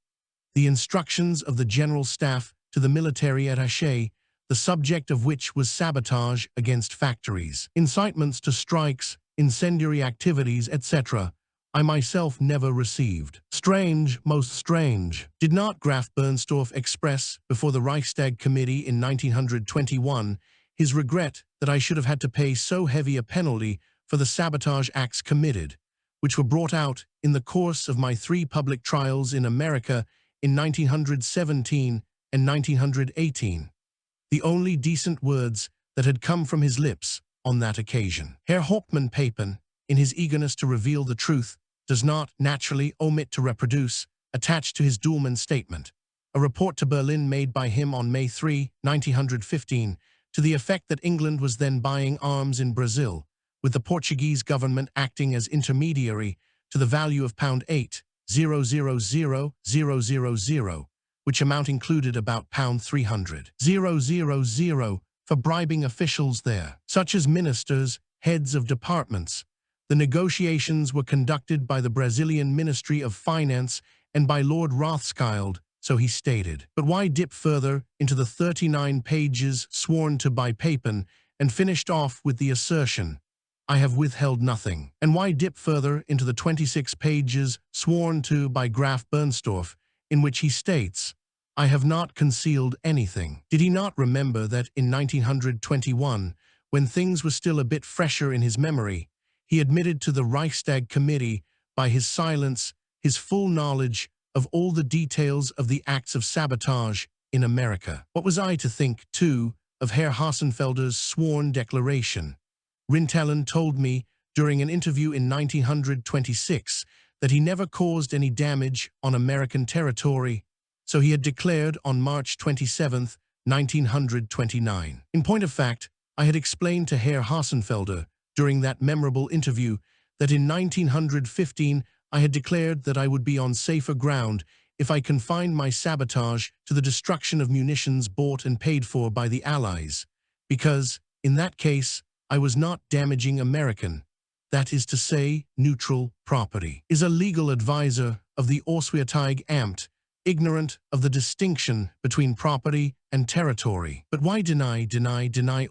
The instructions of the General Staff to the military attaché, the subject of which was sabotage against factories, incitements to strikes, incendiary activities, etc., I myself never received. Strange, most strange. Did not Graf Bernstorff express before the Reichstag Committee in 1921 his regret that I should have had to pay so heavy a penalty for the sabotage acts committed, which were brought out in the course of my 3 public trials in America in 1917 and 1918? The only decent words that had come from his lips on that occasion. Herr Hauptmann Papen, in his eagerness to reveal the truth, does not naturally omit to reproduce, attached to his Duhlmann statement, a report to Berlin made by him on May 3, 1915, to the effect that England was then buying arms in Brazil, with the Portuguese government acting as intermediary, to the value of £8,000,000, which amount included about £300,000 for bribing officials there, such as ministers, heads of departments. The negotiations were conducted by the Brazilian Ministry of Finance and by Lord Rothschild, so he stated. But why dip further into the 39 pages sworn to by Papen and finished off with the assertion, "I have withheld nothing"? And why dip further into the 26 pages sworn to by Graf Bernstorff, in which he states, "I have not concealed anything"? Did he not remember that in 1921, when things were still a bit fresher in his memory, he admitted to the Reichstag Committee, by his silence, his full knowledge of all the details of the acts of sabotage in America? What was I to think, too, of Herr Hassenfelder's sworn declaration? Rintelen told me, during an interview in 1926, that he never caused any damage on American territory, so he had declared on March 27, 1929. In point of fact, I had explained to Herr Hassenfelder, during that memorable interview, that in 1915 I had declared that I would be on safer ground if I confined my sabotage to the destruction of munitions bought and paid for by the Allies, because, in that case, I was not damaging American, that is to say, neutral property. Is a legal advisor of the Auswärtige Amt ignorant of the distinction between property and territory? But why deny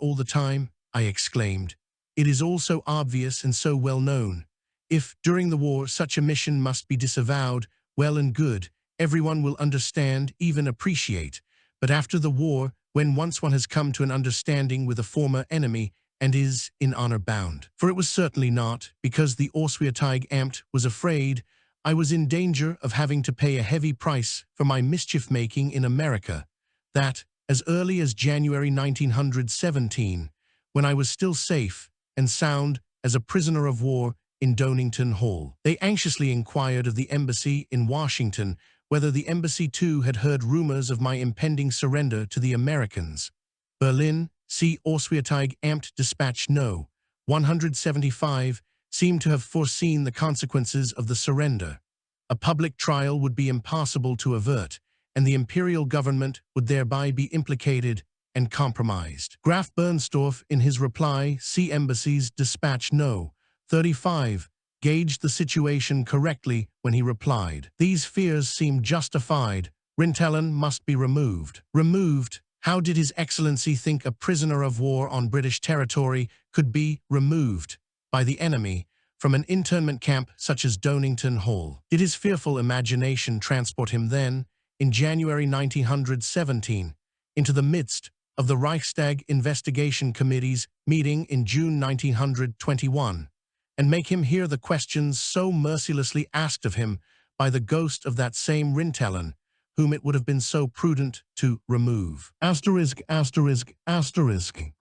all the time? I exclaimed. It is all so obvious and so well known. If, during the war, such a mission must be disavowed, well and good, everyone will understand, even appreciate. But after the war, when once one has come to an understanding with a former enemy, and is in honor bound. For it was certainly not because the Auswärtige Amt was afraid I was in danger of having to pay a heavy price for my mischief-making in America, that, as early as January 1917, when I was still safe and sound as a prisoner of war in Donington Hall, they anxiously inquired of the embassy in Washington whether the embassy too had heard rumors of my impending surrender to the Americans. Berlin, see Auswärtige Amt Dispatch No. 175, seemed to have foreseen the consequences of the surrender. A public trial would be impossible to avert, and the imperial government would thereby be implicated and compromised. Graf Bernstorff, in his reply, see Embassy's Dispatch No. 35, gauged the situation correctly when he replied, "These fears seem justified. Rintelen must be removed." Removed? How did His Excellency think a prisoner of war on British territory could be removed by the enemy from an internment camp such as Donington Hall? Did his fearful imagination transport him then, in January 1917, into the midst of the Reichstag Investigation Committee's meeting in June 1921, and make him hear the questions so mercilessly asked of him by the ghost of that same Rintelen, whom it would have been so prudent to remove. I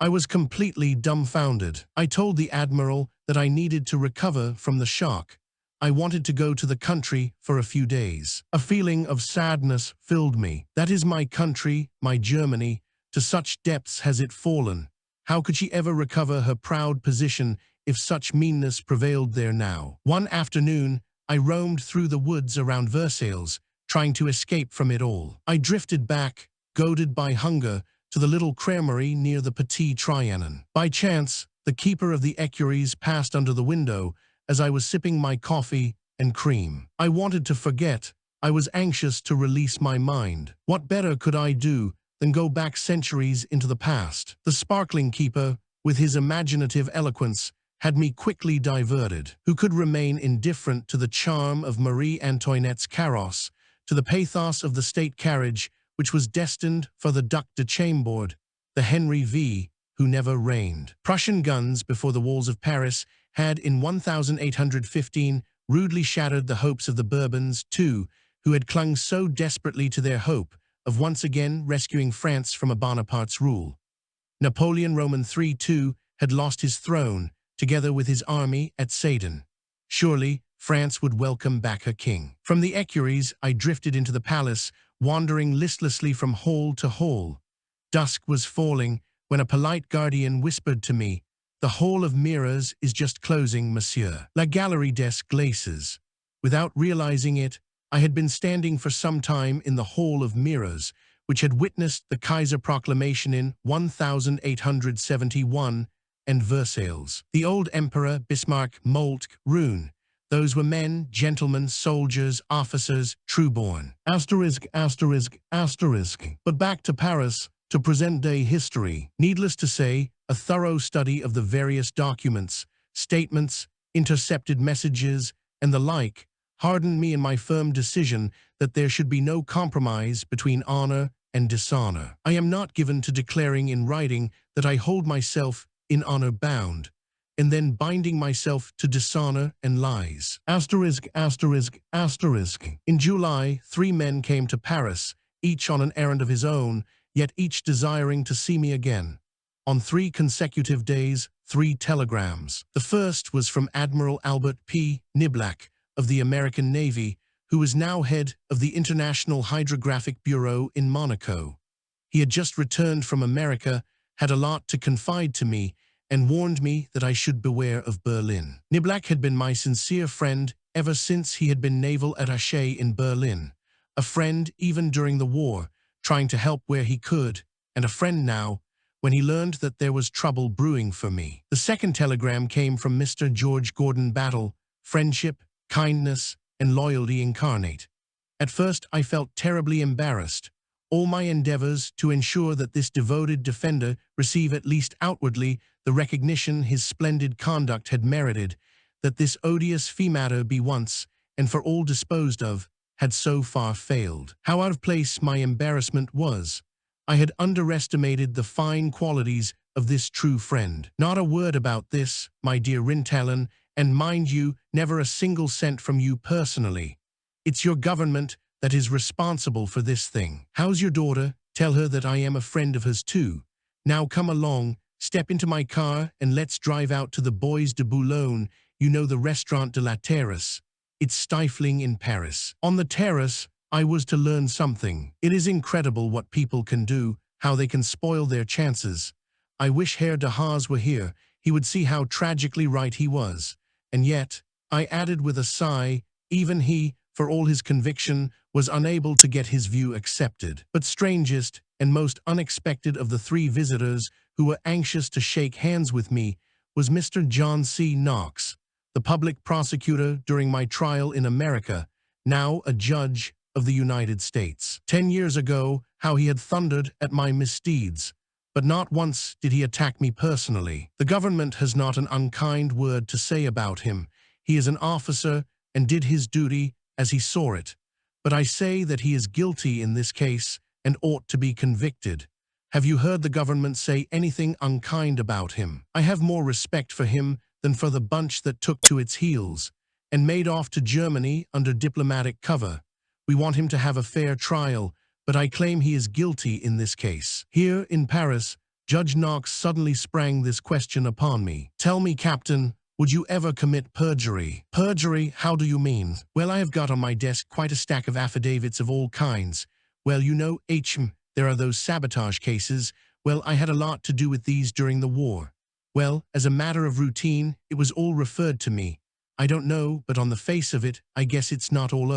was completely dumbfounded. I told the Admiral that I needed to recover from the shock. I wanted to go to the country for a few days. A feeling of sadness filled me. That is my country, my Germany. To such depths has it fallen. How could she ever recover her proud position if such meanness prevailed there now? One afternoon, I roamed through the woods around Versailles, trying to escape from it all. I drifted back, goaded by hunger, to the little creamery near the Petit Trianon. By chance, the keeper of the ecuries passed under the window as I was sipping my coffee and cream. I wanted to forget. I was anxious to release my mind. What better could I do than go back centuries into the past? The sparkling keeper, with his imaginative eloquence, had me quickly diverted. Who could remain indifferent to the charm of Marie Antoinette's carrosse, to the pathos of the state carriage which was destined for the Duc de Chambord, the Henry V, who never reigned? Prussian guns before the walls of Paris had in 1815 rudely shattered the hopes of the Bourbons, too, who had clung so desperately to their hope of once again rescuing France from a Bonaparte's rule. Napoleon Roman III, too, had lost his throne, together with his army at Sedan. Surely, France would welcome back her king. From the ecuries, I drifted into the palace, wandering listlessly from hall to hall. Dusk was falling when a polite guardian whispered to me, "The hall of mirrors is just closing, monsieur. La galerie des glaces." Without realizing it, I had been standing for some time in the hall of mirrors, which had witnessed the Kaiser proclamation in 1871 and Versailles. The old emperor, Bismarck, Moltke, Roon. Those were men, gentlemen, soldiers, officers, true-born. But back to Paris, to present-day history. Needless to say, a thorough study of the various documents, statements, intercepted messages, and the like hardened me in my firm decision that there should be no compromise between honor and dishonor. I am not given to declaring in writing that I hold myself in honor bound, and then binding myself to dishonor and lies. In July, 3 men came to Paris, each on an errand of his own, yet each desiring to see me again. On 3 consecutive days, 3 telegrams. The first was from Admiral Albert P. Niblack of the American Navy, who was now head of the International Hydrographic Bureau in Monaco. He had just returned from America, had a lot to confide to me, and warned me that I should beware of Berlin. Niblack had been my sincere friend ever since he had been naval attaché in Berlin, a friend even during the war, trying to help where he could, and a friend now, when he learned that there was trouble brewing for me. The second telegram came from Mr. George Gordon Battle, friendship, kindness, and loyalty incarnate. At first I felt terribly embarrassed. All my endeavors to ensure that this devoted defender receive at least outwardly the recognition his splendid conduct had merited, that this odious fee-matter be once and for all disposed of, had so far failed. How out of place my embarrassment was. I had underestimated the fine qualities of this true friend. Not a word about this, my dear Rintelen, and mind you, never a single cent from you personally. It's your government that is responsible for this thing. How's your daughter? Tell her that I am a friend of hers too. Now come along, step into my car, and let's drive out to the Bois de Boulogne, you know, the Restaurant de la Terrasse. It's stifling in Paris. On the terrace, I was to learn something. It is incredible what people can do, how they can spoil their chances. I wish Herr de Haas were here. He would see how tragically right he was. And yet, I added with a sigh, even he, for all his conviction, was unable to get his view accepted. But strangest and most unexpected of the 3 visitors who were anxious to shake hands with me was Mr. John C. Knox, the public prosecutor during my trial in America, now a judge of the United States. 10 years ago, how he had thundered at my misdeeds, but not once did he attack me personally. The government has not an unkind word to say about him. He is an officer and did his duty as he saw it. But I say that he is guilty in this case and ought to be convicted. Have you heard the government say anything unkind about him? I have more respect for him than for the bunch that took to its heels and made off to Germany under diplomatic cover. We want him to have a fair trial, but I claim he is guilty in this case. Here in Paris, Judge Knox suddenly sprang this question upon me. Tell me, Captain, would you ever commit perjury? Perjury? How do you mean? Well, I have got on my desk quite a stack of affidavits of all kinds. Well, you know, there are those sabotage cases. Well, I had a lot to do with these during the war. Well, as a matter of routine, it was all referred to me. I don't know, but on the face of it, I guess it's not all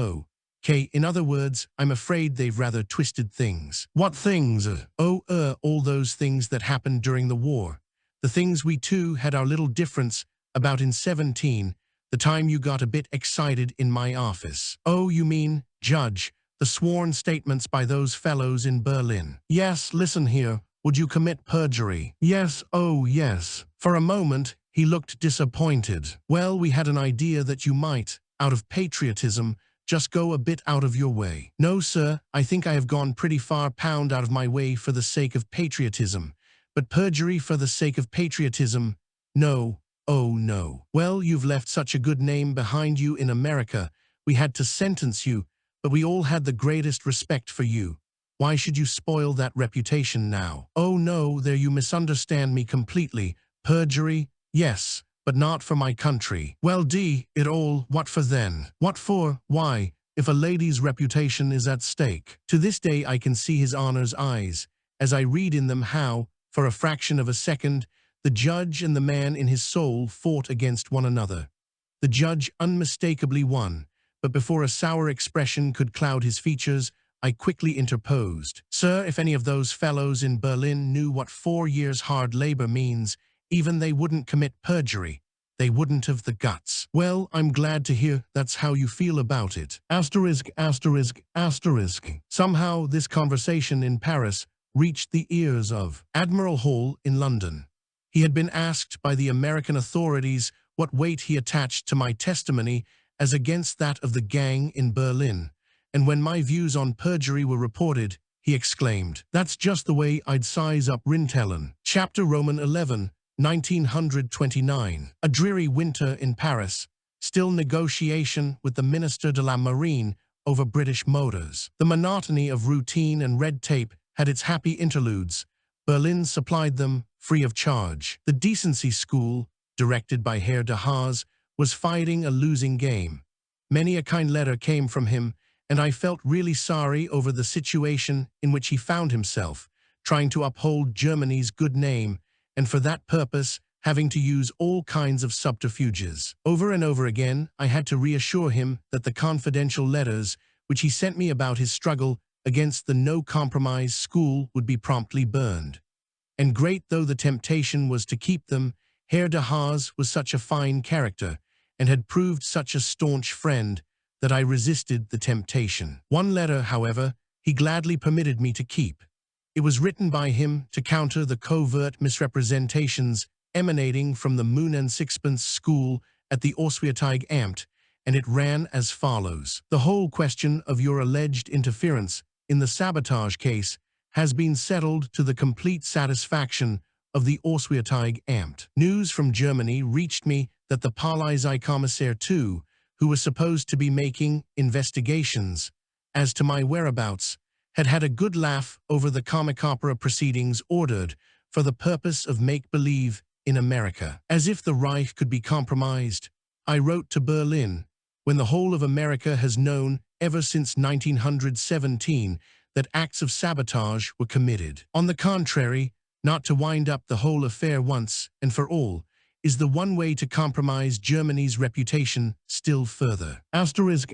okay. In other words, I'm afraid they've rather twisted things. What things? All those things that happened during the war. The things we two had our little difference about in 17, the time you got a bit excited in my office. Oh, you mean, Judge, the sworn statements by those fellows in Berlin. Yes, listen here. Would you commit perjury? Yes, oh yes. For a moment, he looked disappointed. Well, we had an idea that you might, out of patriotism, just go a bit out of your way. No, sir, I think I have gone pretty far pound out of my way for the sake of patriotism. But perjury for the sake of patriotism? No. Oh, no. Well, you've left such a good name behind you in America. We had to sentence you, but we all had the greatest respect for you. Why should you spoil that reputation now? Oh, no, there you misunderstand me completely. Perjury? Yes, but not for my country. Well, it all, what for then? What for? Why, if a lady's reputation is at stake. To this day I can see His Honor's eyes, as I read in them how, for a fraction of a second, the judge and the man in his soul fought against one another. The judge unmistakably won, but before a sour expression could cloud his features, I quickly interposed. Sir, if any of those fellows in Berlin knew what 4 years hard labor means, even they wouldn't commit perjury. They wouldn't have the guts. Well, I'm glad to hear that's how you feel about it. Asterisk. Somehow this conversation in Paris reached the ears of Admiral Hall in London. He had been asked by the American authorities what weight he attached to my testimony as against that of the gang in Berlin, and when my views on perjury were reported, he exclaimed, "That's just the way I'd size up Rintelen." Chapter Roman 11, 1929. A dreary winter in Paris, still negotiation with the Minister de la Marine over British motors. The monotony of routine and red tape had its happy interludes. Berlin supplied them free of charge. The Decency School, directed by Herr de Haas, was fighting a losing game. Many a kind letter came from him, and I felt really sorry over the situation in which he found himself, trying to uphold Germany's good name, and for that purpose having to use all kinds of subterfuges. Over and over again, I had to reassure him that the confidential letters which he sent me about his struggle against the no-compromise school would be promptly burned. And great though the temptation was to keep them, Herr de Haas was such a fine character, and had proved such a staunch friend, that I resisted the temptation. One letter, however, he gladly permitted me to keep. It was written by him to counter the covert misrepresentations emanating from the Moon and Sixpence School at the Auswärtige Amt, and it ran as follows. The whole question of your alleged interference in the sabotage case has been settled to the complete satisfaction of the Auswärtige Amt. News from Germany reached me that the Polizeikommissar II, who was supposed to be making investigations as to my whereabouts, had had a good laugh over the comic opera proceedings ordered for the purpose of make-believe in America. As if the Reich could be compromised, I wrote to Berlin, when the whole of America has known ever since 1917 that acts of sabotage were committed. On the contrary, not to wind up the whole affair once and for all is the one way to compromise Germany's reputation still further. Asterisk.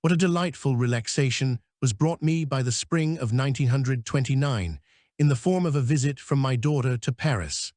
What a delightful relaxation was brought me by the spring of 1929 in the form of a visit from my daughter to Paris.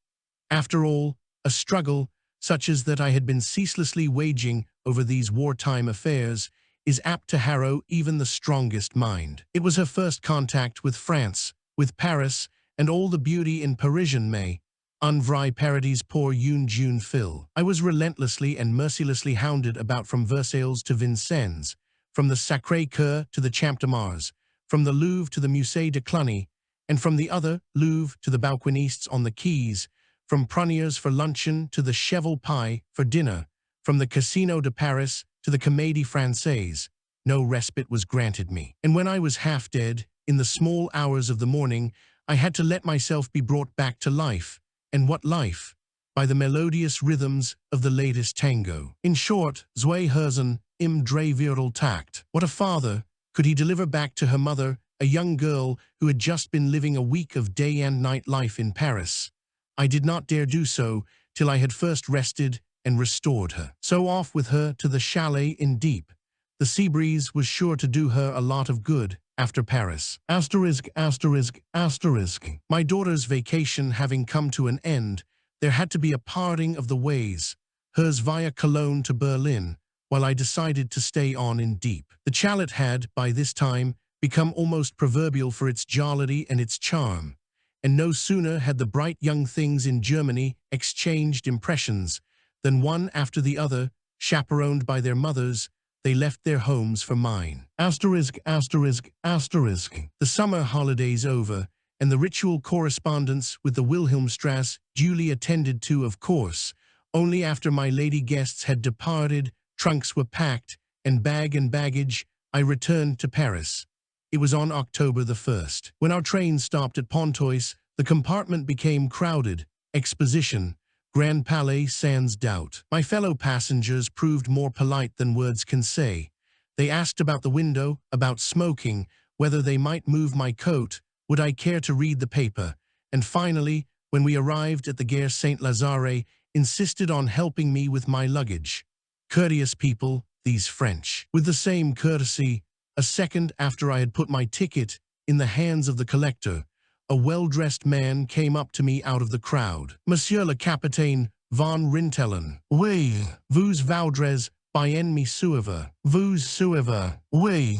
After all, a struggle, such as that I had been ceaselessly waging over these wartime affairs, is apt to harrow even the strongest mind. It was her first contact with France, with Paris, and all the beauty in Parisian May, un vrai paradis pour une jeune fille. I was relentlessly and mercilessly hounded about from Versailles to Vincennes, from the Sacré-Cœur to the Champ de Mars, from the Louvre to the Musée de Cluny, and from the other, Louvre to the balquinistes on the quays, from pruniers for luncheon to the cheval pie for dinner, from the Casino de Paris to the Comédie Française. No respite was granted me. And when I was half dead, in the small hours of the morning, I had to let myself be brought back to life. And what life? By the melodious rhythms of the latest tango. In short, zwei Herzen im Dreivierteltakt. What a father! Could he deliver back to her mother, a young girl who had just been living a week of day and night life in Paris? I did not dare do so till I had first rested and restored her. So off with her to the chalet in Dieppe. The sea breeze was sure to do her a lot of good after Paris. Asterisk, asterisk, asterisk. My daughter's vacation having come to an end, there had to be a parting of the ways, hers via Cologne to Berlin, while I decided to stay on in Dieppe. The chalet had, by this time, become almost proverbial for its jollity and its charm, and no sooner had the bright young things in Germany exchanged impressions than one after the other, chaperoned by their mothers, they left their homes for mine. Asterisk, asterisk, asterisk. The summer holidays over, and the ritual correspondence with the Wilhelmstrasse duly attended to, of course. Only after my lady guests had departed, trunks were packed, and baggage, I returned to Paris. It was on October the 1st. When our train stopped at Pontoise, the compartment became crowded. Exposition. Grand Palais sans doubt. My fellow passengers proved more polite than words can say. They asked about the window, about smoking, whether they might move my coat, would I care to read the paper, and finally, when we arrived at the Gare Saint-Lazare, insisted on helping me with my luggage. Courteous people, these French. With the same courtesy, a second after I had put my ticket in the hands of the collector, a well-dressed man came up to me out of the crowd. Monsieur le Capitaine von Rintelen. Oui, vous voudrez bien me suivre. Vous suivre. Oui.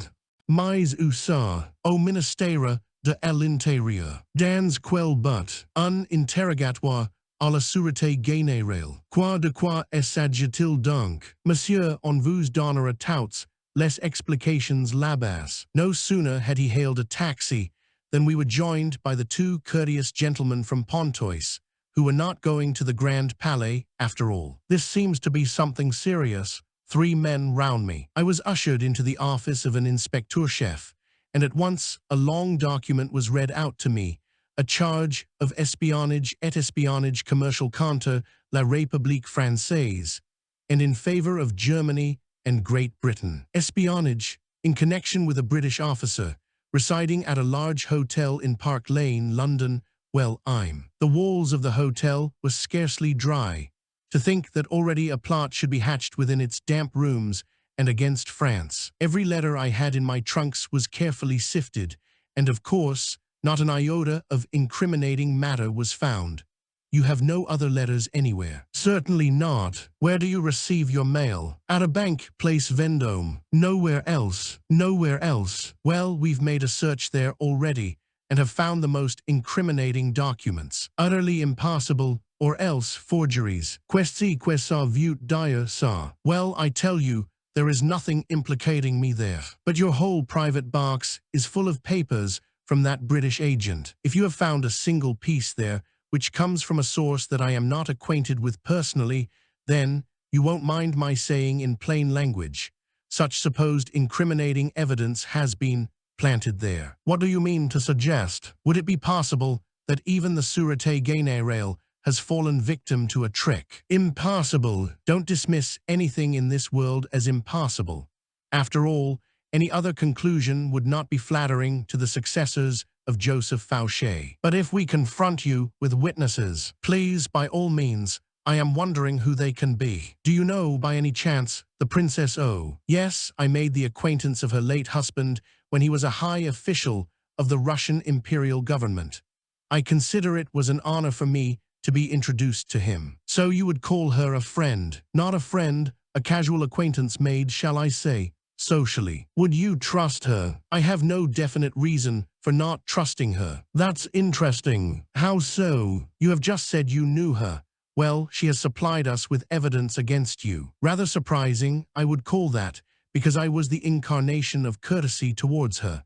Mais où ça? Au ministère de l'Intérieur. Dans quel but? Un interrogatoire à la sûreté générale. De quoi s'agit-il donc? Monsieur, on vous donnera toutes les explications là-bas. No sooner had he hailed a taxi than we were joined by the two courteous gentlemen from Pontoise, who were not going to the Grand Palais after all. This seems to be something serious. 3 men round me. I was ushered into the office of an inspecteur-chef, and at once a long document was read out to me, a charge of espionage et espionnage commercial contre la République Française, and in favor of Germany and Great Britain. Espionage, in connection with a British officer, residing at a large hotel in Park Lane, London. Well, the walls of the hotel were scarcely dry. To think that already a plot should be hatched within its damp rooms and against France. Every letter I had in my trunks was carefully sifted, and of course, not an iota of incriminating matter was found. You have no other letters anywhere? Certainly not. Where do you receive your mail? At a bank, Place Vendôme. Nowhere else. Nowhere else. Well, we've made a search there already, and have found the most incriminating documents. Utterly impossible, or else forgeries. Questi quesa vut dire sa. Well, I tell you, there is nothing implicating me there. But your whole private box is full of papers from that British agent. If you have found a single piece there, which comes from a source that I am not acquainted with personally, then, you won't mind my saying in plain language, such supposed incriminating evidence has been planted there. What do you mean to suggest? Would it be possible that even the Sûreté Générale has fallen victim to a trick? Impossible. Don't dismiss anything in this world as impossible. After all, any other conclusion would not be flattering to the successors of Joseph Fouché. But if we confront you with witnesses, please, by all means, I am wondering who they can be. Do you know, by any chance, the Princess O? Yes, I made the acquaintance of her late husband when he was a high official of the Russian imperial government. I consider it was an honor for me to be introduced to him. So you would call her a friend? Not a friend, a casual acquaintance made, shall I say, socially. Would you trust her? I have no definite reason for not trusting her. That's interesting. How so? You have just said you knew her. Well, she has supplied us with evidence against you. Rather surprising, I would call that, because I was the incarnation of courtesy towards her.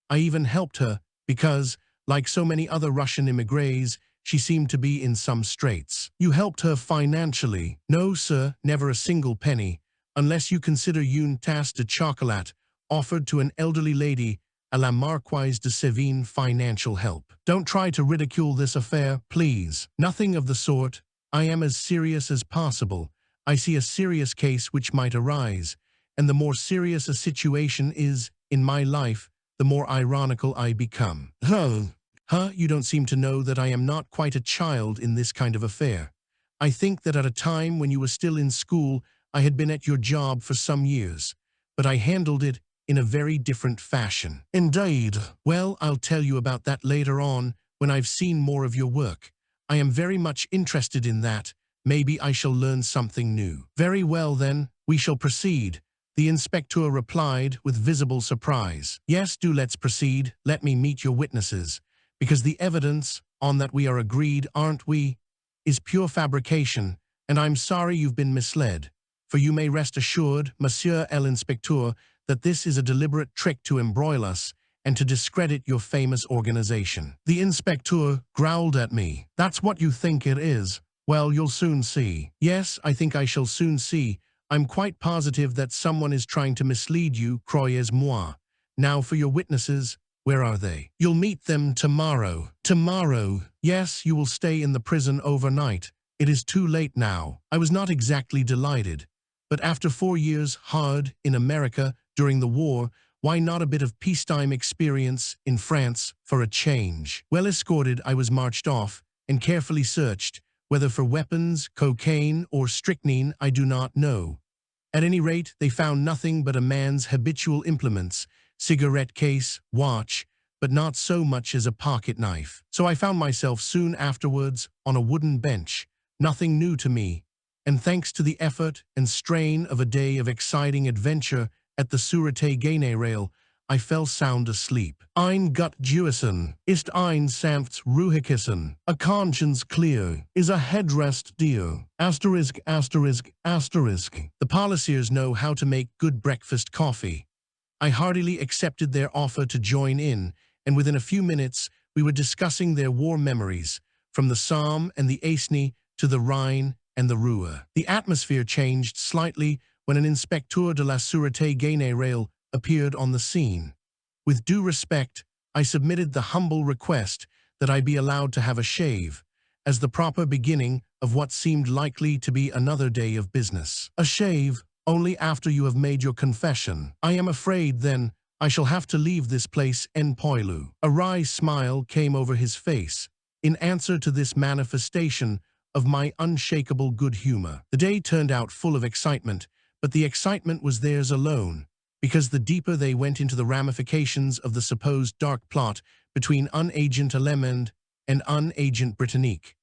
I even helped her, because, Like so many other Russian immigrés, she seemed to be in some straits. You helped her financially? No, sir, never a single penny, unless you consider une tasse de chocolat offered to an elderly lady à la Marquise de Sévigné financial help. Don't try to ridicule this affair, please. Nothing of the sort. I am as serious as possible. I see a serious case which might arise, and the more serious a situation is in my life, the more ironical I become. You don't seem to know that I am not quite a child in this kind of affair. I think that at a time when you were still in school, I had been at your job for some years, but I handled it in a very different fashion. Indeed. Well, I'll tell you about that later on when I've seen more of your work. I am very much interested in that. Maybe I shall learn something new. Very well then, we shall proceed, the inspector replied with visible surprise. Yes, do let's proceed. Let me meet your witnesses, because the evidence on that we are agreed, aren't we, is pure fabrication, and I'm sorry you've been misled, for you may rest assured, Monsieur l'Inspecteur, that this is a deliberate trick to embroil us and to discredit your famous organization. The inspector growled at me. That's what you think it is? Well, you'll soon see. Yes, I think I shall soon see. I'm quite positive that someone is trying to mislead you, croyez-moi. Now for your witnesses, where are they? You'll meet them tomorrow. Tomorrow? Yes, you will stay in the prison overnight. It is too late now. I was not exactly delighted, but after 4 years hard in America during the war, why not a bit of peacetime experience in France for a change? Well escorted, I was marched off and carefully searched, whether for weapons, cocaine, or strychnine, I do not know. At any rate, they found nothing but a man's habitual implements, cigarette case, watch, but not so much as a pocket knife. So I found myself soon afterwards on a wooden bench, nothing new to me, and thanks to the effort and strain of a day of exciting adventure at the Sûreté Générale, I fell sound asleep. Ein Gott gewissen ist ein sanftes Ruhekissen. A conscience clear is a headrest dear. Asterisk, asterisk, asterisk. The policiers know how to make good breakfast coffee. I heartily accepted their offer to join in, and within a few minutes we were discussing their war memories, from the Somme and the Aisne to the Rhine and the Ruhr. The atmosphere changed slightly when an inspecteur de la Sûreté Générale appeared on the scene. With due respect, I submitted the humble request that I be allowed to have a shave, as the proper beginning of what seemed likely to be another day of business. A shave only after you have made your confession. I am afraid, then, I shall have to leave this place en poilu. A wry smile came over his face, in answer to this manifestation of my unshakable good humor. The day turned out full of excitement, but the excitement was theirs alone, because the deeper they went into the ramifications of the supposed dark plot between un-agent Allemand and un-agent Britannique,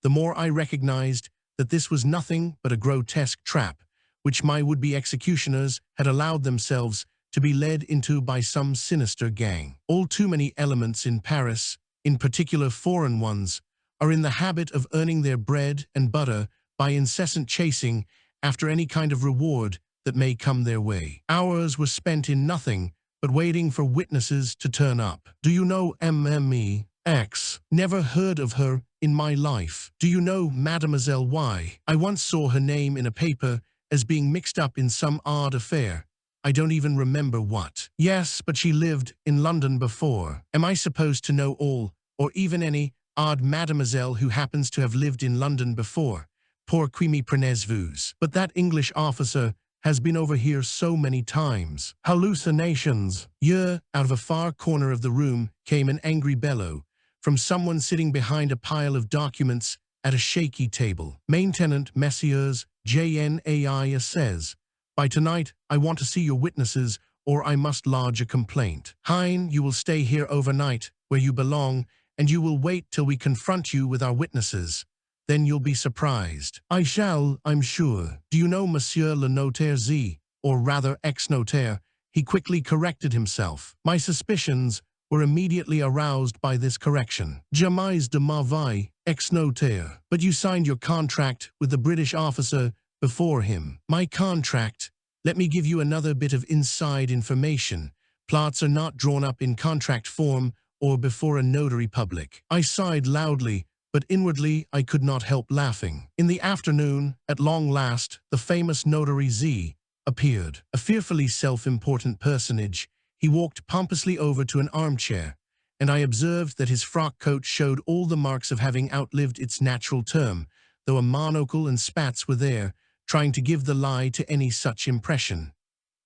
the more I recognized that this was nothing but a grotesque trap, which my would-be executioners had allowed themselves to be led into by some sinister gang. All too many elements in Paris, in particular foreign ones, are in the habit of earning their bread and butter by incessant chasing after any kind of reward that may come their way. Hours were spent in nothing but waiting for witnesses to turn up. Do you know Mme X? Never heard of her in my life. Do you know Mademoiselle Y? I once saw her name in a paper as being mixed up in some odd affair. I don't even remember what. Yes, but she lived in London before. Am I supposed to know all, or even any, odd mademoiselle who happens to have lived in London before? Pour qui me prenez-vous? But that English officer has been over here so many times. Hallucinations. Out of a far corner of the room came an angry bellow from someone sitting behind a pile of documents at a shaky table. Maintenance, Messieurs, JNAI says, by tonight, I want to see your witnesses or I must lodge a complaint. Hein, you will stay here overnight, where you belong, and you will wait till we confront you with our witnesses. Then you'll be surprised. I shall, I'm sure. Do you know Monsieur le Notaire Z, or rather ex-notaire? He quickly corrected himself. My suspicions were immediately aroused by this correction. Jamais de ma vie, ex-notaire. But you signed your contract with the British officer before him. My contract? Let me give you another bit of inside information. Plots are not drawn up in contract form or before a notary public. I sighed loudly, but inwardly I could not help laughing. In the afternoon, at long last, the famous notary Z appeared. A fearfully self-important personage, he walked pompously over to an armchair, and I observed that his frock coat showed all the marks of having outlived its natural term, though a monocle and spats were there, trying to give the lie to any such impression.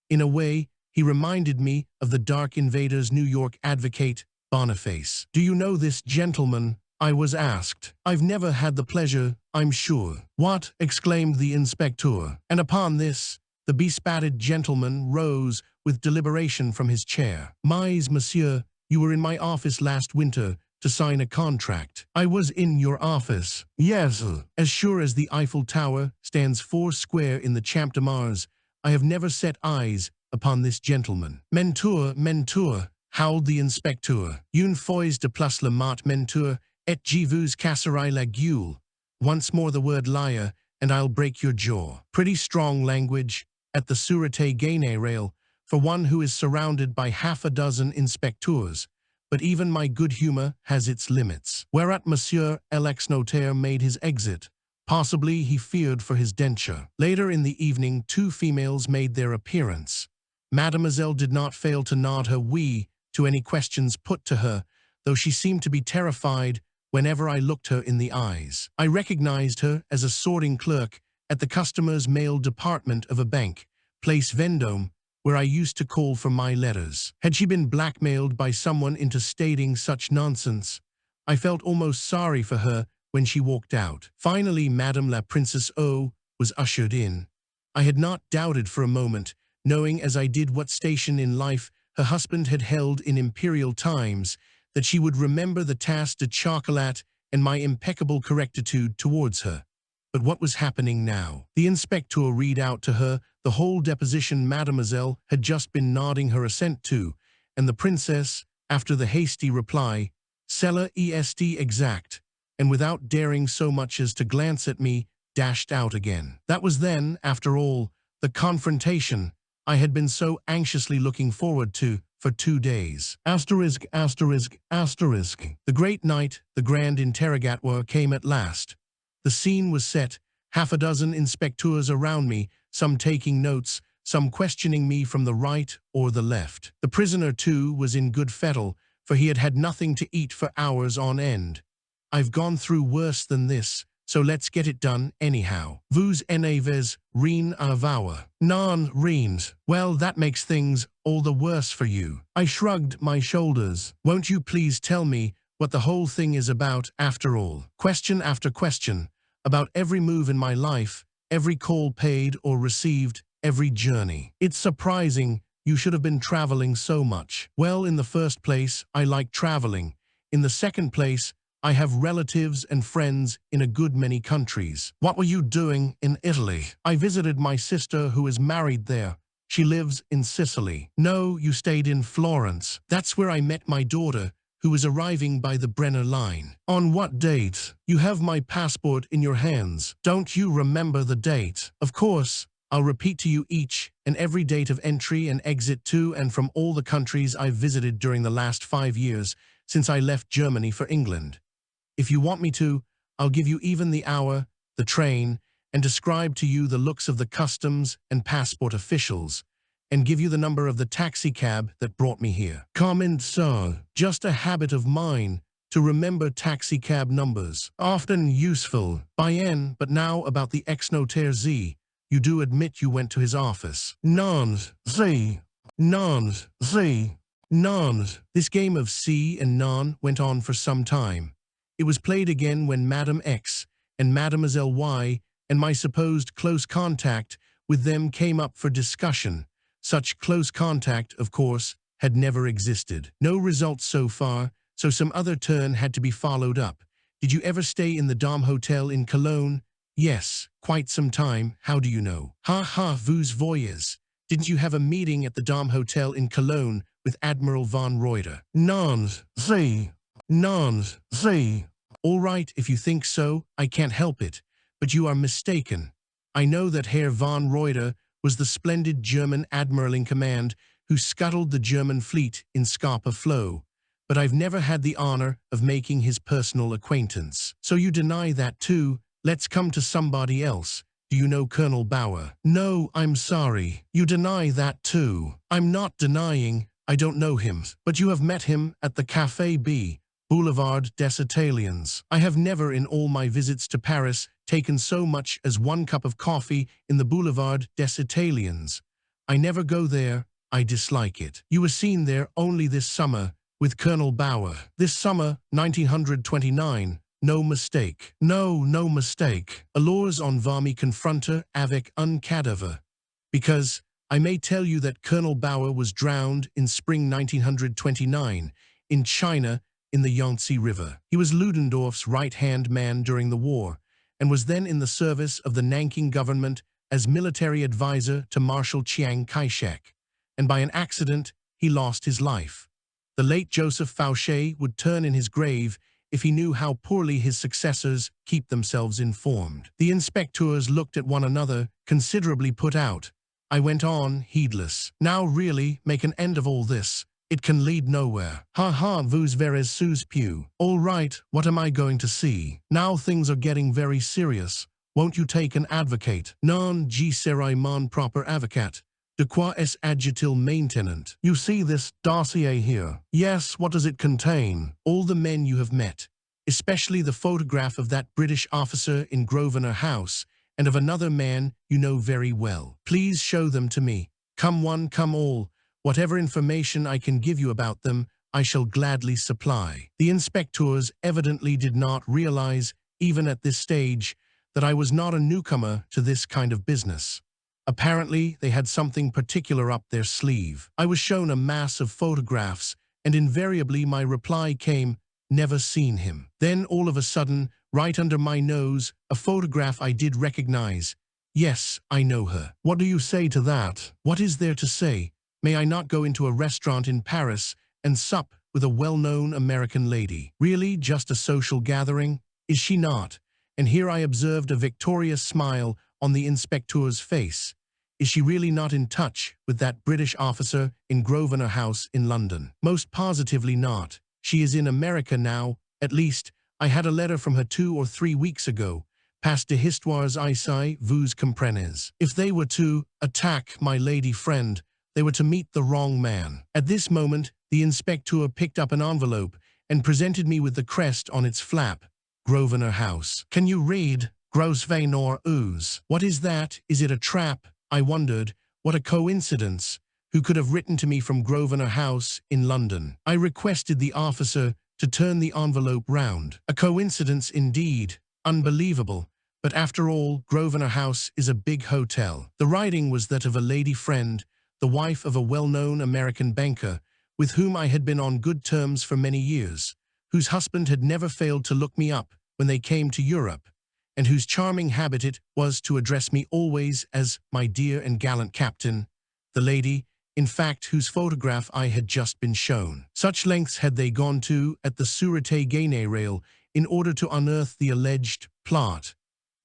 In a way, he reminded me of the Dark Invader's New York advocate, Boniface. "Do you know this gentleman?" I was asked. "I've never had the pleasure, I'm sure." "What?" exclaimed the inspector. And upon this, the bespattered gentleman rose with deliberation from his chair. "Mais, monsieur, you were in my office last winter to sign a contract." "I was in your office?" "Yes, as sure as the Eiffel Tower stands 4 square in the Champ de Mars, I have never set eyes upon this gentleman." "Menteur, menteur," howled the inspector. "Une fois de plus le mot menteur, et je vous casserai la gueule." Once more the word liar, and I'll break your jaw. Pretty strong language at the Sûreté Générale for one who is surrounded by half a dozen inspecteurs, but even my good humor has its limits. Whereat Monsieur l'ex-notaire made his exit. Possibly he feared for his denture. Later in the evening, 2 females made their appearance. Mademoiselle did not fail to nod her oui to any questions put to her, though she seemed to be terrified whenever I looked her in the eyes. I recognized her as a sorting clerk at the customers' mail department of a bank, Place Vendôme, where I used to call for my letters. Had she been blackmailed by someone into stating such nonsense? I felt almost sorry for her when she walked out. Finally, Madame la Princesse O was ushered in. I had not doubted for a moment, knowing as I did what station in life her husband had held in imperial times, that she would remember the tasse de chocolat and my impeccable correctitude towards her. But what was happening now? The inspector read out to her the whole deposition Mademoiselle had just been nodding her assent to, and the princess, after the hasty reply, "Cela est exact," and without daring so much as to glance at me, dashed out again. That was then, after all, the confrontation I had been so anxiously looking forward to for 2 days. Asterisk, asterisk, asterisk. The great night, the grand interrogatoire came at last. The scene was set, half a dozen inspecteurs around me, some taking notes, some questioning me from the right or the left. The prisoner, too, was in good fettle, for he had had nothing to eat for hours on end. "I've gone through worse than this, so let's get it done anyhow. Vous en avez rien à voir." "Non, rien. Well, that makes things all the worse for you." I shrugged my shoulders. "Won't you please tell me what the whole thing is about, after all?" Question after question, about every move in my life, every call paid or received, every journey. "It's surprising you should have been traveling so much." "Well, in the first place, I like traveling. In the second place, I have relatives and friends in a good many countries." "What were you doing in Italy?" "I visited my sister who is married there. She lives in Sicily." "No, you stayed in Florence." "That's where I met my daughter, who was arriving by the Brenner line." "On what date?" "You have my passport in your hands. Don't you remember the date?" "Of course. I'll repeat to you each and every date of entry and exit to and from all the countries I've visited during the last 5 years since I left Germany for England. If you want me to, I'll give you even the hour, the train, and describe to you the looks of the customs and passport officials, and give you the number of the taxicab that brought me here." "Comment ça? Just a habit of mine to remember taxicab numbers. Often useful. Bien, but now about the ex-notaire Z. You do admit you went to his office?" "Non, Z. Non, Z. Non." This game of C and non went on for some time. It was played again when Madame X and Mademoiselle Y and my supposed close contact with them came up for discussion. Such close contact, of course, had never existed. No results so far, so some other turn had to be followed up. "Did you ever stay in the Dom Hotel in Cologne?" "Yes, quite some time. How do you know?" "Ha ha, vous voyez. Didn't you have a meeting at the Dom Hotel in Cologne with Admiral von Reuter?" "Non, Z. Non, Z." "All right, if you think so, I can't help it. But you are mistaken. I know that Herr von Reuter was the splendid German admiral in command who scuttled the German fleet in Scapa Flow. but I've never had the honor of making his personal acquaintance. So you deny that too? Let's come to somebody else. Do you know Colonel Bauer? No, I'm sorry. You deny that too. I'm not denying I don't know him, but you have met him at the Café B, Boulevard des Italiens. I have never in all my visits to Paris taken so much as one cup of coffee in the Boulevard des Italiens. I never go there. I dislike it. You were seen there only this summer with Colonel Bauer. This summer, 1929. No mistake. No mistake. Alors on va me confronter avec un cadavre. Because I may tell you that Colonel Bauer was drowned in spring 1929 in China in the Yangtze River. He was Ludendorff's right-hand man during the war and was then in the service of the Nanking government as military advisor to Marshal Chiang Kai-shek, and by an accident he lost his life. The late Joseph Fauché would turn in his grave if he knew how poorly his successors keep themselves informed. The inspectors looked at one another, considerably put out. I went on, heedless. Now really, make an end of all this. It can lead nowhere. Ha ha, vous verrez sous peu. All right, what am I going to see? Now things are getting very serious. Won't you take an advocate? Non, je serai mon propre avocat. De quoi est-il maintenant? You see this dossier here? Yes, what does it contain? All the men you have met, especially the photograph of that British officer in Grosvenor House, and of another man you know very well. Please show them to me. Come one, come all. Whatever information I can give you about them, I shall gladly supply. The inspectors evidently did not realize, even at this stage, that I was not a newcomer to this kind of business. Apparently, they had something particular up their sleeve. I was shown a mass of photographs, and invariably my reply came, "Never seen him." Then, all of a sudden, right under my nose, a photograph I did recognize. Yes, I know her. What do you say to that? What is there to say? May I not go into a restaurant in Paris and sup with a well-known American lady? Really, just a social gathering? Is she not? And here I observed a victorious smile on the inspecteur's face. Is she really not in touch with that British officer in Grosvenor House in London? Most positively not. She is in America now. At least, I had a letter from her 2 or 3 weeks ago. Pas de histoires ici, vous comprenez. If they were to attack my lady friend, they were to meet the wrong man. At this moment, the inspecteur picked up an envelope and presented me with the crest on its flap. Grosvenor House. Can you read? Grosvenor House. What is that? Is it a trap? I wondered. What a coincidence. Who could have written to me from Grosvenor House in London? I requested the officer to turn the envelope round. A coincidence indeed. Unbelievable. But after all, Grosvenor House is a big hotel. The writing was that of a lady friend, the wife of a well-known American banker, with whom I had been on good terms for many years, whose husband had never failed to look me up when they came to Europe, and whose charming habit it was to address me always as my dear and gallant captain, the lady, in fact, whose photograph I had just been shown. Such lengths had they gone to at the Sûreté Générale in order to unearth the alleged plot,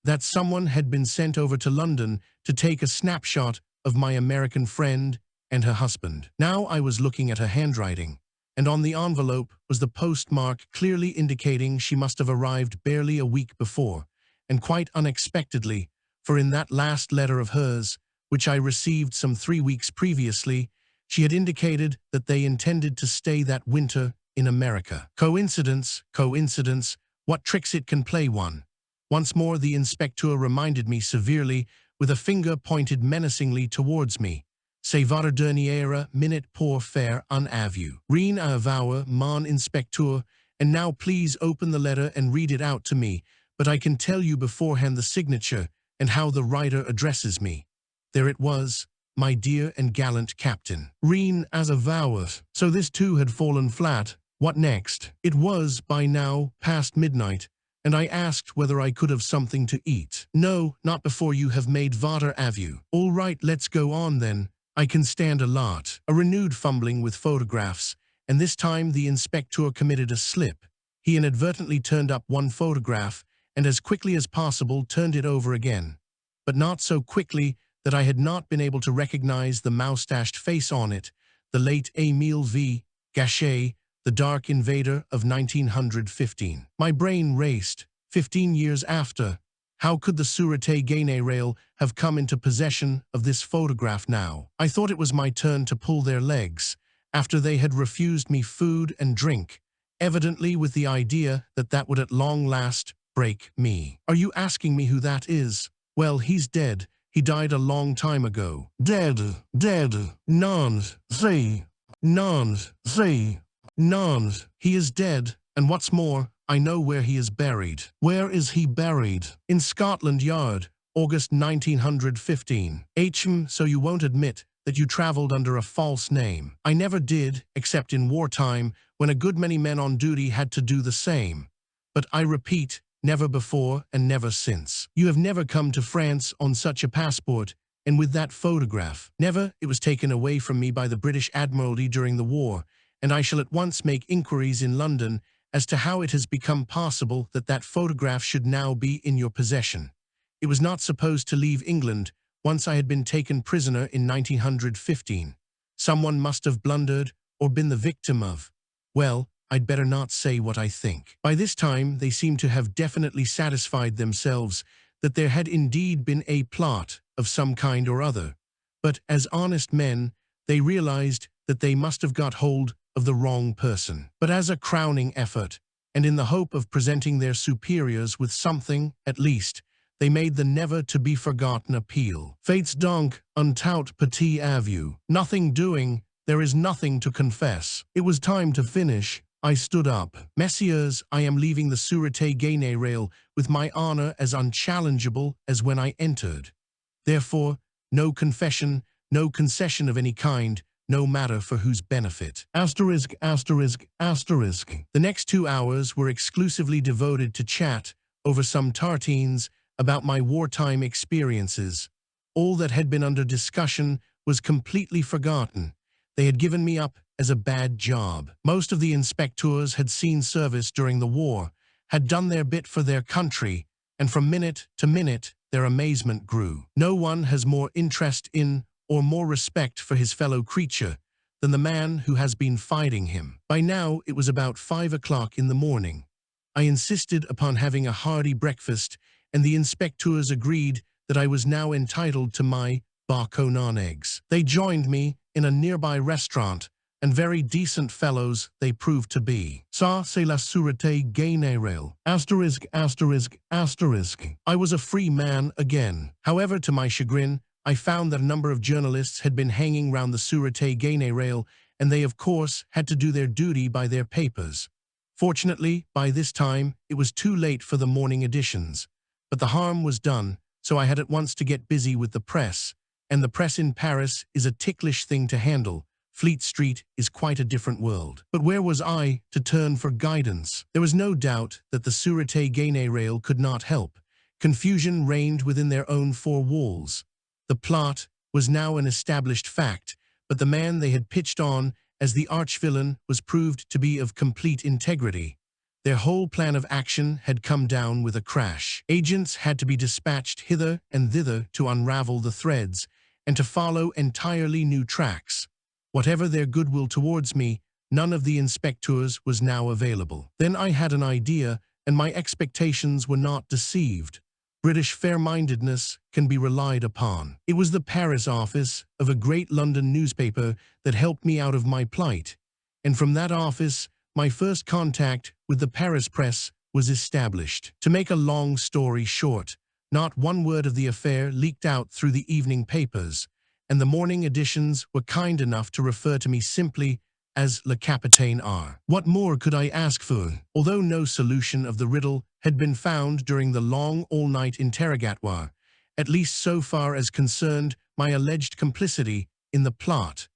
that someone had been sent over to London to take a snapshot of my American friend and her husband. Now I was looking at her handwriting, and on the envelope was the postmark clearly indicating she must have arrived barely a week before, and quite unexpectedly, for in that last letter of hers, which I received some 3 weeks previously, she had indicated that they intended to stay that winter in America. Coincidence, coincidence, what tricks it can play one. Once more the inspecteur reminded me severely, with a finger pointed menacingly towards me. C'est votre dernière minute pour faire un aveu. Rien à avouer, mon inspecteur, and now please open the letter and read it out to me, but I can tell you beforehand the signature and how the writer addresses me. There it was, my dear and gallant captain. Rien à avouer. So this too had fallen flat. What next? It was, by now, past midnight, and I asked whether I could have something to eat. No, not before you have made votre aveu. All right, let's go on then. I can stand a lot. A renewed fumbling with photographs, and this time the inspecteur committed a slip. He inadvertently turned up one photograph, and as quickly as possible turned it over again. But not so quickly that I had not been able to recognize the moustached face on it, the late Émile V. Gachet, the Dark Invader of 1915. My brain raced. 15 years after, how could the Sûreté Générale have come into possession of this photograph now? I thought it was my turn to pull their legs, after they had refused me food and drink, evidently with the idea that that would at long last break me. Are you asking me who that is? Well, he's dead. He died a long time ago. Dead, dead, nuns, say, nuns, say, nuns. He is dead, and what's more, I know where he is buried. Where is he buried? In Scotland Yard, August 1915. So you won't admit that you traveled under a false name. I never did, except in wartime, when a good many men on duty had to do the same. But I repeat, never before and never since. You have never come to France on such a passport, and with that photograph. Never. It was taken away from me by the British Admiralty during the war, and I shall at once make inquiries in London as to how it has become possible that that photograph should now be in your possession. It was not supposed to leave England once I had been taken prisoner in 1915. Someone must have blundered or been the victim of, well, I'd better not say what I think. By this time, they seem to have definitely satisfied themselves that there had indeed been a plot of some kind or other. But as honest men, they realized that they must have got hold of the wrong person. But as a crowning effort, and in the hope of presenting their superiors with something, at least, they made the never-to-be-forgotten appeal. Fates donc, un tout petit aveu. Nothing doing, there is nothing to confess. It was time to finish. I stood up. Messieurs, I am leaving the Sûreté Générale with my honor as unchallengeable as when I entered. Therefore, no confession, no concession of any kind, no matter for whose benefit. Asterisk, asterisk, asterisk. The next 2 hours were exclusively devoted to chat over some tartines about my wartime experiences. All that had been under discussion was completely forgotten. They had given me up as a bad job. Most of the inspectors had seen service during the war, had done their bit for their country, and from minute to minute their amazement grew. No one has more interest in or more respect for his fellow creature than the man who has been fighting him. By now it was about 5 o'clock in the morning. I insisted upon having a hearty breakfast, and the inspectors agreed that I was now entitled to my bacon eggs. They joined me in a nearby restaurant, and very decent fellows they proved to be. Ça, c'est la Sûreté Générale. Asterisk, asterisk, asterisk. I was a free man again. However, to my chagrin, I found that a number of journalists had been hanging round the Sûreté Générale, and they, of course, had to do their duty by their papers. Fortunately, by this time, it was too late for the morning editions. But the harm was done, so I had at once to get busy with the press. And the press in Paris is a ticklish thing to handle. Fleet Street is quite a different world. But where was I to turn for guidance? There was no doubt that the Sûreté Générale could not help. Confusion reigned within their own four walls. The plot was now an established fact, but the man they had pitched on as the arch-villain was proved to be of complete integrity. Their whole plan of action had come down with a crash. Agents had to be dispatched hither and thither to unravel the threads and to follow entirely new tracks. Whatever their goodwill towards me, none of the inspectors was now available. Then I had an idea, and my expectations were not deceived. British fair-mindedness can be relied upon. It was the Paris office of a great London newspaper that helped me out of my plight, and from that office, my first contact with the Paris press was established. To make a long story short, not one word of the affair leaked out through the evening papers, and the morning editions were kind enough to refer to me simply as Le Capitaine R. What more could I ask for? Although no solution of the riddle had been found during the long all-night interrogatoire, at least so far as concerned my alleged complicity in the plot,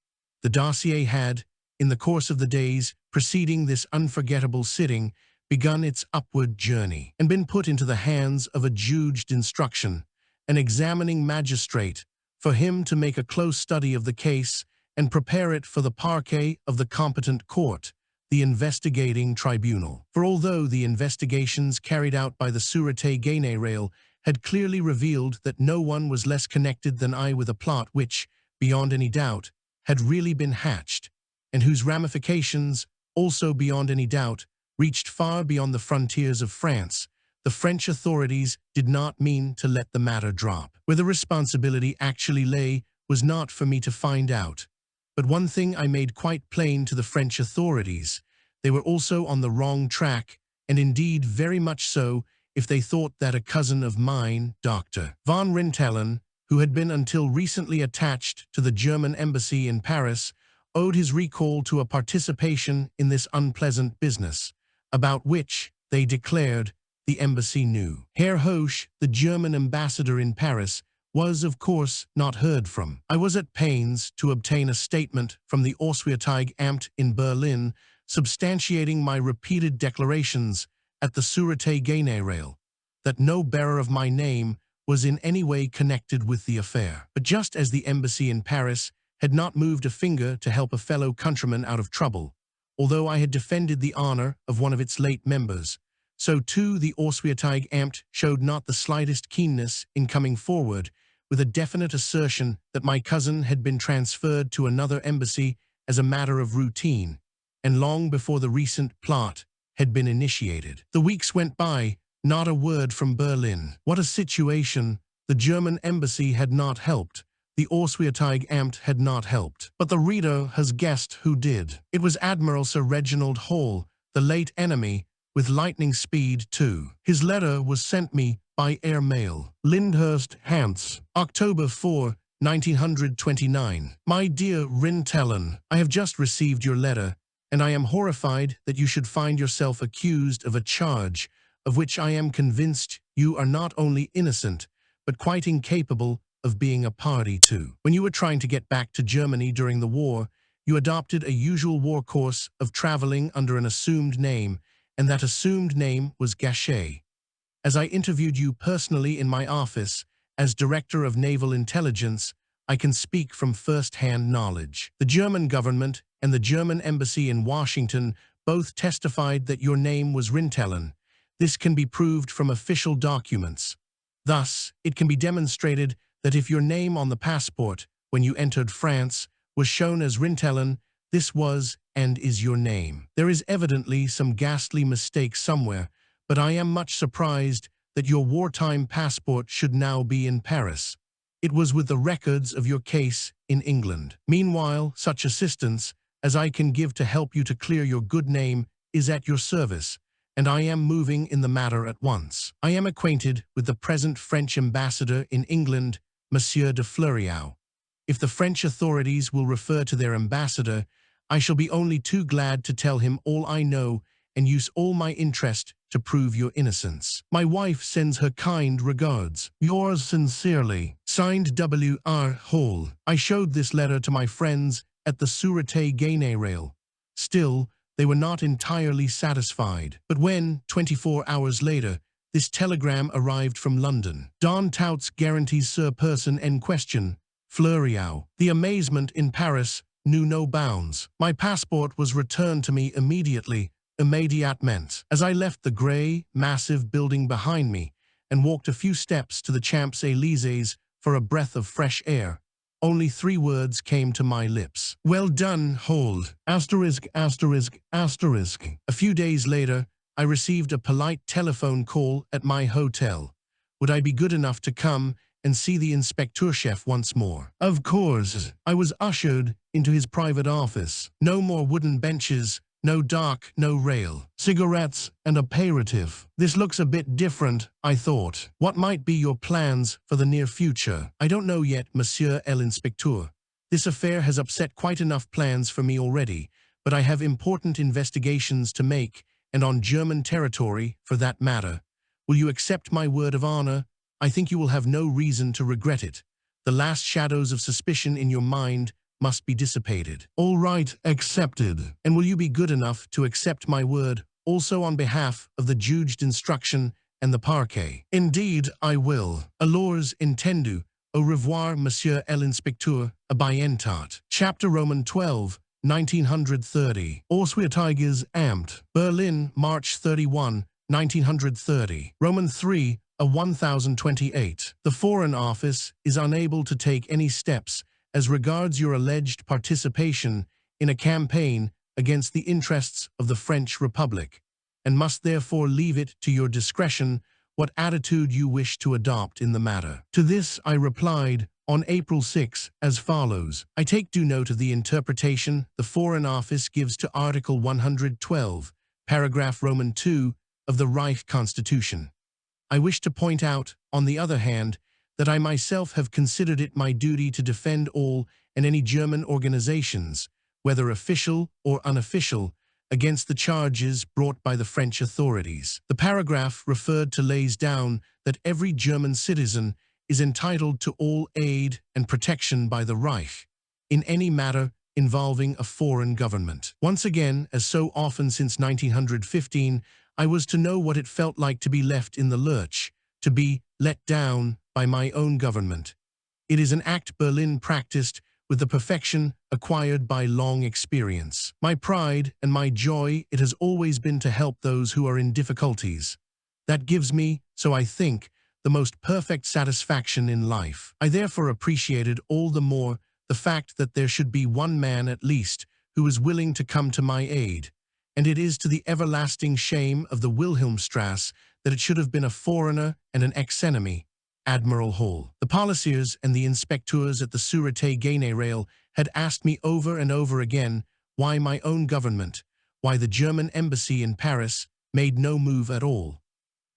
the dossier had, in the course of the days preceding this unforgettable sitting, begun its upward journey, and been put into the hands of a judged instruction, an examining magistrate, for him to make a close study of the case and prepare it for the parquet of the competent court, the investigating tribunal. For although the investigations carried out by the Sûreté Générale had clearly revealed that no one was less connected than I with a plot which, beyond any doubt, had really been hatched, and whose ramifications also beyond any doubt, reached far beyond the frontiers of France, the French authorities did not mean to let the matter drop. Where the responsibility actually lay was not for me to find out. But one thing I made quite plain to the French authorities: they were also on the wrong track, and indeed very much so, if they thought that a cousin of mine, Dr. von Rintelen, who had been until recently attached to the German embassy in Paris, owed his recall to a participation in this unpleasant business, about which, they declared, the embassy knew. Herr Hoche, the German ambassador in Paris, was, of course, not heard from. I was at pains to obtain a statement from the Auswärtige Amt in Berlin substantiating my repeated declarations at the Sûreté Générale that no bearer of my name was in any way connected with the affair. But just as the embassy in Paris had not moved a finger to help a fellow countryman out of trouble, although I had defended the honor of one of its late members, so too the Auswärtige Amt showed not the slightest keenness in coming forward with a definite assertion that my cousin had been transferred to another embassy as a matter of routine, and long before the recent plot had been initiated. The weeks went by, not a word from Berlin. What a situation! The German embassy had not helped. The Auswärtige Amt had not helped. But the reader has guessed who did. It was Admiral Sir Reginald Hall, the late enemy, with lightning speed too. His letter was sent me by air mail. Lyndhurst, Hants, October 4, 1929. My dear Rintelen, I have just received your letter, and I am horrified that you should find yourself accused of a charge of which I am convinced you are not only innocent, but quite incapable of being a party to. When you were trying to get back to Germany during the war, you adopted a usual war course of traveling under an assumed name, and that assumed name was Gachet. As I interviewed you personally in my office, as Director of Naval Intelligence, I can speak from first-hand knowledge. The German government and the German embassy in Washington both testified that your name was Rintelen. This can be proved from official documents. Thus, it can be demonstrated that if your name on the passport, when you entered France, was shown as Rintelen, this was and is your name. There is evidently some ghastly mistake somewhere, but I am much surprised that your wartime passport should now be in Paris. It was with the records of your case in England. Meanwhile, such assistance as I can give to help you to clear your good name is at your service, and I am moving in the matter at once. I am acquainted with the present French ambassador in England, Monsieur de Fleuriau. If the French authorities will refer to their ambassador, I shall be only too glad to tell him all I know and use all my interest to prove your innocence. My wife sends her kind regards. Yours sincerely, signed W.R. Hall. I showed this letter to my friends at the Sûreté Générale. Still, they were not entirely satisfied. But when, 24 hours later, this telegram arrived from London, Don Touts guarantees Sir Person en question, Fleuriau. The amazement in Paris knew no bounds. My passport was returned to me immediately, immédiatement. As I left the grey, massive building behind me and walked a few steps to the Champs-Élysées for a breath of fresh air, only 3 words came to my lips. Well done, Hold. Asterisk, asterisk, asterisk. A few days later, I received a polite telephone call at my hotel. Would I be good enough to come and see the Inspecteur-Chef once more? Of course. I was ushered into his private office. No more wooden benches, no dock, no rail. Cigarettes and aperitif. This looks a bit different, I thought. What might be your plans for the near future? I don't know yet, Monsieur l'Inspecteur. This affair has upset quite enough plans for me already, but I have important investigations to make, and on German territory, for that matter. Will you accept my word of honor? I think you will have no reason to regret it. The last shadows of suspicion in your mind must be dissipated. All right, accepted. And will you be good enough to accept my word, also on behalf of the Juge d'instruction and the parquet? Indeed, I will. Alors entendu. Au revoir, Monsieur l'Inspecteur, à bientôt. Chapter Roman 12, 1930. Auswärtiges Amt. Berlin, March 31, 1930. Roman 3, a 1028. The Foreign Office is unable to take any steps as regards your alleged participation in a campaign against the interests of the French Republic, and must therefore leave it to your discretion what attitude you wish to adopt in the matter. To this I replied on April 6 as follows. I take due note of the interpretation the Foreign Office gives to Article 112, paragraph Roman 2 of the Reich Constitution. I wish to point out, on the other hand, that I myself have considered it my duty to defend all and any German organizations, whether official or unofficial, against the charges brought by the French authorities. The paragraph referred to lays down that every German citizen is entitled to all aid and protection by the Reich in any matter involving a foreign government. Once again, as so often since 1915, I was to know what it felt like to be left in the lurch, to be let down by my own government. It is an act Berlin practiced with the perfection acquired by long experience. My pride and my joy it has always been to help those who are in difficulties. That gives me, so I think, the most perfect satisfaction in life. I therefore appreciated all the more the fact that there should be one man at least who is willing to come to my aid, and it is to the everlasting shame of the Wilhelmstrasse that it should have been a foreigner and an ex-enemy, Admiral Hall. The policiers and the inspecteurs at the Sûreté Générale had asked me over and over again why my own government, why the German embassy in Paris, made no move at all.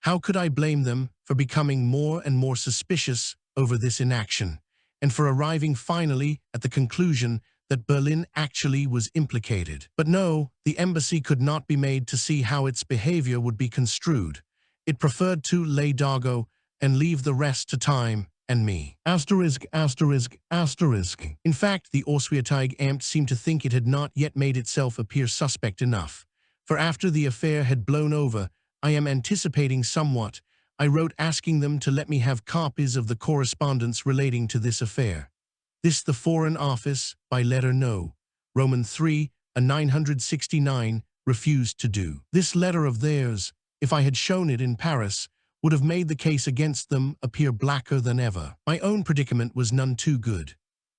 How could I blame them for becoming more and more suspicious over this inaction, and for arriving finally at the conclusion that Berlin actually was implicated? But no, the embassy could not be made to see how its behavior would be construed. It preferred to lay dago and leave the rest to time and me. Asterisk, asterisk, asterisk. In fact, the Auswärtige Amt seemed to think it had not yet made itself appear suspect enough. For after the affair had blown over, I am anticipating somewhat, I wrote asking them to let me have copies of the correspondence relating to this affair. This the Foreign Office, by letter No. Roman 3, a 969, refused to do. This letter of theirs, if I had shown it in Paris, would have made the case against them appear blacker than ever. My own predicament was none too good.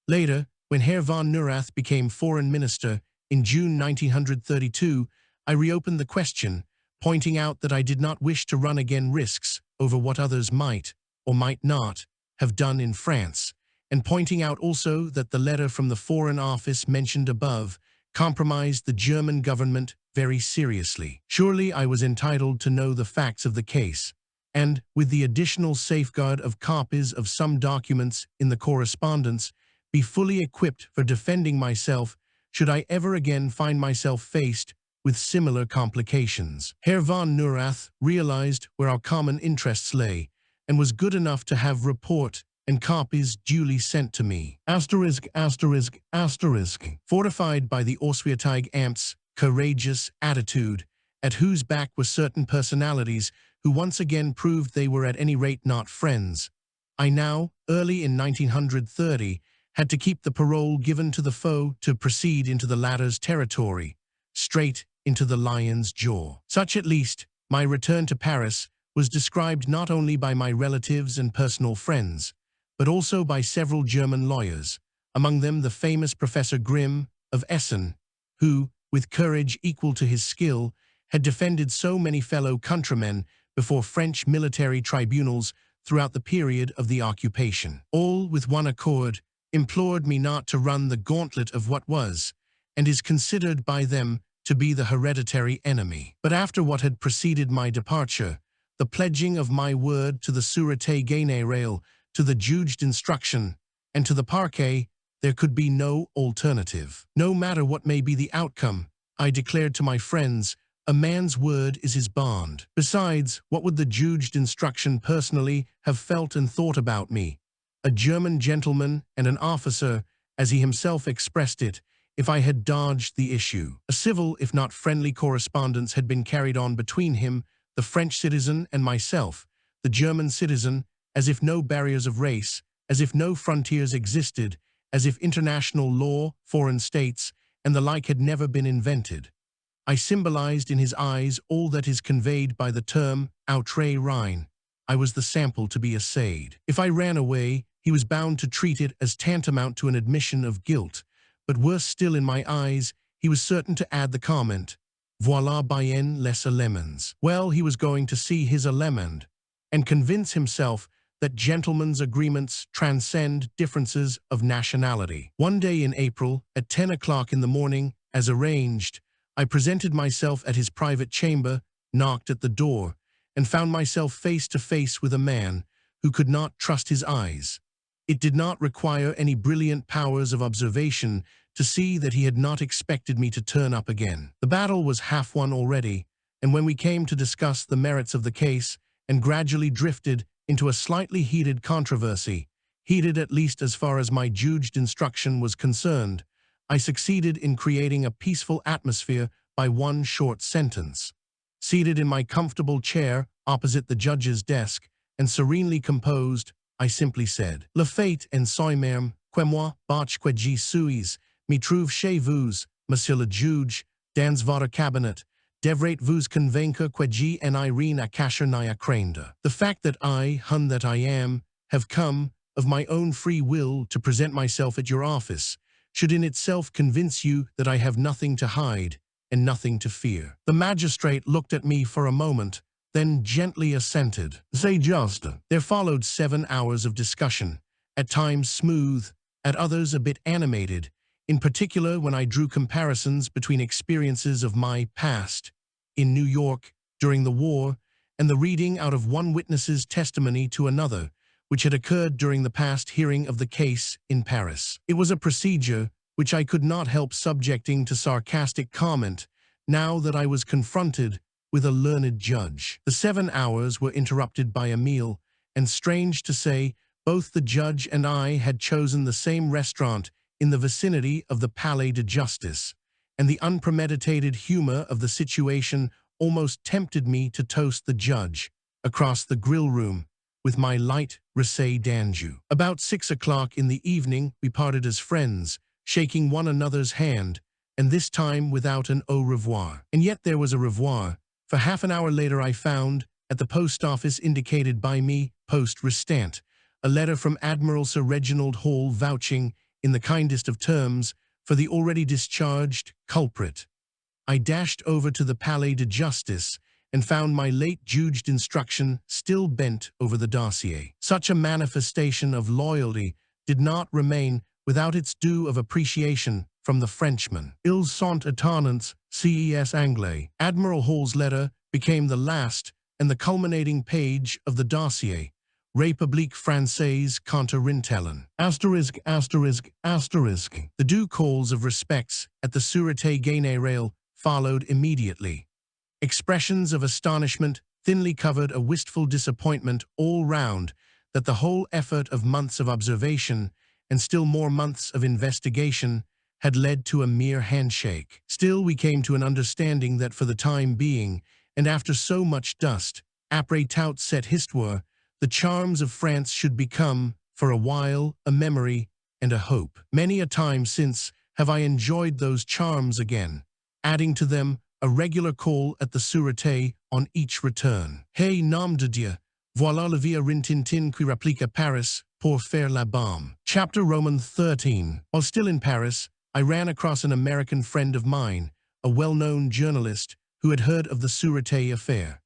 Later, when Herr von Neurath became Foreign Minister in June 1932, I reopened the question, pointing out that I did not wish to run again risks over what others might, or might not, have done in France, and pointing out also that the letter from the Foreign Office mentioned above compromised the German government very seriously. Surely I was entitled to know the facts of the case, and, with the additional safeguard of copies of some documents in the correspondence, be fully equipped for defending myself should I ever again find myself faced with similar complications. Herr von Neurath realized where our common interests lay, and was good enough to have report and copies duly sent to me. Asterisk, asterisk, asterisk. Fortified by the Auswärtige Amt's courageous attitude, at whose back were certain personalities who once again proved they were at any rate not friends, I now, early in 1930, had to keep the parole given to the foe to proceed into the latter's territory, straight into the lion's jaw. Such at least, my return to Paris was described not only by my relatives and personal friends, but also by several German lawyers, among them the famous Professor Grimm of Essen, who, with courage equal to his skill, had defended so many fellow countrymen before French military tribunals throughout the period of the occupation. All, with one accord, implored me not to run the gauntlet of what was, and is considered by them to be the hereditary enemy. But after what had preceded my departure, the pledging of my word to the Sûreté Générale, to the juged instruction, and to the parquet, there could be no alternative. No matter what may be the outcome, I declared to my friends, a man's word is his bond. Besides, what would the juged instruction personally have felt and thought about me, a German gentleman and an officer, as he himself expressed it, if I had dodged the issue? A civil, if not friendly, correspondence had been carried on between him, the French citizen, and myself, the German citizen, as if no barriers of race, as if no frontiers existed, as if international law, foreign states, and the like had never been invented. I symbolized in his eyes all that is conveyed by the term outre Rhine. I was the sample to be assayed. If I ran away, he was bound to treat it as tantamount to an admission of guilt, but worse still in my eyes, he was certain to add the comment, "Voilà bien les Allemands." Well, he was going to see his Allemand and convince himself that gentlemen's agreements transcend differences of nationality. One day in April, at 10 o'clock in the morning, as arranged, I presented myself at his private chamber, knocked at the door, and found myself face to face with a man who could not trust his eyes. It did not require any brilliant powers of observation to see that he had not expected me to turn up again. The battle was half won already, and when we came to discuss the merits of the case and gradually drifted into a slightly heated controversy, heated at least as far as my judged instruction was concerned, I succeeded in creating a peaceful atmosphere by one short sentence. Seated in my comfortable chair opposite the judge's desk and serenely composed, I simply said, "Le fait en soi-même, que moi, botch que je suis, me trouve chez vous, monsieur le juge, dans votre cabinet, devrait vous convaincre que je n'ai rien à cacher ni à craindre." The fact that I, hun that I am, have come, of my own free will, to present myself at your office, should in itself convince you that I have nothing to hide and nothing to fear. The magistrate looked at me for a moment, then gently assented. "C'est juste." There followed 7 hours of discussion, at times smooth, at others a bit animated, in particular when I drew comparisons between experiences of my past in New York during the war and the reading out of one witness's testimony to another, which had occurred during the past hearing of the case in Paris. It was a procedure which I could not help subjecting to sarcastic comment now that I was confronted with a learned judge. The 7 hours were interrupted by a meal, and strange to say, both the judge and I had chosen the same restaurant in the vicinity of the Palais de Justice, and the unpremeditated humor of the situation almost tempted me to toast the judge across the grill room with my light rosé d'Anjou. About 6 o'clock in the evening, we parted as friends, shaking one another's hand, and this time without an au revoir. And yet there was a revoir, for half an hour later I found, at the post office indicated by me, poste restante, a letter from Admiral Sir Reginald Hall vouching, in the kindest of terms, for the already discharged culprit. I dashed over to the Palais de Justice and found my late judged instruction still bent over the dossier. Such a manifestation of loyalty did not remain without its due of appreciation from the Frenchman. Ils sont étonnants, ces Anglais. Admiral Hall's letter became the last and the culminating page of the dossier. République Française contre Rintelen. Asterisk, asterisk, asterisk. The due calls of respects at the Sûreté Générale followed immediately. Expressions of astonishment thinly covered a wistful disappointment all round that the whole effort of months of observation and still more months of investigation had led to a mere handshake. Still, we came to an understanding that for the time being, and after so much dust, après tout cette histoire, the charms of France should become, for a while, a memory and a hope. Many a time since have I enjoyed those charms again, adding to them a regular call at the Sûreté on each return. Hey, nom de Dieu, voilà la via Rintintin qui rapplique à Paris pour faire la bombe. Chapter Roman 13. While still in Paris, I ran across an American friend of mine, a well-known journalist who had heard of the Sûreté affair.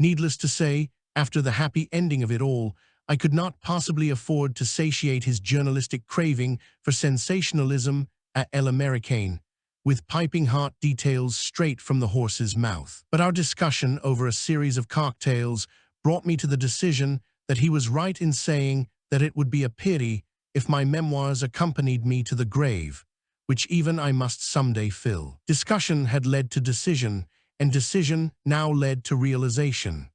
Needless to say, after the happy ending of it all, I could not possibly afford to satiate his journalistic craving for sensationalism à l'américaine, with piping hot details straight from the horse's mouth. But our discussion over a series of cocktails brought me to the decision that he was right in saying that it would be a pity if my memoirs accompanied me to the grave, which even I must someday fill. Discussion had led to decision, and decision now led to realization.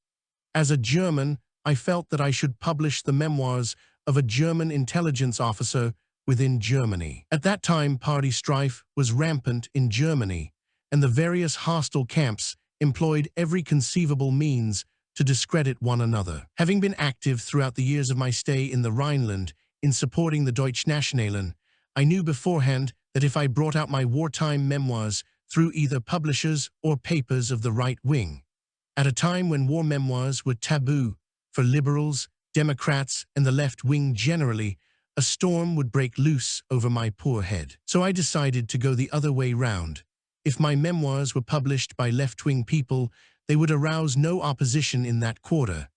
As a German, I felt that I should publish the memoirs of a German intelligence officer within Germany. At that time, party strife was rampant in Germany, and the various hostile camps employed every conceivable means to discredit one another. Having been active throughout the years of my stay in the Rhineland in supporting the Deutschnationalen, I knew beforehand that if I brought out my wartime memoirs through either publishers or papers of the right wing, at a time when war memoirs were taboo for liberals, Democrats, and the left wing generally, a storm would break loose over my poor head. So I decided to go the other way round If my memoirs were published by left-wing people, they would arouse no opposition in that quarter.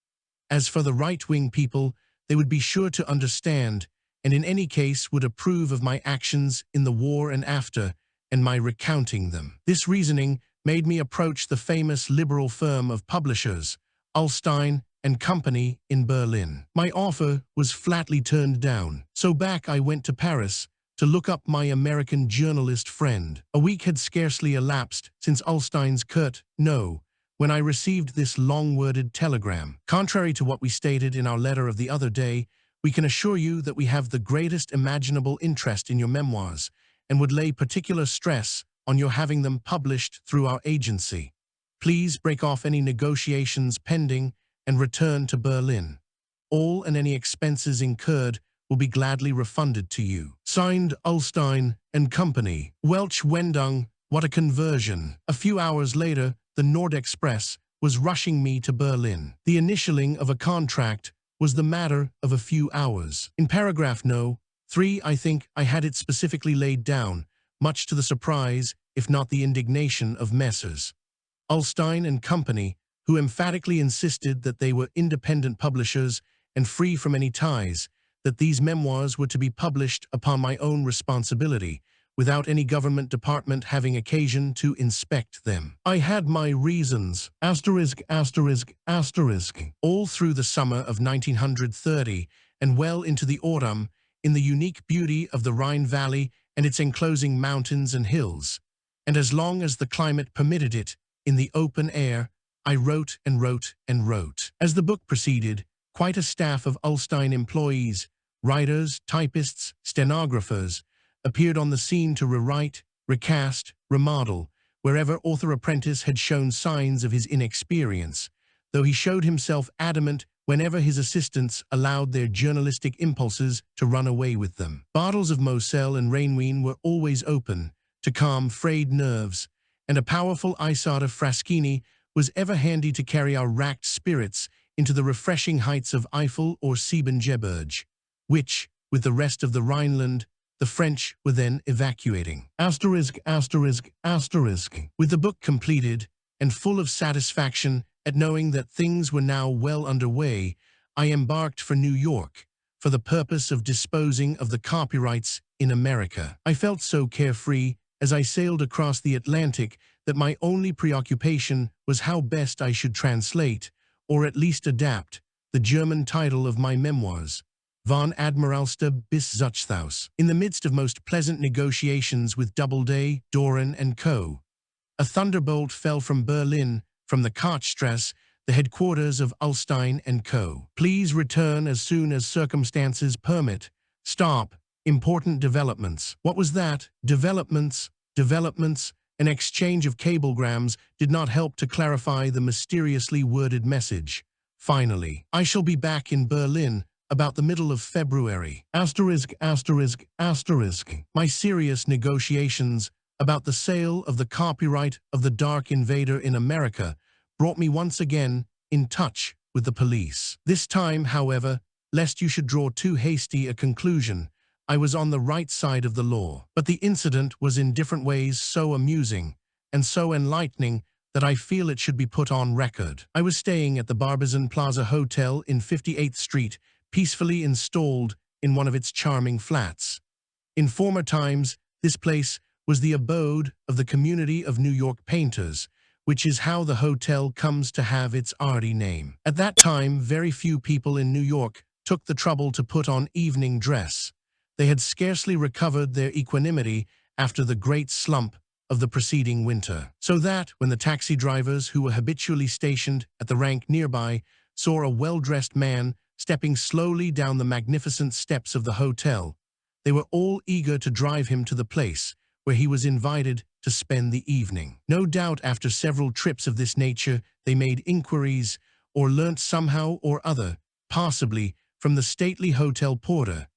As for the right-wing people, they would be sure to understand, and in any case would approve of my actions in the war and after, and my recounting them. This reasoning made me approach the famous liberal firm of publishers, Ullstein and Company in Berlin. My offer was flatly turned down, so back I went to Paris to look up my American journalist friend. A week had scarcely elapsed since Ullstein's curt no when I received this long-worded telegram. Contrary to what we stated in our letter of the other day, we can assure you that we have the greatest imaginable interest in your memoirs and would lay particular stress on your having them published through our agency. Please break off any negotiations pending and return to Berlin. All and any expenses incurred will be gladly refunded to you. Signed, Ullstein and Company. Welch Wendung, what a conversion. A few hours later, the Nord Express was rushing me to Berlin. The initialing of a contract was the matter of a few hours. In paragraph No. 3, I think I had it specifically laid down, much to the surprise, if not the indignation of Messrs. Ullstein and Company, who emphatically insisted that they were independent publishers and free from any ties, that these memoirs were to be published upon my own responsibility, without any government department having occasion to inspect them. I had my reasons, all through the summer of 1930 and well into the autumn, in the unique beauty of the Rhine Valley and its enclosing mountains and hills, and as long as the climate permitted it, in the open air, I wrote and wrote and wrote. As the book proceeded, quite a staff of Ullstein employees, writers, typists, stenographers, appeared on the scene to rewrite, recast, remodel, wherever author-apprentice had shown signs of his inexperience, though he showed himself adamant whenever his assistants allowed their journalistic impulses to run away with them. Bottles of Moselle and Reinwein were always open, to calm frayed nerves, and a powerful Isata Fraschini was ever handy to carry our racked spirits into the refreshing heights of Eifel or Siebengebirge, which, with the rest of the Rhineland, the French were then evacuating. With the book completed, and full of satisfaction at knowing that things were now well underway, I embarked for New York, for the purpose of disposing of the copyrights in America. I felt so carefree as I sailed across the Atlantic that my only preoccupation was how best I should translate, or at least adapt, the German title of my memoirs, Von Admiralste bis Zuchthaus. In the midst of most pleasant negotiations with Doubleday, Doran and Co., a thunderbolt fell from Berlin, from the Kochstrasse, the headquarters of Ullstein and Co. Please return as soon as circumstances permit. Stop. Important developments. What was that? Developments. An exchange of cablegrams did not help to clarify the mysteriously worded message. Finally, I shall be back in Berlin about the middle of February. My serious negotiations about the sale of the copyright of the Dark Invader in America brought me once again in touch with the police. This time, however, lest you should draw too hasty a conclusion, I was on the right side of the law. But the incident was in different ways so amusing and so enlightening that I feel it should be put on record. I was staying at the Barbizon Plaza Hotel in 58th Street, peacefully installed in one of its charming flats. In former times, this place was the abode of the community of New York painters, which is how the hotel comes to have its arty name. At that time, very few people in New York took the trouble to put on evening dress. They had scarcely recovered their equanimity after the great slump of the preceding winter. So that, when the taxi drivers who were habitually stationed at the rank nearby saw a well-dressed man stepping slowly down the magnificent steps of the hotel, they were all eager to drive him to the place where he was invited to spend the evening. No doubt after several trips of this nature they made inquiries, or learnt somehow or other, possibly from the stately hotel porter,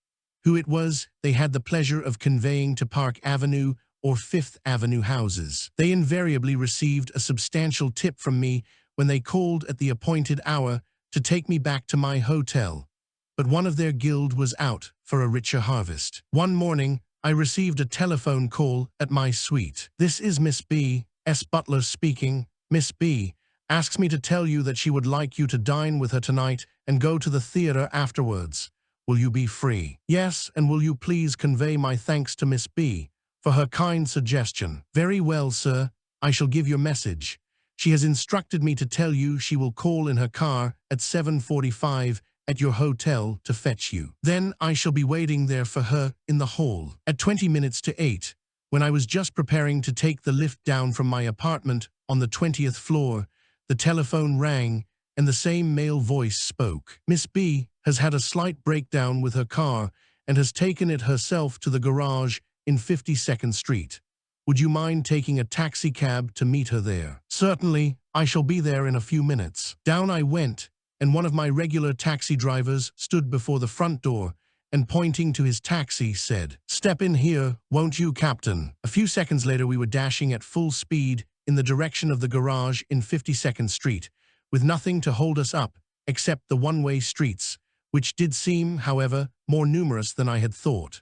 who it was they had the pleasure of conveying to Park Avenue or Fifth Avenue houses. They invariably received a substantial tip from me when they called at the appointed hour to take me back to my hotel, but one of their guild was out for a richer harvest. One morning, I received a telephone call at my suite. "This is Miss B. S. Butler speaking. Miss B. asks me to tell you that she would like you to dine with her tonight and go to the theater afterwards. Will you be free?" "Yes, and will you please convey my thanks to Miss B. for her kind suggestion." "Very well, sir. I shall give your message. She has instructed me to tell you she will call in her car at 7:45 at your hotel to fetch you. Then I shall be waiting there for her in the hall." At 20 minutes to 8, when I was just preparing to take the lift down from my apartment on the 20th floor, the telephone rang and the same male voice spoke. "Miss B. has had a slight breakdown with her car and has taken it herself to the garage in 52nd Street. Would you mind taking a taxi cab to meet her there?" "Certainly, I shall be there in a few minutes." Down I went, and one of my regular taxi drivers stood before the front door and, pointing to his taxi, said, "Step in here, won't you, Captain?" A few seconds later we were dashing at full speed in the direction of the garage in 52nd Street, with nothing to hold us up except the one-way streets, which did seem, however, more numerous than I had thought.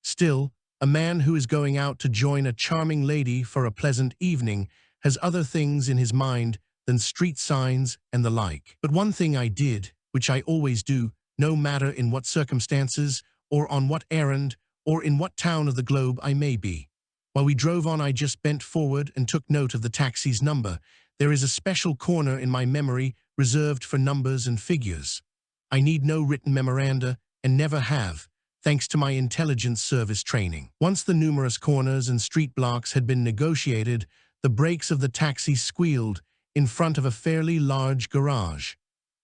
Still, a man who is going out to join a charming lady for a pleasant evening has other things in his mind than street signs and the like. But one thing I did, which I always do, no matter in what circumstances, or on what errand, or in what town of the globe I may be. While we drove on, I just bent forward and took note of the taxi's number. There is a special corner in my memory reserved for numbers and figures. I need no written memoranda, and never have, thanks to my intelligence service training. Once the numerous corners and street blocks had been negotiated, the brakes of the taxi squealed in front of a fairly large garage.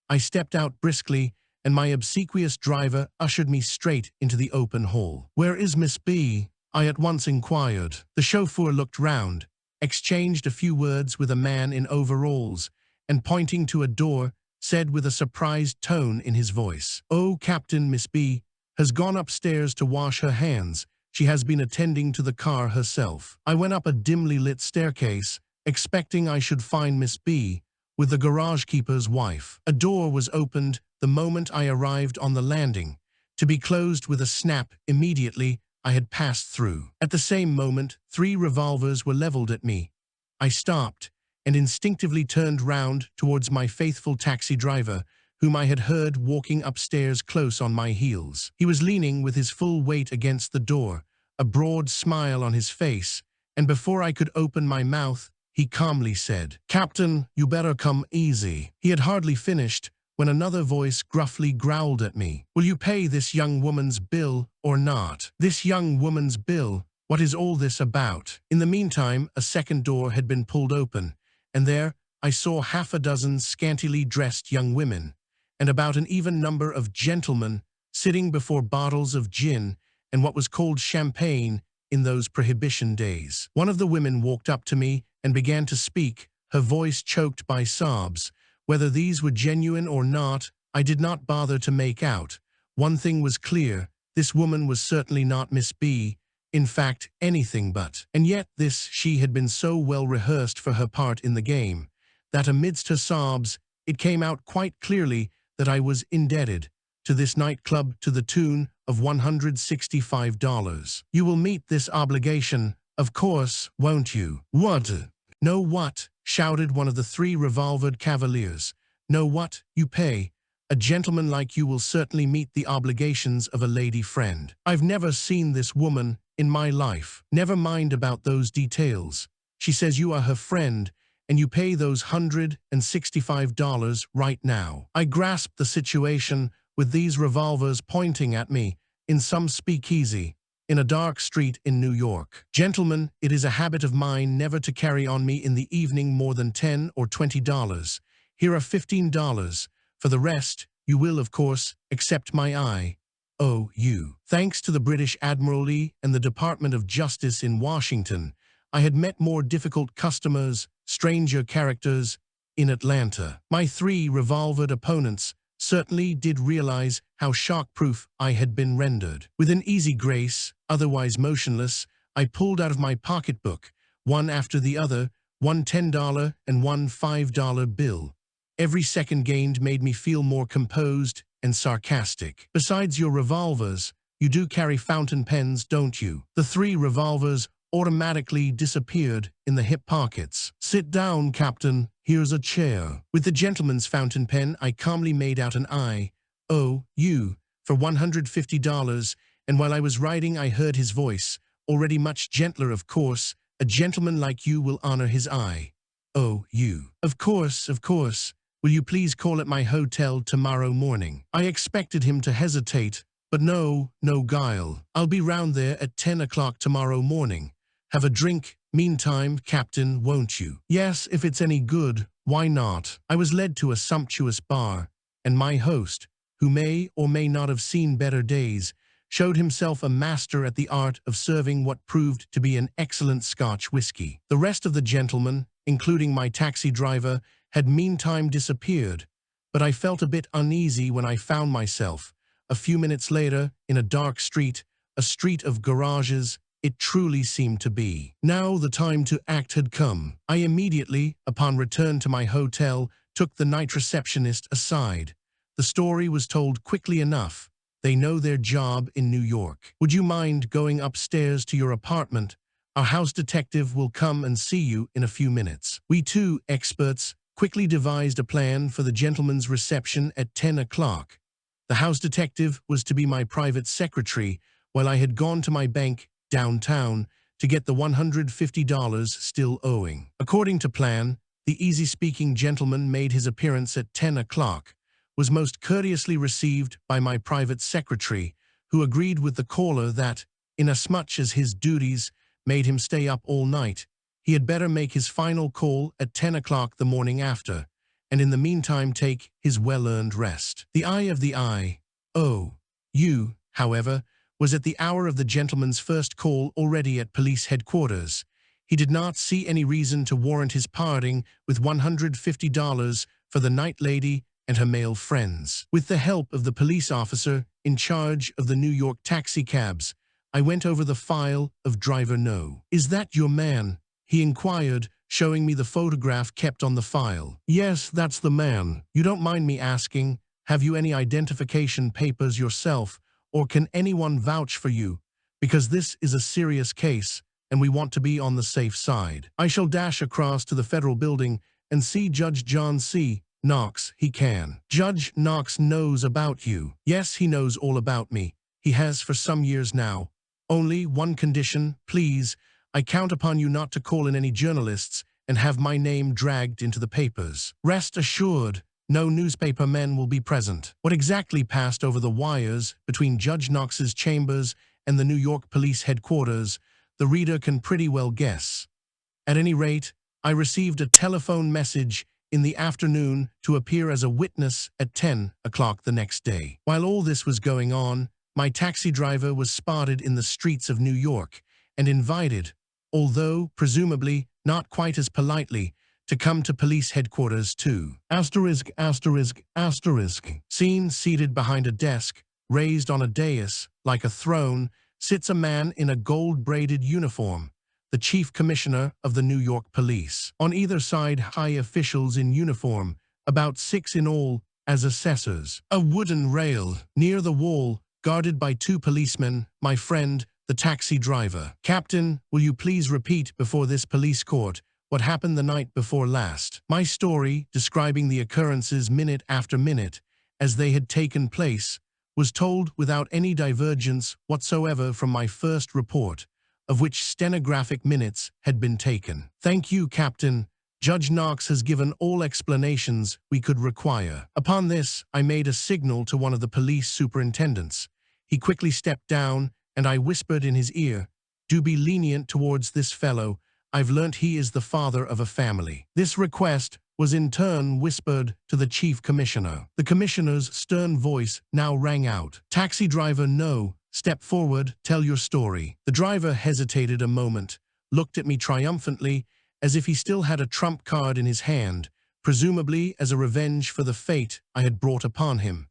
I stepped out briskly, and my obsequious driver ushered me straight into the open hall. "Where is Miss B?" I at once inquired. The chauffeur looked round, exchanged a few words with a man in overalls, and pointing to a door, said with a surprised tone in his voice, "Oh, Captain, Miss B. has gone upstairs to wash her hands. She has been attending to the car herself." I went up a dimly lit staircase, expecting I should find Miss B. with the garage keeper's wife. A door was opened the moment I arrived on the landing, to be closed with a snap immediately I had passed through. At the same moment, 3 revolvers were leveled at me. I stopped and instinctively turned round towards my faithful taxi driver, whom I had heard walking upstairs close on my heels. He was leaning with his full weight against the door, a broad smile on his face, and before I could open my mouth, he calmly said, "Captain, you better come easy." He had hardly finished when another voice gruffly growled at me, "Will you pay this young woman's bill or not?" "This young woman's bill? What is all this about?" In the meantime, a second door had been pulled open, and there I saw half a dozen scantily dressed young women, and about an even number of gentlemen sitting before bottles of gin and what was called champagne in those prohibition days. One of the women walked up to me and began to speak, her voice choked by sobs. Whether these were genuine or not, I did not bother to make out. One thing was clear, this woman was certainly not Miss B, in fact, anything but. And yet she had been so well rehearsed for her part in the game, that amidst her sobs, it came out quite clearly that I was indebted to this nightclub to the tune of $165. "You will meet this obligation, of course, won't you?" "What?" "No what?" shouted one of the 3 revolvered cavaliers. "No what? You pay. A gentleman like you will certainly meet the obligations of a lady friend. I've never seen this woman in my life. Never mind about those details. She says you are her friend, and you pay those $165 right now." I grasped the situation with these revolvers pointing at me in some speakeasy in a dark street in New York. "Gentlemen, it is a habit of mine never to carry on me in the evening more than $10 or $20. Here are $15. For the rest, you will, of course, accept my IOU. Thanks to the British Admiralty and the Department of Justice in Washington, I had met more difficult customers, stranger characters, in Atlanta. My 3 revolvered opponents certainly did realize how shock-proof I had been rendered. With an easy grace, otherwise motionless, I pulled out of my pocketbook, one after the other, one $10 and one $5 bill. Every second gained made me feel more composed and sarcastic. "Besides your revolvers, you do carry fountain pens, don't you?" The 3 revolvers automatically disappeared in the hip pockets. "Sit down, Captain. Here's a chair." With the gentleman's fountain pen, I calmly made out an IOU for $150, and while I was writing, I heard his voice, already much gentler, "Of course, a gentleman like you will honor his IOU. Of course, of course. Will you please call at my hotel tomorrow morning?" I expected him to hesitate, but no guile. "I'll be round there at 10 o'clock tomorrow morning. Have a drink meantime, Captain, won't you?" "Yes, if it's any good, why not?" I was led to a sumptuous bar, and my host, who may or may not have seen better days, showed himself a master at the art of serving what proved to be an excellent Scotch whiskey. The rest of the gentlemen, including my taxi driver, had meantime disappeared, but I felt a bit uneasy when I found myself, a few minutes later, in a dark street, a street of garages. It truly seemed to be. Now the time to act had come. I immediately, upon return to my hotel, took the night receptionist aside. The story was told quickly enough. They know their job in New York. "Would you mind going upstairs to your apartment? Our house detective will come and see you in a few minutes." We 2 experts quickly devised a plan for the gentleman's reception at 10 o'clock. The house detective was to be my private secretary, while I had gone to my bank downtown to get the $150 still owing. According to plan, the easy-speaking gentleman made his appearance at 10 o'clock, was most courteously received by my private secretary, who agreed with the caller that, inasmuch as his duties made him stay up all night, he had better make his final call at 10 o'clock the morning after, and in the meantime take his well-earned rest. The eye of the IOU, however, was at the hour of the gentleman's first call already at police headquarters. He did not see any reason to warrant his parting with $150 for the night lady and her male friends. With the help of the police officer in charge of the New York taxi cabs, I went over the file of driver No. "Is that your man?" he inquired, showing me the photograph kept on the file. "Yes, that's the man. You don't mind me asking, have you any identification papers yourself, or can anyone vouch for you? Because this is a serious case, and we want to be on the safe side." "I shall dash across to the federal building and see Judge John C. Knox. He can." "Judge Knox knows about you." "Yes, he knows all about me. He has for some years now. Only one condition, please. I count upon you not to call in any journalists and have my name dragged into the papers." "Rest assured, no newspaper men will be present." What exactly passed over the wires between Judge Knox's chambers and the New York police headquarters, the reader can pretty well guess. At any rate, I received a telephone message in the afternoon to appear as a witness at 10 o'clock the next day. While all this was going on, my taxi driver was spotted in the streets of New York and invited, although presumably not quite as politely, to come to police headquarters too. Seen seated behind a desk, raised on a dais, like a throne, sits a man in a gold-braided uniform, the chief commissioner of the New York police. On either side, high officials in uniform, about 6 in all, as assessors. A wooden rail near the wall, guarded by 2 policemen, my friend, the taxi driver. "Captain, will you please repeat before this police court what happened the night before last?" My story, describing the occurrences minute after minute, as they had taken place, was told without any divergence whatsoever from my first report, of which stenographic minutes had been taken. "Thank you, Captain. Judge Knox has given all explanations we could require." Upon this, I made a signal to one of the police superintendents. He quickly stepped down, and I whispered in his ear, "Do be lenient towards this fellow. I've learnt he is the father of a family." This request was in turn whispered to the chief commissioner. The commissioner's stern voice now rang out. "Taxi driver No, step forward, tell your story." The driver hesitated a moment, looked at me triumphantly, as if he still had a trump card in his hand, presumably as a revenge for the fate I had brought upon him,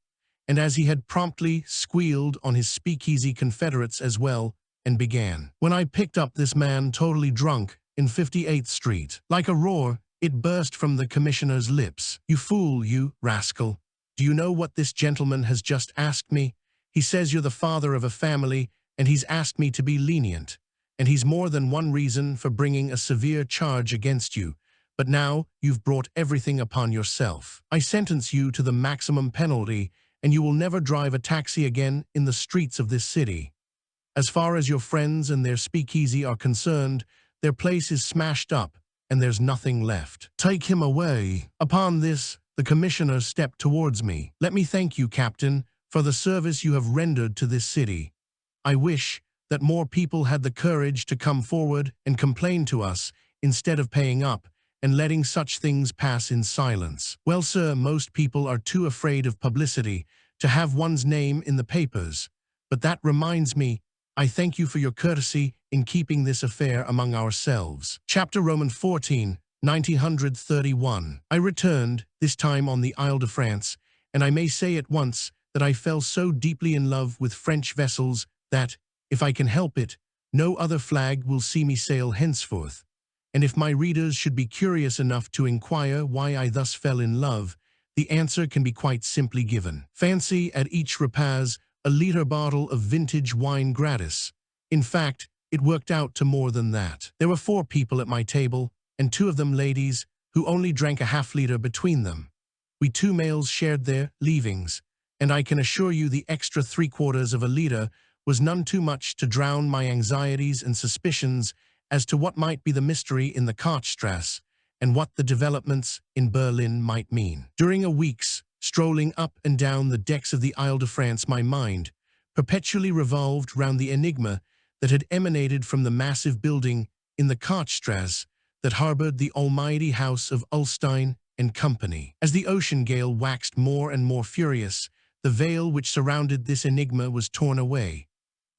and as he had promptly squealed on his speakeasy confederates as well, and began. "When I picked up this man totally drunk in 58th Street." Like a roar, it burst from the commissioner's lips. "You fool, you rascal. Do you know what this gentleman has just asked me? He says you're the father of a family, and he's asked me to be lenient. And he's more than one reason for bringing a severe charge against you. But now you've brought everything upon yourself. I sentence you to the maximum penalty, and you will never drive a taxi again in the streets of this city. As far as your friends and their speakeasy are concerned, their place is smashed up, and there's nothing left. Take him away. Upon this, the commissioner stepped towards me. Let me thank you, Captain, for the service you have rendered to this city. I wish that more people had the courage to come forward and complain to us instead of paying up and letting such things pass in silence. Well, sir, most people are too afraid of publicity to have one's name in the papers. But that reminds me, I thank you for your courtesy in keeping this affair among ourselves. Chapter Roman 14, 1931. I returned, this time on the Isle de France, and I may say at once that I fell so deeply in love with French vessels that, if I can help it, no other flag will see me sail henceforth. And if my readers should be curious enough to inquire why I thus fell in love, the answer can be quite simply given. Fancy at each repast a liter bottle of vintage wine gratis. In fact, it worked out to more than that. There were 4 people at my table, and 2 of them ladies, who only drank a half-liter between them. We 2 males shared their leavings, and I can assure you the extra 3/4 of a liter was none too much to drown my anxieties and suspicions as to what might be the mystery in the Kochstrasse and what the developments in Berlin might mean. During a week's strolling up and down the decks of the Isle de France, my mind perpetually revolved round the enigma that had emanated from the massive building in the Kochstrasse that harbored the almighty house of Ulstein and Company. As the ocean gale waxed more and more furious, the veil which surrounded this enigma was torn away.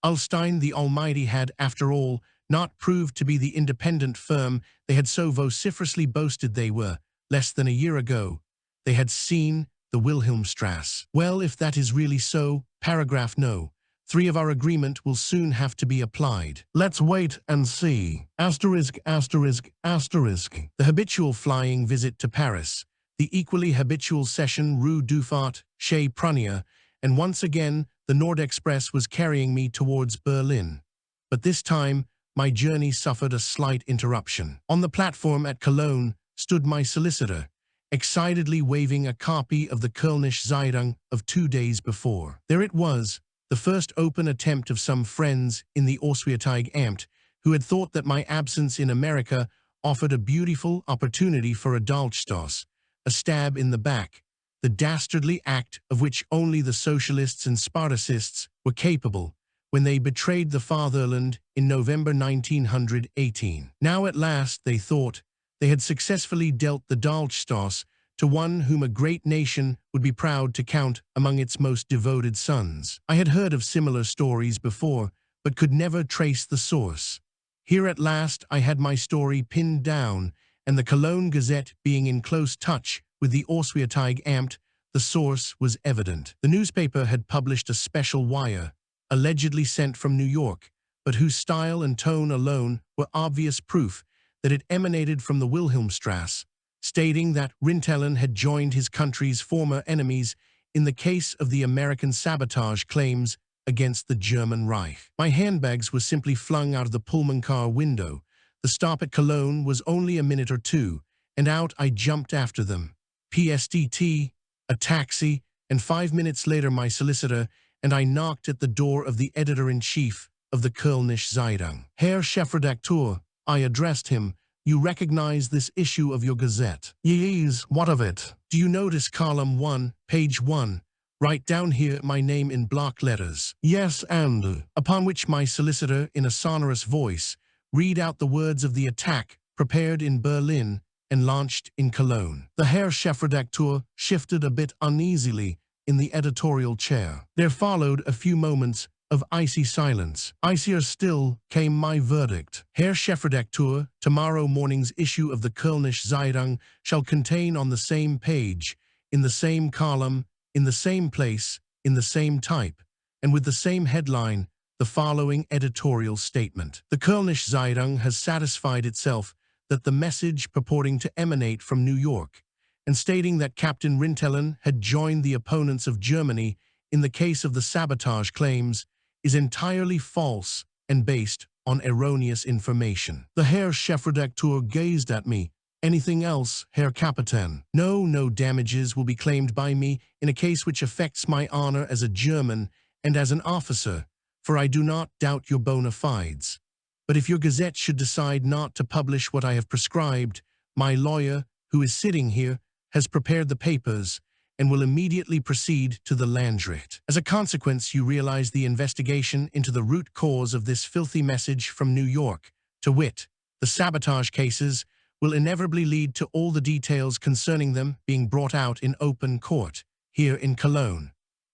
Ulstein the Almighty had, after all, not proved to be the independent firm they had so vociferously boasted they were. Less than a year ago, they had seen the Wilhelmstrasse. Well, if that is really so, paragraph no. 3 of our agreement will soon have to be applied. Let's wait and see. Asterisk, asterisk, asterisk. The habitual flying visit to Paris, the equally habitual session Rue du Fort, Chez Prunier, and once again the Nord Express was carrying me towards Berlin. But this time, my journey suffered a slight interruption. On the platform at Cologne stood my solicitor, excitedly waving a copy of the Kölnische Zeitung of 2 days before. There it was, the first open attempt of some friends in the Auswärtige Amt who had thought that my absence in America offered a beautiful opportunity for a Dolchstoß, a stab in the back, the dastardly act of which only the socialists and Spartacists were capable when they betrayed the fatherland in November 1918. Now at last, they thought, they had successfully dealt the Dolchstoß to one whom a great nation would be proud to count among its most devoted sons. I had heard of similar stories before, but could never trace the source. Here at last I had my story pinned down, and the Cologne Gazette being in close touch with the Auswärtige Amt, the source was evident. The newspaper had published a special wire, allegedly sent from New York, but whose style and tone alone were obvious proof that it emanated from the Wilhelmstrasse, stating that Rintelen had joined his country's former enemies in the case of the American sabotage claims against the German Reich. My handbags were simply flung out of the Pullman car window. The stop at Cologne was only a minute or 2, and out I jumped after them. PSDT, a taxi, and 5 minutes later my solicitor, and I knocked at the door of the editor-in-chief of the Kölnische Zeitung. Herr Chefredakteur, I addressed him, you recognize this issue of your gazette? Yes, what of it? Do you notice column 1, page 1? Write down here my name in block letters. Yes, and upon which my solicitor, in a sonorous voice, read out the words of the attack prepared in Berlin and launched in Cologne. The Herr Chefredakteur shifted a bit uneasily in the editorial chair. There followed a few moments of icy silence. Icier still came my verdict. Herr Chefredakteur, tomorrow morning's issue of the Kölnische Zeitung shall contain on the same page, in the same column, in the same place, in the same type, and with the same headline, the following editorial statement. The Kölnische Zeitung has satisfied itself that the message purporting to emanate from New York, and stating that Captain Rintelen had joined the opponents of Germany in the case of the sabotage claims is entirely false and based on erroneous information. The Herr Chefredakteur gazed at me. Anything else, Herr Kapitän? No damages will be claimed by me in a case which affects my honor as a German and as an officer, for I do not doubt your bona fides. But if your gazette should decide not to publish what I have prescribed, my lawyer, who is sitting here, has prepared the papers and will immediately proceed to the Landgericht. As a consequence, you realize the investigation into the root cause of this filthy message from New York, to wit, the sabotage cases, will inevitably lead to all the details concerning them being brought out in open court, here in Cologne.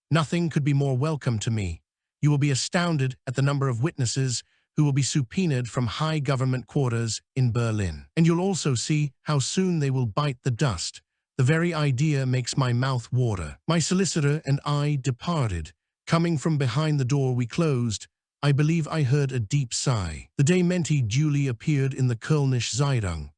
Nothing could be more welcome to me. You will be astounded at the number of witnesses who will be subpoenaed from high government quarters in Berlin. And you'll also see how soon they will bite the dust. The very idea makes my mouth water. My solicitor and I departed. Coming from behind the door we closed, I believe I heard a deep sigh. The Dementi duly appeared in the Kölnische Zeitung.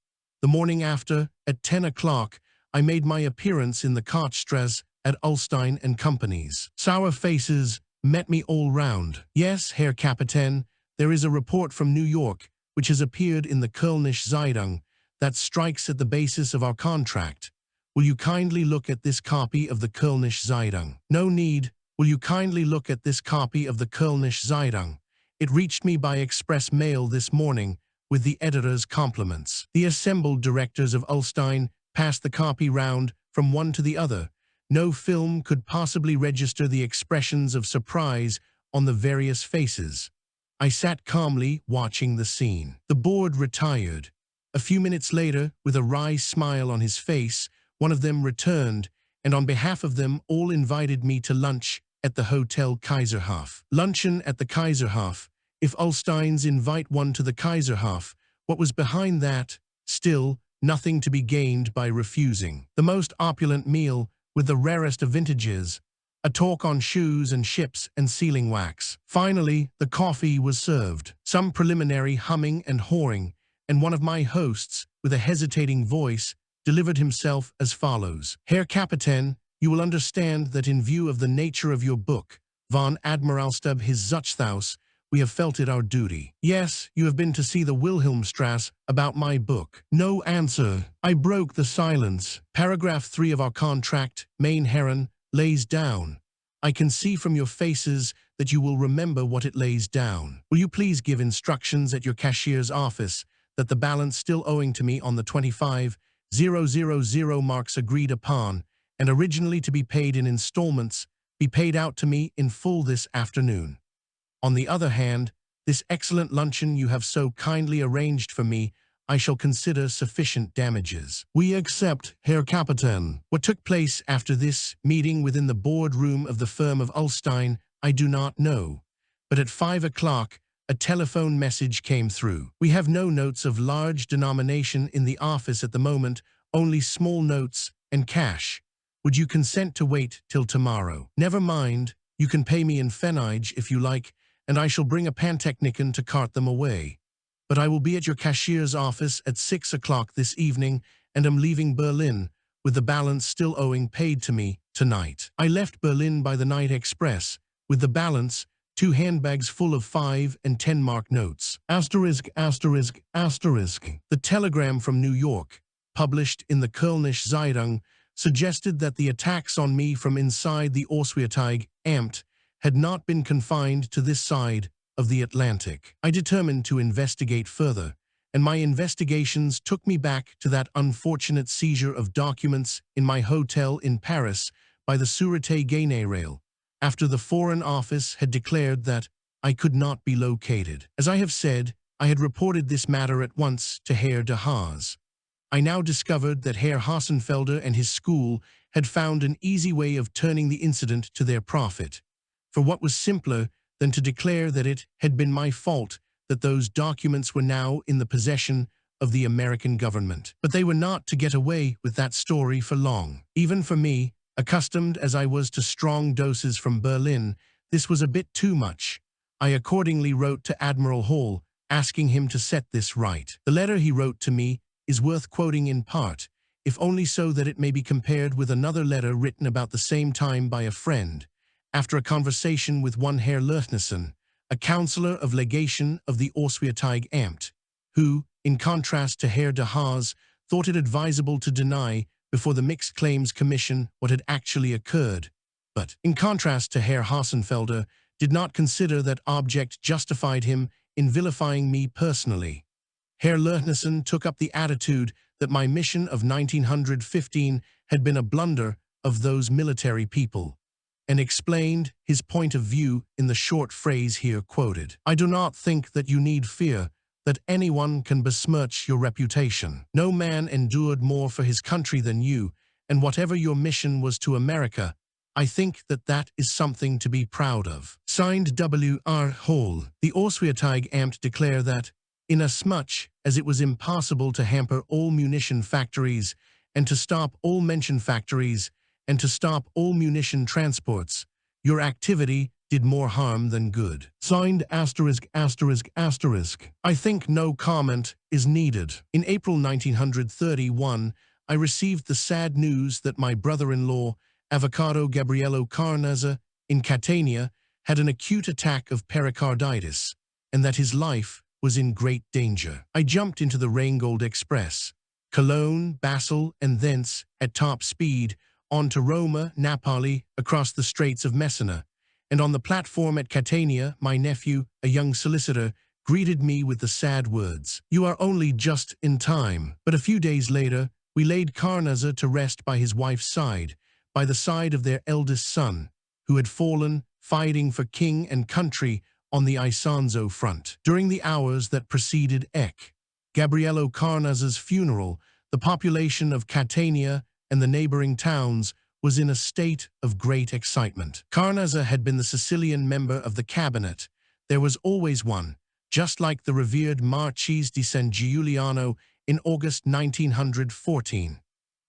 The morning after, at 10 o'clock, I made my appearance in the Kartstrasse at Ulstein and Company's. Sour faces met me all round. Yes, Herr Kapitän, there is a report from New York, which has appeared in the Kölnische Zeitung, that strikes at the basis of our contract. Will you kindly look at this copy of the Kölnische Zeitung? No need. Will you kindly look at this copy of the Kölnische Zeitung? It reached me by express mail this morning, with the editor's compliments. The assembled directors of Ulstein passed the copy round from one to the other. No film could possibly register the expressions of surprise on the various faces. I sat calmly watching the scene. The board retired. A few minutes later, with a wry smile on his face, one of them returned, and on behalf of them all invited me to lunch at the Hotel Kaiserhof. Luncheon at the Kaiserhof. If Ulsteins invite one to the Kaiserhof, what was behind that? Still, nothing to be gained by refusing. The most opulent meal, with the rarest of vintages. A talk on shoes and ships and sealing wax. Finally, the coffee was served. Some preliminary humming and hawing, and one of my hosts, with a hesitating voice, delivered himself as follows. Herr Kapitän, you will understand that in view of the nature of your book, Von Admiralstab his Zuchthaus, we have felt it our duty. Yes, you have been to see the Wilhelmstrasse about my book. No answer. I broke the silence. Paragraph 3 of our contract, Mein Herren, lays down. I can see from your faces that you will remember what it lays down. Will you please give instructions at your cashier's office that the balance still owing to me on the 25,000 marks agreed upon, and originally to be paid in installments, be paid out to me in full this afternoon. On the other hand, this excellent luncheon you have so kindly arranged for me, I shall consider sufficient damages. We accept, Herr Kapitän. What took place after this meeting within the boardroom of the firm of Ulstein, I do not know. But at 5 o'clock, a telephone message came through. We have no notes of large denomination in the office at the moment, only small notes and cash. Would you consent to wait till tomorrow? Never mind, you can pay me in Pfennige if you like, and I shall bring a pantechnicon to cart them away. But I will be at your cashier's office at 6 o'clock this evening and am leaving Berlin, with the balance still owing paid to me tonight. I left Berlin by the night express, with the balance, 2 handbags full of 5 and 10 mark notes. Asterisk. The telegram from New York, published in the Kölnische Zeitung, suggested that the attacks on me from inside the Auswärtige Amt had not been confined to this side of the Atlantic. I determined to investigate further, and my investigations took me back to that unfortunate seizure of documents in my hotel in Paris by the Sûreté Générale, after the Foreign Office had declared that I could not be located. As I have said, I had reported this matter at once to Herr de Haas. I now discovered that Herr Hassenfelder and his school had found an easy way of turning the incident to their profit. For what was simpler than to declare that it had been my fault that those documents were now in the possession of the American government. But they were not to get away with that story for long. Even for me, accustomed as I was to strong doses from Berlin, this was a bit too much. I accordingly wrote to Admiral Hall, asking him to set this right. The letter he wrote to me is worth quoting in part, if only so that it may be compared with another letter written about the same time by a friend, after a conversation with one Herr Leutnant, a counselor of legation of the Auswärtige Amt, who, in contrast to Herr de Haas, thought it advisable to deny before the Mixed Claims Commission what had actually occurred, but, in contrast to Herr Hassenfelder, did not consider that object justified him in vilifying me personally. Herr Leutnant took up the attitude that my mission of 1915 had been a blunder of those military people, and explained his point of view in the short phrase here quoted. I do not think that you need fear that anyone can besmirch your reputation. No man endured more for his country than you, and whatever your mission was to America, I think that that is something to be proud of. Signed W.R. Hall. The Auswärtige Amt declare that, inasmuch as it was impossible to hamper all munition factories, and to stop all mention factories, and to stop all munition transports, your activity did more harm than good. Signed ******. I think no comment is needed. In April 1931, I received the sad news that my brother-in-law, Avocado Gabriello Carnazza, in Catania, had an acute attack of pericarditis, and that his life was in great danger. I jumped into the Rheingold Express, Cologne, Basel, and thence, at top speed, on to Roma, Napoli, across the Straits of Messina, and on the platform at Catania, my nephew, a young solicitor, greeted me with the sad words, "You are only just in time." But a few days later, we laid Carnazza to rest by his wife's side, by the side of their eldest son, who had fallen, fighting for king and country on the Isonzo front. During the hours that preceded Gabriello Carnazza's funeral, the population of Catania and the neighboring towns was in a state of great excitement. Carnazza had been the Sicilian member of the cabinet. There was always one, just like the revered Marchese di San Giuliano in August 1914.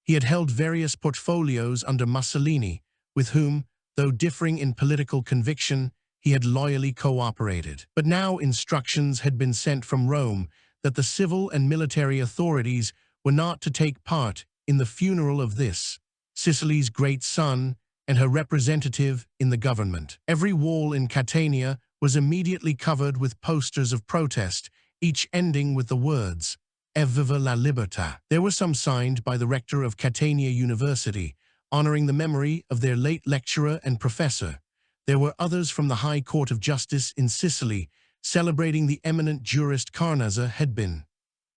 He had held various portfolios under Mussolini, with whom, though differing in political conviction, he had loyally cooperated. But now instructions had been sent from Rome that the civil and military authorities were not to take part in the funeral of this, Sicily's great son, and her representative in the government. Every wall in Catania was immediately covered with posters of protest, each ending with the words, "Evviva la libertà." There were some signed by the rector of Catania University, honoring the memory of their late lecturer and professor. There were others from the High Court of Justice in Sicily, celebrating the eminent jurist Carnazza had been.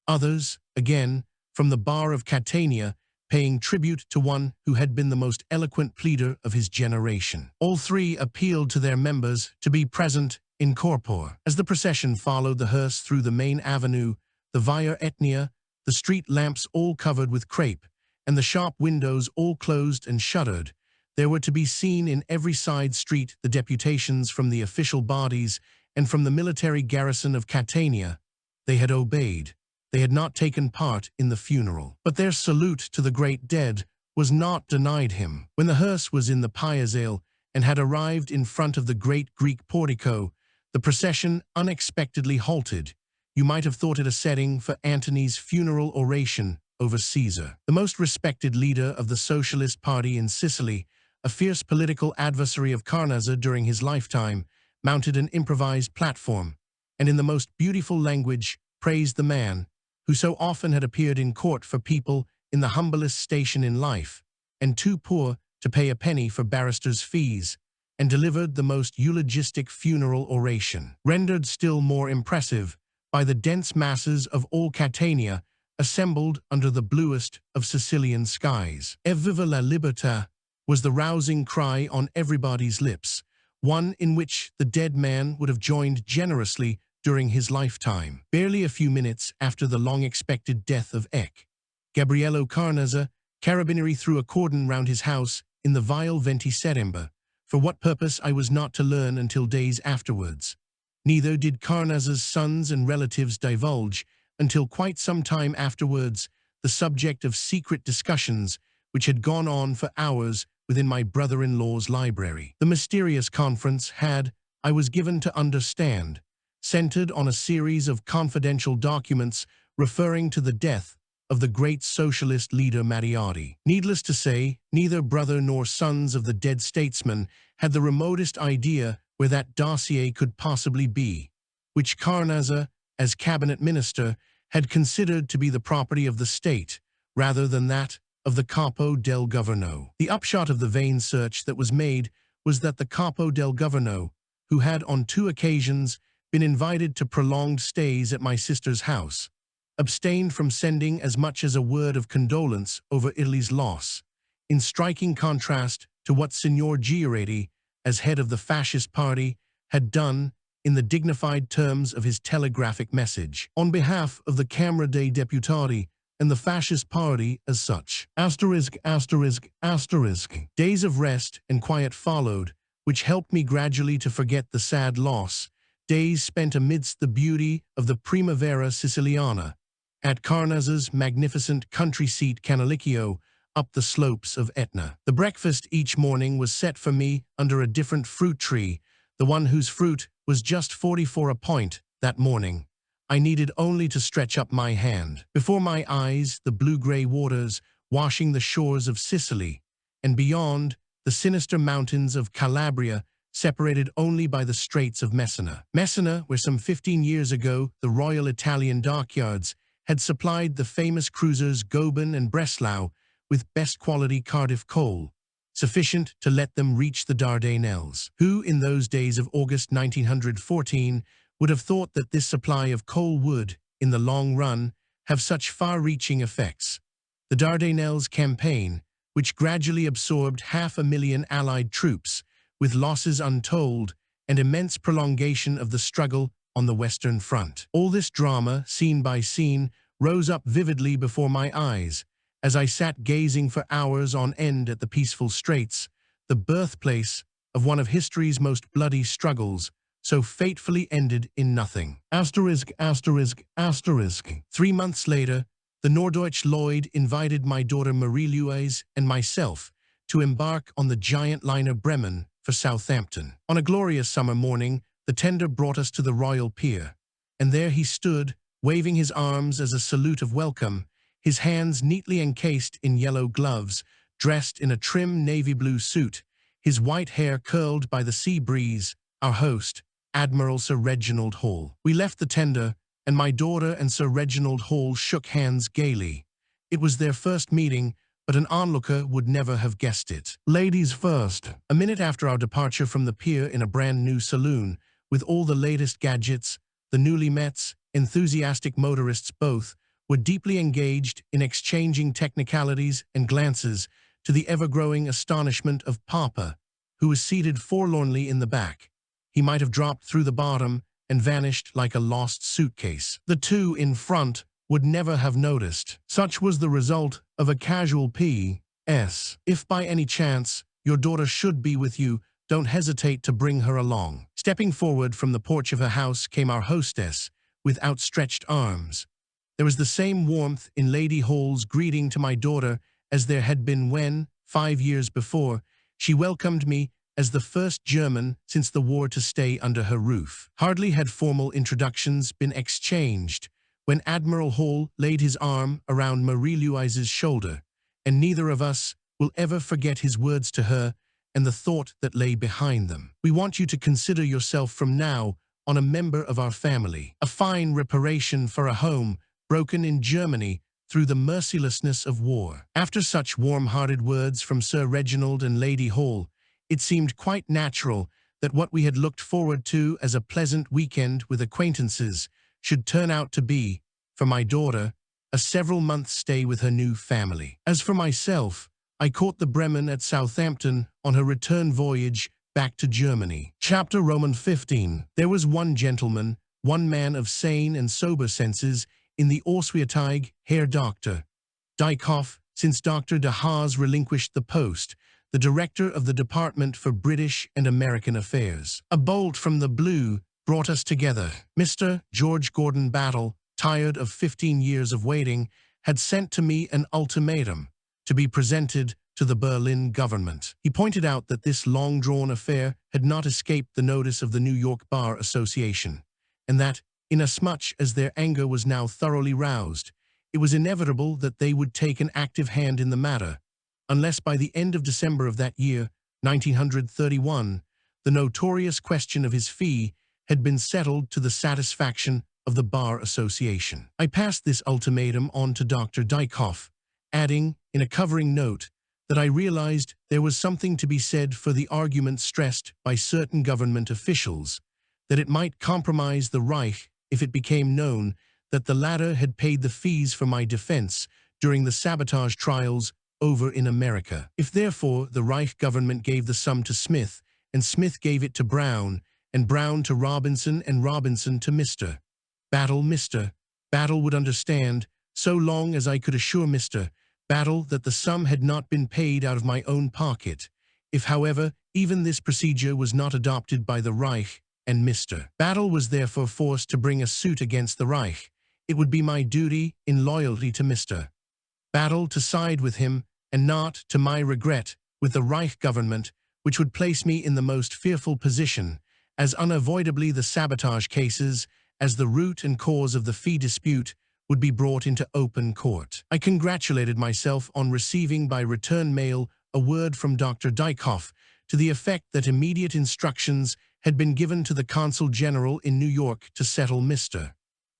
Others, again, from the bar of Catania, paying tribute to one who had been the most eloquent pleader of his generation. All three appealed to their members to be present in corpore. As the procession followed the hearse through the main avenue, the Via Etnia, the street lamps all covered with crape, and the shop windows all closed and shuttered, there were to be seen in every side street the deputations from the official bodies and from the military garrison of Catania. They had obeyed. They had not taken part in the funeral. But their salute to the great dead was not denied him. When the hearse was in the Piazzale and had arrived in front of the great Greek portico, the procession unexpectedly halted. You might have thought it a setting for Antony's funeral oration over Caesar. The most respected leader of the Socialist Party in Sicily, a fierce political adversary of Carnazza during his lifetime, mounted an improvised platform, and in the most beautiful language praised the man who so often had appeared in court for people in the humblest station in life, and too poor to pay a penny for barristers' fees, and delivered the most eulogistic funeral oration, rendered still more impressive by the dense masses of all Catania assembled under the bluest of Sicilian skies. "Evviva la libertà" was the rousing cry on everybody's lips, one in which the dead man would have joined generously during his lifetime. Barely a few minutes after the long-expected death of Gabriello Carnazza, Carabinieri threw a cordon round his house in the Via Venti Seremba, for what purpose I was not to learn until days afterwards. Neither did Carnazza's sons and relatives divulge, until quite some time afterwards, the subject of secret discussions which had gone on for hours within my brother-in-law's library. The mysterious conference had, I was given to understand, centered on a series of confidential documents referring to the death of the great socialist leader Mattiardi. Needless to say, neither brother nor sons of the dead statesman had the remotest idea where that dossier could possibly be, which Carnazza, as cabinet minister, had considered to be the property of the state, rather than that of the Capo del Governo. The upshot of the vain search that was made was that the Capo del Governo, who had on 2 occasions been invited to prolonged stays at my sister's house, abstained from sending as much as a word of condolence over Italy's loss, in striking contrast to what Signor Giaretti, as head of the fascist party, had done in the dignified terms of his telegraphic message. On behalf of the Camera dei Deputati and the fascist party as such. ******. Days of rest and quiet followed, which helped me gradually to forget the sad loss, days spent amidst the beauty of the Primavera Siciliana, at Carnazza's magnificent country seat Canalicchio, up the slopes of Etna. The breakfast each morning was set for me under a different fruit tree, the one whose fruit was just 44 a point that morning. I needed only to stretch up my hand. Before my eyes, the blue-gray waters washing the shores of Sicily, and beyond, the sinister mountains of Calabria, separated only by the Straits of Messina. Messina, where some 15 years ago the Royal Italian Dockyards had supplied the famous cruisers Goeben and Breslau with best-quality Cardiff coal, sufficient to let them reach the Dardanelles. Who, in those days of August 1914, would have thought that this supply of coal would, in the long run, have such far-reaching effects? The Dardanelles campaign, which gradually absorbed 500,000 Allied troops, with losses untold and immense prolongation of the struggle on the Western Front. All this drama, scene by scene, rose up vividly before my eyes, as I sat gazing for hours on end at the peaceful straits, the birthplace of one of history's most bloody struggles, so fatefully ended in nothing. ******. 3 months later, the Norddeutsche Lloyd invited my daughter Marie-Louise and myself to embark on the giant liner Bremen for Southampton. On a glorious summer morning, the tender brought us to the Royal Pier, and there he stood, waving his arms as a salute of welcome, his hands neatly encased in yellow gloves, dressed in a trim navy blue suit, his white hair curled by the sea breeze, our host, Admiral Sir Reginald Hall. We left the tender, and my daughter and Sir Reginald Hall shook hands gaily. It was their first meeting, but an onlooker would never have guessed it. Ladies first. A minute after our departure from the pier in a brand new saloon, with all the latest gadgets, the newly-mets, enthusiastic motorists both, were deeply engaged in exchanging technicalities and glances, to the ever-growing astonishment of Papa, who was seated forlornly in the back. He might have dropped through the bottom and vanished like a lost suitcase. The two in front would never have noticed. Such was the result of a casual P.S. If by any chance your daughter should be with you, don't hesitate to bring her along. Stepping forward from the porch of her house came our hostess, with outstretched arms. There was the same warmth in Lady Hall's greeting to my daughter as there had been when, 5 years before, she welcomed me as the first German since the war to stay under her roof. Hardly had formal introductions been exchanged when Admiral Hall laid his arm around Marie-Louise's shoulder, and neither of us will ever forget his words to her and the thought that lay behind them. We want you to consider yourself from now on a member of our family, a fine reparation for a home broken in Germany through the mercilessness of war. After such warm-hearted words from Sir Reginald and Lady Hall, it seemed quite natural that what we had looked forward to as a pleasant weekend with acquaintances should turn out to be, for my daughter, a several-month stay with her new family. As for myself, I caught the Bremen at Southampton on her return voyage back to Germany. Chapter XV. There was one gentleman, one man of sane and sober senses, in the Auswärtige Herr Dr. Dykhoff, since Dr. de Haas relinquished the post, the director of the Department for British and American Affairs. A bolt from the blue brought us together. Mr. George Gordon Battle, tired of 15 years of waiting, had sent to me an ultimatum to be presented to the Berlin government. He pointed out that this long-drawn affair had not escaped the notice of the New York Bar Association, and that, inasmuch as their anger was now thoroughly roused, it was inevitable that they would take an active hand in the matter, unless by the end of December of that year, 1931, the notorious question of his fee had been settled to the satisfaction of the Bar Association. I passed this ultimatum on to Dr. Dykhoff, adding, in a covering note, that I realized there was something to be said for the argument stressed by certain government officials, that it might compromise the Reich if it became known that the latter had paid the fees for my defense during the sabotage trials over in America. If therefore the Reich government gave the sum to Smith, and Smith gave it to Brown, and Brown to Robinson, and Robinson to Mr. Battle would understand, so long as I could assure Mr. Battle that the sum had not been paid out of my own pocket. If, however, even this procedure was not adopted by the Reich, and Mr. Battle was therefore forced to bring a suit against the Reich, it would be my duty, in loyalty to Mr. Battle, to side with him, and not, to my regret, with the Reich government, which would place me in the most fearful position, as unavoidably the sabotage cases, as the root and cause of the fee dispute, would be brought into open court. I congratulated myself on receiving by return mail a word from Dr. Dykhoff to the effect that immediate instructions had been given to the Consul General in New York to settle Mr.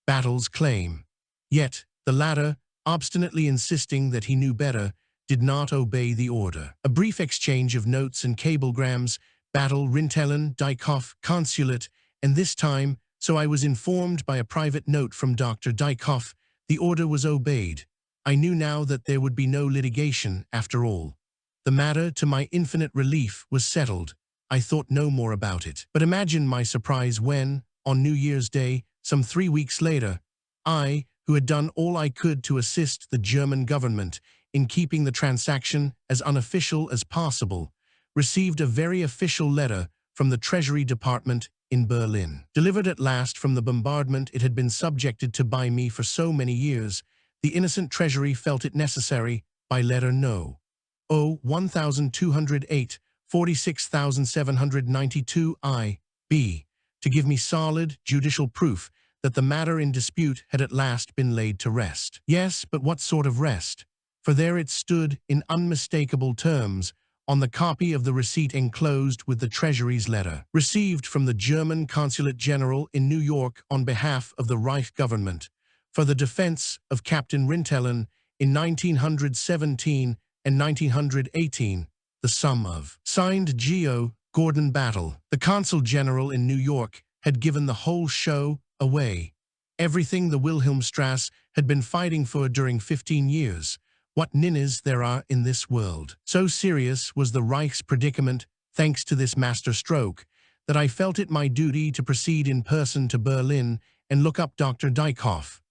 Battle's claim. Yet, the latter, obstinately insisting that he knew better, did not obey the order. A brief exchange of notes and cablegrams, Battle, Rintelen, Dykhoff, Consulate, and this time, so I was informed by a private note from Dr. Dykhoff, the order was obeyed. I knew now that there would be no litigation, after all. The matter, to my infinite relief, was settled. I thought no more about it. But imagine my surprise when, on New Year's Day, some 3 weeks later, I, who had done all I could to assist the German government in keeping the transaction as unofficial as possible, received a very official letter from the Treasury Department in Berlin. Delivered at last from the bombardment it had been subjected to by me for so many years, the innocent Treasury felt it necessary, by letter No. 1208, 46,792 I.B., to give me solid, judicial proof that the matter in dispute had at last been laid to rest. Yes, but what sort of rest? For there it stood, in unmistakable terms, on the copy of the receipt enclosed with the Treasury's letter, received from the German Consulate General in New York on behalf of the Reich government, for the defense of Captain Rintelen in 1917 and 1918, the sum of. Signed Geo. Gordon Battle. The Consul General in New York had given the whole show away. Everything the Wilhelmstrasse had been fighting for during 15 years. What ninnies there are in this world. So serious was the Reich's predicament, thanks to this master stroke, that I felt it my duty to proceed in person to Berlin and look up Dr. Dykhoff.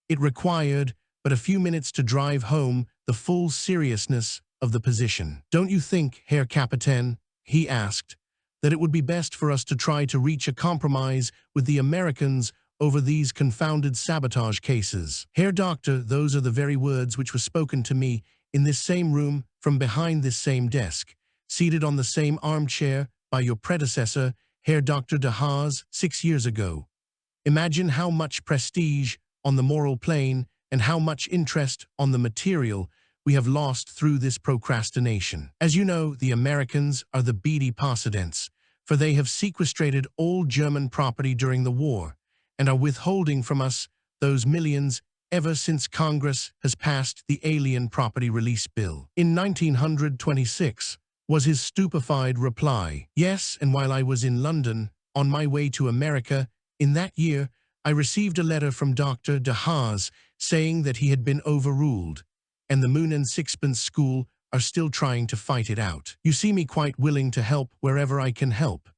It required but a few minutes to drive home the full seriousness of the position. "Don't you think, Herr Kapitän," he asked, "that it would be best for us to try to reach a compromise with the Americans over these confounded sabotage cases?" "Herr Doctor, those are the very words which were spoken to me in this same room from behind this same desk, seated on the same armchair by your predecessor, Herr Dr. de Haas, 6 years ago. Imagine how much prestige on the moral plane and how much interest on the material we have lost through this procrastination. As you know, the Americans are the beady possidents, for they have sequestrated all German property during the war, and are withholding from us those millions ever since Congress has passed the Alien Property Release Bill. In 1926, was his stupefied reply. Yes, and while I was in London, on my way to America, in that year, I received a letter from Dr. de Haas saying that he had been overruled, and the Moon and Sixpence School are still trying to fight it out. You see me quite willing to help wherever I can help.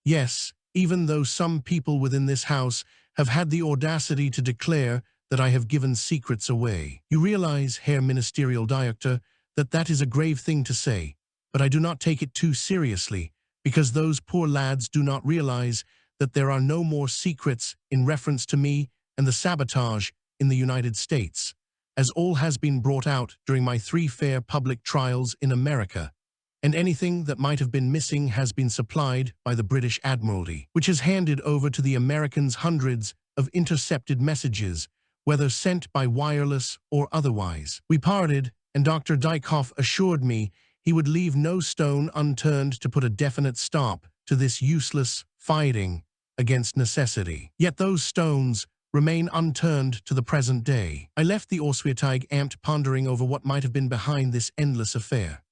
Yes, even though some people within this house have had the audacity to declare that I have given secrets away. You realize, Herr Ministerial Director, that that is a grave thing to say, but I do not take it too seriously, because those poor lads do not realize that there are no more secrets in reference to me and the sabotage in the United States, as all has been brought out during my 3 fair public trials in America, and anything that might have been missing has been supplied by the British Admiralty, which has handed over to the Americans hundreds of intercepted messages whether sent by wireless or otherwise. We parted, and Dr. Dykhoff assured me he would leave no stone unturned to put a definite stop to this useless fighting against necessity. Yet those stones remain unturned to the present day. I left the Auswärtige Amt pondering over what might have been behind this endless affair.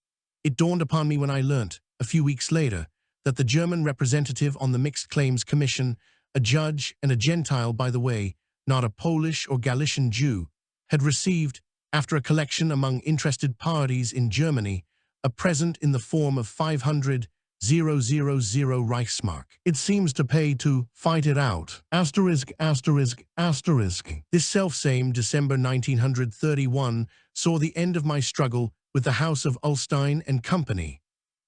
It dawned upon me when I learnt, a few weeks later, that the German representative on the Mixed Claims Commission, a judge and a Gentile, by the way, not a Polish or Galician Jew, had received, after a collection among interested parties in Germany, a present in the form of 500,000 Reichsmark. It seems to pay to fight it out. Asterisk. This selfsame December 1931 saw the end of my struggle with the House of Ullstein and Company.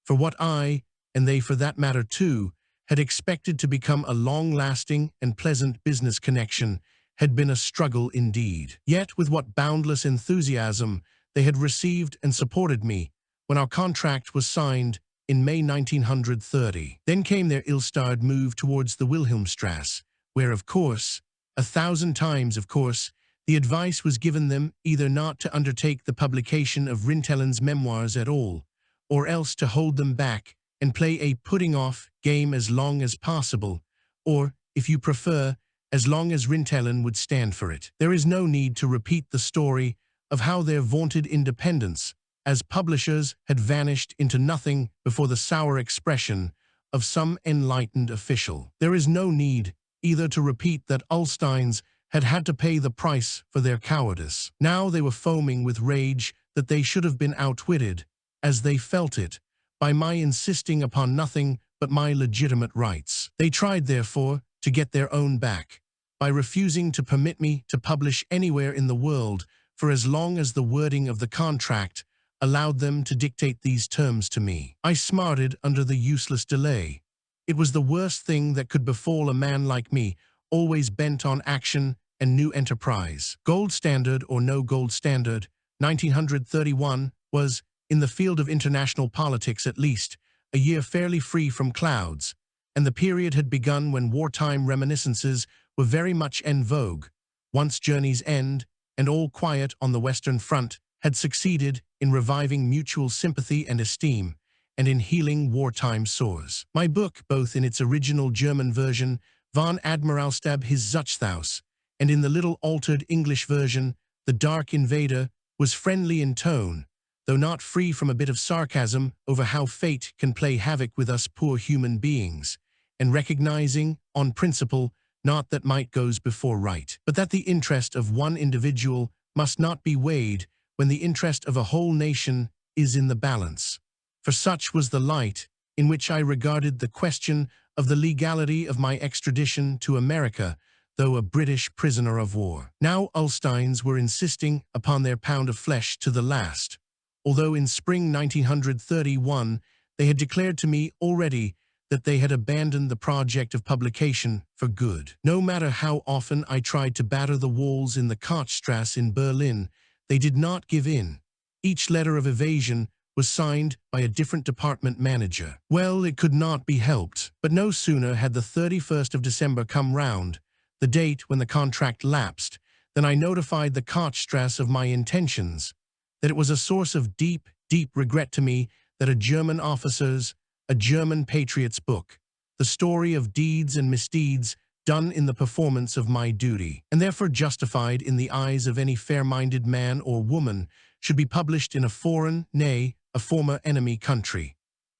For what I, and they for that matter too, had expected to become a long-lasting and pleasant business connection had been a struggle indeed. Yet with what boundless enthusiasm they had received and supported me when our contract was signed in May 1930. Then came their ill-starred move towards the Wilhelmstrasse, where, of course, 1,000 times, of course, the advice was given them either not to undertake the publication of Rintelen's memoirs at all, or else to hold them back and play a putting-off game as long as possible, or, if you prefer, as long as Rintelen would stand for it. There is no need to repeat the story of how their vaunted independence as publishers had vanished into nothing before the sour expression of some enlightened official. There is no need either to repeat that Ullsteins had had to pay the price for their cowardice. Now they were foaming with rage that they should have been outwitted, as they felt it, by my insisting upon nothing but my legitimate rights. They tried, therefore, to get their own back, by refusing to permit me to publish anywhere in the world for as long as the wording of the contract allowed them to dictate these terms to me. I smarted under the useless delay. It was the worst thing that could befall a man like me, always bent on action and new enterprise. Gold standard or no gold standard, 1931 was, in the field of international politics at least, a year fairly free from clouds, and the period had begun when wartime reminiscences were very much en vogue. Once Journey's End, and all quiet on the Western Front, had succeeded in reviving mutual sympathy and esteem, and in healing wartime sores. My book, both in its original German version, Von Admiralstab his Zuchthaus, and in the little altered English version, The Dark Invader, was friendly in tone, though not free from a bit of sarcasm over how fate can play havoc with us poor human beings, and recognizing, on principle, not that might goes before right, but that the interest of one individual must not be weighed when the interest of a whole nation is in the balance. For such was the light in which I regarded the question of the legality of my extradition to America, though a British prisoner of war. Now Ullsteins were insisting upon their pound of flesh to the last, although in spring 1931 they had declared to me already that they had abandoned the project of publication for good. No matter how often I tried to batter the walls in the Kochstrasse in Berlin, they did not give in. Each letter of evasion was signed by a different department manager. Well, it could not be helped. But no sooner had the 31st of December come round, the date when the contract lapsed, than I notified the Kochstrasse of my intentions, that it was a source of deep, deep regret to me that a German officer's, a German patriot's book, the story of deeds and misdeeds done in the performance of my duty, and therefore justified in the eyes of any fair-minded man or woman, should be published in a foreign, nay, a former enemy country.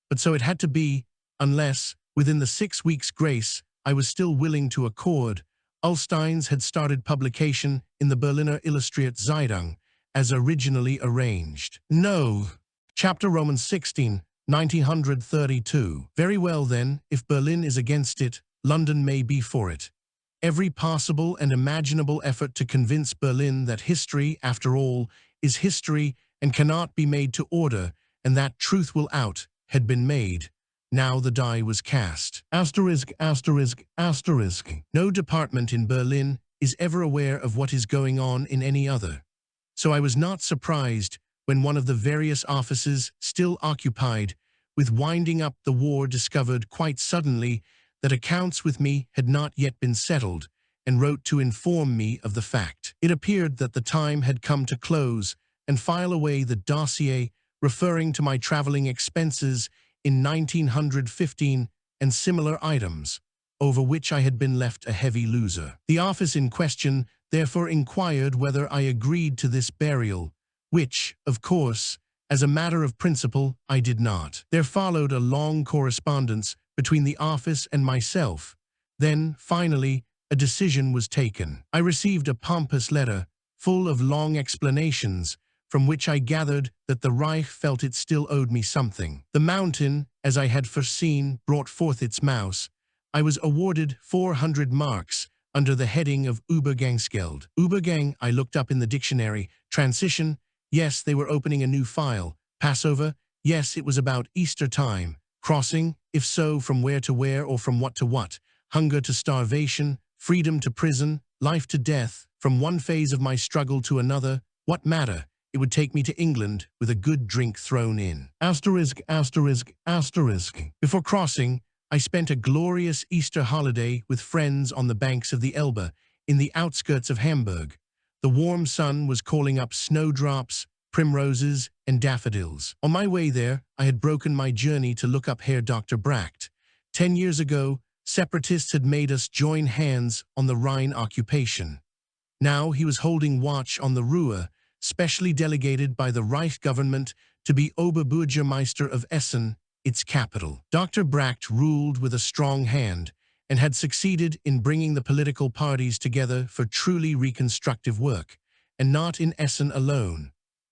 But so it had to be, unless, within the 6 weeks' grace I was still willing to accord, Ullsteins had started publication in the Berliner Illustrierte Zeitung, as originally arranged. No. Chapter Roman 16, 1932. Very well then, if Berlin is against it, London may be for it. Every possible and imaginable effort to convince Berlin that history, after all, is history and cannot be made to order, and that truth will out, had been made. Now the die was cast. Asterisk. No department in Berlin is ever aware of what is going on in any other. So I was not surprised when one of the various offices still occupied with winding up the war discovered quite suddenly that accounts with me had not yet been settled, and wrote to inform me of the fact. It appeared that the time had come to close and file away the dossier referring to my traveling expenses in 1915 and similar items, over which I had been left a heavy loser. The office in question therefore inquired whether I agreed to this burial, which, of course, as a matter of principle, I did not. There followed a long correspondence between the office and myself. Then, finally, a decision was taken. I received a pompous letter, full of long explanations, from which I gathered that the Reich felt it still owed me something. The mountain, as I had foreseen, brought forth its mouse. I was awarded 400 marks under the heading of Übergangsgeld. Übergang, I looked up in the dictionary. Transition, yes, they were opening a new file. Passover, yes, it was about Easter time. Crossing, if so, from where to where or from what to what. Hunger to starvation, freedom to prison, life to death. From one phase of my struggle to another, what matter? It would take me to England with a good drink thrown in. Asterisk, asterisk, asterisk. Before crossing, I spent a glorious Easter holiday with friends on the banks of the Elbe, in the outskirts of Hamburg. The warm sun was calling up snowdrops, primroses, and daffodils. On my way there, I had broken my journey to look up Herr Dr. Bracht. 10 years ago, separatists had made us join hands on the Rhine occupation. Now he was holding watch on the Ruhr, specially delegated by the Reich government to be Oberbürgermeister of Essen, its capital. Dr. Bracht ruled with a strong hand and had succeeded in bringing the political parties together for truly reconstructive work, and not in Essen alone.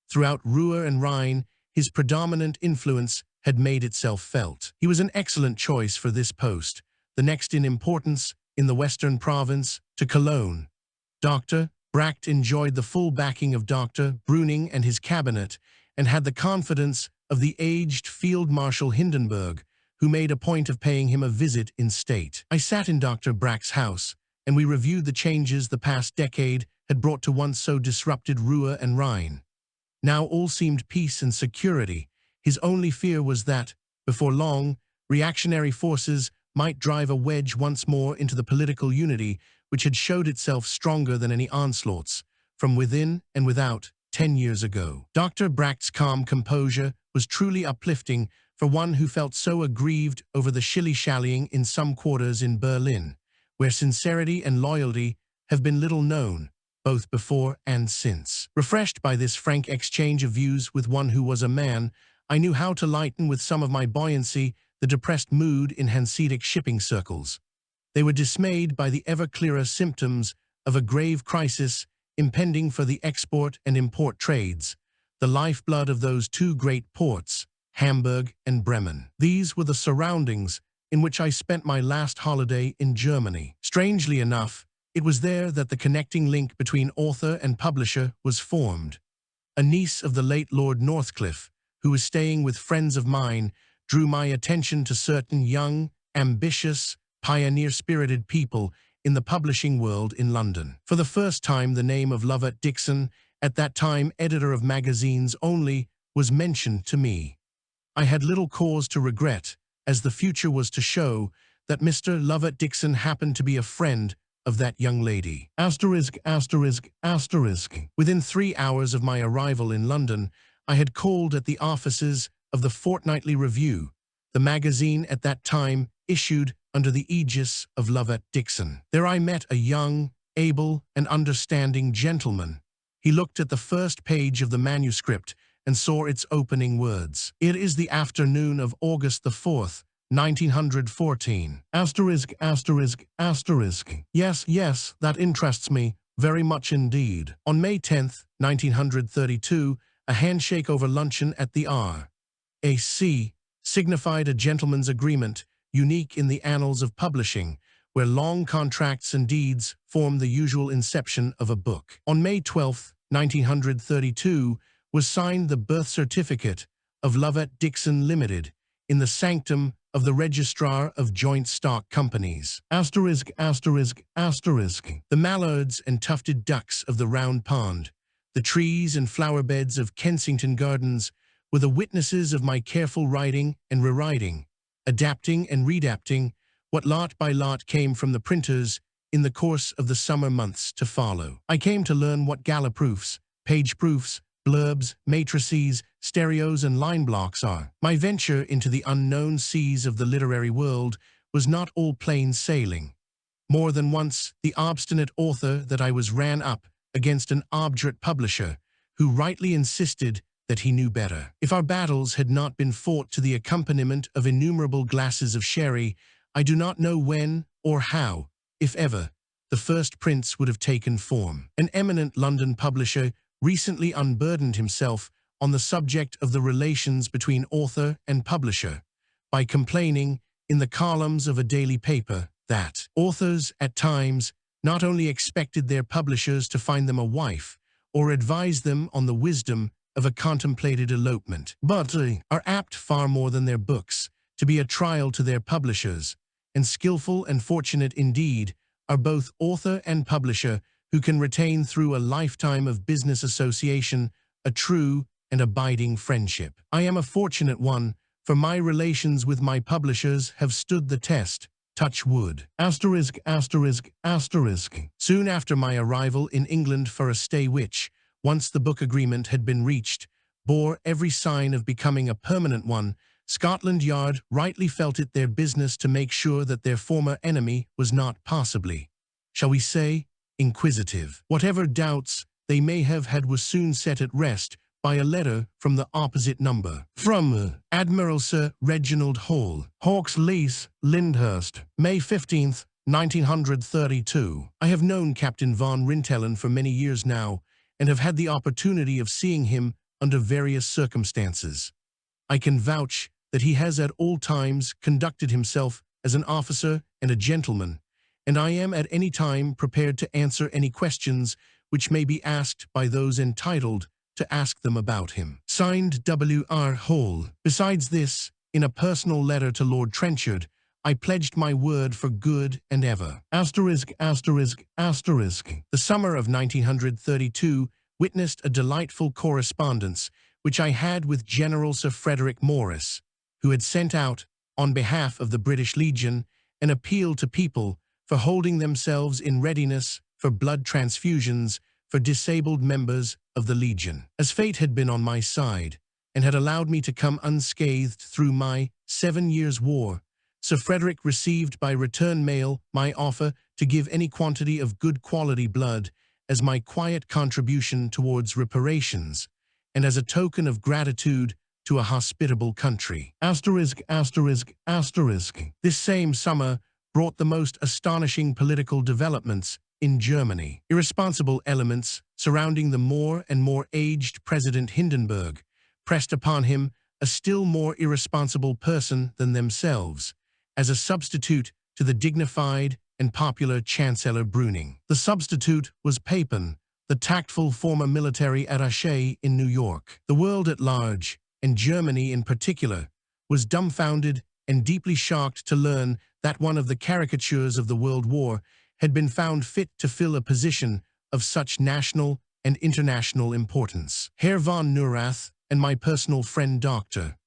Throughout Ruhr and Rhine, his predominant influence had made itself felt. He was an excellent choice for this post, the next in importance in the western province to Cologne. Dr. Bracht enjoyed the full backing of Dr. Brüning and his cabinet, and had the confidence of the aged Field Marshal Hindenburg, who made a point of paying him a visit in state. I sat in Dr. Bracht's house, and we reviewed the changes the past decade had brought to once so disrupted Ruhr and Rhine. Now all seemed peace and security. His only fear was that, before long, reactionary forces might drive a wedge once more into the political unity which had showed itself stronger than any onslaughts, from within and without, 10 years ago. Dr. Bracht's calm composure was truly uplifting for one who felt so aggrieved over the shilly-shallying in some quarters in Berlin, where sincerity and loyalty have been little known, both before and since. Refreshed by this frank exchange of views with one who was a man, I knew how to lighten with some of my buoyancy the depressed mood in Hanseatic shipping circles. They were dismayed by the ever-clearer symptoms of a grave crisis impending for the export and import trades, the lifeblood of those two great ports, Hamburg and Bremen. These were the surroundings in which I spent my last holiday in Germany. Strangely enough, it was there that the connecting link between author and publisher was formed. A niece of the late Lord Northcliffe, who was staying with friends of mine, drew my attention to certain young, ambitious, pioneer-spirited people in the publishing world in London. For the first time, the name of Lovett Dixon, at that time editor of magazines only, was mentioned to me. I had little cause to regret, as the future was to show, that Mr. Lovett Dixon happened to be a friend of that young lady. Asterisk, asterisk, asterisk. Within 3 hours of my arrival in London, I had called at the offices of the Fortnightly Review, the magazine at that time issued under the aegis of Lovett Dixon. There I met a young, able, and understanding gentleman. He looked at the first page of the manuscript and saw its opening words. It is the afternoon of August the 4th, 1914. Asterisk, asterisk, asterisk. Yes, that interests me very much indeed. On May 10th, 1932, a handshake over luncheon at the R.A.C. signified a gentleman's agreement, unique in the annals of publishing, where long contracts and deeds form the usual inception of a book. On May 12, 1932, was signed the birth certificate of Lovett Dixon Limited in the sanctum of the Registrar of Joint Stock Companies. Asterisk, asterisk, asterisk. The mallards and tufted ducks of the Round Pond, the trees and flower beds of Kensington Gardens, were the witnesses of my careful writing and rewriting, adapting and redapting what lot by lot came from the printers in the course of the summer months to follow. I came to learn what gala proofs, page proofs, blurbs, matrices, stereos, and line blocks are. My venture into the unknown seas of the literary world was not all plain sailing. More than once, the obstinate author that I was ran up against an obdurate publisher who rightly insisted that he knew better. If our battles had not been fought to the accompaniment of innumerable glasses of sherry, I do not know when or how, if ever, the first prince would have taken form. An eminent London publisher recently unburdened himself on the subject of the relations between author and publisher by complaining in the columns of a daily paper that authors at times not only expected their publishers to find them a wife or advise them on the wisdom of a contemplated elopement, but are apt far more than their books to be a trial to their publishers, and skillful and fortunate indeed are both author and publisher who can retain through a lifetime of business association a true and abiding friendship. I am a fortunate one, for my relations with my publishers have stood the test. Touch wood. Asterisk, asterisk, asterisk. Soon after my arrival in England for a stay which, once the book agreement had been reached, bore every sign of becoming a permanent one, Scotland Yard rightly felt it their business to make sure that their former enemy was not possibly, shall we say, inquisitive. Whatever doubts they may have had were soon set at rest by a letter from the opposite number. From Admiral Sir Reginald Hall, Hawks Lease, Lyndhurst, May 15th, 1932. I have known Captain von Rintelen for many years now, and have had the opportunity of seeing him under various circumstances. I can vouch that he has at all times conducted himself as an officer and a gentleman, and I am at any time prepared to answer any questions which may be asked by those entitled to ask them about him. Signed W.R. Hall. Besides this, in a personal letter to Lord Trenchard, I pledged my word for good and ever. Asterisk, asterisk, asterisk. The summer of 1932 witnessed a delightful correspondence which I had with General Sir Frederick Morris, who had sent out, on behalf of the British Legion, an appeal to people for holding themselves in readiness for blood transfusions for disabled members of the Legion. As fate had been on my side, and had allowed me to come unscathed through my 7 years' war, Sir Frederick received by return mail my offer to give any quantity of good quality blood as my quiet contribution towards reparations, and as a token of gratitude to a hospitable country. Asterisk, asterisk, asterisk. This same summer brought the most astonishing political developments in Germany. Irresponsible elements surrounding the more and more aged President Hindenburg pressed upon him a still more irresponsible person than themselves, as a substitute to the dignified and popular Chancellor Brüning. The substitute was Papen, the tactful former military attaché in New York. The world at large, and Germany in particular, was dumbfounded and deeply shocked to learn that one of the caricatures of the World War had been found fit to fill a position of such national and international importance. Herr von Neurath and my personal friend Dr.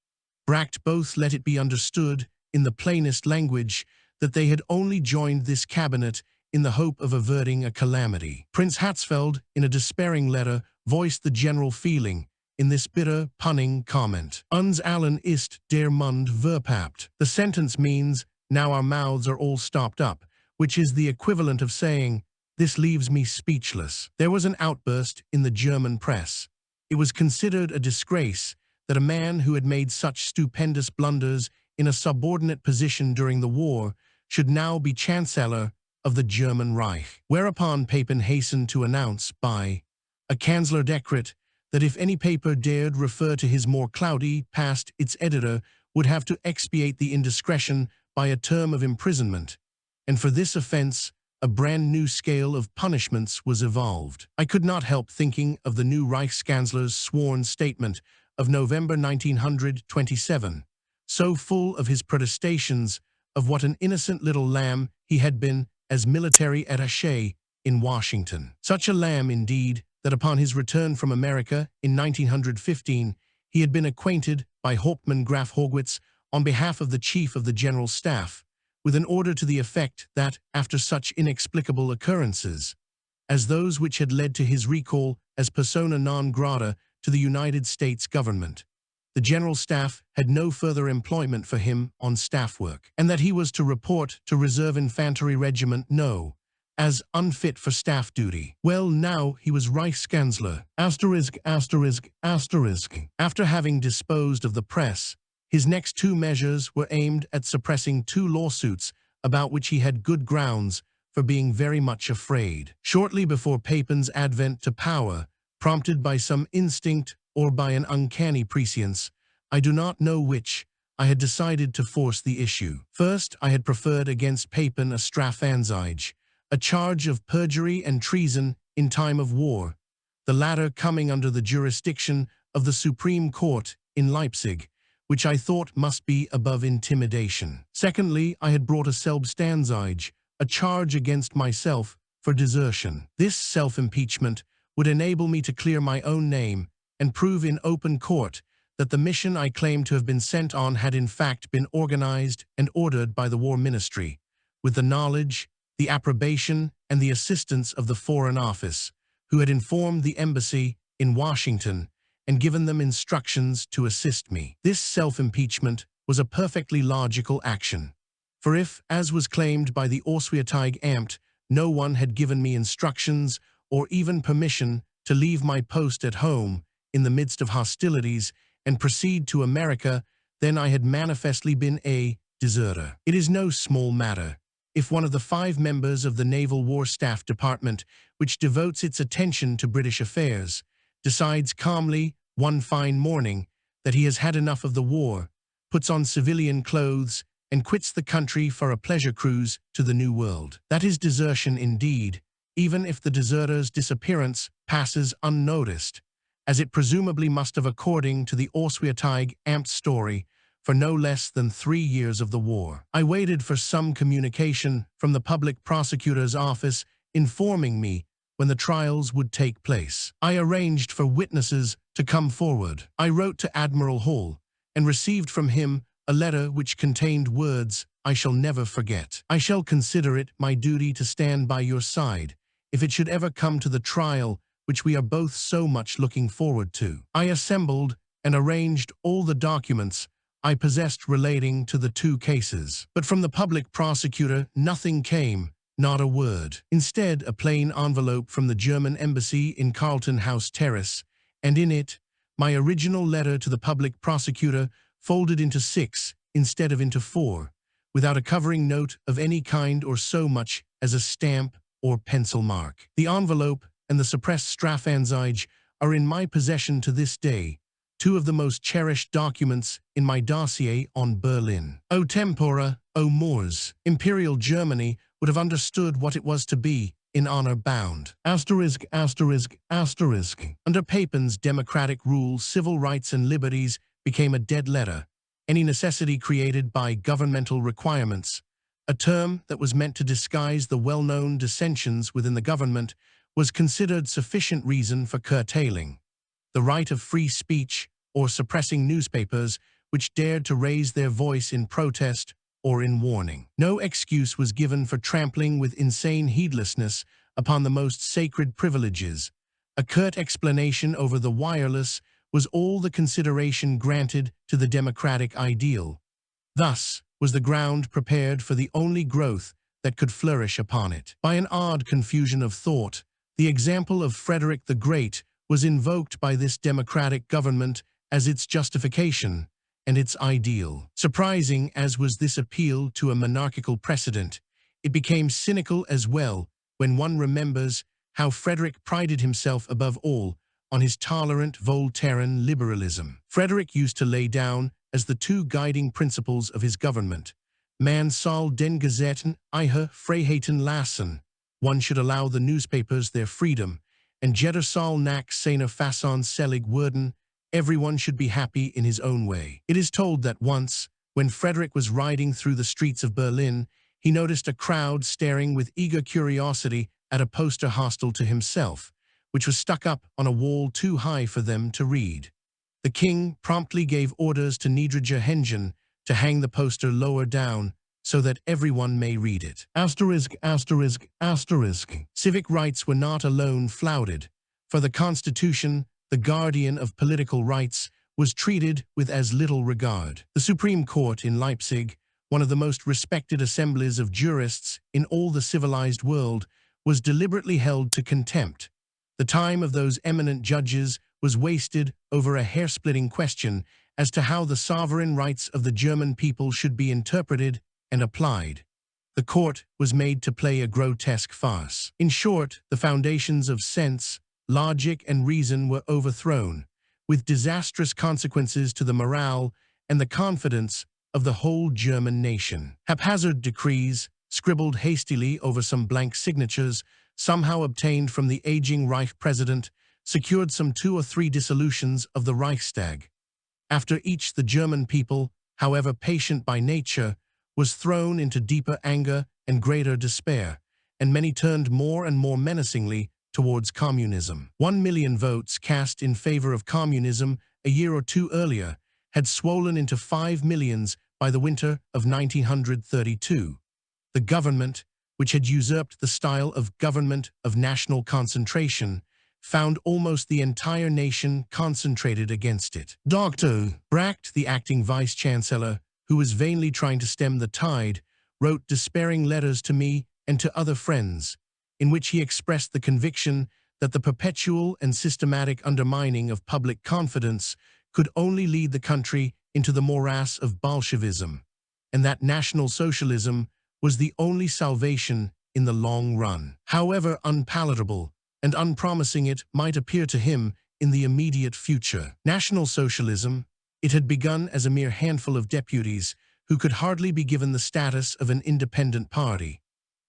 Bracht both let it be understood in the plainest language that they had only joined this cabinet in the hope of averting a calamity. Prince Hatzfeld, in a despairing letter, voiced the general feeling in this bitter, punning comment. Uns allen ist der Mund verpappt. The sentence means, now our mouths are all stopped up, which is the equivalent of saying, this leaves me speechless. There was an outburst in the German press. It was considered a disgrace that a man who had made such stupendous blunders in a subordinate position during the war should now be Chancellor of the German Reich. Whereupon Papen hastened to announce by a Kanzlerdekret that if any paper dared refer to his more cloudy past, its editor would have to expiate the indiscretion by a term of imprisonment, and for this offense a brand new scale of punishments was evolved. I could not help thinking of the new Reichskanzler's sworn statement of November 1927, so full of his protestations of what an innocent little lamb he had been as military attaché in Washington. Such a lamb, indeed, that upon his return from America in 1915, he had been acquainted by Hauptmann Graf Haugwitz on behalf of the Chief of the General Staff with an order to the effect that, after such inexplicable occurrences, as those which had led to his recall as persona non grata to the United States government, the General Staff had no further employment for him on staff work, and that he was to report to Reserve Infantry Regiment No. as unfit for staff duty. Well, now he was Reichskanzler. *****. After having disposed of the press, his next two measures were aimed at suppressing two lawsuits about which he had good grounds for being very much afraid. Shortly before Papen's advent to power, prompted by some instinct or by an uncanny prescience, I do not know which, I had decided to force the issue. First, I had preferred against Papen a Strafanzeige, a charge of perjury and treason in time of war, the latter coming under the jurisdiction of the Supreme Court in Leipzig, which I thought must be above intimidation. Secondly, I had brought a Selbstanzeige, a charge against myself for desertion. This self-impeachment would enable me to clear my own name and prove in open court that the mission I claimed to have been sent on had in fact been organized and ordered by the War Ministry, with the knowledge, the approbation, and the assistance of the Foreign Office, who had informed the embassy in Washington and given them instructions to assist me. This self-impeachment was a perfectly logical action, for if, as was claimed by the Auswärtige Amt, no one had given me instructions or even permission to leave my post at home in the midst of hostilities and proceed to America, then I had manifestly been a deserter. It is no small matter if one of the 5 members of the Naval War Staff Department, which devotes its attention to British affairs, decides calmly, one fine morning, that he has had enough of the war, puts on civilian clothes, and quits the country for a pleasure cruise to the New World. That is desertion indeed, even if the deserter's disappearance passes unnoticed, as it presumably must have according to the Auswärtige Amt story, for no less than 3 years of the war. I waited for some communication from the public prosecutor's office informing me when the trials would take place. I arranged for witnesses to come forward. I wrote to Admiral Hall and received from him a letter which contained words I shall never forget. I shall consider it my duty to stand by your side if it should ever come to the trial which we are both so much looking forward to. I assembled and arranged all the documents I possessed relating to the 2 cases. But from the public prosecutor nothing came, not a word. Instead, a plain envelope from the German embassy in Carlton House Terrace, and in it, my original letter to the public prosecutor folded into 6 instead of into 4, without a covering note of any kind or so much as a stamp or pencil mark. The envelope and the suppressed Strafanzeige are in my possession to this day, 2 of the most cherished documents in my dossier on Berlin. O tempora, O mors, Imperial Germany would have understood what it was to be in honor bound. *******. Under Papen's democratic rule, civil rights and liberties became a dead letter, any necessity created by governmental requirements. A term that was meant to disguise the well-known dissensions within the government was considered sufficient reason for curtailing the right of free speech or suppressing newspapers which dared to raise their voice in protest or in warning. No excuse was given for trampling with insane heedlessness upon the most sacred privileges. A curt explanation over the wireless was all the consideration granted to the democratic ideal. Thus was the ground prepared for the only growth that could flourish upon it. By an odd confusion of thought, the example of Frederick the Great was invoked by this democratic government as its justification and its ideal. Surprising as was this appeal to a monarchical precedent, it became cynical as well when one remembers how Frederick prided himself above all on his tolerant Voltairean liberalism. Frederick used to lay down as the 2 guiding principles of his government: Man soll den Gazetten ihre Freiheiten lassen, one should allow the newspapers their freedom, and jeder soll nach seiner Fassung selig werden, everyone should be happy in his own way. It is told that once, when Frederick was riding through the streets of Berlin, he noticed a crowd staring with eager curiosity at a poster hostile to himself, which was stuck up on a wall too high for them to read. The king promptly gave orders to Niedriger Hengen to hang the poster lower down so that everyone may read it. Asterisk, asterisk, asterisk. Civic rights were not alone flouted. For the Constitution, the guardian of political rights, was treated with as little regard. The Supreme Court in Leipzig, one of the most respected assemblies of jurists in all the civilized world, was deliberately held to contempt. The time of those eminent judges was wasted over a hair-splitting question as to how the sovereign rights of the German people should be interpreted and applied. The court was made to play a grotesque farce. In short, the foundations of sense, logic, and reason were overthrown, with disastrous consequences to the morale and the confidence of the whole German nation. Haphazard decrees, scribbled hastily over some blank signatures, somehow obtained from the aging Reich president, secured some 2 or 3 dissolutions of the Reichstag. After each, the German people, however patient by nature, was thrown into deeper anger and greater despair, and many turned more and more menacingly towards communism. 1 million votes cast in favor of communism a year or 2 earlier had swollen into 5 millions by the winter of 1932. The government, which had usurped the style of government of national concentration, found almost the entire nation concentrated against it. Dr. Bracht, the acting vice-chancellor, who was vainly trying to stem the tide, wrote despairing letters to me and to other friends, in which he expressed the conviction that the perpetual and systematic undermining of public confidence could only lead the country into the morass of Bolshevism, and that National Socialism was the only salvation in the long run. However unpalatable and unpromising it might appear to him in the immediate future, National Socialism, it had begun as a mere handful of deputies who could hardly be given the status of an independent party.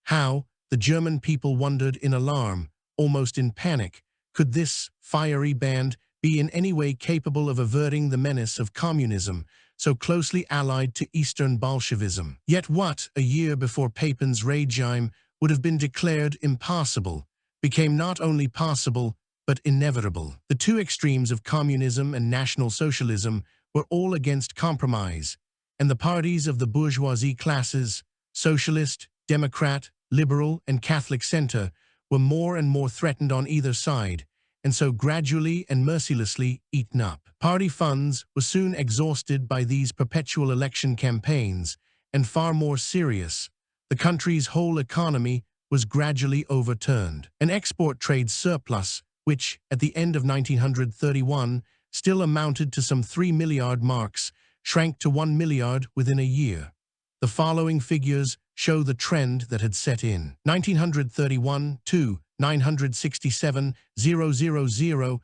How, the German people wondered in alarm, almost in panic, could this fiery band be in any way capable of averting the menace of communism, so closely allied to Eastern Bolshevism? Yet what, a year before Papen's regime would have been declared impossible, became not only possible, but inevitable. The 2 extremes of communism and National Socialism were all against compromise, and the parties of the bourgeoisie classes, socialist, democrat, liberal, and Catholic center, were more and more threatened on either side, and so gradually and mercilessly eaten up. Party funds were soon exhausted by these perpetual election campaigns, and far more serious, the country's whole economy was gradually overturned. An export trade surplus, which, at the end of 1931, still amounted to some 3 milliard marks, shrank to 1 milliard within a year. The following figures show the trend that had set in. 1931 to 967 000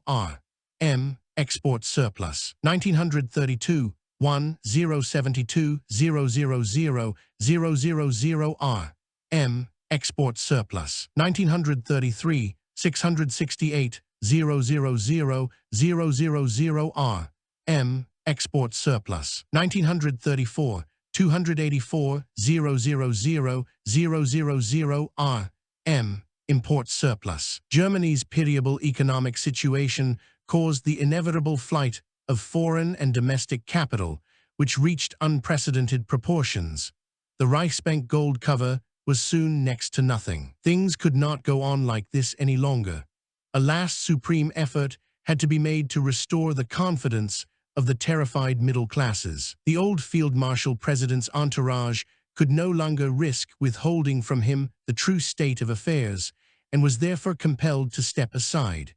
R.M. export surplus. 1932 1072 000 R.M. export surplus. 1933 668 000 R.M. export surplus. 1934 284 000 R.M. import surplus. Germany's pitiable economic situation caused the inevitable flight of foreign and domestic capital, which reached unprecedented proportions. The Reichsbank gold cover was soon next to nothing. Things could not go on like this any longer. A last supreme effort had to be made to restore the confidence of the terrified middle classes. The old Field Marshal President's entourage could no longer risk withholding from him the true state of affairs, and was therefore compelled to step aside.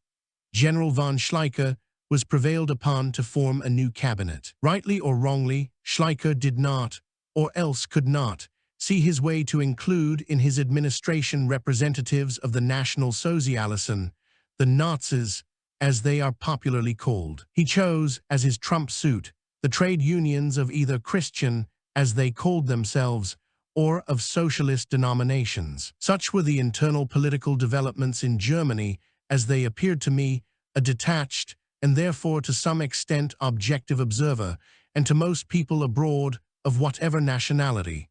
General von Schleicher was prevailed upon to form a new cabinet. Rightly or wrongly, Schleicher did not, or else could not, see his way to include in his administration representatives of the National Sozialisten, the Nazis, as they are popularly called. He chose, as his trump suit, the trade unions of either Christian, as they called themselves, or of socialist denominations. Such were the internal political developments in Germany, as they appeared to me, a detached, and therefore to some extent objective observer, and to most people abroad of whatever nationality.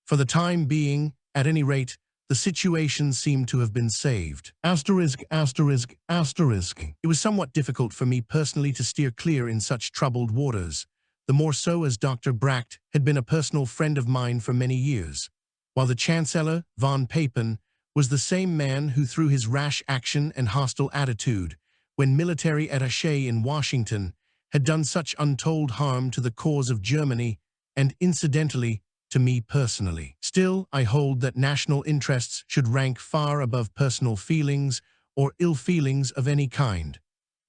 For the time being, at any rate, the situation seemed to have been saved. Asterisk, asterisk, asterisk. It was somewhat difficult for me personally to steer clear in such troubled waters. The the more so as Dr. Bracht had been a personal friend of mine for many years, while the Chancellor, von Papen, was the same man who, through his rash action and hostile attitude, when military attaché in Washington, had done such untold harm to the cause of Germany and, incidentally, to me personally. Still, I hold that national interests should rank far above personal feelings or ill feelings of any kind.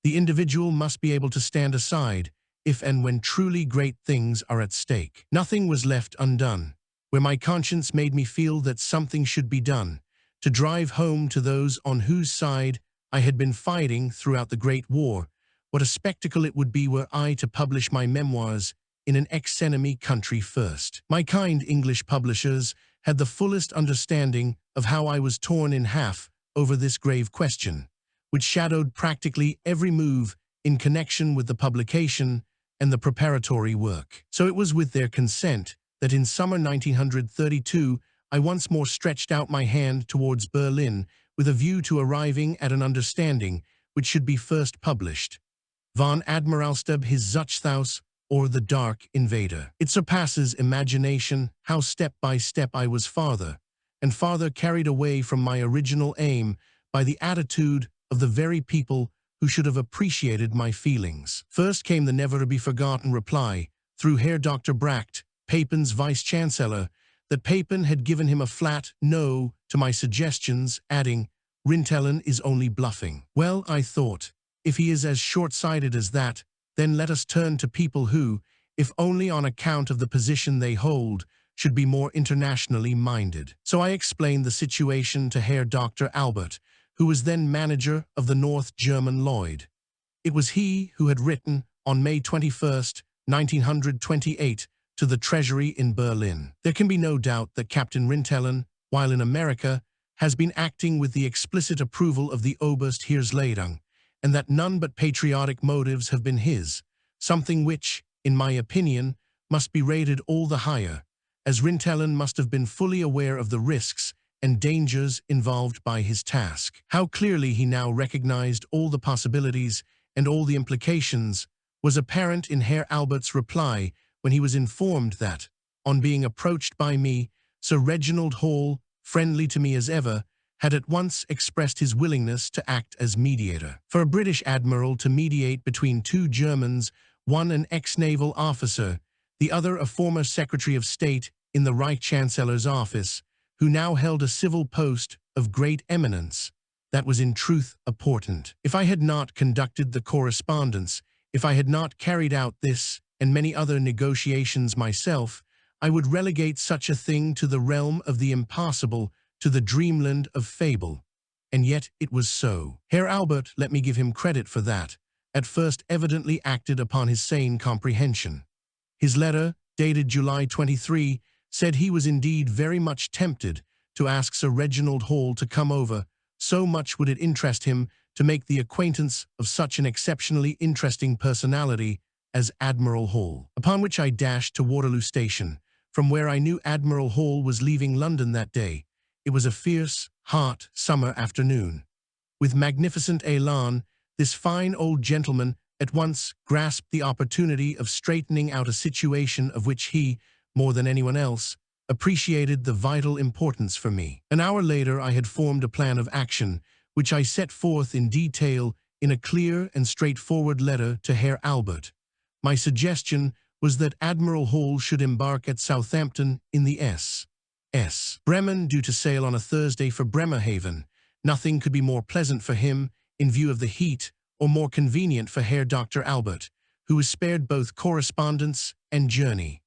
The individual must be able to stand aside if and when truly great things are at stake. Nothing was left undone, where my conscience made me feel that something should be done, to drive home to those on whose side I had been fighting throughout the Great War, what a spectacle it would be were I to publish my memoirs in an ex-enemy country first. My kind English publishers had the fullest understanding of how I was torn in half over this grave question, which shadowed practically every move in connection with the publication and the preparatory work. So it was with their consent that in summer 1932 I once more stretched out my hand towards Berlin with a view to arriving at an understanding which should be first published. Von Admiralstab his Zuchthaus, or the Dark Invader. It surpasses imagination how step by step I was farther and farther carried away from my original aim by the attitude of the very people who should have appreciated my feelings. First came the never-to-be-forgotten reply, through Herr Dr. Bracht, Papen's vice-chancellor, that Papen had given him a flat no to my suggestions, adding, "Rintelen is only bluffing." Well, I thought, if he is as short-sighted as that, then let us turn to people who, if only on account of the position they hold, should be more internationally minded. So I explained the situation to Herr Dr. Albert, who was then manager of the North German Lloyd. It was he who had written, on May 21st, 1928, to the Treasury in Berlin. There can be no doubt that Captain Rintelen, while in America, has been acting with the explicit approval of the Oberst-Heeresleitung, and that none but patriotic motives have been his, something which, in my opinion, must be rated all the higher, as Rintelen must have been fully aware of the risks and dangers involved by his task. How clearly he now recognized all the possibilities and all the implications was apparent in Herr Albert's reply when he was informed that, on being approached by me, Sir Reginald Hall, friendly to me as ever, had at once expressed his willingness to act as mediator. For a British admiral to mediate between two Germans, one an ex-naval officer, the other a former Secretary of State in the Reich Chancellor's office, who now held a civil post of great eminence, that was in truth a portent. If I had not conducted the correspondence, if I had not carried out this and many other negotiations myself, I would relegate such a thing to the realm of the impossible, to the dreamland of fable. And yet it was so. Herr Albert, let me give him credit for that, at first evidently acted upon his sane comprehension. His letter, dated July 23, said he was indeed very much tempted to ask Sir Reginald Hall to come over, so much would it interest him to make the acquaintance of such an exceptionally interesting personality as Admiral Hall. Upon which I dashed to Waterloo Station, from where I knew Admiral Hall was leaving London that day. It was a fierce, hot summer afternoon. With magnificent élan, this fine old gentleman at once grasped the opportunity of straightening out a situation of which he, more than anyone else, appreciated the vital importance for me. An hour later I had formed a plan of action, which I set forth in detail in a clear and straightforward letter to Herr Albert. My suggestion was that Admiral Hall should embark at Southampton in the S.S. Bremen, due to sail on a Thursday for Bremerhaven. Nothing could be more pleasant for him, in view of the heat, or more convenient for Herr Dr. Albert, who was spared both correspondence and journey.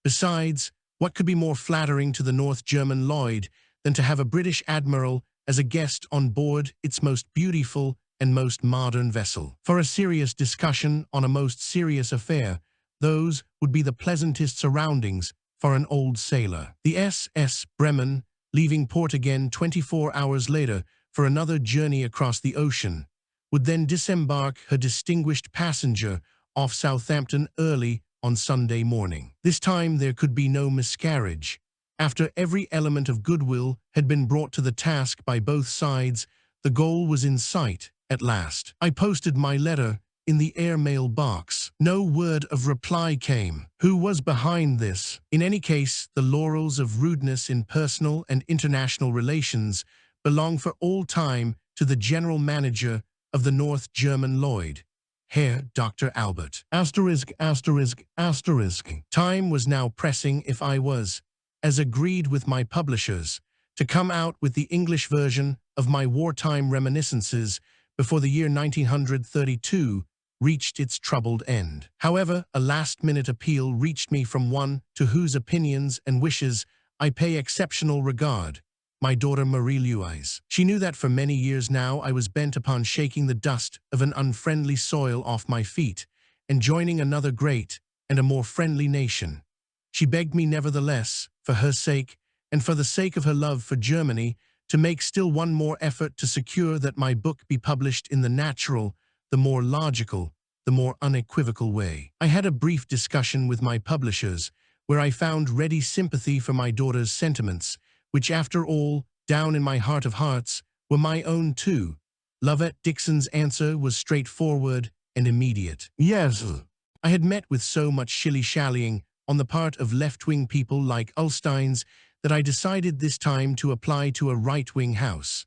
Besides, what could be more flattering to the North German Lloyd than to have a British admiral as a guest on board its most beautiful and most modern vessel? For a serious discussion on a most serious affair, those would be the pleasantest surroundings for an old sailor. The S.S. Bremen, leaving port again 24 hours later for another journey across the ocean, would then disembark her distinguished passenger off Southampton early on Sunday morning. This time there could be no miscarriage. After every element of goodwill had been brought to the task by both sides, the goal was in sight at last. I posted my letter in the airmail box. No word of reply came. Who was behind this? In any case, the laurels of rudeness in personal and international relations belong for all time to the general manager of the North German Lloyd, Herr Dr. Albert. Time was now pressing if I was, as agreed with my publishers, to come out with the English version of my wartime reminiscences before the year 1932 reached its troubled end. However, a last-minute appeal reached me from one to whose opinions and wishes I pay exceptional regard, my daughter Marie-Louise. She knew that for many years now I was bent upon shaking the dust of an unfriendly soil off my feet and joining another great and a more friendly nation. She begged me nevertheless, for her sake and for the sake of her love for Germany, to make still one more effort to secure that my book be published in the natural, the more logical, the more unequivocal way. I had a brief discussion with my publishers, where I found ready sympathy for my daughter's sentiments, which after all, down in my heart of hearts, were my own too. Lovett Dixon's answer was straightforward and immediate. Yes. I had met with so much shilly-shallying on the part of left-wing people like Ulstein's that I decided this time to apply to a right-wing house.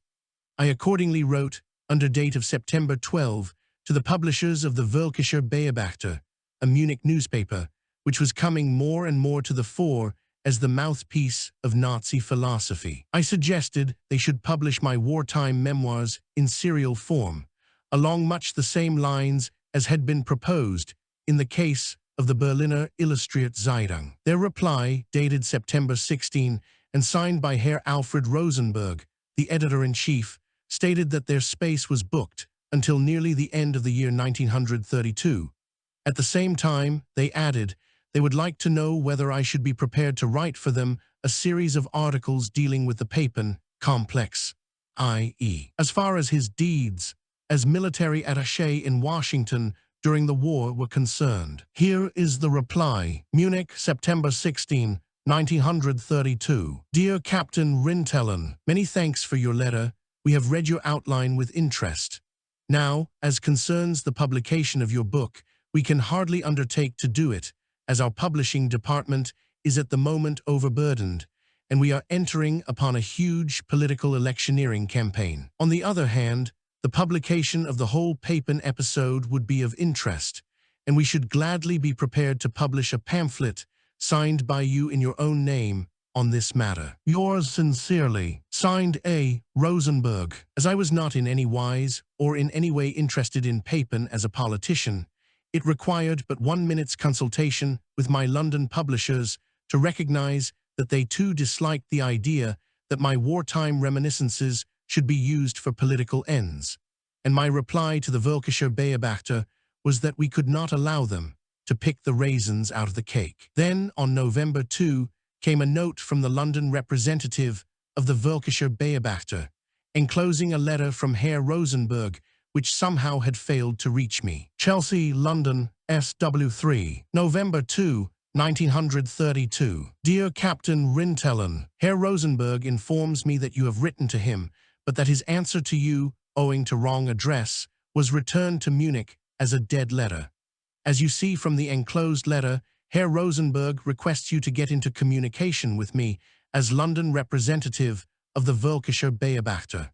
I accordingly wrote, under date of September 12, to the publishers of the Völkischer Beobachter, a Munich newspaper, which was coming more and more to the fore as the mouthpiece of Nazi philosophy. I suggested they should publish my wartime memoirs in serial form, along much the same lines as had been proposed in the case of the Berliner Illustrierte Zeitung. Their reply, dated September 16 and signed by Herr Alfred Rosenberg, the editor-in-chief, stated that their space was booked until nearly the end of the year 1932. At the same time, they added, they would like to know whether I should be prepared to write for them a series of articles dealing with the Papen complex, i.e., as far as his deeds as military attaché in Washington during the war were concerned. Here is the reply. Munich, September 16, 1932. Dear Captain Rintelen, many thanks for your letter. We have read your outline with interest. Now, as concerns the publication of your book, we can hardly undertake to do it, as our publishing department is at the moment overburdened, and we are entering upon a huge political electioneering campaign. On the other hand, the publication of the whole Papen episode would be of interest, and we should gladly be prepared to publish a pamphlet signed by you in your own name on this matter. Yours sincerely, signed A. Rosenberg. As I was not in any wise or in any way interested in Papen as a politician, it required but 1 minute's consultation with my London publishers to recognize that they too disliked the idea that my wartime reminiscences should be used for political ends, and my reply to the Völkischer Beobachter was that we could not allow them to pick the raisins out of the cake. Then, on November 2, came a note from the London representative of the Völkischer Beobachter, enclosing a letter from Herr Rosenberg, which somehow had failed to reach me. Chelsea, London, SW3, November 2, 1932. Dear Captain Rintelen, Herr Rosenberg informs me that you have written to him, but that his answer to you, owing to wrong address, was returned to Munich as a dead letter. As you see from the enclosed letter, Herr Rosenberg requests you to get into communication with me as London representative of the Völkischer Beobachter.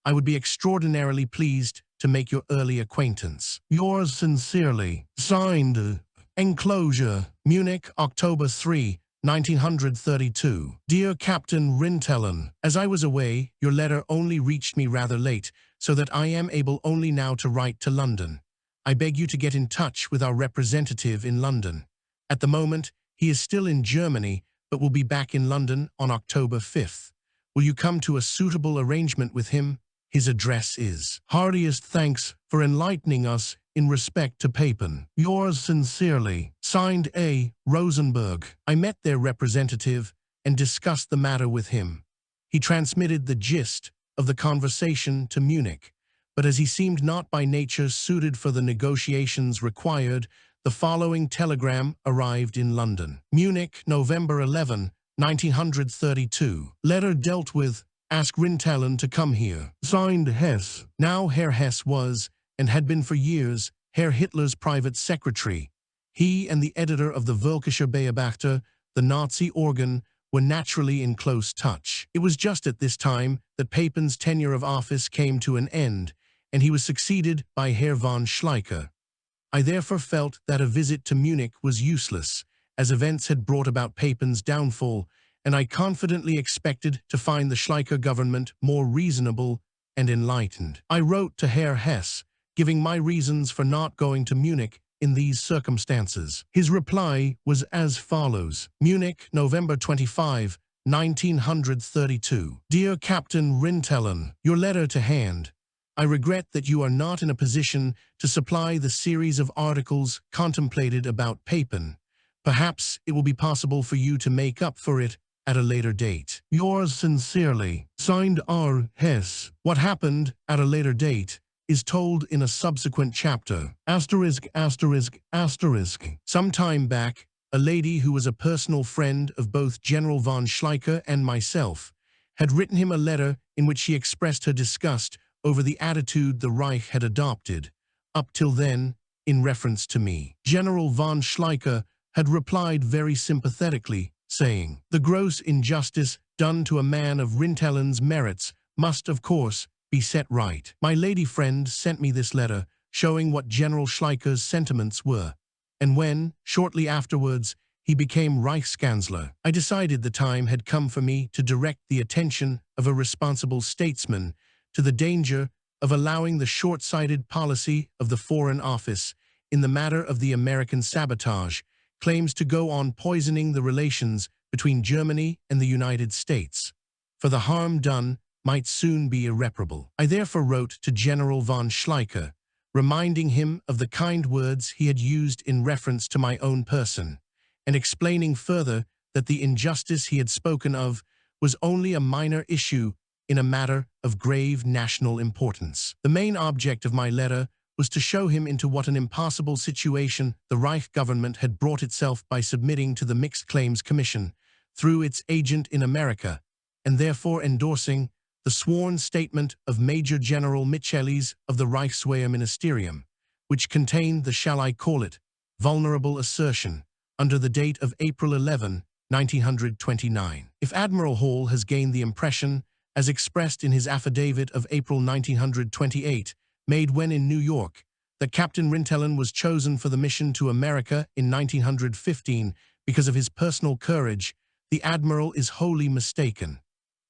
I would be extraordinarily pleased to make your early acquaintance. Yours sincerely, signed, Enclosure, Munich, October 3, 1932. Dear Captain Rintelen, as I was away, your letter only reached me rather late, so that I am able only now to write to London. I beg you to get in touch with our representative in London. At the moment, he is still in Germany, but will be back in London on October 5th. Will you come to a suitable arrangement with him? His address is. Heartiest thanks for enlightening us in respect to Papen. Yours sincerely, signed A. Rosenberg. I met their representative and discussed the matter with him. He transmitted the gist of the conversation to Munich, but as he seemed not by nature suited for the negotiations required, the following telegram arrived in London. Munich, November 11, 1932. Letter dealt with. Ask Rintelen to come here. Signed Hess. Now Herr Hess was, and had been for years, Herr Hitler's private secretary. He and the editor of the Völkischer Beobachter, the Nazi organ, were naturally in close touch. It was just at this time that Papen's tenure of office came to an end, and he was succeeded by Herr von Schleicher. I therefore felt that a visit to Munich was useless, as events had brought about Papen's downfall, and I confidently expected to find the Schleicher government more reasonable and enlightened. I wrote to Herr Hess, giving my reasons for not going to Munich in these circumstances. His reply was as follows. Munich, November 25, 1932. Dear Captain Rintelen, your letter to hand. I regret that you are not in a position to supply the series of articles contemplated about Papen. Perhaps it will be possible for you to make up for it at a later date. Yours sincerely, signed R. Hess. What happened at a later date is told in a subsequent chapter. ******. Some time back, a lady who was a personal friend of both General von Schleicher and myself had written him a letter in which she expressed her disgust over the attitude the Reich had adopted, up till then, in reference to me. General von Schleicher had replied very sympathetically, saying, "The gross injustice done to a man of Rintelen's merits must, of course, be set right." My lady friend sent me this letter, showing what General Schleicher's sentiments were, and when, shortly afterwards, he became Reichskanzler, I decided the time had come for me to direct the attention of a responsible statesman to the danger of allowing the short-sighted policy of the Foreign Office in the matter of the American sabotage claims to go on poisoning the relations between Germany and the United States, for the harm done might soon be irreparable. I therefore wrote to General von Schleicher, reminding him of the kind words he had used in reference to my own person, and explaining further that the injustice he had spoken of was only a minor issue in a matter of grave national importance. The main object of my letter was to show him into what an impossible situation the Reich government had brought itself by submitting to the Mixed Claims Commission through its agent in America, and therefore endorsing the sworn statement of Major General Michelis of the Reichswehr Ministerium, which contained the, shall I call it, vulnerable assertion, under the date of April 11, 1929. If Admiral Hall has gained the impression, as expressed in his affidavit of April 1928, made when in New York, that Captain Rintelen was chosen for the mission to America in 1915 because of his personal courage, the Admiral is wholly mistaken.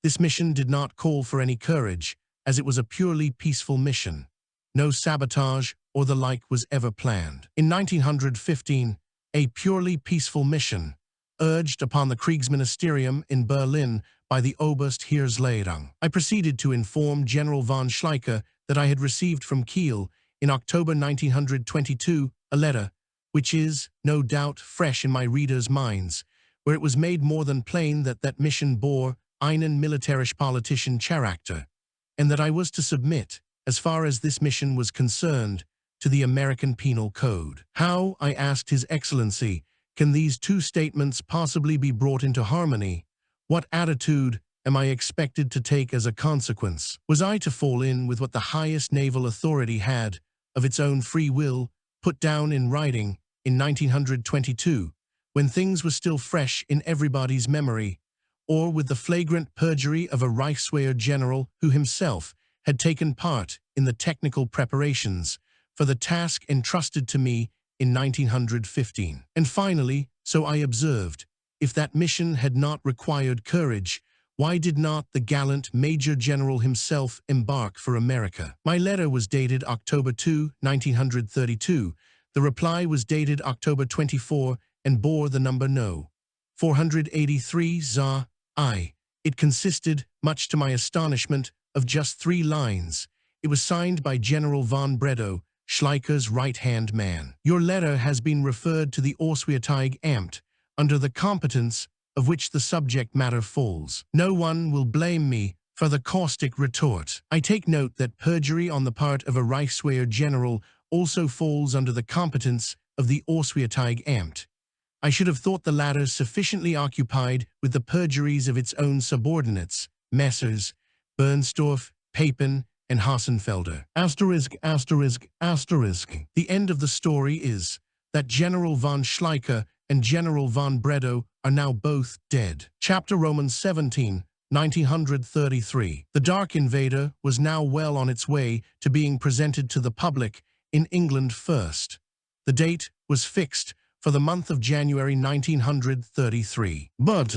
This mission did not call for any courage, as it was a purely peaceful mission. No sabotage or the like was ever planned. In 1915, a purely peaceful mission, urged upon the Kriegsministerium in Berlin by the Oberst Heeresleitung. I proceeded to inform General von Schleicher that I had received from Kiel, in October 1922, a letter, which is, no doubt, fresh in my readers' minds, where it was made more than plain that that mission bore einen militärisch-politischen Charakter, and that I was to submit, as far as this mission was concerned, to the American Penal Code. How, I asked His Excellency, can these two statements possibly be brought into harmony? What attitude am I expected to take as a consequence? Was I to fall in with what the highest naval authority had, of its own free will, put down in writing in 1922, when things were still fresh in everybody's memory, or with the flagrant perjury of a Reichswehr general who himself had taken part in the technical preparations for the task entrusted to me in 1915? And finally, so I observed, if that mission had not required courage, why did not the gallant Major General himself embark for America? My letter was dated October 2, 1932. The reply was dated October 24 and bore the number No. 483 ZA I. It consisted, much to my astonishment, of just 3 lines. It was signed by General von Bredow, Schleicher's right-hand man. Your letter has been referred to the Auswärtige Amt, under the competence of which the subject matter falls. No one will blame me for the caustic retort. I take note that perjury on the part of a Reichswehr general also falls under the competence of the Auswärtige Amt. I should have thought the latter sufficiently occupied with the perjuries of its own subordinates, Messrs. Bernstorff, Papen, and Hassenfelder. Asterisk, asterisk, asterisk. The end of the story is that General von Schleicher and General von Bredow are now both dead. Chapter Romans 17, 1933. The Dark Invader was now well on its way to being presented to the public in England first. The date was fixed for the month of January 1933. But,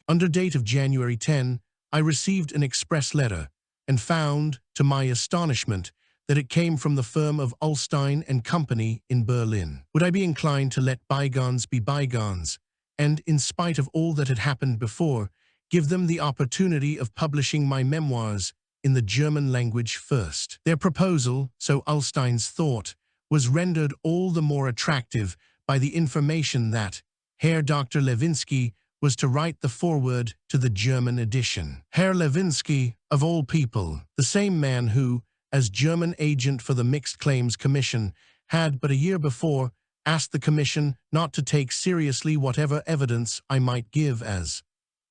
under date of January 10, I received an express letter and found, to my astonishment, that it came from the firm of Ullstein and Company in Berlin. Would I be inclined to let bygones be bygones, and, in spite of all that had happened before, give them the opportunity of publishing my memoirs in the German language first? Their proposal, so Ullstein's thought, was rendered all the more attractive by the information that Herr Dr. Lewinsky was to write the foreword to the German edition. Herr Lewinsky, of all people, the same man who, as German agent for the Mixed Claims Commission, had but a year before asked the Commission not to take seriously whatever evidence I might give, as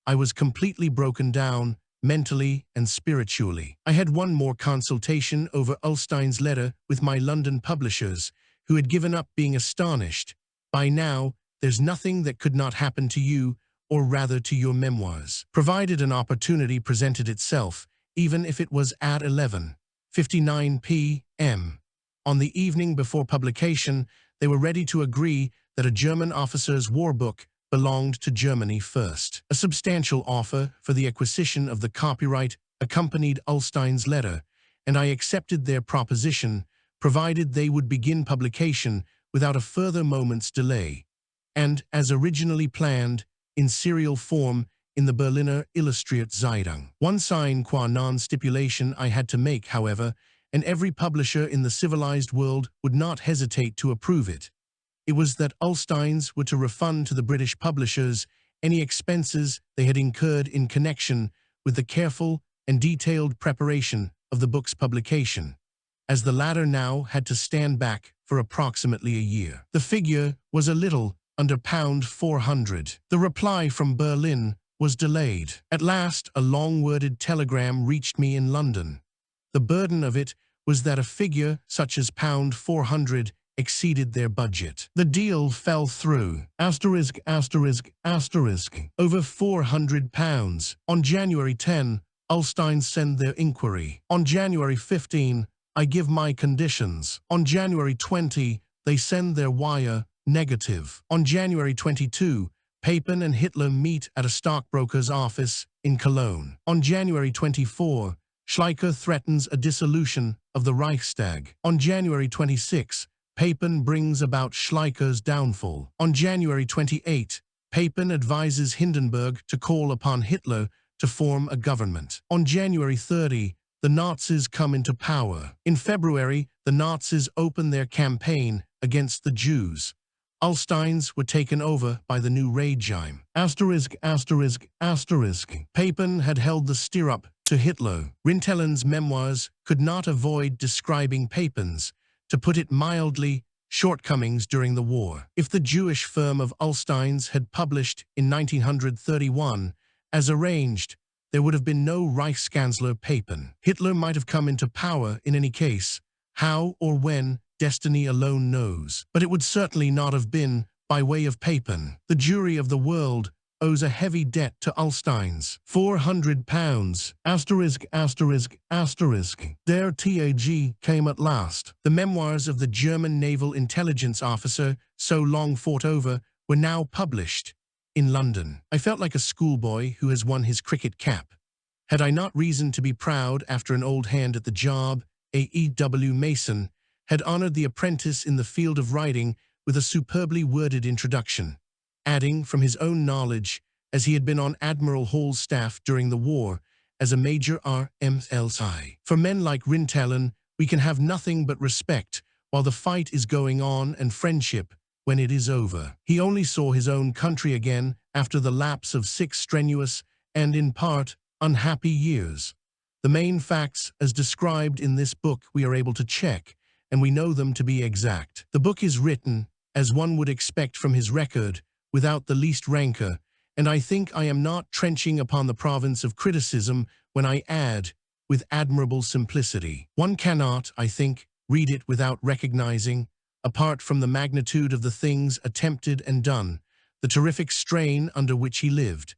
I was completely broken down, mentally and spiritually. I had one more consultation over Ullstein's letter with my London publishers, who had given up being astonished. By now, there's nothing that could not happen to you, or rather to your memoirs, provided an opportunity presented itself, even if it was at 11:59 p.m. On the evening before publication, they were ready to agree that a German officer's war book belonged to Germany first. A substantial offer for the acquisition of the copyright accompanied Ullstein's letter, and I accepted their proposition, provided they would begin publication without a further moment's delay, and, as originally planned, in serial form in the Berliner Illustrierte Zeitung. One sine qua non stipulation I had to make, however, and every publisher in the civilized world would not hesitate to approve it. It was that Ullsteins were to refund to the British publishers any expenses they had incurred in connection with the careful and detailed preparation of the book's publication, as the latter now had to stand back for approximately a year. The figure was a little under £400. The reply from Berlin was delayed. At last, a long-worded telegram reached me in London. The burden of it was that a figure such as £400 exceeded their budget. The deal fell through. Asterisk, asterisk, asterisk. Over £400. On January 10, Ullstein send their inquiry. On January 15, I give my conditions. On January 20, they send their wire negative. On January 22, Papen and Hitler meet at a stockbroker's office in Cologne. On January 24, Schleicher threatens a dissolution of the Reichstag. On January 26, Papen brings about Schleicher's downfall. On January 28, Papen advises Hindenburg to call upon Hitler to form a government. On January 30, the Nazis come into power. In February, the Nazis open their campaign against the Jews. Ullsteins were taken over by the new regime. Asterisk, asterisk, asterisk. Papen had held the stirrup to Hitler. Rintelen's memoirs could not avoid describing Papen's, to put it mildly, shortcomings during the war. If the Jewish firm of Ullsteins had published in 1931, as arranged, there would have been no Reichskanzler Papen. Hitler might have come into power in any case. How or when, destiny alone knows. But it would certainly not have been by way of Papen. The jury of the world owes a heavy debt to Ullsteins. £400. Asterisk, asterisk, asterisk. Der Tag came at last. The memoirs of the German naval intelligence officer, so long fought over, were now published in London. I felt like a schoolboy who has won his cricket cap. Had I not reason to be proud after an old hand at the job, A.E.W. Mason, had honored the apprentice in the field of writing with a superbly worded introduction, adding from his own knowledge, as he had been on Admiral Hall's staff during the war, as a Major R.M.L.I. For men like Rintelen, we can have nothing but respect while the fight is going on, and friendship when it is over. He only saw his own country again after the lapse of 6 strenuous and, in part, unhappy years. The main facts, as described in this book, we are able to check, and we know them to be exact. The book is written, as one would expect from his record, without the least rancor, and I think I am not trenching upon the province of criticism when I add, with admirable simplicity. One cannot, I think, read it without recognizing, apart from the magnitude of the things attempted and done, the terrific strain under which he lived.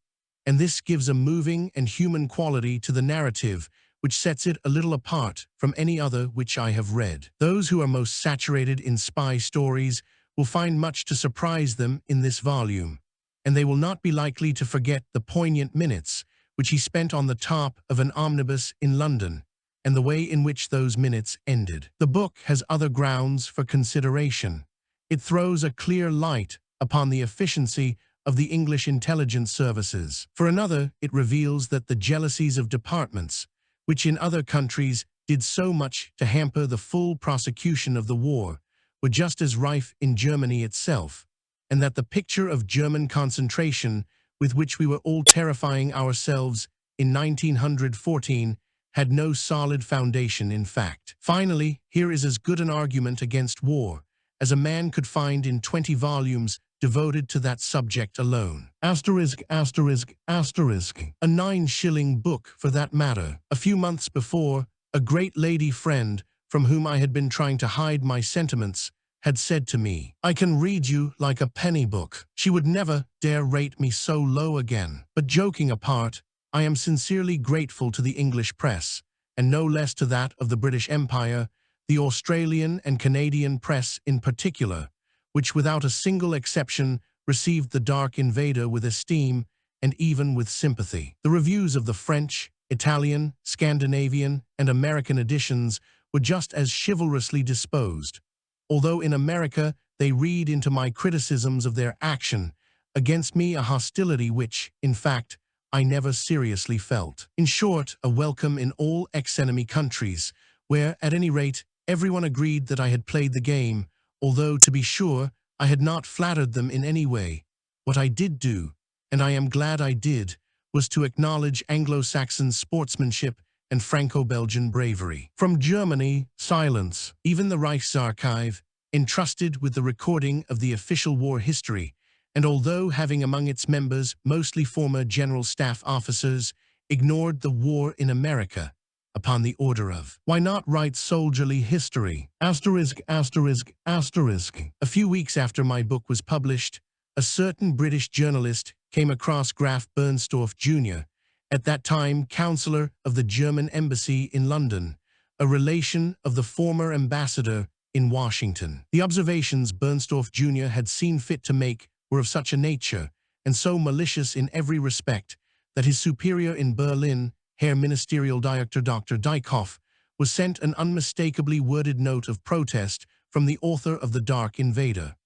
And this gives a moving and human quality to the narrative which sets it a little apart from any other which I have read. Those who are most saturated in spy stories will find much to surprise them in this volume, and they will not be likely to forget the poignant minutes which he spent on the top of an omnibus in London, and the way in which those minutes ended. The book has other grounds for consideration. It throws a clear light upon the efficiency of the English intelligence services. For another, it reveals that the jealousies of departments, which in other countries did so much to hamper the full prosecution of the war, were just as rife in Germany itself, and that the picture of German concentration with which we were all terrifying ourselves in 1914 had no solid foundation in fact. Finally, here is as good an argument against war as a man could find in 20 volumes devoted to that subject alone. Asterisk, asterisk, asterisk. A 9-shilling book, for that matter. A few months before, a great lady friend, from whom I had been trying to hide my sentiments, had said to me, "I can read you like a penny book." She would never dare rate me so low again. But joking apart, I am sincerely grateful to the English press, and no less to that of the British Empire, the Australian and Canadian press in particular, which without a single exception received the Dark Invader with esteem and even with sympathy. The reviews of the French, Italian, Scandinavian, and American editions were just as chivalrously disposed, although in America they read into my criticisms of their action against me a hostility which, in fact, I never seriously felt. In short, a welcome in all ex-enemy countries, where, at any rate, everyone agreed that I had played the game, although, to be sure, I had not flattered them in any way. What I did do, and I am glad I did, was to acknowledge Anglo-Saxon sportsmanship and Franco-Belgian bravery. From Germany, silence. Even the Reichsarchive, entrusted with the recording of the official war history, and although having among its members mostly former general staff officers, ignored the war in America, upon the order of, why not write soldierly history? Asterisk, asterisk, asterisk. A few weeks after my book was published, a certain British journalist came across Graf Bernstorff Jr., at that time Counselor of the German Embassy in London, a relation of the former ambassador in Washington. The observations Bernstorff Jr. had seen fit to make were of such a nature, and so malicious in every respect, that his superior in Berlin, Herr Ministerial Director Dr. Dykhoff, was sent an unmistakably worded note of protest from the author of The Dark Invader.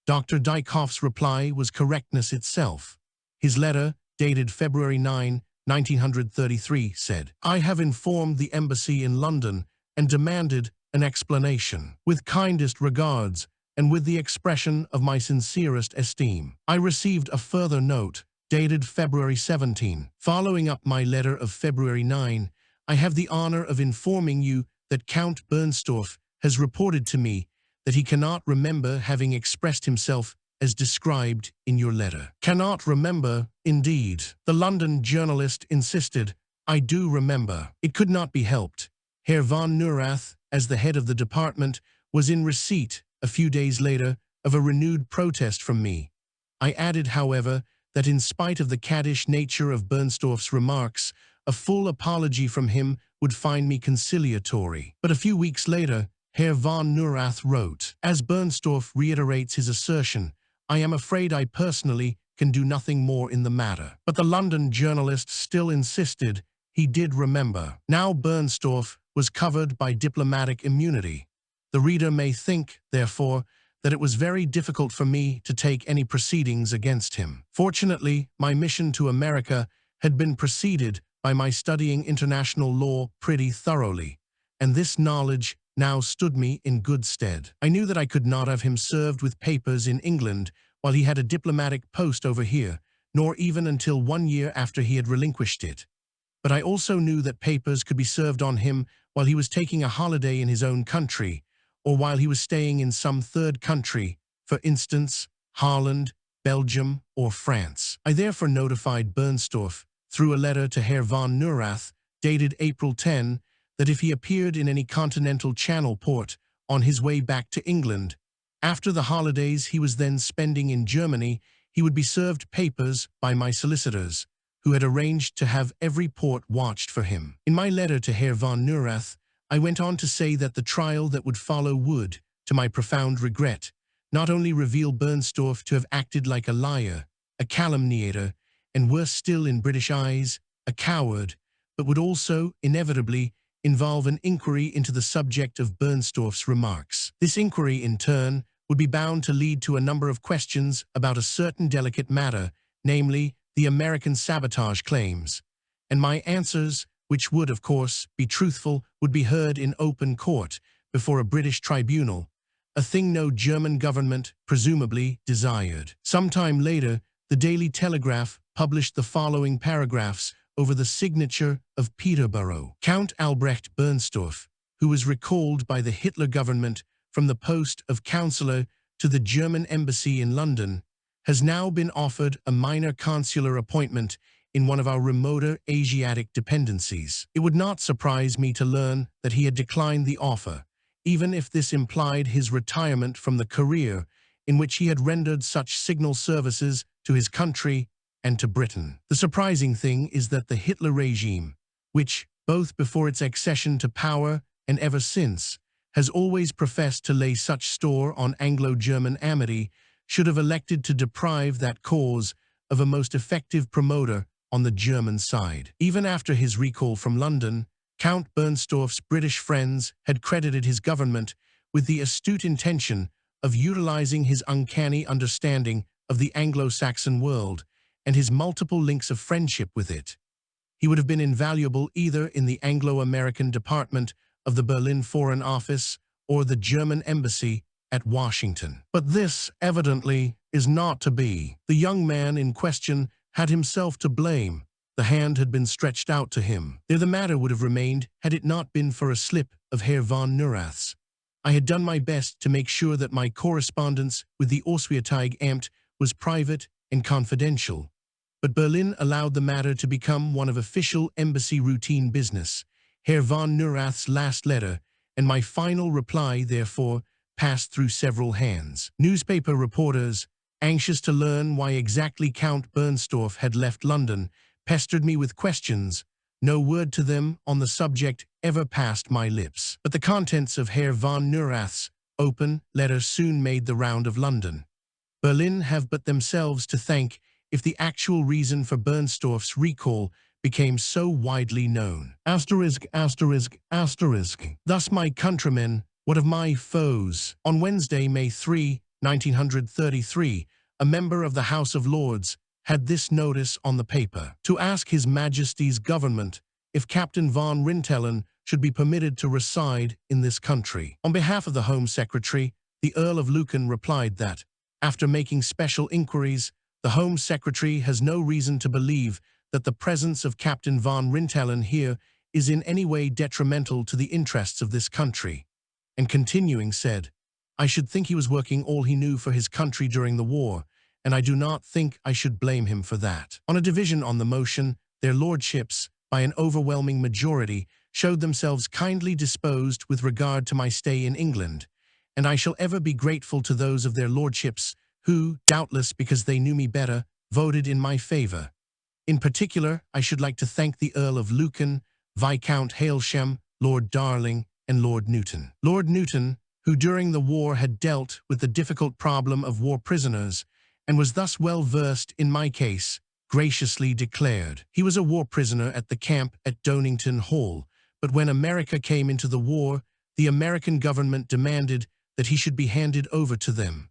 Dr. Dykhoff's reply was correctness itself. His letter, dated February 9, 1933, said, "I have informed the embassy in London and demanded an explanation. With kindest regards, and with the expression of my sincerest esteem." I received a further note, dated February 17. Following up my letter of February 9, I have the honor of informing you that Count Bernstorff has reported to me that he cannot remember having expressed himself as described in your letter. Cannot remember, indeed. The London journalist insisted, "I do remember." It could not be helped. Herr von Neurath, as the head of the department, was in receipt, a few days later, of a renewed protest from me. I added, however, that in spite of the caddish nature of Bernstorff's remarks, a full apology from him would find me conciliatory. But a few weeks later, Herr von Neurath wrote, "As Bernstorff reiterates his assertion, I am afraid I personally can do nothing more in the matter." But the London journalist still insisted he did remember. Now Bernstorff was covered by diplomatic immunity. The reader may think, therefore, that it was very difficult for me to take any proceedings against him. Fortunately, my mission to America had been preceded by my studying international law pretty thoroughly, and this knowledge now stood me in good stead. I knew that I could not have him served with papers in England while he had a diplomatic post over here, nor even until 1 year after he had relinquished it. But I also knew that papers could be served on him while he was taking a holiday in his own country, or while he was staying in some third country, for instance, Holland, Belgium, or France. I therefore notified Bernstorff, through a letter to Herr von Neurath, dated April 10, that if he appeared in any continental channel port on his way back to England, after the holidays he was then spending in Germany, he would be served papers by my solicitors, who had arranged to have every port watched for him. In my letter to Herr von Neurath, I went on to say that the trial that would follow would, to my profound regret, not only reveal Bernstorff to have acted like a liar, a calumniator, and worse still in British eyes, a coward, but would also, inevitably, involve an inquiry into the subject of Bernstorff's remarks. This inquiry, in turn, would be bound to lead to a number of questions about a certain delicate matter, namely, the American sabotage claims, and my answers, which would, of course, be truthful, would be heard in open court before a British tribunal, a thing no German government, presumably, desired. Sometime later, the Daily Telegraph published the following paragraphs over the signature of Peterborough. Count Albrecht Bernstorff, who was recalled by the Hitler government from the post of councillor to the German embassy in London, has now been offered a minor consular appointment in one of our remoter Asiatic dependencies. It would not surprise me to learn that he had declined the offer, even if this implied his retirement from the career in which he had rendered such signal services to his country and to Britain. The surprising thing is that the Hitler regime, which, both before its accession to power and ever since, has always professed to lay such store on Anglo-German amity, should have elected to deprive that cause of a most effective promoter on the German side. Even after his recall from London, Count Bernstorff's British friends had credited his government with the astute intention of utilizing his uncanny understanding of the Anglo-Saxon world and his multiple links of friendship with it. He would have been invaluable either in the Anglo-American department of the Berlin Foreign Office or the German embassy at Washington. But this, evidently, is not to be. The young man in question had himself to blame. The hand had been stretched out to him. There the matter would have remained had it not been for a slip of Herr von Neurath's. I had done my best to make sure that my correspondence with the Auswärtige Amt was private and confidential, but Berlin allowed the matter to become one of official embassy routine business. Herr von Neurath's last letter, and my final reply, therefore, passed through several hands. Newspaper reporters, anxious to learn why exactly Count Bernstorff had left London, pestered me with questions. No word to them on the subject ever passed my lips. But the contents of Herr von Neurath's open letter soon made the round of London. Berlin have but themselves to thank if the actual reason for Bernstorff's recall became so widely known. Asterisk, asterisk, asterisk. Thus my countrymen, what of my foes? On Wednesday, May 3, 1933, a member of the House of Lords had this notice on the paper: to ask His Majesty's government if Captain von Rintelen should be permitted to reside in this country. On behalf of the Home Secretary, the Earl of Lucan replied that, after making special inquiries, the Home Secretary has no reason to believe that the presence of Captain von Rintelen here is in any way detrimental to the interests of this country, and continuing said, I should think he was working all he knew for his country during the war, and I do not think I should blame him for that. On a division on the motion, their lordships, by an overwhelming majority, showed themselves kindly disposed with regard to my stay in England, and I shall ever be grateful to those of their lordships who, doubtless because they knew me better, voted in my favor. In particular, I should like to thank the Earl of Lucan, Viscount Hailsham, Lord Darling, and Lord Newton. Lord Newton, who during the war had dealt with the difficult problem of war prisoners, and was thus well versed in my case, graciously declared. He was a war prisoner at the camp at Donington Hall, but when America came into the war, the American government demanded that he should be handed over to them.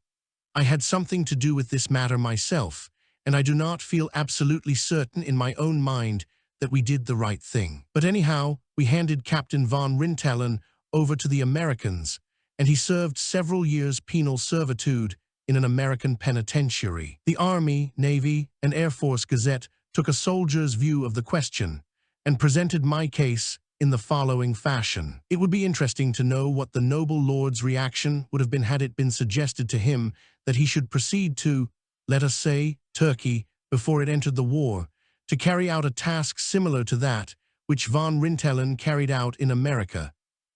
I had something to do with this matter myself, and I do not feel absolutely certain in my own mind that we did the right thing. But anyhow, we handed Captain von Rintelen over to the Americans, and he served several years penal servitude in an American penitentiary. The Army, Navy, and Air Force Gazette took a soldier's view of the question and presented my case in the following fashion. It would be interesting to know what the noble lord's reaction would have been had it been suggested to him that he should proceed to, let us say, Turkey, before it entered the war, to carry out a task similar to that which von Rintelen carried out in America,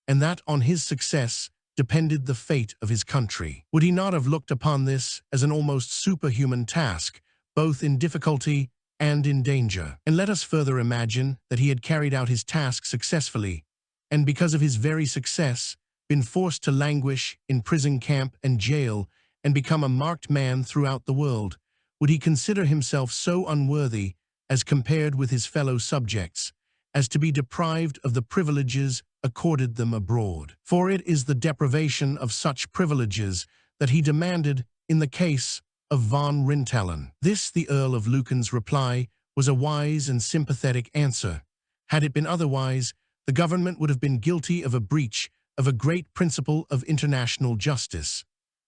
and that on his success depended the fate of his country. Would he not have looked upon this as an almost superhuman task, both in difficulty and in danger? And let us further imagine that he had carried out his task successfully, and because of his very success, been forced to languish in prison camp and jail and become a marked man throughout the world. Would he consider himself so unworthy, as compared with his fellow subjects, as to be deprived of the privileges accorded them abroad? For it is the deprivation of such privileges that he demanded in the case of von Rintelen. This, the Earl of Lucan's reply, was a wise and sympathetic answer. Had it been otherwise, the government would have been guilty of a breach of a great principle of international justice.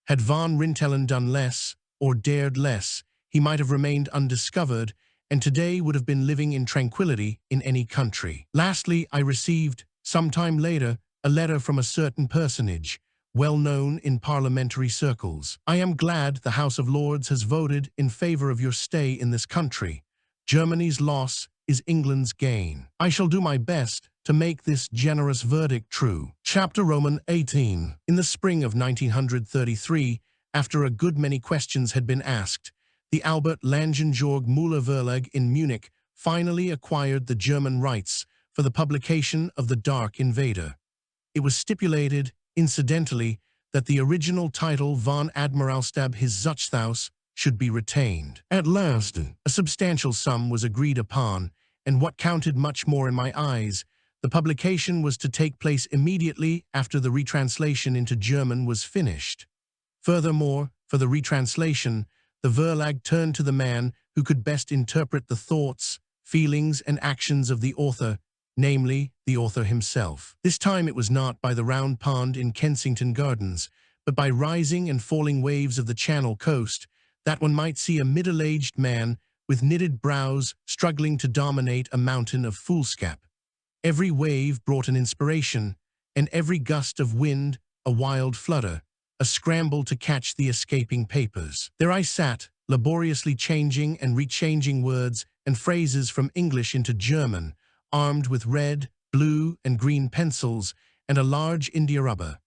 Had von Rintelen done less, or dared less, he might have remained undiscovered, and today would have been living in tranquility in any country. Lastly, I received, some time later, a letter from a certain personage, well known in parliamentary circles. "I am glad the House of Lords has voted in favor of your stay in this country. Germany's loss is England's gain. I shall do my best to make this generous verdict true." Chapter Roman 18. In the spring of 1933, after a good many questions had been asked, the Albert Langenjorg Müller Verlag in Munich finally acquired the German rights for the publication of The Dark Invader. It was stipulated, incidentally, that the original title Von Admiralstab his Zuchthaus should be retained. At last, a substantial sum was agreed upon, and what counted much more in my eyes, the publication was to take place immediately after the retranslation into German was finished. Furthermore, for the retranslation, the Verlag turned to the man who could best interpret the thoughts, feelings, and actions of the author, namely, the author himself. This time it was not by the round pond in Kensington Gardens, but by rising and falling waves of the Channel coast, that one might see a middle-aged man with knitted brows struggling to dominate a mountain of foolscap. Every wave brought an inspiration, and every gust of wind a wild flutter, a scramble to catch the escaping papers. There I sat, laboriously changing and rechanging words and phrases from English into German, armed with red, blue, and green pencils and a large India rubber.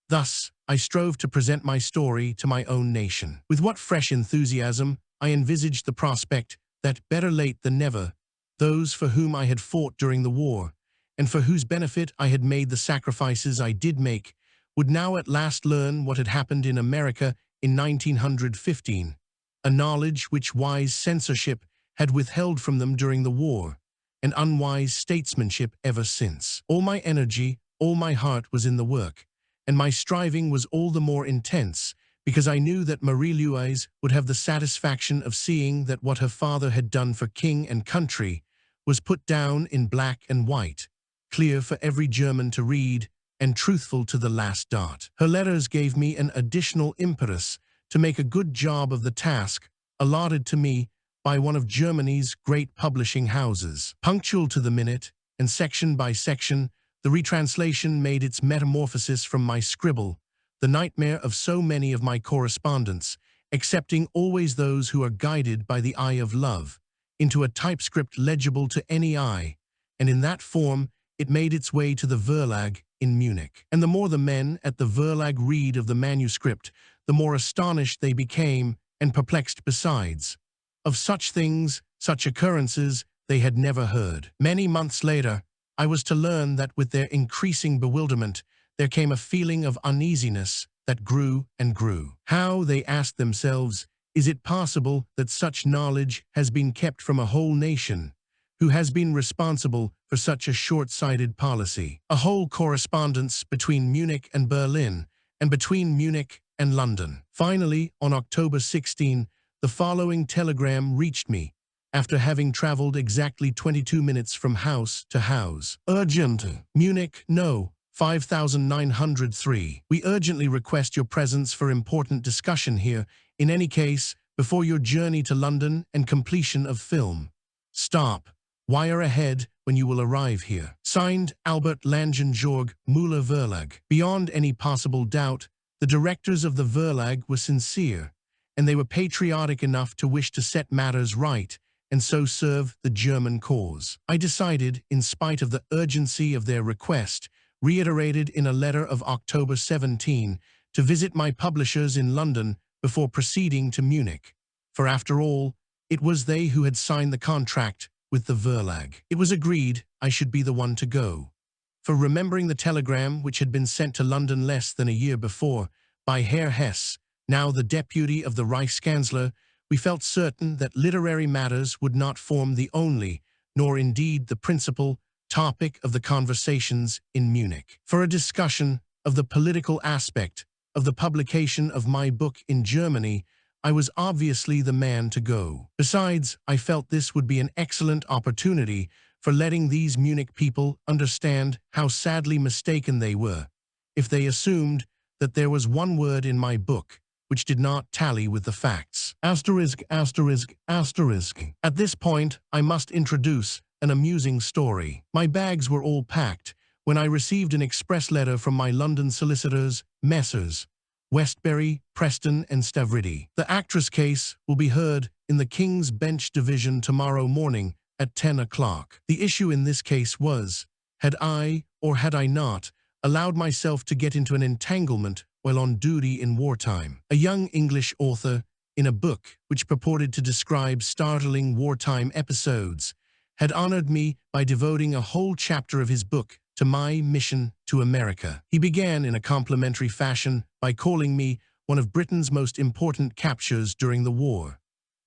Thus, I strove to present my story to my own nation. With what fresh enthusiasm I envisaged the prospect that, better late than never, those for whom I had fought during the war, and for whose benefit I had made the sacrifices I did make, would now at last learn what had happened in America in 1915, a knowledge which wise censorship had withheld from them during the war, and unwise statesmanship ever since. All my energy, all my heart was in the work, and my striving was all the more intense, because I knew that Marie-Louise would have the satisfaction of seeing that what her father had done for king and country was put down in black and white, clear for every German to read, and truthful to the last dot. Her letters gave me an additional impetus to make a good job of the task allotted to me by one of Germany's great publishing houses. Punctual to the minute, and section by section, the retranslation made its metamorphosis from my scribble, the nightmare of so many of my correspondents, excepting always those who are guided by the eye of love, into a typescript legible to any eye, and in that form it made its way to the Verlag in Munich. And the more the men at the Verlag read of the manuscript, the more astonished they became, and perplexed besides. Of such things, such occurrences, they had never heard. Many months later, I was to learn that with their increasing bewilderment, there came a feeling of uneasiness that grew and grew. How, they asked themselves, is it possible that such knowledge has been kept from a whole nation? Who has been responsible for such a short-sighted policy? A whole correspondence between Munich and Berlin, and between Munich and London. Finally, on October 16, the following telegram reached me, after having traveled exactly 22 minutes from house to house. Urgent. Munich, no. 5903. We urgently request your presence for important discussion here, in any case, before your journey to London and completion of film. Stop. Wire ahead when you will arrive here. Signed, Albert Langenjorg Müller Verlag. Beyond any possible doubt, the directors of the Verlag were sincere, and they were patriotic enough to wish to set matters right and so serve the German cause. I decided, in spite of the urgency of their request, reiterated in a letter of October 17, to visit my publishers in London before proceeding to Munich. For after all, it was they who had signed the contract with the Verlag. It was agreed I should be the one to go. For remembering the telegram which had been sent to London less than a year before by Herr Hesse, now the deputy of the Reichskanzler, we felt certain that literary matters would not form the only, nor indeed the principal, topic of the conversations in Munich. For a discussion of the political aspect of the publication of my book in Germany, I was obviously the man to go. Besides, I felt this would be an excellent opportunity for letting these Munich people understand how sadly mistaken they were, if they assumed that there was one word in my book which did not tally with the facts. Asterisk, asterisk, asterisk. At this point, I must introduce an amusing story. My bags were all packed when I received an express letter from my London solicitors, Messrs. Westbury, Preston and Stavridis. The actress case will be heard in the King's Bench Division tomorrow morning at 10 o'clock. The issue in this case was, had I, or had I not, allowed myself to get into an entanglement while on duty in wartime? A young English author, in a book which purported to describe startling wartime episodes, had honored me by devoting a whole chapter of his book to my mission to America. He began in a complimentary fashion by calling me one of Britain's most important captures during the war.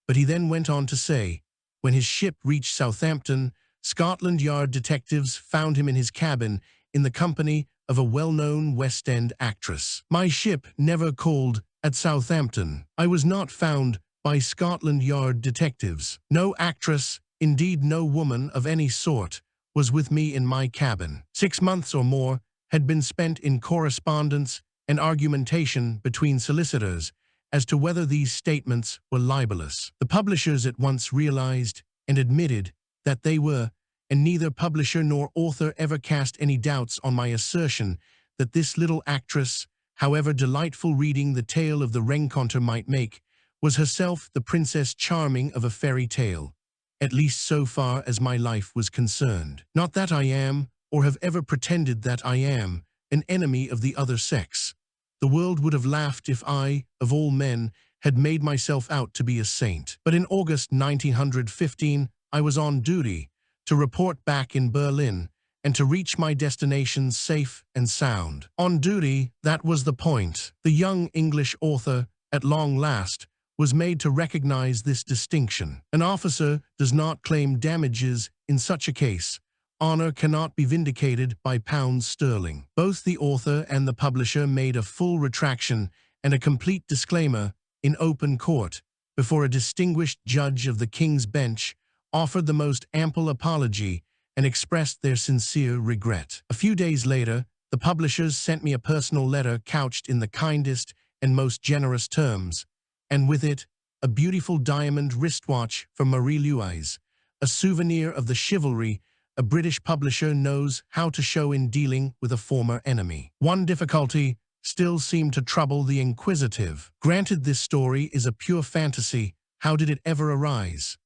But he then went on to say, when his ship reached Southampton, Scotland Yard detectives found him in his cabin in the company of a well-known West End actress. My ship never called at Southampton. I was not found by Scotland Yard detectives. No actress, indeed no woman of any sort, was with me in my cabin. 6 months or more had been spent in correspondence and argumentation between solicitors as to whether these statements were libelous. The publishers at once realized and admitted that they were, and neither publisher nor author ever cast any doubts on my assertion that this little actress, however delightful reading the tale of the rencontre might make, was herself the Princess Charming of a fairy tale, at least so far as my life was concerned. Not that I am, or have ever pretended that I am, an enemy of the other sex. The world would have laughed if I, of all men, had made myself out to be a saint. But in August 1915, I was on duty to report back in Berlin and to reach my destination safe and sound. On duty, that was the point. The young English author, at long last, was made to recognize this distinction. An officer does not claim damages in such a case. Honor cannot be vindicated by pounds sterling. Both the author and the publisher made a full retraction and a complete disclaimer in open court before a distinguished judge of the King's Bench, offered the most ample apology and expressed their sincere regret. A few days later, the publishers sent me a personal letter couched in the kindest and most generous terms, and with it, a beautiful diamond wristwatch for Marie-Louise, a souvenir of the chivalry a British publisher knows how to show in dealing with a former enemy. One difficulty still seemed to trouble the inquisitive. Granted this story is a pure fantasy, how did it ever arise?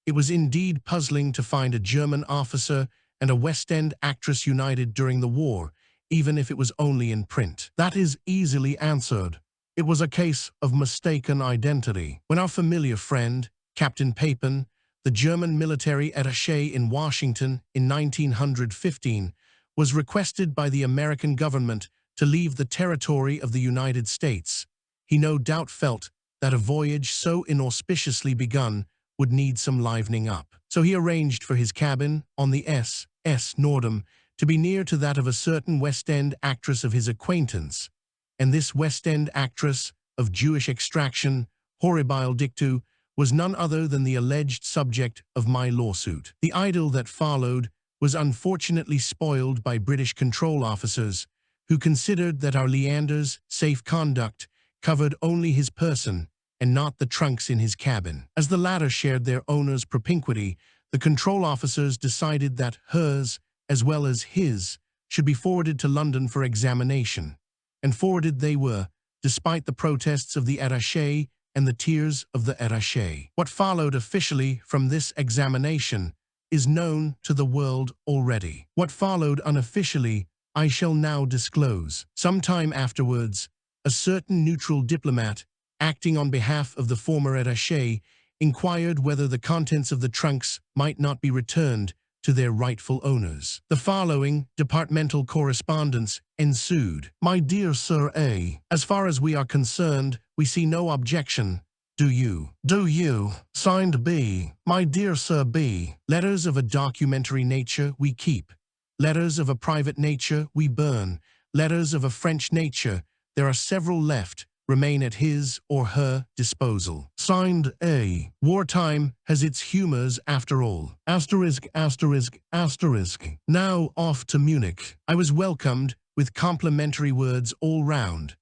It was indeed puzzling to find a German officer and a West End actress united during the war, even if it was only in print. That is easily answered. It was a case of mistaken identity. When our familiar friend, Captain Papin, the German military attaché in Washington in 1915, was requested by the American government to leave the territory of the United States, he no doubt felt that a voyage so inauspiciously begun would need some livening up. So he arranged for his cabin on the SS Nordam to be near to that of a certain West End actress of his acquaintance, and this West End actress, of Jewish extraction, horribile dictu, was none other than the alleged subject of my lawsuit. The idyll that followed was unfortunately spoiled by British control officers, who considered that our Leander's safe conduct covered only his person and not the trunks in his cabin. As the latter shared their owner's propinquity, the control officers decided that hers, as well as his, should be forwarded to London for examination. And forwarded they were, despite the protests of the attaché and the tears of the attaché. What followed officially from this examination is known to the world already. What followed unofficially I shall now disclose. Some time afterwards, a certain neutral diplomat, acting on behalf of the former attaché, inquired whether the contents of the trunks might not be returned to their rightful owners. The following departmental correspondence ensued. My dear Sir A, as far as we are concerned, we see no objection. Do you? Do you? Signed B. My dear Sir B, letters of a documentary nature we keep. Letters of a private nature we burn. Letters of a French nature, there are several left, remain at his or her disposal. Signed A. Wartime has its humors after all. Asterisk, asterisk, asterisk. Now off to Munich. I was welcomed with complimentary words all round.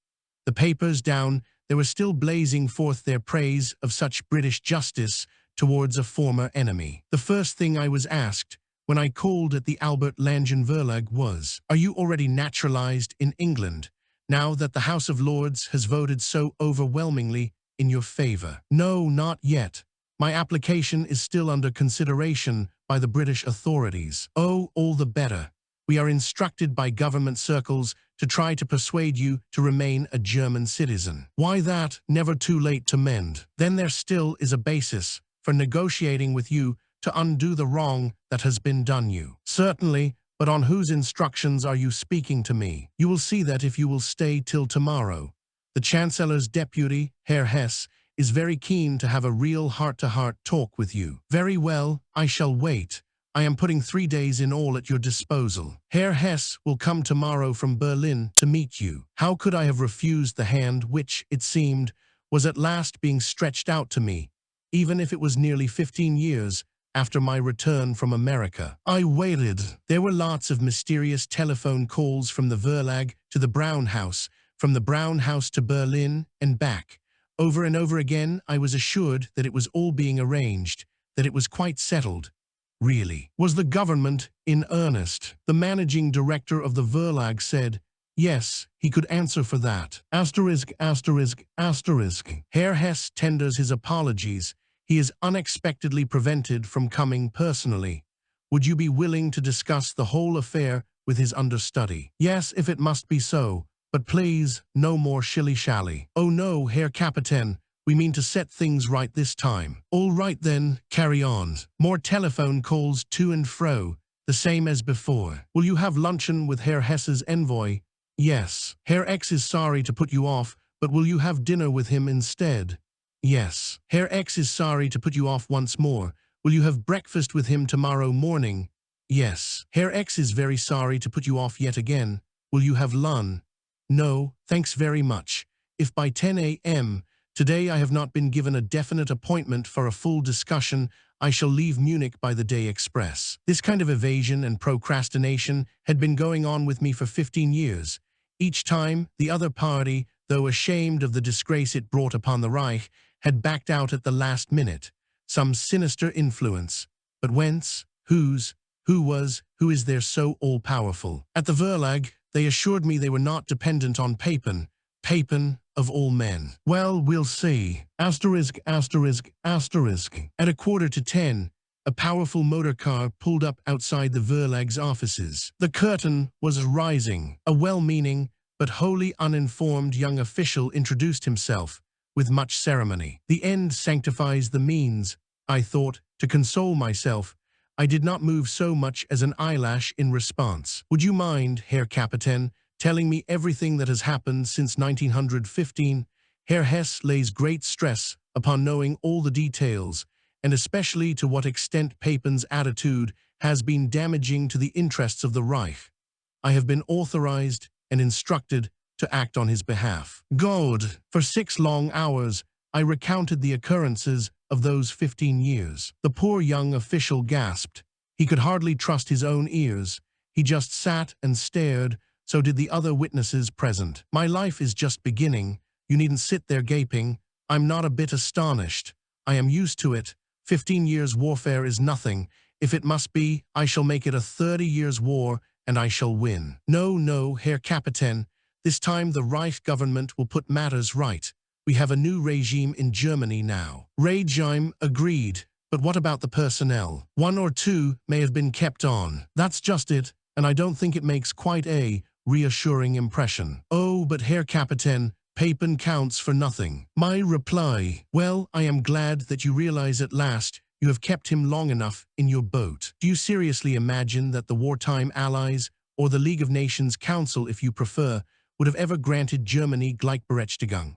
The papers down, they were still blazing forth their praise of such British justice towards a former enemy. The first thing I was asked when I called at the Albert Langen Verlag was, "Are you already naturalized in England, now that the House of Lords has voted so overwhelmingly in your favor?" "No, not yet. My application is still under consideration by the British authorities." "Oh, all the better. We are instructed by government circles to try to persuade you to remain a German citizen." "Why that? Never too late to mend." "Then there still is a basis for negotiating with you to undo the wrong that has been done you." "Certainly, but on whose instructions are you speaking to me?" "You will see that if you will stay till tomorrow. The Chancellor's deputy, Herr Hesse, is very keen to have a real heart-to-heart talk with you." "Very well, I shall wait. I am putting 3 days in all at your disposal. Herr Hesse will come tomorrow from Berlin to meet you." How could I have refused the hand which, it seemed, was at last being stretched out to me, even if it was nearly 15 years after my return from America? I waited. There were lots of mysterious telephone calls from the Verlag to the Brown House, from the Brown House to Berlin and back. Over and over again I was assured that it was all being arranged, that it was quite settled. Really, was the government in earnest? The managing director of the Verlag said, yes, he could answer for that. Asterisk, asterisk, asterisk. Herr Hesse tenders his apologies. He is unexpectedly prevented from coming personally. Would you be willing to discuss the whole affair with his understudy? Yes, if it must be so, but please, no more shilly-shally. Oh no, Herr Captain. We mean to set things right this time. All right then, carry on. More telephone calls to and fro, the same as before. Will you have luncheon with Herr Hesse's envoy? Yes. Herr X is sorry to put you off, but will you have dinner with him instead? Yes. Herr X is sorry to put you off once more. Will you have breakfast with him tomorrow morning? Yes. Herr X is very sorry to put you off yet again. Will you have lunch? No, thanks very much. If by 10 a.m., today I have not been given a definite appointment for a full discussion, I shall leave Munich by the day express. This kind of evasion and procrastination had been going on with me for 15 years. Each time, the other party, though ashamed of the disgrace it brought upon the Reich, had backed out at the last minute. Some sinister influence. But whence? Whose? Who was? Who is there so all-powerful? At the Verlag, they assured me they were not dependent on Papen. Papen, of all men. Well, we'll see. Asterisk, asterisk, asterisk. At 9:45, a powerful motor car pulled up outside the Verlag's offices. The curtain was rising. A well-meaning, but wholly uninformed young official introduced himself, with much ceremony. The end sanctifies the means, I thought, to console myself. I did not move so much as an eyelash in response. Would you mind, Herr Captain, telling me everything that has happened since 1915? Herr Hesse lays great stress upon knowing all the details, and especially to what extent Papen's attitude has been damaging to the interests of the Reich. I have been authorized and instructed to act on his behalf. God, for 6 long hours, I recounted the occurrences of those 15 years. The poor young official gasped. He could hardly trust his own ears. He just sat and stared. So did the other witnesses present. My life is just beginning. You needn't sit there gaping. I'm not a bit astonished. I am used to it. 15 years warfare is nothing. If it must be, I shall make it a 30 years war, and I shall win. No, no, Herr Captain. This time the Reich government will put matters right. we have a new regime in Germany now. Regime agreed. But what about the personnel? One or two may have been kept on. That's just it, and I don't think it makes quite a reassuring impression. Oh, but Herr Kapitän, Papen counts for nothing. My reply, well, I am glad that you realize at last you have kept him long enough in your boat. Do you seriously imagine that the wartime allies, or the League of Nations Council if you prefer, would have ever granted Germany Gleichberechtigung?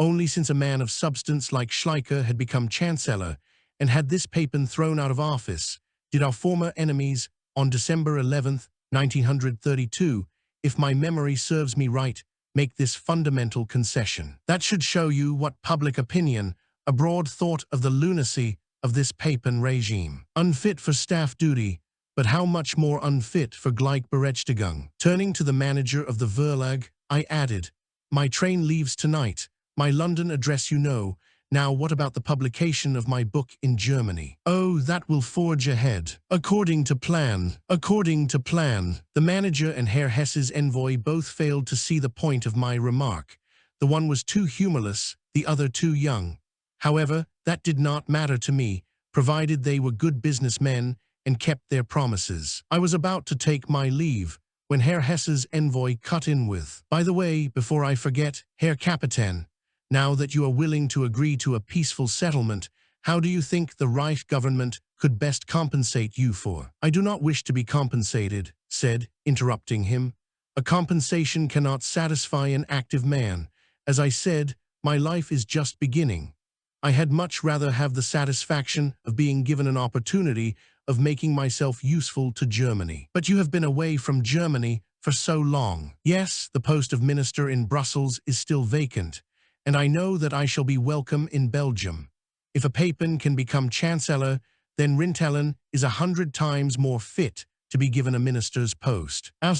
Only since a man of substance like Schleicher had become Chancellor and had this Papen thrown out of office, did our former enemies, on December 11th, 1932, if my memory serves me right, make this fundamental concession. That should show you what public opinion abroad thought of the lunacy of this Papen regime. Unfit for staff duty, but how much more unfit for Gleichberechtigung. Turning to the manager of the Verlag, I added, my train leaves tonight. My London address you know. Now what about the publication of my book in Germany? Oh, that will forge ahead. According to plan. The manager and Herr Hesse's envoy both failed to see the point of my remark. The one was too humorless, the other too young. However, that did not matter to me, provided they were good businessmen and kept their promises. I was about to take my leave when Herr Hesse's envoy cut in with, by the way, before I forget, Herr Kapitän, now that you are willing to agree to a peaceful settlement, how do you think the Reich government could best compensate you for? I do not wish to be compensated, said, interrupting him. A compensation cannot satisfy an active man. As I said, my life is just beginning. I had much rather have the satisfaction of being given an opportunity of making myself useful to Germany. But you have been away from Germany for so long. Yes, the post of minister in Brussels is still vacant, and I know that I shall be welcome in Belgium. If a Papen can become Chancellor, then Rintelen is 100 times more fit to be given a minister's post. I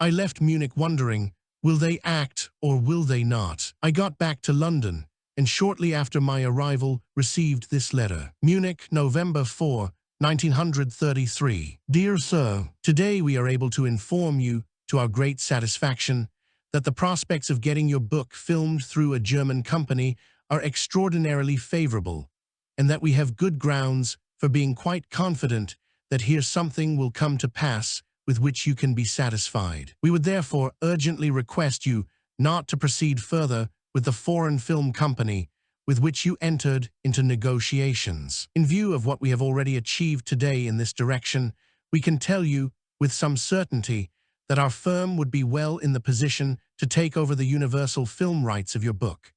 left Munich wondering, will they act or will they not? I got back to London, and shortly after my arrival received this letter. Munich, November 4, 1933. Dear Sir, today we are able to inform you, to our great satisfaction, that the prospects of getting your book filmed through a German company are extraordinarily favorable, and that we have good grounds for being quite confident that here something will come to pass with which you can be satisfied. We would therefore urgently request you not to proceed further with the foreign film company with which you entered into negotiations. In view of what we have already achieved today in this direction, we can tell you with some certainty that our firm would be well in the position to take over the universal film rights of your book,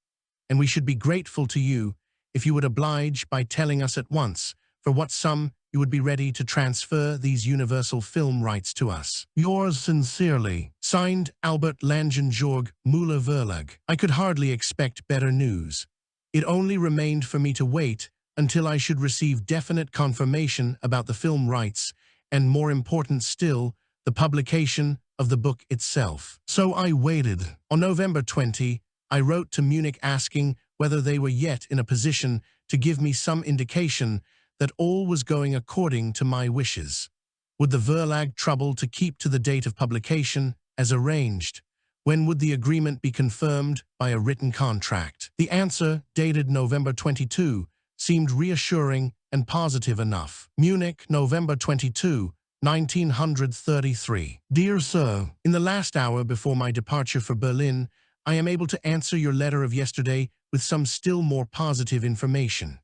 and we should be grateful to you if you would oblige by telling us at once for what sum you would be ready to transfer these universal film rights to us. Yours sincerely, signed Albert Langenjorg, Müller Verlag. I could hardly expect better news. It only remained for me to wait until I should receive definite confirmation about the film rights, and more important still, the publication of the book itself. So I waited. On November 20, I wrote to Munich asking whether they were yet in a position to give me some indication that all was going according to my wishes. Would the Verlag trouble to keep to the date of publication as arranged? When would the agreement be confirmed by a written contract? The answer, dated November 22, seemed reassuring and positive enough. Munich, November 22, 1933. Dear Sir, in the last hour before my departure for Berlin, I am able to answer your letter of yesterday with some still more positive information.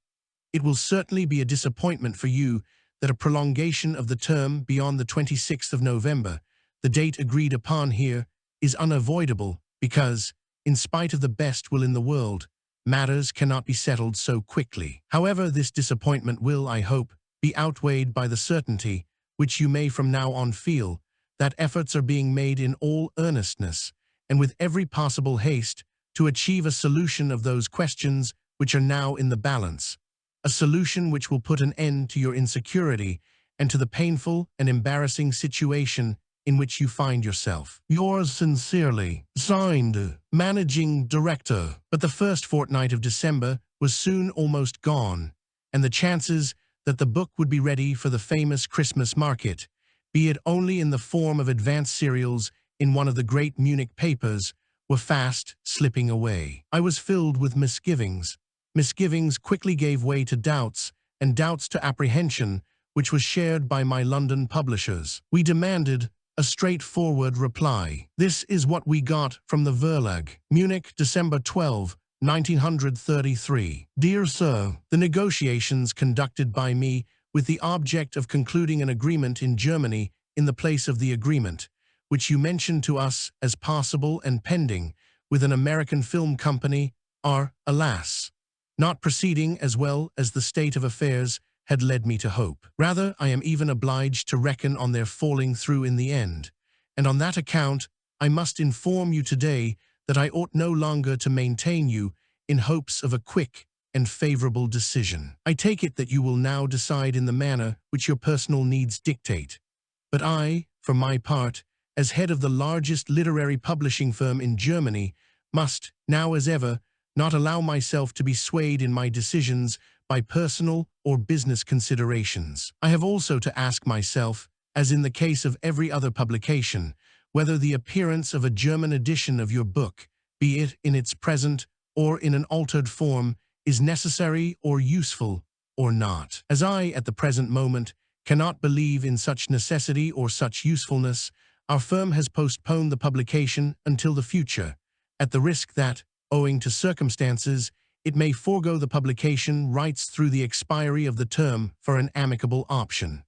It will certainly be a disappointment for you that a prolongation of the term beyond the 26th of November, the date agreed upon here, is unavoidable because, in spite of the best will in the world, matters cannot be settled so quickly. However, this disappointment will, I hope, be outweighed by the certainty, which you may from now on feel, that efforts are being made in all earnestness, and with every possible haste, to achieve a solution of those questions which are now in the balance, a solution which will put an end to your insecurity and to the painful and embarrassing situation in which you find yourself. Yours sincerely, signed, Managing Director. But the first fortnight of December was soon almost gone, and the chances that the book would be ready for the famous Christmas market, be it only in the form of advance serials in one of the great Munich papers, were fast slipping away. I was filled with misgivings. Misgivings quickly gave way to doubts, and doubts to apprehension, which was shared by my London publishers. We demanded a straightforward reply. This is what we got from the Verlag. Munich, December 12, 1933. Dear Sir, the negotiations conducted by me with the object of concluding an agreement in Germany in the place of the agreement, which you mentioned to us as possible and pending with an American film company, are, alas, not proceeding as well as the state of affairs had led me to hope. Rather, I am even obliged to reckon on their falling through in the end, and on that account I must inform you today that I ought no longer to maintain you in hopes of a quick and favorable decision. I take it that you will now decide in the manner which your personal needs dictate, but I, for my part, as head of the largest literary publishing firm in Germany, must, now as ever, not allow myself to be swayed in my decisions by personal or business considerations. I have also to ask myself, as in the case of every other publication, whether the appearance of a German edition of your book, be it in its present or in an altered form, is necessary or useful or not. As I, at the present moment, cannot believe in such necessity or such usefulness, our firm has postponed the publication until the future, at the risk that, owing to circumstances, it may forego the publication rights through the expiry of the term for an amicable option.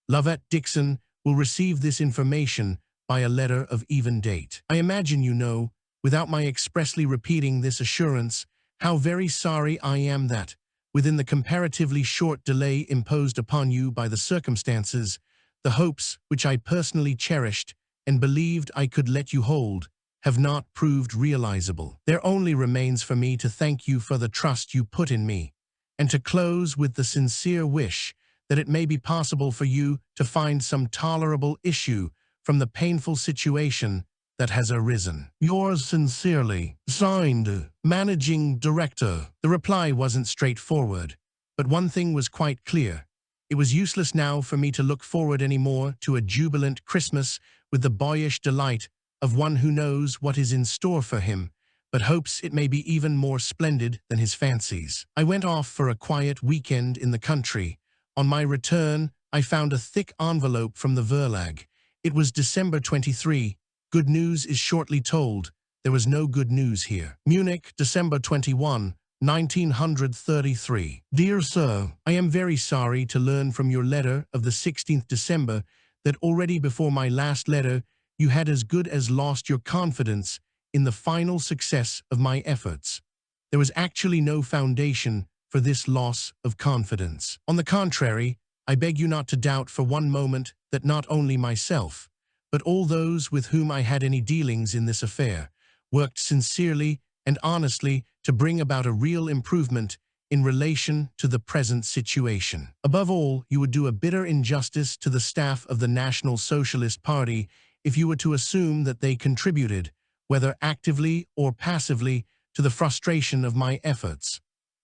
Lovett Dixon will receive this information by a letter of even date. I imagine you know, without my expressly repeating this assurance, how very sorry I am that, within the comparatively short delay imposed upon you by the circumstances, the hopes which I personally cherished and believed I could let you hold have not proved realizable. There only remains for me to thank you for the trust you put in me, and to close with the sincere wish that it may be possible for you to find some tolerable issue from the painful situation that has arisen. Yours sincerely, signed, Managing Director. The reply wasn't straightforward, but one thing was quite clear. It was useless now for me to look forward any more to a jubilant Christmas with the boyish delight of one who knows what is in store for him, but hopes it may be even more splendid than his fancies. I went off for a quiet weekend in the country. On my return, I found a thick envelope from the Verlag. It was December 23. Good news is shortly told. There was no good news here. Munich, December 21, 1933. Dear Sir, I am very sorry to learn from your letter of the 16th December that already before my last letter you had as good as lost your confidence in the final success of my efforts. There was actually no foundation for this loss of confidence. On the contrary, I beg you not to doubt for one moment that not only myself, but all those with whom I had any dealings in this affair, worked sincerely and honestly to bring about a real improvement in relation to the present situation. Above all, you would do a bitter injustice to the staff of the National Socialist Party if you were to assume that they contributed, whether actively or passively, to the frustration of my efforts.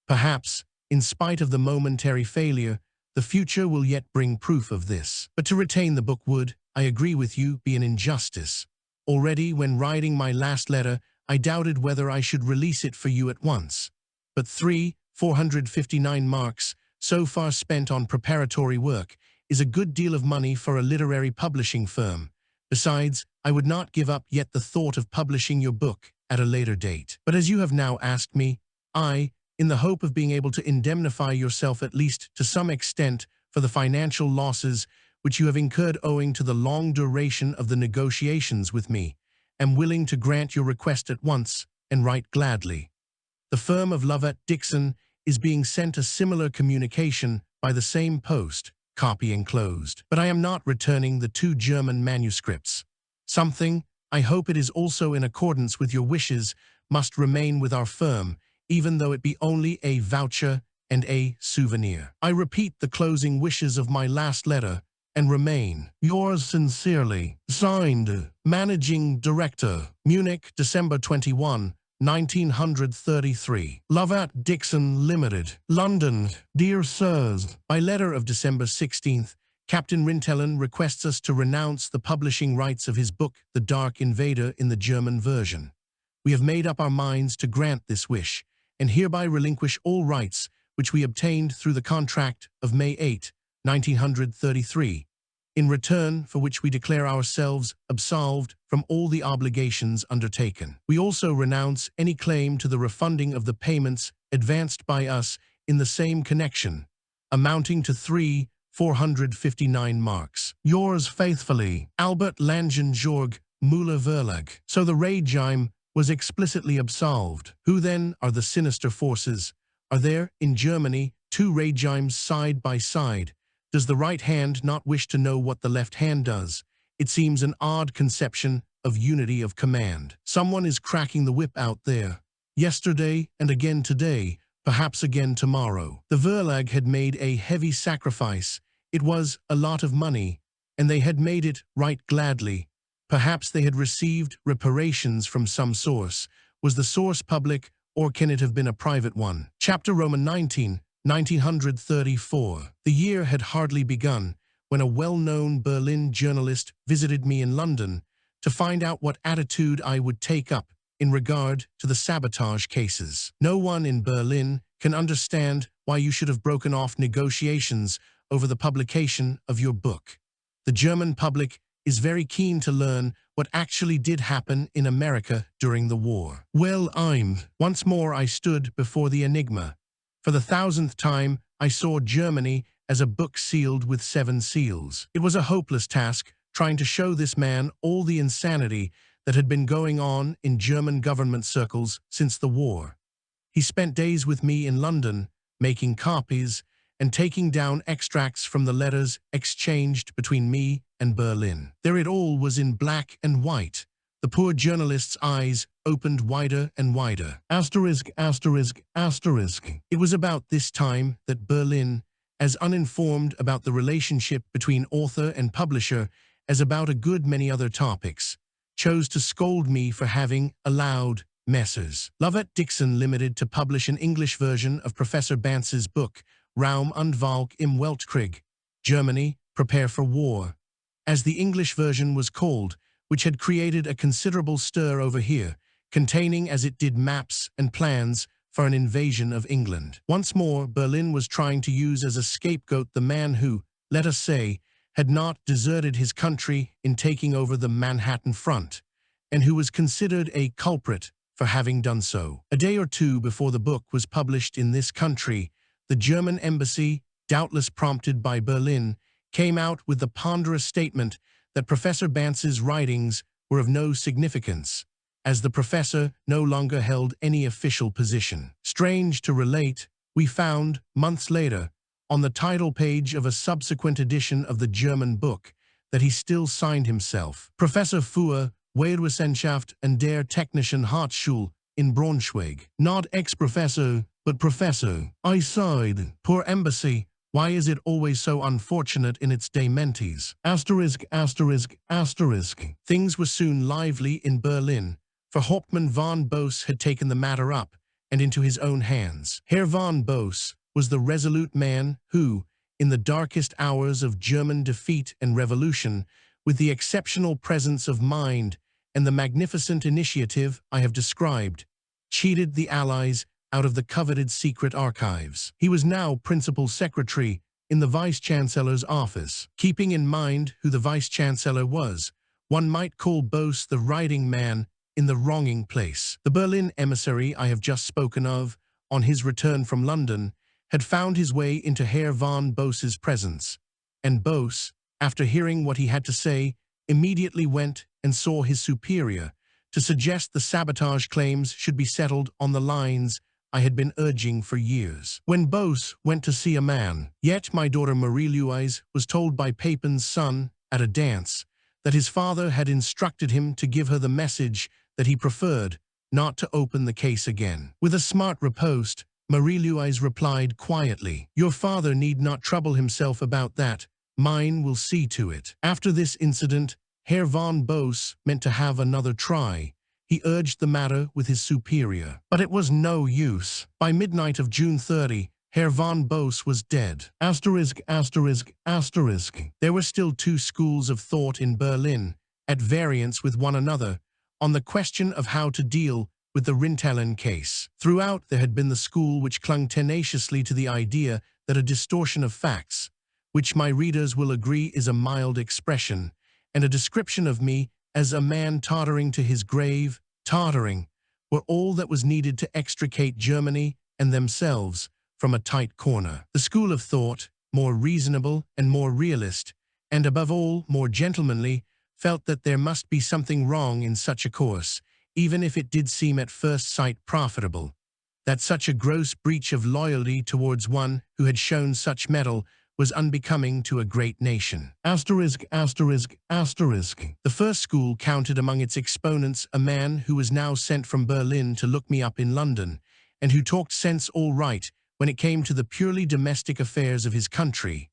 Perhaps, in spite of the momentary failure, the future will yet bring proof of this. But to retain the book would, I agree with you, be an injustice. Already, when writing my last letter, I doubted whether I should release it for you at once. But 459 marks, so far spent on preparatory work, is a good deal of money for a literary publishing firm. Besides, I would not give up yet the thought of publishing your book at a later date. But as you have now asked me, I, in the hope of being able to indemnify yourself at least to some extent for the financial losses which you have incurred owing to the long duration of the negotiations with me, am willing to grant your request at once and write gladly. The firm of Lovett Dixon is being sent a similar communication by the same post, copy enclosed. But I am not returning the 2 German manuscripts. Something, I hope it is also in accordance with your wishes, must remain with our firm, even though it be only a voucher and a souvenir. I repeat the closing wishes of my last letter, and remain, yours sincerely, signed, Managing Director, Munich, December 21, 1933. Lovett Dixon Limited, London. Dear Sirs, by letter of December 16th, Captain Rintelen requests us to renounce the publishing rights of his book, The Dark Invader, in the German version. We have made up our minds to grant this wish, and hereby relinquish all rights which we obtained through the contract of May 8, 1933, in return for which we declare ourselves absolved from all the obligations undertaken. We also renounce any claim to the refunding of the payments advanced by us in the same connection, amounting to 459 marks. Yours faithfully, Albert Langenjorg Müller-Verlag. So the regime was explicitly absolved. Who then are the sinister forces? Are there, in Germany, two regimes side by side? Does the right hand not wish to know what the left hand does? It seems an odd conception of unity of command. Someone is cracking the whip out there. Yesterday and again today, perhaps again tomorrow. The Verlag had made a heavy sacrifice. It was a lot of money, and they had made it right gladly. Perhaps they had received reparations from some source. Was the source public, or can it have been a private one? Chapter Roman 19, 1934. The year had hardly begun when a well-known Berlin journalist visited me in London to find out what attitude I would take up in regard to the sabotage cases. No one in Berlin can understand why you should have broken off negotiations over the publication of your book. The German public is very keen to learn what actually did happen in America during the war. Well, once more I stood before the enigma. For the 1000th time, I saw Germany as a book sealed with 7 seals. It was a hopeless task trying to show this man all the insanity that had been going on in German government circles since the war. He spent days with me in London, making copies and taking down extracts from the letters exchanged between me and Berlin. There it all was in black and white. The poor journalist's eyes opened wider and wider. Asterisk, asterisk, asterisk. It was about this time that Berlin, as uninformed about the relationship between author and publisher as about a good many other topics, chose to scold me for having allowed Messrs. Lovett Dixon Limited to publish an English version of Professor Bantz's book, Raum und Volk im Weltkrieg, Germany, Prepare for War, as the English version was called, which had created a considerable stir over here, containing as it did maps and plans for an invasion of England. Once more, Berlin was trying to use as a scapegoat the man who, let us say, had not deserted his country in taking over the Manhattan front, and who was considered a culprit for having done so. A day or two before the book was published in this country, the German embassy, doubtless prompted by Berlin, came out with the ponderous statement that Professor Bantz's writings were of no significance, as the professor no longer held any official position. Strange to relate, we found, months later, on the title page of a subsequent edition of the German book, that he still signed himself Professor für Wehrwissenschaft und der Technischen Hochschule in Braunschweig. Not ex-professor, but professor. I sighed. Poor embassy. Why is it always so unfortunate in its dementes? Asterisk, asterisk, asterisk. Things were soon lively in Berlin, for Hauptmann von Boos had taken the matter up and into his own hands. Herr von Boos was the resolute man who, in the darkest hours of German defeat and revolution, with the exceptional presence of mind and the magnificent initiative I have described, cheated the Allies out of the coveted secret archives. He was now principal secretary in the Vice-Chancellor's office. Keeping in mind who the Vice-Chancellor was, one might call Boos the writing man in the wronging place. The Berlin emissary I have just spoken of, on his return from London, had found his way into Herr von Boos's presence, and Boos, after hearing what he had to say, immediately went and saw his superior to suggest the sabotage claims should be settled on the lines I had been urging for years. When Boos went to see a man, yet my daughter Marie-Louise was told by Papin's son at a dance that his father had instructed him to give her the message that he preferred not to open the case again. With a smart riposte, Marie-Louise replied quietly, "Your father need not trouble himself about that. Mine will see to it." After this incident, Herr von Boos meant to have another try. He urged the matter with his superior, but it was no use. By midnight of June 30, Herr von Boos was dead. Asterisk, asterisk, asterisk. There were still two schools of thought in Berlin, at variance with one another, on the question of how to deal with the Rintelen case. Throughout, there had been the school which clung tenaciously to the idea that a distortion of facts, which my readers will agree is a mild expression, and a description of me as a man tottering to his grave, tottering, were all that was needed to extricate Germany and themselves from a tight corner. The school of thought, more reasonable and more realist, and above all more gentlemanly, felt that there must be something wrong in such a course, even if it did seem at first sight profitable, that such a gross breach of loyalty towards one who had shown such mettle was unbecoming to a great nation. Asterisk, asterisk, asterisk. The first school counted among its exponents a man who was now sent from Berlin to look me up in London, and who talked sense all right when it came to the purely domestic affairs of his country.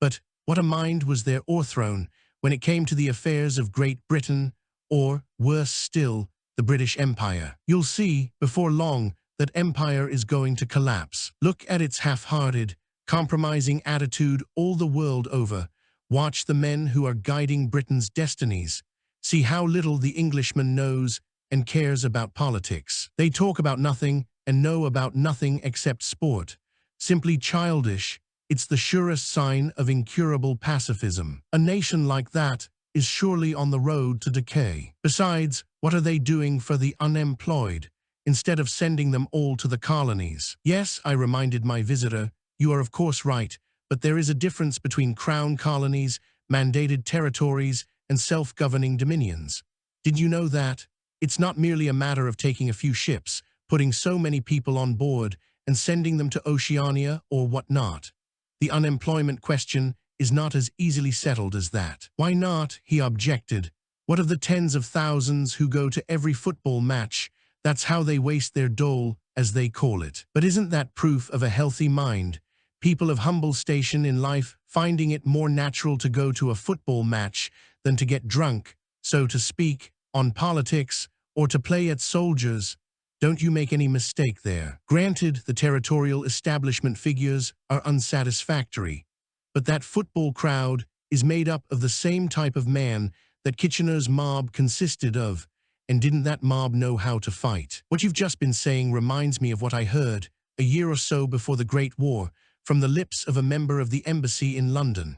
But what a mind was there o'erthrown when it came to the affairs of Great Britain, or, worse still, the British Empire. You'll see, before long, that empire is going to collapse. Look at its half-hearted, compromising attitude all the world over. Watch the men who are guiding Britain's destinies. See how little the Englishman knows and cares about politics. They talk about nothing and know about nothing except sport. Simply childish. It's the surest sign of incurable pacifism. A nation like that is surely on the road to decay. Besides, what are they doing for the unemployed, instead of sending them all to the colonies? Yes, I reminded my visitor, you are of course right, but there is a difference between crown colonies, mandated territories, and self-governing dominions. Did you know that? It's not merely a matter of taking a few ships, putting so many people on board, and sending them to Oceania or whatnot. The unemployment question is not as easily settled as that. Why not? He objected. What of the tens of thousands who go to every football match? That's how they waste their dole, as they call it. But isn't that proof of a healthy mind? People of humble station in life finding it more natural to go to a football match than to get drunk, so to speak, on politics, or to play at soldiers. Don't you make any mistake there. Granted, the territorial establishment figures are unsatisfactory, but that football crowd is made up of the same type of man that Kitchener's mob consisted of, and didn't that mob know how to fight? What you've just been saying reminds me of what I heard, a year or so before the Great War, from the lips of a member of the embassy in London,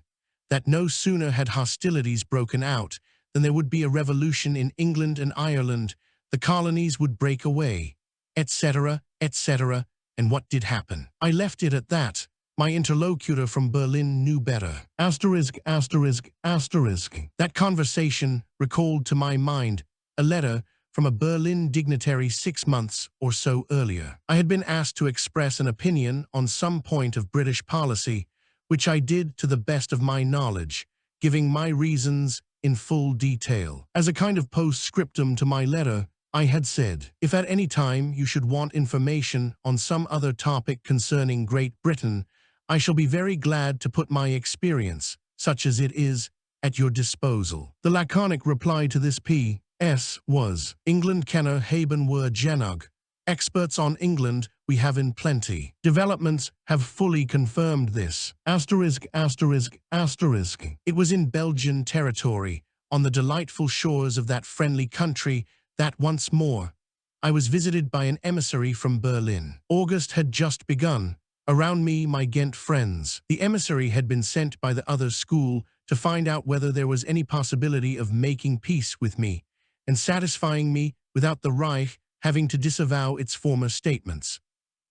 that no sooner had hostilities broken out than there would be a revolution in England and Ireland, the colonies would break away, etc., etc., and what did happen? I left it at that. My interlocutor from Berlin knew better. Asterisk, asterisk, asterisk. That conversation recalled to my mind a letter from a Berlin dignitary 6 months or so earlier. I had been asked to express an opinion on some point of British policy, which I did to the best of my knowledge, giving my reasons in full detail. As a kind of postscriptum to my letter, I had said, if at any time you should want information on some other topic concerning Great Britain, I shall be very glad to put my experience, such as it is, at your disposal. The laconic reply to this P.S. was, England kenner haben wir genug. Experts on England we have in plenty. Developments have fully confirmed this. Asterisk, asterisk, asterisk. It was in Belgian territory, on the delightful shores of that friendly country, that once more I was visited by an emissary from Berlin. August had just begun. Around me, my Ghent friends. The emissary had been sent by the other school to find out whether there was any possibility of making peace with me, and satisfying me without the Reich having to disavow its former statements.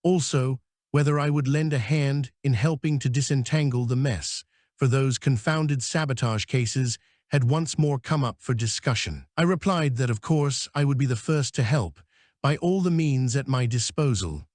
Also, whether I would lend a hand in helping to disentangle the mess, for those confounded sabotage cases had once more come up for discussion. I replied that of course I would be the first to help, by all the means at my disposal.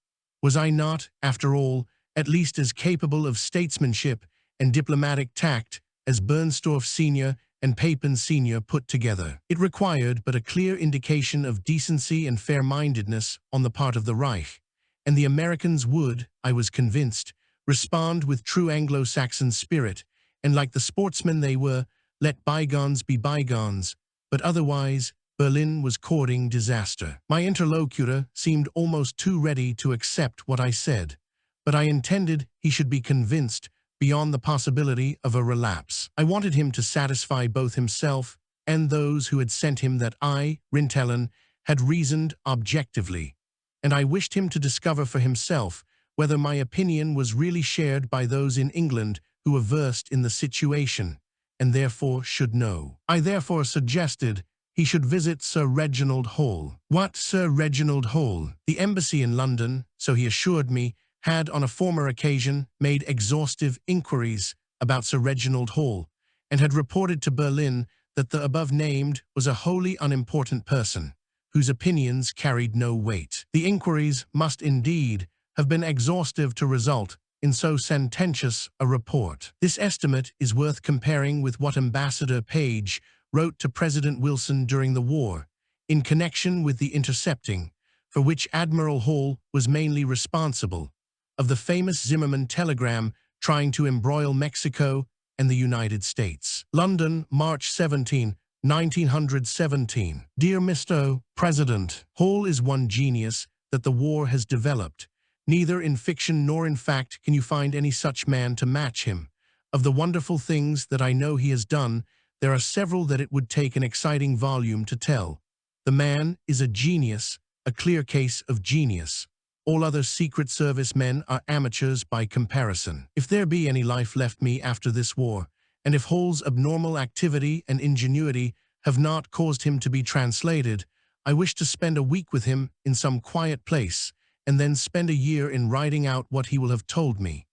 Was I not, after all, at least as capable of statesmanship and diplomatic tact as Bernstorff Sr. and Papen Sr. put together? It required but a clear indication of decency and fair-mindedness on the part of the Reich, and the Americans would, I was convinced, respond with true Anglo-Saxon spirit, and like the sportsmen they were, let bygones be bygones, but otherwise Berlin was courting disaster. My interlocutor seemed almost too ready to accept what I said, but I intended he should be convinced beyond the possibility of a relapse. I wanted him to satisfy both himself and those who had sent him that I, Rintelen, had reasoned objectively, and I wished him to discover for himself whether my opinion was really shared by those in England who were versed in the situation, and therefore should know. I therefore suggested he should visit Sir Reginald Hall. What, Sir Reginald Hall? The embassy in London, so he assured me, had on a former occasion made exhaustive inquiries about Sir Reginald Hall, and had reported to Berlin that the above-named was a wholly unimportant person, whose opinions carried no weight. The inquiries must indeed have been exhaustive to result in so sententious a report. This estimate is worth comparing with what Ambassador Page wrote to President Wilson during the war, in connection with the intercepting, for which Admiral Hall was mainly responsible, of the famous Zimmerman telegram trying to embroil Mexico and the United States. London, March 17, 1917. Dear Mr. President, Hall is one genius that the war has developed. Neither in fiction nor in fact can you find any such man to match him. Of the wonderful things that I know he has done, there are several that it would take an exciting volume to tell. The man is a genius, a clear case of genius. All other Secret Service men are amateurs by comparison. If there be any life left me after this war, and if Hall's abnormal activity and ingenuity have not caused him to be translated, I wish to spend a week with him in some quiet place, and then spend a year in writing out what he will have told me.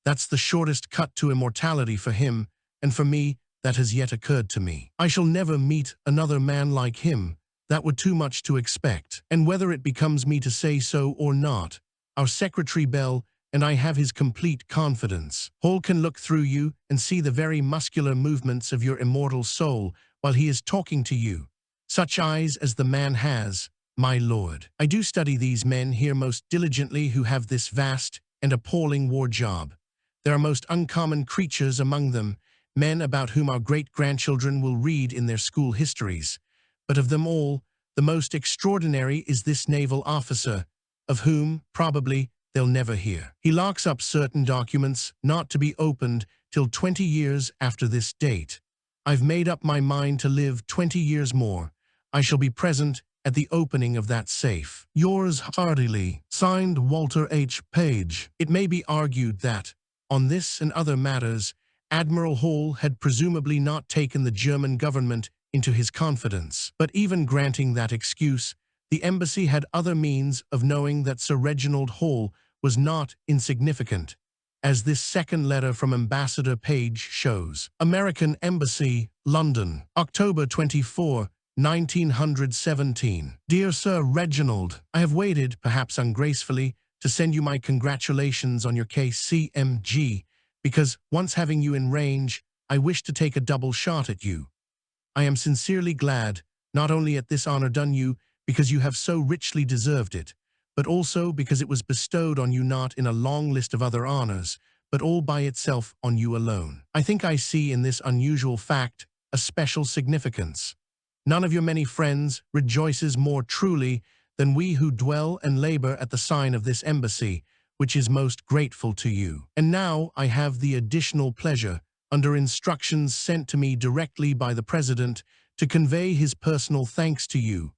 That's the shortest cut to immortality for him, and for me, that has yet occurred to me. I shall never meet another man like him. That were too much to expect. And whether it becomes me to say so or not, our Secretary Bell and I have his complete confidence. Hall can look through you and see the very muscular movements of your immortal soul while he is talking to you. Such eyes as the man has, my lord. I do study these men here most diligently who have this vast and appalling war job. There are most uncommon creatures among them, men about whom our great-grandchildren will read in their school histories. But of them all, the most extraordinary is this naval officer, of whom, probably, they'll never hear. He locks up certain documents not to be opened till 20 years after this date. I've made up my mind to live 20 years more. I shall be present at the opening of that safe. Yours heartily, signed Walter H. Page. It may be argued that, on this and other matters, Admiral Hall had presumably not taken the German government into his confidence. But even granting that excuse, the embassy had other means of knowing that Sir Reginald Hall was not insignificant, as this second letter from Ambassador Page shows. American Embassy, London, October 24, 1917. Dear Sir Reginald, I have waited, perhaps ungracefully, to send you my congratulations on your case CMG, because, once having you in range, I wish to take a double shot at you. I am sincerely glad, not only at this honor done you because you have so richly deserved it, but also because it was bestowed on you not in a long list of other honors, but all by itself on you alone. I think I see in this unusual fact a special significance. None of your many friends rejoices more truly than we who dwell and labor at the sign of this embassy, which is most grateful to you. And now I have the additional pleasure, under instructions sent to me directly by the President, to convey his personal thanks to you.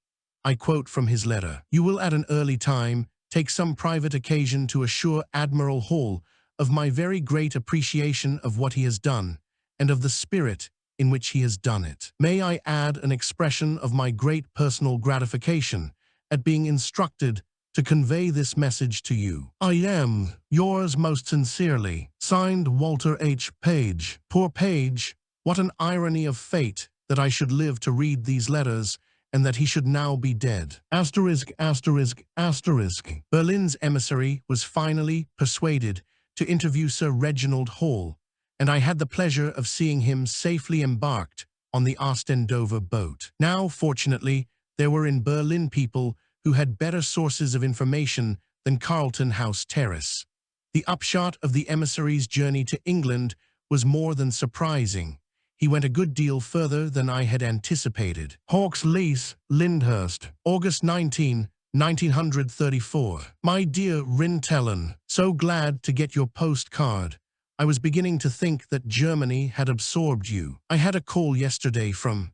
I quote from his letter. You will at an early time take some private occasion to assure Admiral Hall of my very great appreciation of what he has done, and of the spirit in which he has done it. May I add an expression of my great personal gratification at being instructed to convey this message to you. I am, yours most sincerely, signed Walter H. Page. Poor Page, what an irony of fate that I should live to read these letters, and that he should now be dead. Asterisk, asterisk, asterisk. Berlin's emissary was finally persuaded to interview Sir Reginald Hall, and I had the pleasure of seeing him safely embarked on the Ostendover boat. Now, fortunately, there were in Berlin people who had better sources of information than Carlton House Terrace. The upshot of the emissary's journey to England was more than surprising. He went a good deal further than I had anticipated. Hawks Lease, Lyndhurst, August 19, 1934. My dear Rintelen, so glad to get your postcard. I was beginning to think that Germany had absorbed you. I had a call yesterday from...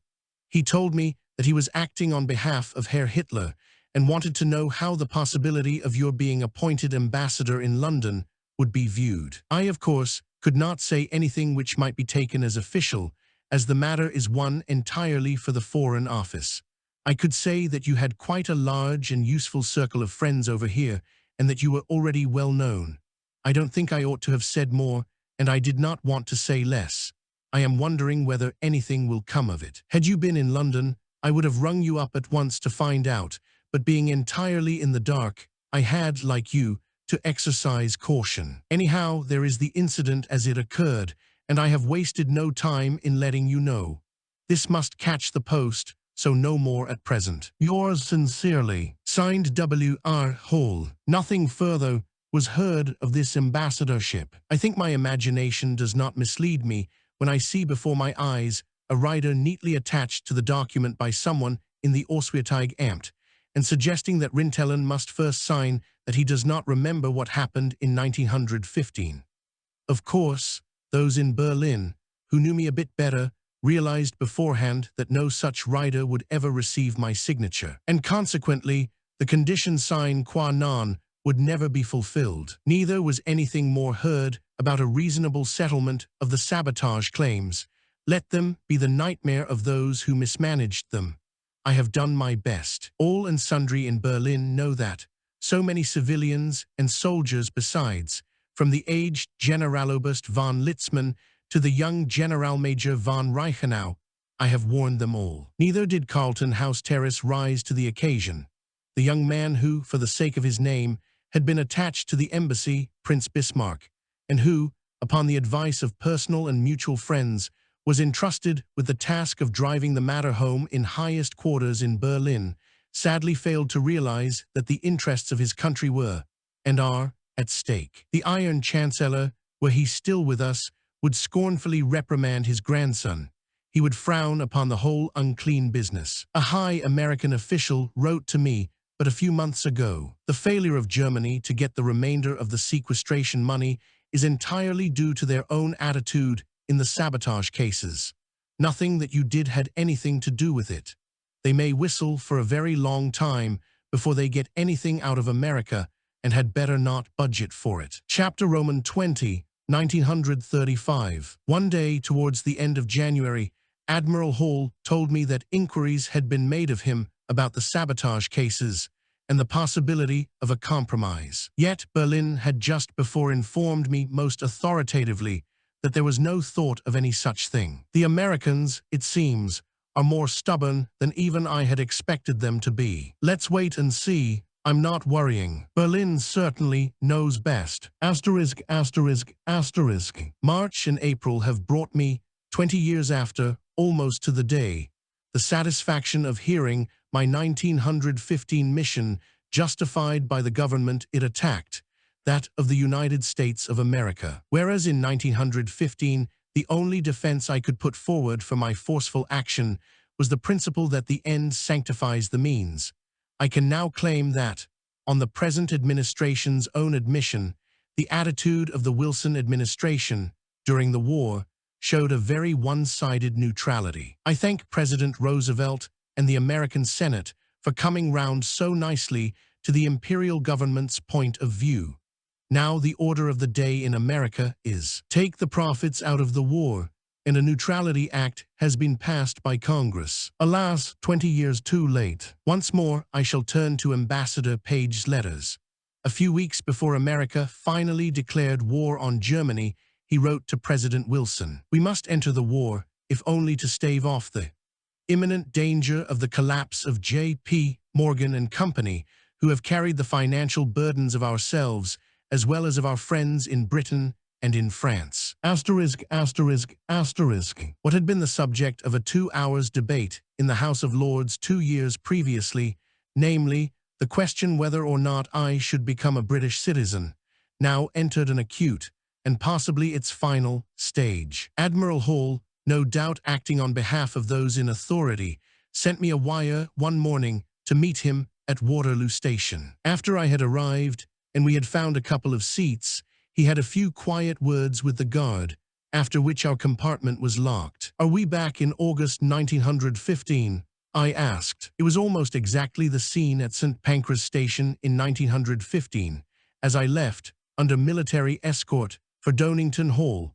He told me that he was acting on behalf of Herr Hitler and wanted to know how the possibility of your being appointed ambassador in London would be viewed. I, of course, could not say anything which might be taken as official, as the matter is one entirely for the Foreign Office. I could say that you had quite a large and useful circle of friends over here, and that you were already well known. I don't think I ought to have said more, and I did not want to say less. I am wondering whether anything will come of it. Had you been in London, I would have rung you up at once to find out, but being entirely in the dark, I had, like you, to exercise caution. Anyhow, there is the incident as it occurred, and I have wasted no time in letting you know. This must catch the post, so no more at present. Yours sincerely, signed W.R. Hall. Nothing further was heard of this ambassadorship. I think my imagination does not mislead me when I see before my eyes a rider neatly attached to the document by someone in the Auswärtige Amt, and suggesting that Rintelen must first sign that he does not remember what happened in 1915. Of course, those in Berlin, who knew me a bit better, realized beforehand that no such rider would ever receive my signature, and consequently, the condition sine qua non would never be fulfilled. Neither was anything more heard about a reasonable settlement of the sabotage claims. Let them be the nightmare of those who mismanaged them. I have done my best. All and sundry in Berlin know that. So many civilians and soldiers besides, from the aged Generaloberst von Litzmann to the young Generalmajor von Reichenau, I have warned them all. Neither did Carlton House Terrace rise to the occasion. The young man who, for the sake of his name, had been attached to the embassy, Prince Bismarck, and who, upon the advice of personal and mutual friends, was entrusted with the task of driving the matter home in highest quarters in Berlin, sadly failed to realize that the interests of his country were, and are, at stake. The Iron Chancellor, were he still with us, would scornfully reprimand his grandson. He would frown upon the whole unclean business. A high American official wrote to me but a few months ago. The failure of Germany to get the remainder of the sequestration money is entirely due to their own attitude in the sabotage cases. Nothing that you did had anything to do with it. They may whistle for a very long time before they get anything out of America, and had better not budget for it. Chapter Roman 20, 1935. One day towards the end of January, Admiral Hall told me that inquiries had been made of him about the sabotage cases and the possibility of a compromise. Yet Berlin had just before informed me most authoritatively that there was no thought of any such thing. The Americans, it seems, are more stubborn than even I had expected them to be. Let's wait and see. I'm not worrying. Berlin certainly knows best. Asterisk, asterisk, asterisk. March and April have brought me, 20 years after, almost to the day, the satisfaction of hearing my 1915 mission justified by the government it attacked, that of the United States of America. Whereas in 1915, the only defense I could put forward for my forceful action was the principle that the end sanctifies the means, I can now claim that, on the present administration's own admission, the attitude of the Wilson administration during the war showed a very one-sided neutrality. I thank President Roosevelt and the American Senate for coming round so nicely to the imperial government's point of view. Now the order of the day in America is, take the profits out of the war, and a Neutrality Act has been passed by Congress. Alas, 20 years too late. Once more, I shall turn to Ambassador Page's letters. A few weeks before America finally declared war on Germany, he wrote to President Wilson, "We must enter the war, if only to stave off the imminent danger of the collapse of J.P. Morgan and Company, who have carried the financial burdens of ourselves, as well as of our friends in Britain and in France." Asterisk, asterisk, asterisk. What had been the subject of a 2 hours debate in the House of Lords 2 years previously, namely, the question whether or not I should become a British citizen, now entered an acute, and possibly its final, stage. Admiral Hall, no doubt acting on behalf of those in authority, sent me a wire one morning to meet him at Waterloo Station. After I had arrived, and we had found a couple of seats, he had a few quiet words with the guard, after which our compartment was locked. "Are we back in August 1915? I asked. It was almost exactly the scene at St. Pancras Station in 1915, as I left, under military escort, for Donington Hall.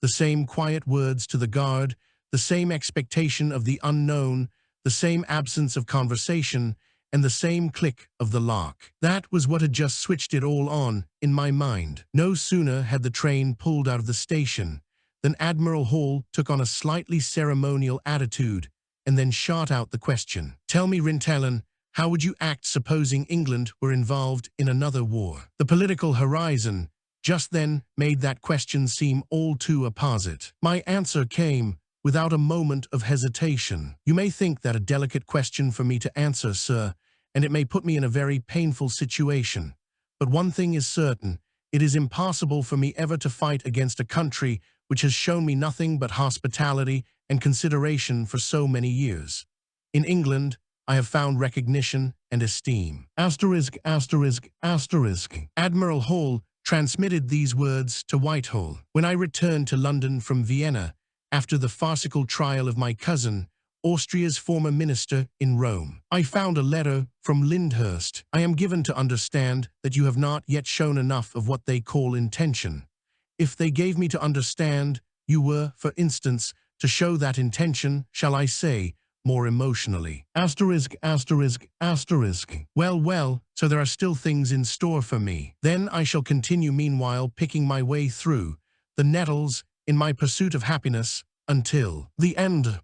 The same quiet words to the guard, the same expectation of the unknown, the same absence of conversation, and the same click of the lock. That was what had just switched it all on in my mind. No sooner had the train pulled out of the station than Admiral Hall took on a slightly ceremonial attitude and then shot out the question. "Tell me, Rintelen, how would you act supposing England were involved in another war?" The political horizon just then made that question seem all too apposite. My answer came without a moment of hesitation. "You may think that a delicate question for me to answer, sir, and it may put me in a very painful situation. But one thing is certain, it is impossible for me ever to fight against a country which has shown me nothing but hospitality and consideration for so many years. In England, I have found recognition and esteem." Admiral Hall transmitted these words to Whitehall. When I returned to London from Vienna, after the farcical trial of my cousin, Austria's former minister, in Rome, I found a letter from Lyndhurst. "I am given to understand that you have not yet shown enough of what they call intention. If they gave me to understand you were, for instance, to show that intention, shall I say, more emotionally." Well, so there are still things in store for me. Then I shall continue meanwhile picking my way through the nettles in my pursuit of happiness until the end.